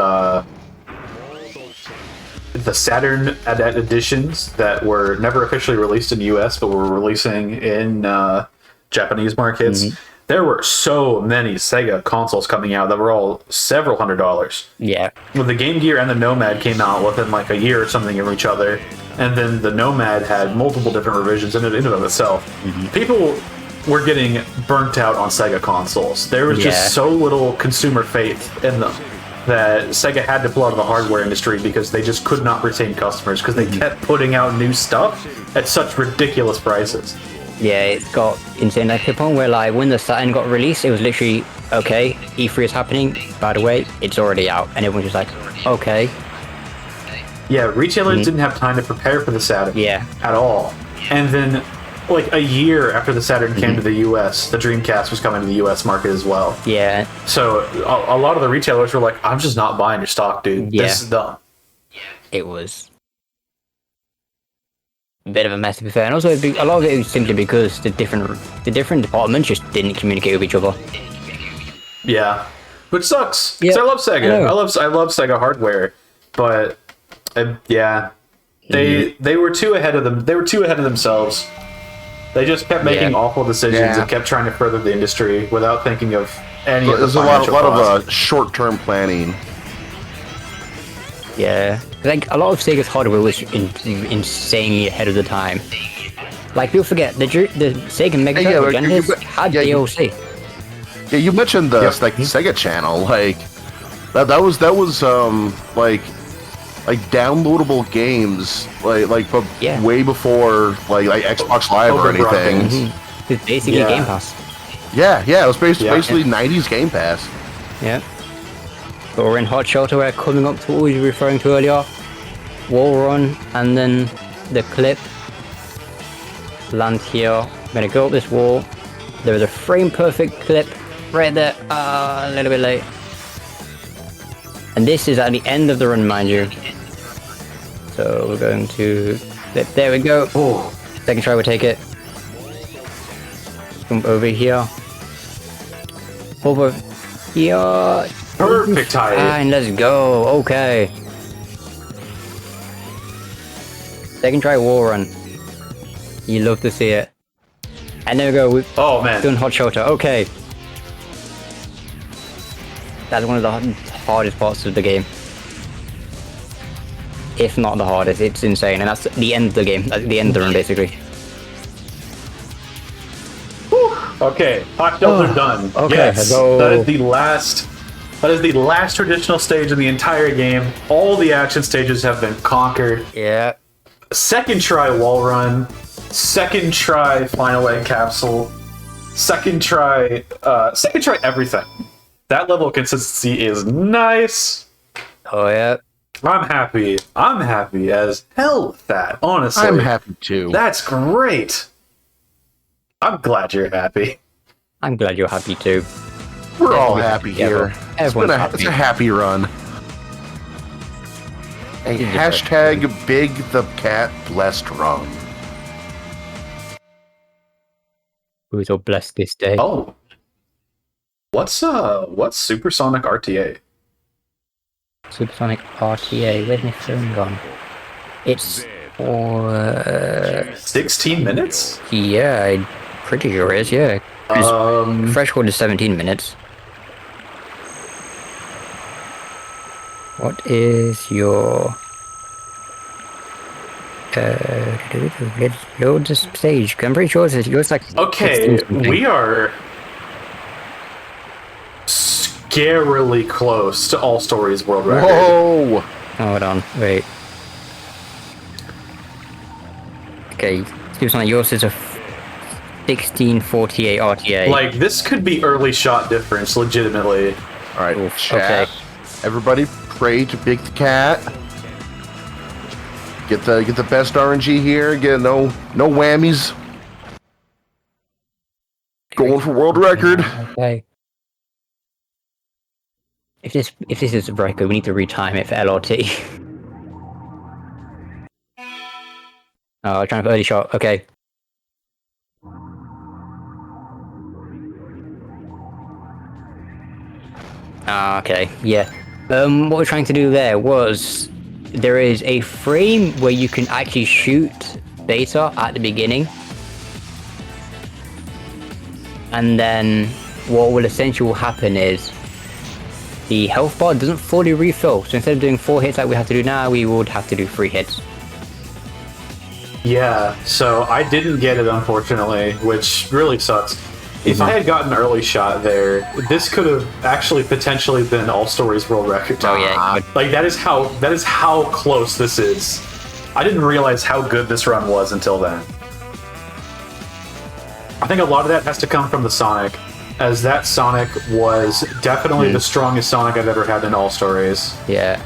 the Saturn editions that were never officially released in the US, but were releasing in Japanese markets. There were so many Sega consoles coming out that were all several $100s. Yeah. Well, the Game Gear and the Nomad came out within like a year or something of each other, and then the Nomad had multiple different revisions in and of itself. People were getting burnt out on Sega consoles. There was just so little consumer faith in them that Sega had to pull out of the hardware industry because they just could not retain customers because they kept putting out new stuff at such ridiculous prices. Yeah, it got insane. Like, to the point where, like, when the Saturn got released, it was literally, okay, E3 is happening, by the way, it's already out. And everyone's just like, okay. Yeah, retailers didn't have time to prepare for the Saturn at all. And then, like, a year after the Saturn came to the US, the Dreamcast was coming to the US market as well. Yeah. So a lot of the retailers were like, I'm just not buying your stock, dude. Yeah. This is dumb. It was a bit of a mess, to be fair. And also, a lot of it was simply because the different departments just didn't communicate with each other. Yeah. Which sucks. Because Yeah, I love Sega. I know. I love Sega hardware. But, they were too ahead of them. They were too ahead of themselves. They just kept making awful decisions and kept trying to further the industry without thinking of any of the There's a financial lot costs. of short-term planning. Yeah. Like, a lot of Sega's hardware was insanely ahead of the time. Like, people forget, the Sega Mega Drive Genesis had DLC. Yeah, you mentioned the Sega Channel, like that was like downloadable games, way before like Xbox Live or anything. It's basically Game Pass. Yeah, it was basically 90s Game Pass. Yeah. But we're in Hot Shelter, we're coming up to what we were referring to earlier. Wall run, and then the clip. Land here. I'm gonna go up this wall. There is a frame perfect clip right there. A little bit late. And this is at the end of the run, mind you. So we're going to clip. There we go. Oh, second try, we'll take it. Jump over here. Over here. Perfect height. And let's go. Okay. Second try wall run. You love to see it. And there we go. We've done Hot Shelter. Okay. That's one of the hardest parts of the game. If not the hardest. It's insane. And that's the end of the game. That's the end of the run, basically. Okay, Hot Shelter done. Okay, yes, go. that is the last. That is the last traditional stage in the entire game. All the action stages have been conquered. Yeah. Second try wall run. Second try final egg capsule. Second try everything. That level of consistency is nice. Oh yeah. I'm happy. I'm happy as hell with that. Honestly, I'm happy too. That's great. I'm glad you're happy. I'm glad you're happy too. We're all happy here. Everyone's It's a happy run. A hashtag Big the Cat Blessed Run. Who's all blessed this day? Oh, what's Supersonic RTA? Supersonic RTA. Where's my phone gone? It's 16 minutes? Yeah, I'm pretty sure it is. Yeah. Threshold is 17 minutes. What is your... let's load this stage. I'm pretty sure it's like... Okay, we are scarily close to All Stories World Record. Whoa! Hold on, wait. Okay, Supersonic, yours is a 1648 RTA. Like, this could be early shot difference, legitimately. All right, Oof, chat. okay. Everybody pray to Big the Cat. Get the best RNG here. Get no whammies. Going for world record. Okay. If this is a record, we need to retime it for LRT. Oh, trying for early shot. Okay. Okay. Yeah. What we're trying to do there was there is a frame where you can actually shoot beta at the beginning, and then what will essentially happen is the health bar doesn't fully refill. So instead of doing 4 hits like we have to do now, we would have to do 3 hits. Yeah, so I didn't get it, unfortunately, which really sucks. If I had gotten early shot there, this could have actually potentially been All Stories world record. Oh yeah. Like, that is how close this is. I didn't realize how good this run was until then. I think a lot of that has to come from the Sonic, as that Sonic was definitely the strongest Sonic I've ever had in All Stories. Yeah.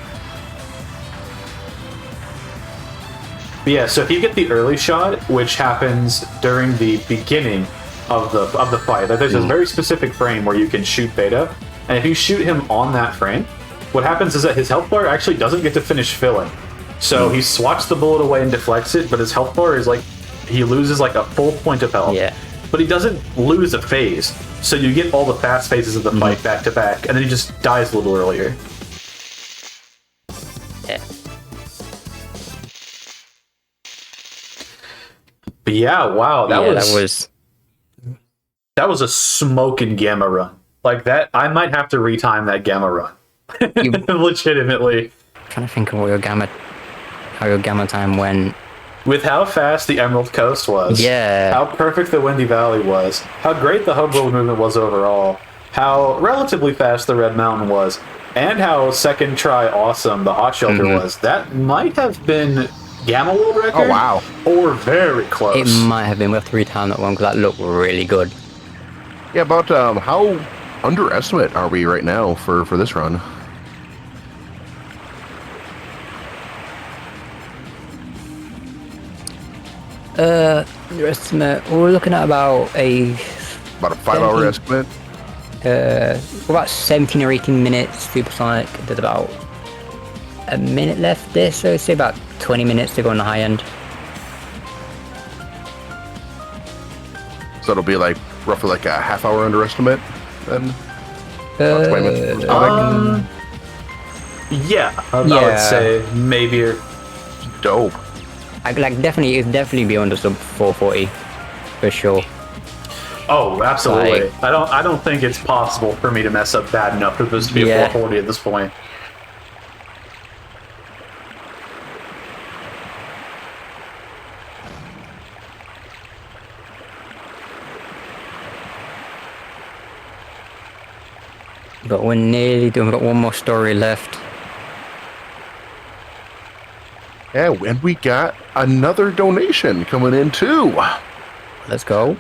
But yeah, so if you get the early shot, which happens during the beginning of the fight, there's a very specific frame where you can shoot Beta, and if you shoot him on that frame, what happens is that his health bar actually doesn't get to finish filling. So he swats the bullet away and deflects it, but his health bar is like, he loses like a full point of health. Yeah. But he doesn't lose a phase, so you get all the fast phases of the fight back to back, and then he just dies a little earlier. Yeah. But yeah, wow, that was a smoking Gamma run. Like that, I might have to retime that Gamma run. Legitimately. Trying to think of how your gamma time went. With how fast the Emerald Coast was, Yeah. how perfect the Windy Valley was, how great the hub world movement was overall, how relatively fast the Red Mountain was, and how second try awesome the Hot Shelter was, that might have been Gamma world record. Oh wow! Or very close. It might have been. We'll have to retime that one because that looked really good. Yeah, about how underestimate are we right now for this run? Your estimate, we're looking at about a 5-hour estimate. we're about 17 or 18 minutes Supersonic. There's about a minute left there, so say about 20 minutes to go on the high end. So it'll be like roughly like a half-hour underestimate then. About 20 minutes. Yeah, I would say maybe. Dope. Definitely be under sub 440 for sure. Oh, absolutely. Like, I don't think it's possible for me to mess up bad enough for this to be a 440 at this point. But we're nearly done. We've got one more story left. Yeah, and we got another donation coming in too. Let's go.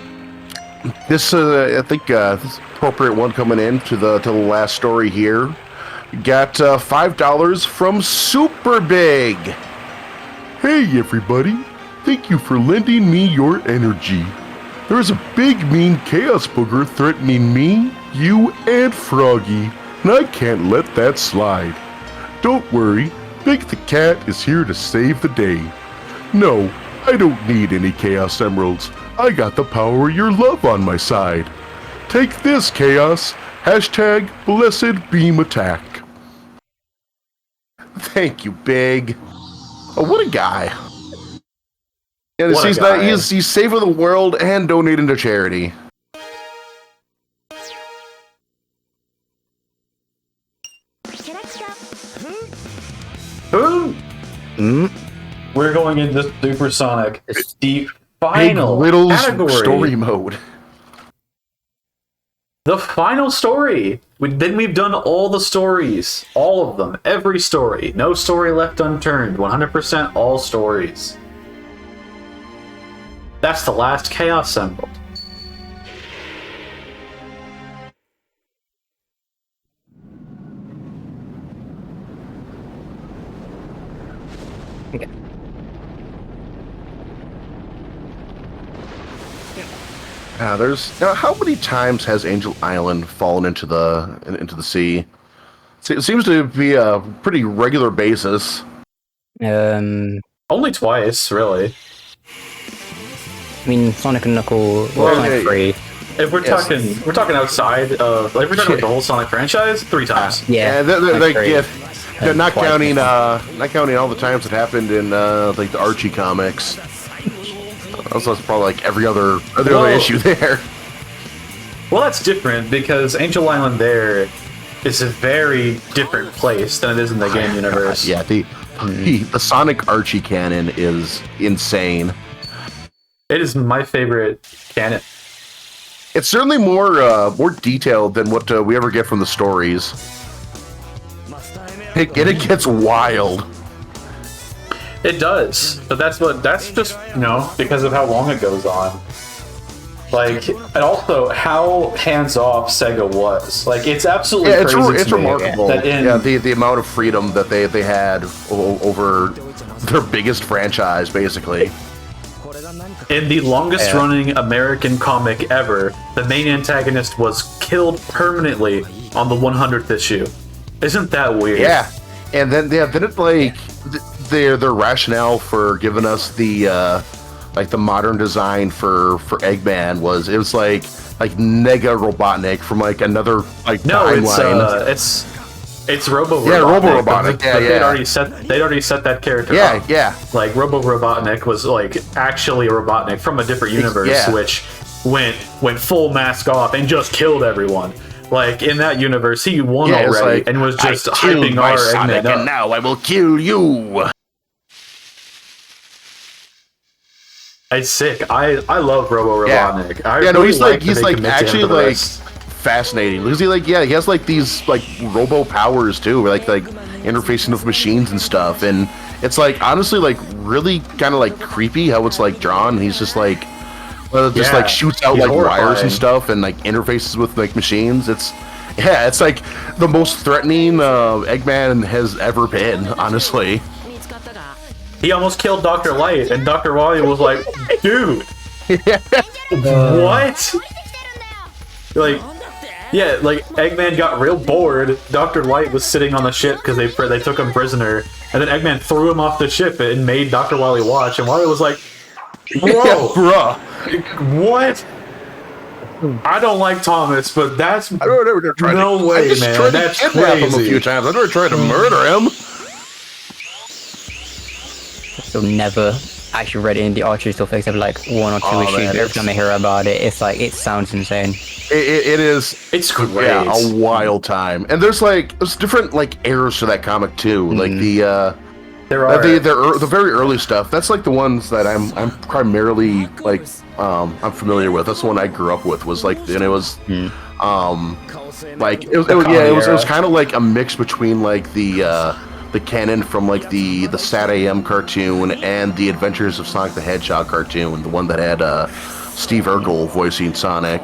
This, I think, this appropriate one coming in to the last story here. We got $5 from Super Big. Hey everybody, thank you for lending me your energy. There's a big mean chaos booger threatening me, you, and Froggy, and I can't let that slide. Don't worry, Big the Cat is here to save the day. No, I don't need any Chaos Emeralds. I got the power of your love on my side. Take this, Chaos. Hashtag Blessed Beam Attack. Thank you, Big. Oh, what a guy. And he's saving the world and donating to charity. Boom! We're going into Supersonic. The final Big Riddles category. story mode. The final story. Then we've done all the stories. All of them. Every story. No story left unturned. 100% all stories. That's the last Chaos Emerald. There's how many times has Angel Island fallen into the sea? It seems to be a pretty regular basis. Only twice, really. I mean, Sonic and Knuckle, Sonic 3. If we're talking outside of, like, we're talking about the whole Sonic franchise, 3 times. Yeah, not counting all the times it happened in like the Archie comics. Also, it's probably like every other issue there. Well, that's different because Angel Island there is a very different place than it is in the game universe. Yeah, the Sonic Archie canon is insane. It is my favorite canon. It's certainly more detailed than what we ever get from the stories. It gets wild. It does, but that's just, you know, because of how long it goes on. Like, and also how hands-off Sega was. Like, it's absolutely crazy. It's remarkable. That the amount of freedom that they had over their biggest franchise, basically. In the longest-running American comic ever, the main antagonist was killed permanently on the 100th issue. Isn't that weird? Yeah, and then it like their rationale for giving us the like the modern design for Eggman was like Nega Robotnik from like another like timeline. It's Robo Robotnik. Yeah, Robo Robotnik. But they'd already set that character up. Yeah. Like Robo Robotnik was like actually a Robotnik from a different universe, which went full mask off and just killed everyone. Like in that universe, he won already and was just hyping our Sonic, and now I will kill you. It's sick. I love Robo Robotnik. He's actually like fascinating because he has like these like robo powers too, like interfacing with machines and stuff, and it's like honestly like really kind of like creepy how it's like drawn. He's just like like shoots out like horrifying. wires and stuff and like interfaces with like machines. It's like the most threatening Eggman has ever been, honestly. He almost killed Dr. Light, and Dr. Wily was like, dude, what? Like, yeah, like Eggman got real bored. Dr. Light was sitting on the ship because they took him prisoner, and then Eggman threw him off the ship and made Dr. Wily watch, and Wily was like, whoa, bruh, what? I don't like Thomas, but that's no way, man. That's crazy. Him a few times. I never tried to murder him. So never actually read it in the Archery stuff except like 1 or 2 issues. Man, every time I hear about it, it's like it sounds insane. It is. It's great. Yeah, a wild time. And there's different like eras to that comic too. Like the the very early stuff. That's like the ones that I'm primarily like I'm familiar with. That's the one I grew up with. Was like, and it was like it was kind of like a mix between like the canon from like the Sat AM cartoon and the Adventures of Sonic the Hedgehog cartoon, the one that had Steve Urkel voicing Sonic.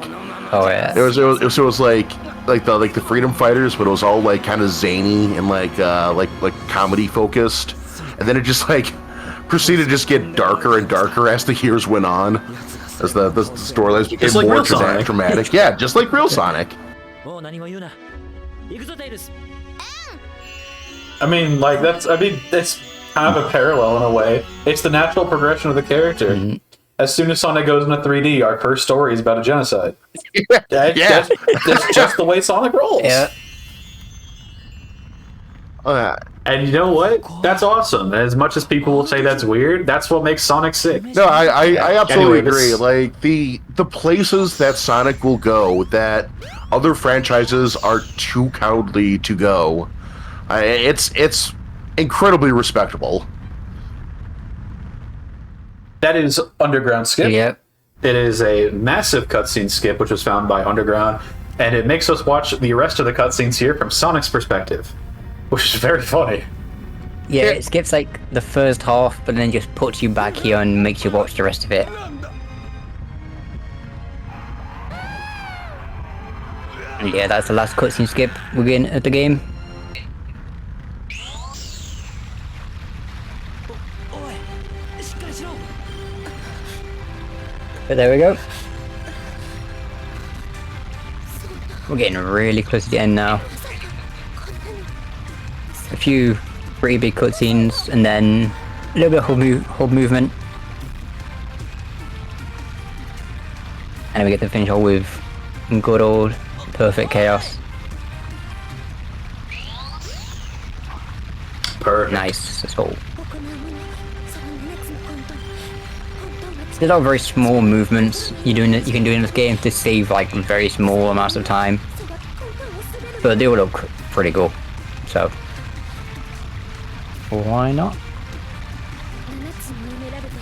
Oh yeah. It was like the Freedom Fighters, but it was all like kind of zany and like comedy focused, and then it just like proceeded to just get darker and darker as the years went on, as the storylines became like more real dramatic. Yeah, just like real Sonic. I mean, like that's kind of a parallel in a way. It's the natural progression of the character. Mm-hmm. As soon as Sonic goes into 3D, our first story is about a genocide. That's just the way Sonic rolls. Yeah. And you know what? That's awesome. As much as people will say that's weird, that's what makes Sonic sick. No, I absolutely agree. Like the places that Sonic will go that other franchises are too cowardly to go. It's incredibly respectable. That is Underground Skip. Yep. It is a massive cutscene skip, which was found by Underground, and it makes us watch the rest of the cutscenes here from Sonic's perspective, which is very funny. Yeah, it skips like the first half, but then just puts you back here and makes you watch the rest of it. And yeah, that's the last cutscene skip we're getting at the game. But there we go. We're getting really close to the end now. A few pretty big cutscenes, and then a little bit of hub movement. And then we get to finish all with good old perfect chaos. Perfect. Nice. So there's a lot of very small movements you can do in this game to save like very small amounts of time, but they will look pretty cool. So why not?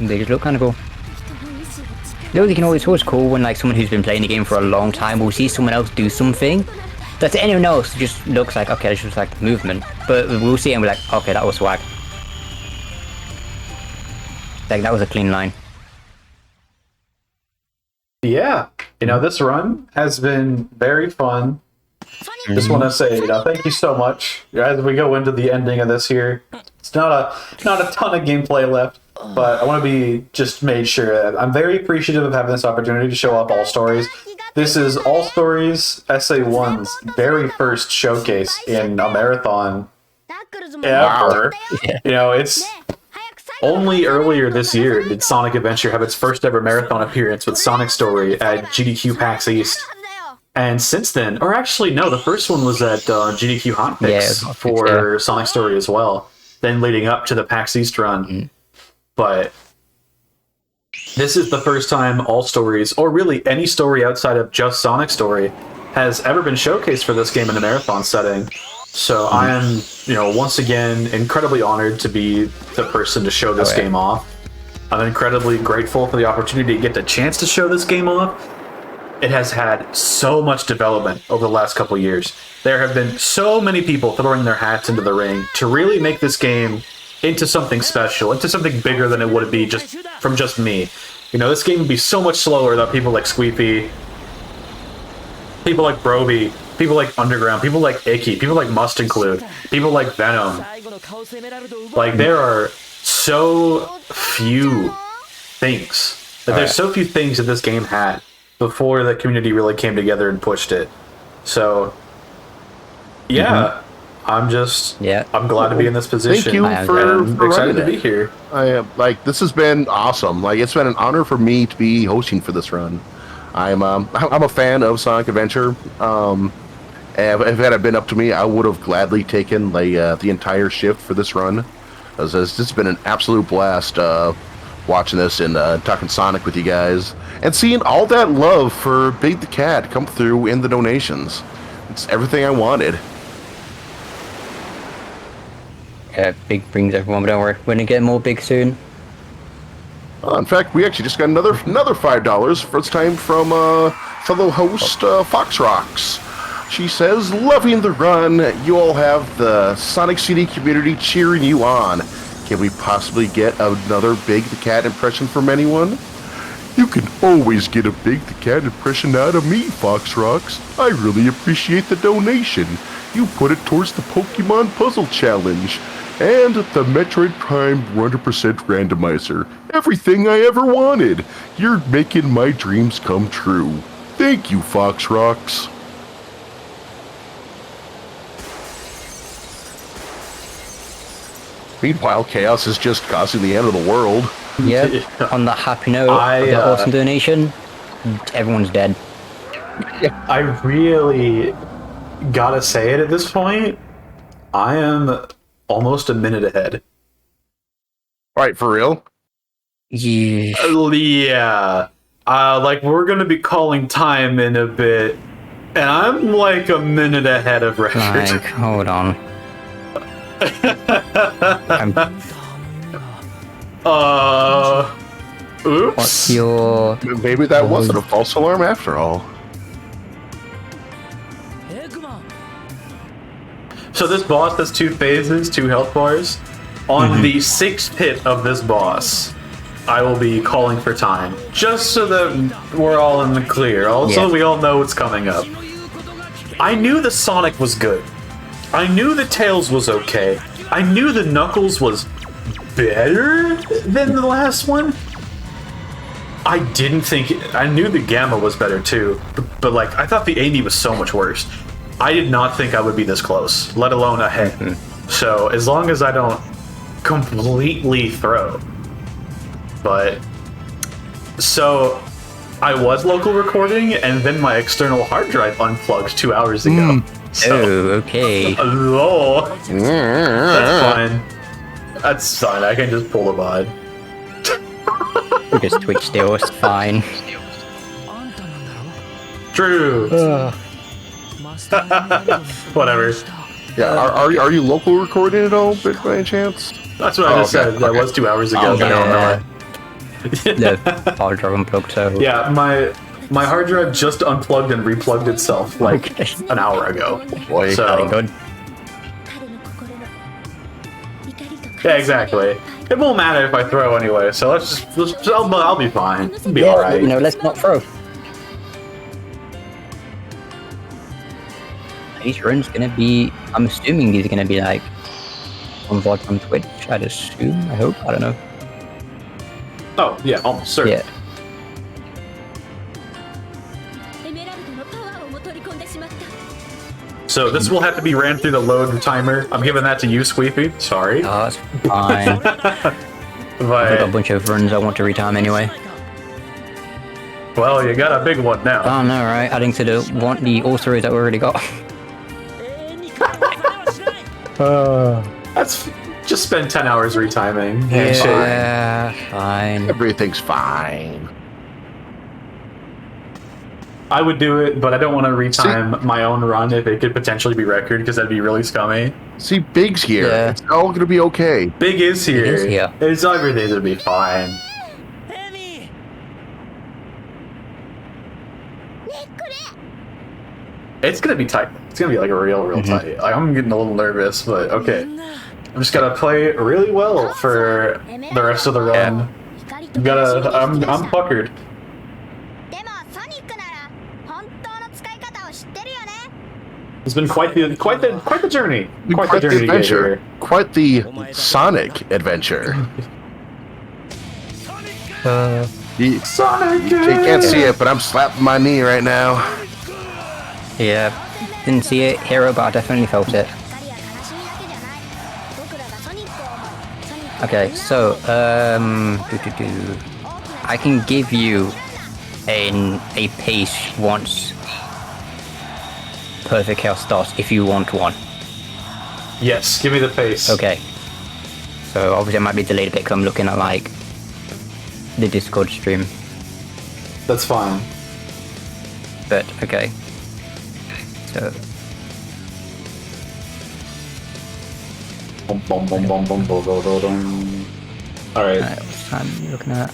They just look kind of cool. It's always cool when like someone who's been playing the game for a long time will see someone else do something that to anyone else just looks like, okay, that's just like movement, but we'll see and we're like, okay, that was swag. Like that was a clean line. Yeah, this run has been very fun. Just want to say, thank you so much as we go into the ending of this here. It's not a ton of gameplay left, but I want to be just made sure that I'm very appreciative of having this opportunity to show up All Stories. This is All Stories SA1's very first showcase in a marathon ever. Wow. It's only earlier this year did Sonic Adventure have its first ever marathon appearance with Sonic Story at GDQ PAX East. And since then, or actually no, the first one was at GDQ Hotfix for Sonic Story as well. Then leading up to the PAX East run. But this is the first time All Stories, or really any story outside of just Sonic Story, has ever been showcased for this game in a marathon setting. So I am, once again, incredibly honored to be the person to show this game off. I'm incredibly grateful for the opportunity to get the chance to show this game off. It has had so much development over the last couple years. There have been so many people throwing their hats into the ring to really make this game into something special, into something bigger than it would be just from just me. This game would be so much slower without people like Sqeefy, people like Broby, people like Underground, people like Icky, people like Must Include, people like Venom. Like, there are so few things. There's so few things that this game had before the community really came together and pushed it. So, yeah, I'm glad to be in this position. Thank you for excited to be here. This has been awesome. It's been an honor for me to be hosting for this run. I'm a fan of Sonic Adventure. If it had been up to me, I would have gladly taken the entire shift for this run. It's been an absolute blast watching this and talking Sonic with you guys, and seeing all that love for Big the Cat come through in the donations. It's everything I wanted. Yeah, Big brings everyone, but don't worry, we're gonna get more Big soon. In fact, we actually just got another $5 first time from fellow host Fox Rocks. She says, loving the run. You all have the Sonic CD community cheering you on. Can we possibly get another Big the Cat impression from anyone? You can always get a Big the Cat impression out of me, Fox Rocks. I really appreciate the donation. You put it towards the Pokemon Puzzle Challenge and the Metroid Prime 100% randomizer. Everything I ever wanted. You're making my dreams come true. Thank you, Fox Rocks. Meanwhile, Chaos is just causing the end of the world. Yeah, on that happy note of the awesome donation, everyone's dead. I really gotta say it at this point. I am almost a minute ahead. Right, for real? Yeah. Yeah. We're gonna be calling time in a bit, and I'm like a minute ahead of record. Hold on. Oops. What's your... Maybe that wasn't a false alarm after all. So this boss has 2 phases, 2 health bars. On the 6th hit of this boss, I will be calling for time, just so that we're all in the clear. Also, we all know what's coming up. I knew the Sonic was good. I knew the Tails was okay. I knew the Knuckles was better than the last one. I didn't think I knew the gamma was better too, but like I thought the 80 was so much worse. I did not think I would be this close, let alone ahead. So as long as I don't completely throw, but so I was local recording, and then my external hard drive unplugged 2 hours ago. So, Oh, okay. oh, that's fine. That's fine. I can just pull the VOD. Just Twitch still, it's fine. True. Whatever. Yeah, are you local recording at all, by any chance? That's what I just said. That was 2 hours ago. Oh, but I don't know. The hard drive unplugged, so... Yeah, my hard drive just unplugged and replugged itself like an hour ago. Boy, So Good. yeah, exactly. It won't matter if I throw anyway. So I'll be fine. It'll be all right. You know, let's not throw. These runs gonna be... I'm assuming these are gonna be like... on VOD on Twitch, I'd assume, I hope, I don't know. Oh yeah, almost certain. Yeah. エメラルドのパワーをも取り込んでしまった。 So this will have to be ran through the load timer. I'm giving that to you, Sqeefy. Sorry. Oh, that's fine. I've got a But, bunch of runs I want to retime anyway. well, you got a big one now. Oh no, right, adding to the all stories that we already got. That's just spend 10 hours retiming. Handshake. Yeah, fine. Everything's fine. I would do it, but I don't want to retime my own run if it could potentially be record, because that'd be really scummy. See, Big's here. Yeah. It's all gonna be okay. Big is here. is here. It's everything to be fine. ねえこれ It's gonna be tight. It's gonna be like real tight. Like, I'm getting a little nervous, but okay. I'm just gonna play really well for the rest of the run. I'm puckered. でもソニックなら本当の使い方を知ってるよね。 It's been quite the journey. Quite the Quite the journey to get adventure. here. Quite the Sonic adventure. You Sonic. can't see it, but I'm slapping my knee right now. Yeah, didn't see it, hero, but I definitely felt it. 怒りや悲しみだけじゃない。僕らがソニックを思う。ソニック Okay, so, I can give you a pace once Perfect Chaos starts if you want one. Yes, give me the pace. Okay. So obviously it might be delayed a bit because I'm looking at like the Discord stream. That's fine. But okay. So Bum, bum, bum, bum, bum, bum, bum, bum, bum. All right. what time are you looking at?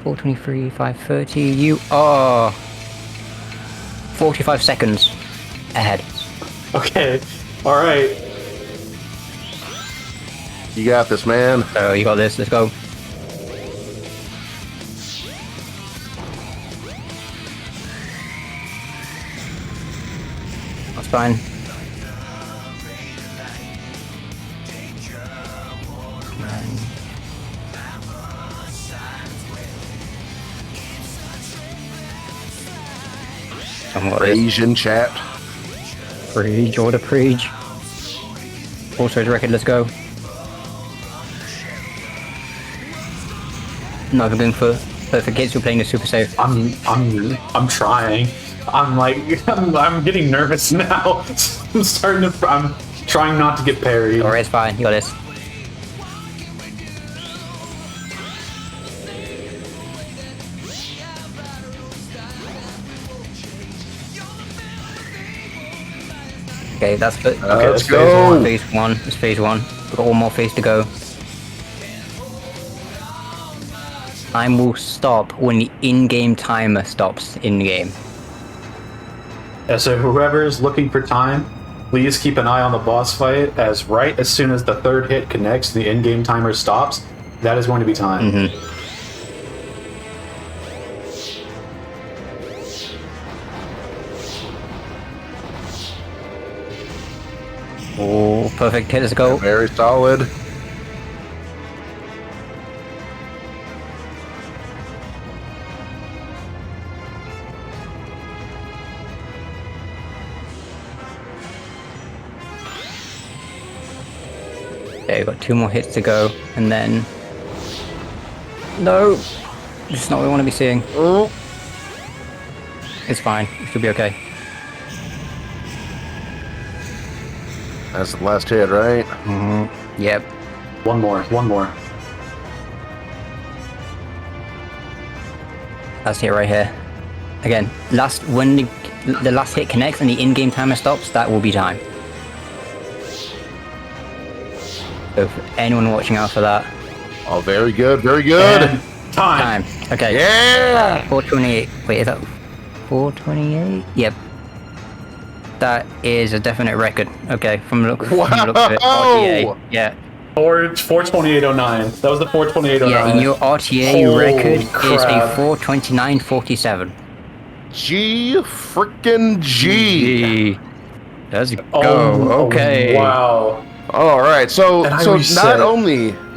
4:23, 5:30. You are 45 seconds ahead. Okay. All right. You got this, man. So you got this. Let's go. That's fine. Asian chat. Preach, order preach. Also record, let's go. No, I'm going for kids who are playing the super safe. I'm trying. I'm like I'm getting nervous now. I'm trying not to get parried. Alright, it's fine, you got this. Okay, that's it. Okay, Let's that's go. phase Phase one. It's phase one. We've got one more phase to go. Time will stop when the in-game timer stops in-game. Yeah, so whoever's looking for time, please keep an eye on the boss fight, as right as soon as the third hit connects, the in-game timer stops. That is going to be time. Mm-hmm. Oh, perfect. Okay, let's go. Very solid. Okay, we've got 2 more hits to go, and then... No! This is not what we want to be seeing. Oh. It's fine. It should be okay. That's the last hit, right? Mm-hmm. Yep. One more. Last hit right here. Again, when the last hit connects and the in-game timer stops, that will be time. So for anyone watching out for that. Oh, very good, very good. And time. Okay. Yeah! 428. Wait, is that 428? Yep. That is a definite record. Okay, from the look of it. RTA. Yeah. 428.09. That was the 428.09. Yeah, and your RTA Holy record is crap. a 429.47. G frickin' G. Let's go. Oh, Okay. Wow. All right, so And I so reset.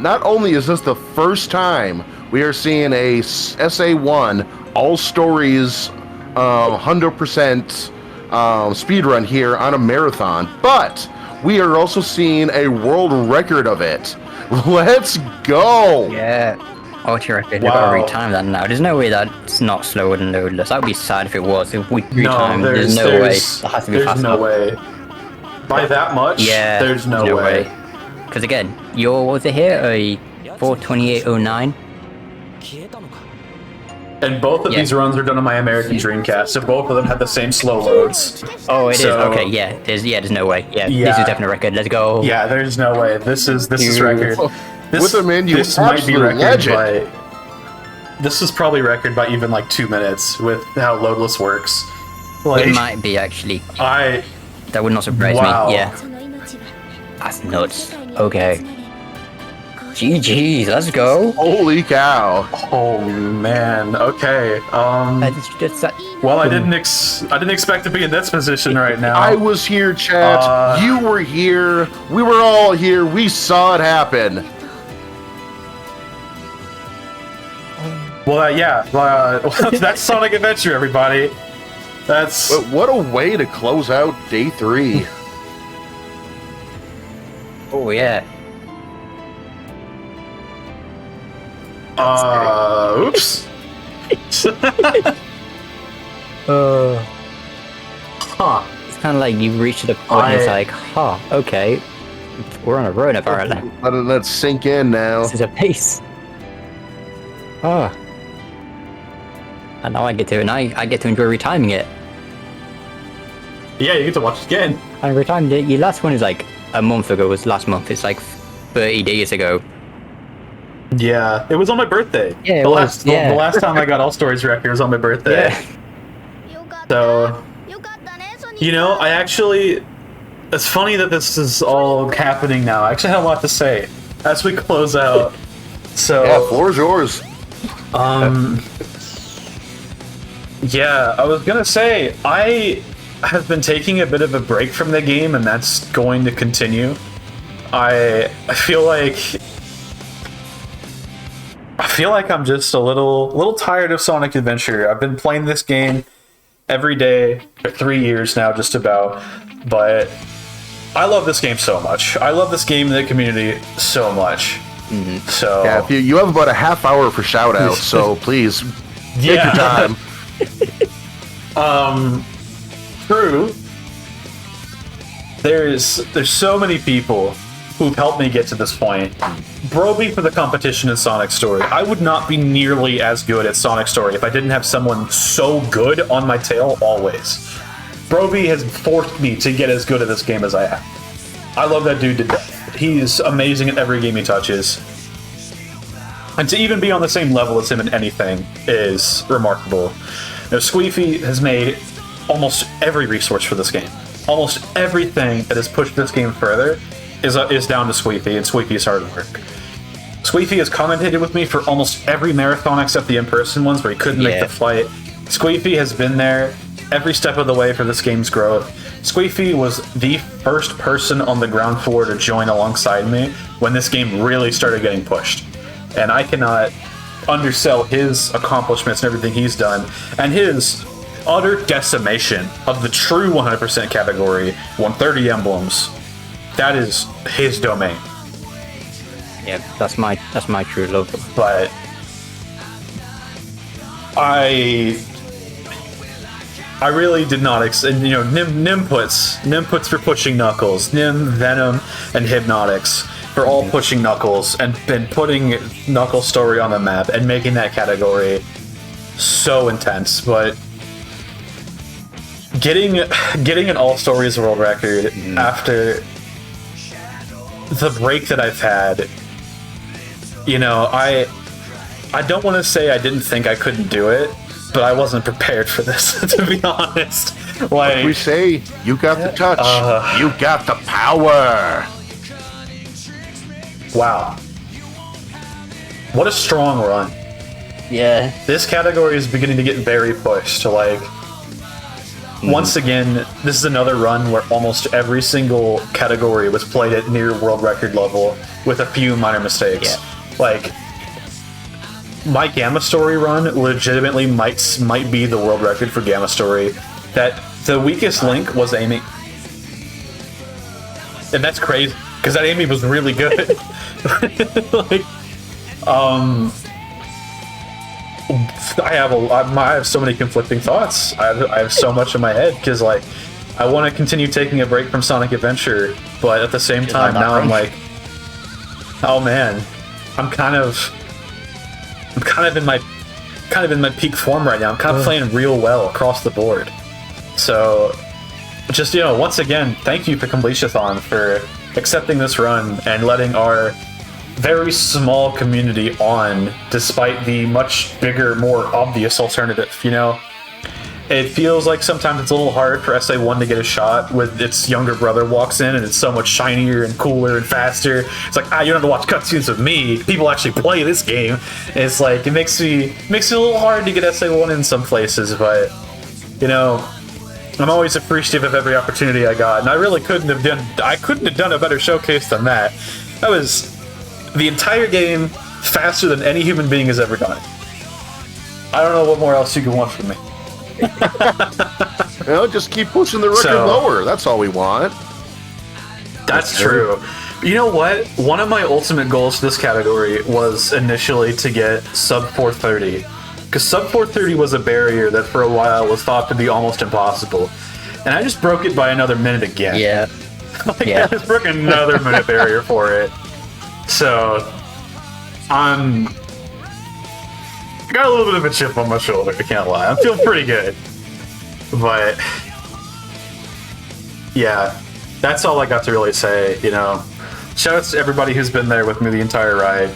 not only is this the first time we are seeing a SA1 all stories 100% speedrun here on a marathon, but we are also seeing a world record of it. Let's go! Yeah. RTA record. We've Wow. got to retime that now. There's no way that's not slower than loadless. That would be sad if it was. If we retime, No, there's no way. That has to be there's fast no enough. way. By that much? Yeah. There's no way. Because again, what was it here? A 428.09? And both of Yeah. these runs are done on my American Dreamcast, so both of them had the same slow loads. Oh, it is. So- Okay, yeah. There's no way. Yeah, this Yeah. is definitely a record. Let's go. Yeah, there's no way. This is record. WitherMin, you this might be absolute record legend. by. This is probably record by even like 2 minutes with how loadless works. Like It might be actually. I That would not surprise Wow. me. Yeah. That's nuts. Okay. GG's, let's go. Holy cow! oh man okay well I didn't expect to be in this position right now. I was here, chat. You were here. We were all here. We saw it happen. Well, that's Sonic Adventure, everybody. That's But what a way to close out day 3. Oh yeah. oops. Huh. It's kind of like you've reached the point and it's like, huh, okay. We're on a road apparently. Let it sink in now. This is a pace. Oh. And now I get to enjoy retiming it. Yeah, you get to watch it again. And retimed it. Your last one is like a month ago. It was last month. It's like 30 days ago. Yeah, it was on my birthday. Yeah, it the was, yeah. The last time I got All Stories record was on my birthday. Yeah. So, you know, I actually. It's funny that this is all happening now. I actually had a lot to say as we close out. So Yeah, floor's yours. Yeah, I was gonna say, I have been taking a bit of a break from the game, and that's going to continue. I feel like I'm just a little tired of Sonic Adventure. I've been playing this game every day for 3 years now, just about, but I love this game so much. I love this game and the community so much. So Yeah, if you have about a half hour for shoutouts, so please take your time. True. There's so many people who've helped me get to this point. Broby for the competition in Sonic Story. I would not be nearly as good at Sonic Story if I didn't have someone so good on my tail always. Broby has forced me to get as good at this game as I am. I love that dude to death. He's amazing at every game he touches. And to even be on the same level as him in anything is remarkable. Now, Sqeefy has made almost every resource for this game. Almost everything that has pushed this game further is down to Sqeefy and Sqeefy's hard work. Sqeefy has commentated with me for almost every marathon except the in-person ones where he couldn't make the flight. Sqeefy has been there every step of the way for this game's growth. Sqeefy was the first person on the ground floor to join alongside me when this game really started getting pushed. And I cannot undersell his accomplishments and everything he's done, and his utter decimation of the true 100% category, 130 emblems. That is his domain. Yeah, that's my true love. But I really did not. And, you know, Nim puts for pushing Knuckles, Nim, Venom, and Hypnotics for all pushing Knuckles and putting Knuckles' story on the map and making that category so intense. But getting an all stories world record after the break that I've had, you know, I don't want to say I didn't think I couldn't do it, but I wasn't prepared for this, to be honest. Like we say, you got the touch, you got the power. Wow. What a strong run. Yeah. This category is beginning to get very pushed. Like, once again, this is another run where almost every single category was played at near world record level with a few minor mistakes. Yeah. Like, my Gamma Story run legitimately might be the world record for Gamma Story. That the weakest link was Amy. And that's crazy, because that Amy was really good. Like, I have so many conflicting thoughts. I have so much in my head, because like I want to continue taking a break from Sonic Adventure, but at the same time now I'm like, oh man, I'm kind of in my peak form right now. I'm kind of playing real well across the board. So just, you know, once again, thank you to Completithon for accepting this run and letting our very small community on, despite the much bigger, more obvious alternative. You know, it feels like sometimes it's a little hard for SA1 to get a shot when its younger brother walks in and it's so much shinier and cooler and faster. It's like, you don't have to watch cutscenes of me. People actually play this game. And it's like, it makes it a little hard to get SA1 in some places, but you know, I'm always appreciative of every opportunity I got, and I really couldn't have done a better showcase than that. That was the entire game faster than any human being has ever done it. I don't know what more else you can want from me. You know, just keep pushing the record lower. That's all we want. That's true. You know what? One of my ultimate goals for this category was initially to get sub 430. Because sub 430 was a barrier that for a while was thought to be almost impossible. And I just broke it by another minute again. Yeah. I just broke another minute barrier for it. So, I got a little bit of a chip on my shoulder, I can't lie. I'm feeling pretty good. But, yeah, that's all I got to really say, you know. Shout out to everybody who's been there with me the entire ride.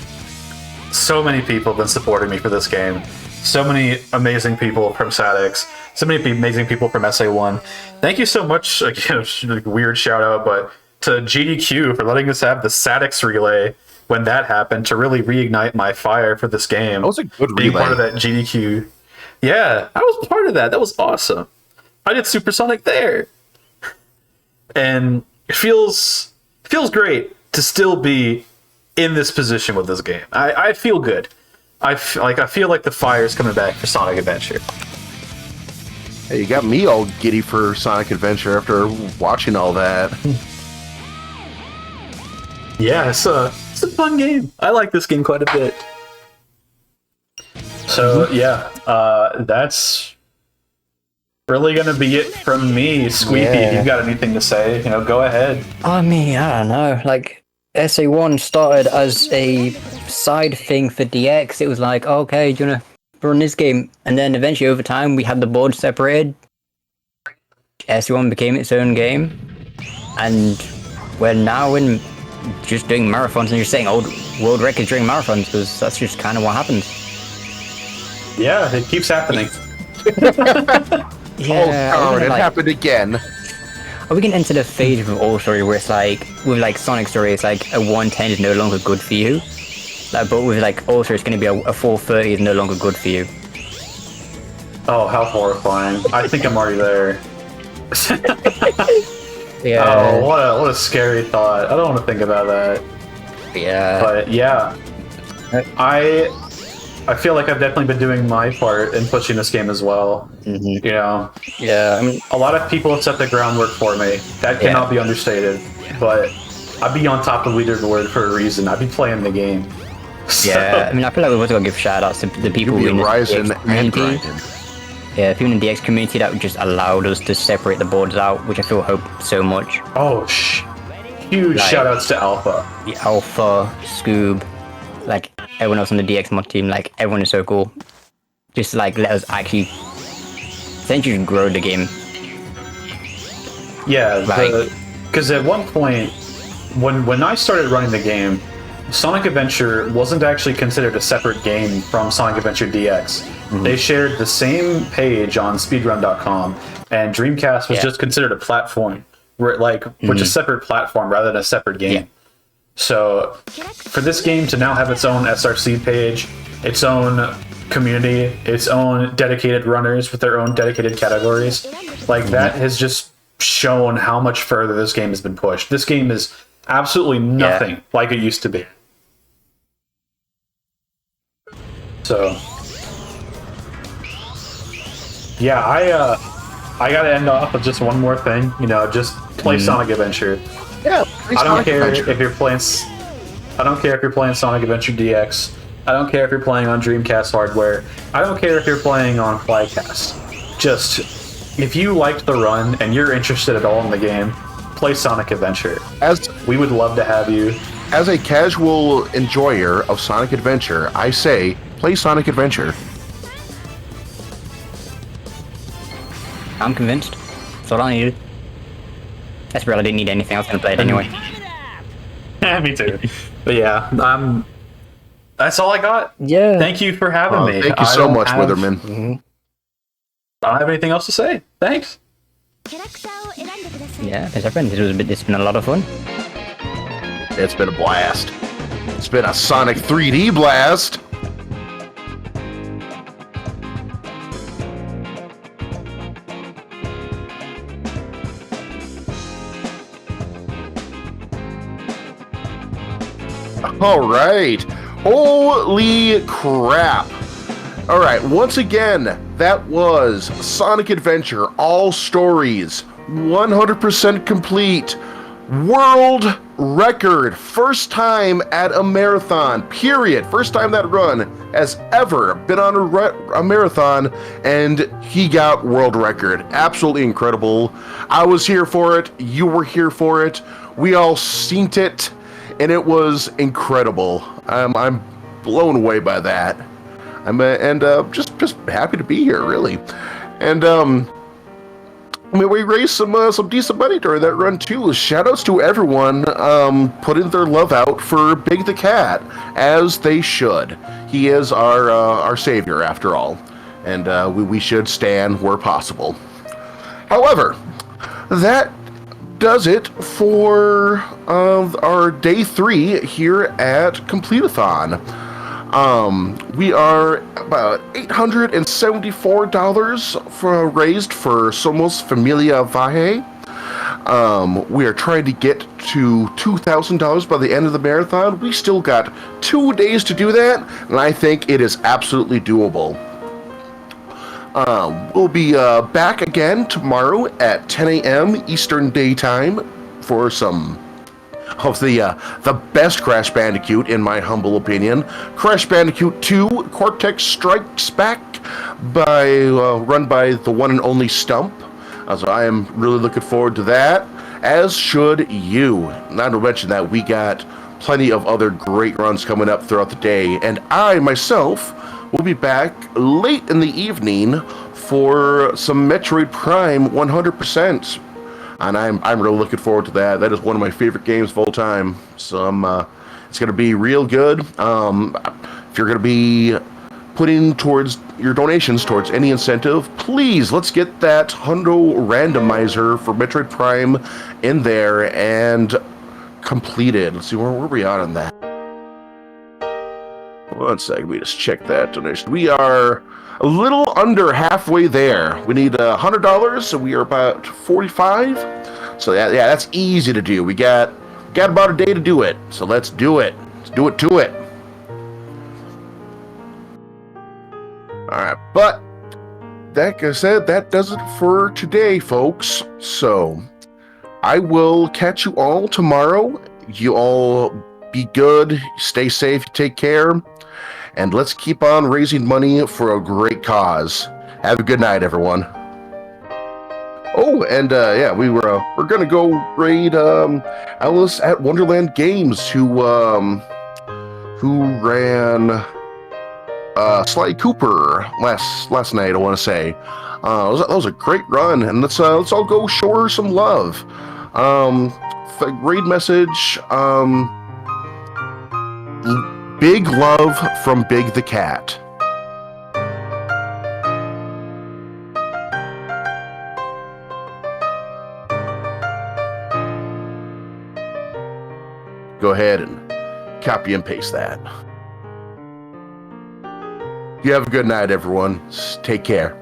So many people have been supporting me for this game. So many amazing people from Sadix. So many amazing people from SA1. Thank you so much, again, weird shout out, but to GDQ for letting us have the Sadix relay when that happened to really reignite my fire for this game. That was a good relay. Being part of that GDQ. Yeah, I was part of that. That was awesome. I did Supersonic there. And it feels great to still be in this position with this game. I feel good. I feel like the fire's coming back for Sonic Adventure. Hey, you got me all giddy for Sonic Adventure after watching all that. Yeah, it's a fun game. I like this game quite a bit. So yeah, that's really gonna be it from me. Sqeefy, if you've got anything to say, you know, go ahead. I mean, I don't know. Like, SA1 started as a side thing for DX. It was like, okay, do you wanna run this game? And then eventually, over time, we had the board separated. SA1 became its own game, and we're now in just doing marathons and you're setting old world records during marathons, because that's just kind of what happens. Yeah, it keeps happening. Yeah, oh, it happened again. Are we going to enter the phase of All Story where it's like, with like Sonic Story, it's like a 110 is no longer good for you? Like, but with like All Story, it's going to be a 430 is no longer good for you. Oh, how horrifying. I think I'm already there. Yeah. Oh, what a scary thought. I don't want to think about that. Yeah. But yeah, I feel like I've definitely been doing my part in pushing this game as well. Mm-hmm. You know, Yeah, I mean, a lot of people have set the groundwork for me. That cannot be understated. But I'd be on top of leaderboard for a reason. I'd be playing the game. So, Yeah, I mean, I feel like we've also got to give shout outs to the people You'll in be the rising DX and community. grinding. Yeah, people in the DX community that just allowed us to separate the boards out, which I feel helped so much. oh, huge Like- shout outs to Alpha. The Alpha, Scoob, like everyone else on the DX mod team, like everyone is so cool. Just like let us actually essentially grow the game. Yeah, Like- because at one point, when I started running the game, Sonic Adventure wasn't actually considered a separate game from Sonic Adventure DX. They shared the same page on speedrun.com, and Dreamcast was Yeah. just considered a platform, which is a separate platform rather than a separate game. Yeah. So, for this game to now have its own SRC page, its own community, its own dedicated runners with their own dedicated categories, like that has just shown how much further this game has been pushed. This game is absolutely nothing like it used to be. So, yeah, I gotta end off with just one more thing. Just play Sonic Adventure. Yeah, I don't care if you're playing. I don't care if you're playing Sonic Adventure DX. I don't care if you're playing on Dreamcast hardware. I don't care if you're playing on Flycast. Just if you liked the run and you're interested at all in the game, play Sonic Adventure. We would love to have you. As a casual enjoyer of Sonic Adventure, I say play Sonic Adventure. I'm convinced. That's all I needed. That's real. I didn't need anything. I was gonna play it anyway. Me too. But yeah, that's all I got. Yeah. Thank you for having me. Thank you I so don't much, have- Witherman. I don't have anything else to say. Thanks. キャラクターを選んでください Yeah, thanks, my friend. It's been a lot of fun. It's been a blast. It's been a Sonic 3D blast. All right. Holy crap. All right. Once again, that was Sonic Adventure All Stories. 100% complete. World record. First time at a marathon, period. First time that run has ever been on a marathon, and he got world record. Absolutely incredible. I was here for it. You were here for it. We all seen it, and it was incredible. I'm blown away by that. Just happy to be here, really. And I mean, we raised some decent money during that run too. Shoutouts to everyone putting their love out for Big the Cat, as they should. He is our savior, after all, and we should stand where possible. However, that does it for our day 3 here at Completithon. We are about $874 raised for Somos Familia Valle. We are trying to get to $2,000 by the end of the marathon. We still got 2 days to do that, and I think it is absolutely doable. We'll be back again tomorrow at 10 a.m. Eastern Daytime for some of the best Crash Bandicoot, in my humble opinion. Crash Bandicoot 2 Cortex Strikes Back, run by the one and only Stump. So I am really looking forward to that, as should you. Not to mention that we got plenty of other great runs coming up throughout the day, and I myself will be back late in the evening for some Metroid Prime 100%. And I'm really looking forward to that. That is one of my favorite games of all time. So it's going to be real good. If you're going to be putting towards your donations towards any incentive, please, let's get that Hundo randomizer for Metroid Prime in there and completed. Let's see, where are we at on that? 1 second, we just check that donation. We are a little under halfway there. We need $100, so we are about 45. So yeah, that's easy to do. We got about a day to do it. So let's do it. Let's do it to it. All right, but like I said, that does it for today, folks. So I will catch you all tomorrow you all be good, stay safe, take care, and let's keep on raising money for a great cause. Have a good night, everyone. Oh, and yeah, we're gonna go raid Alice at Wonderland Games, who ran Sly Cooper last night. I want to say that was a great run, and let's all go show her some love. Raid message. Big love from Big the Cat. Go ahead and copy and paste that. You have a good night, everyone. Take care.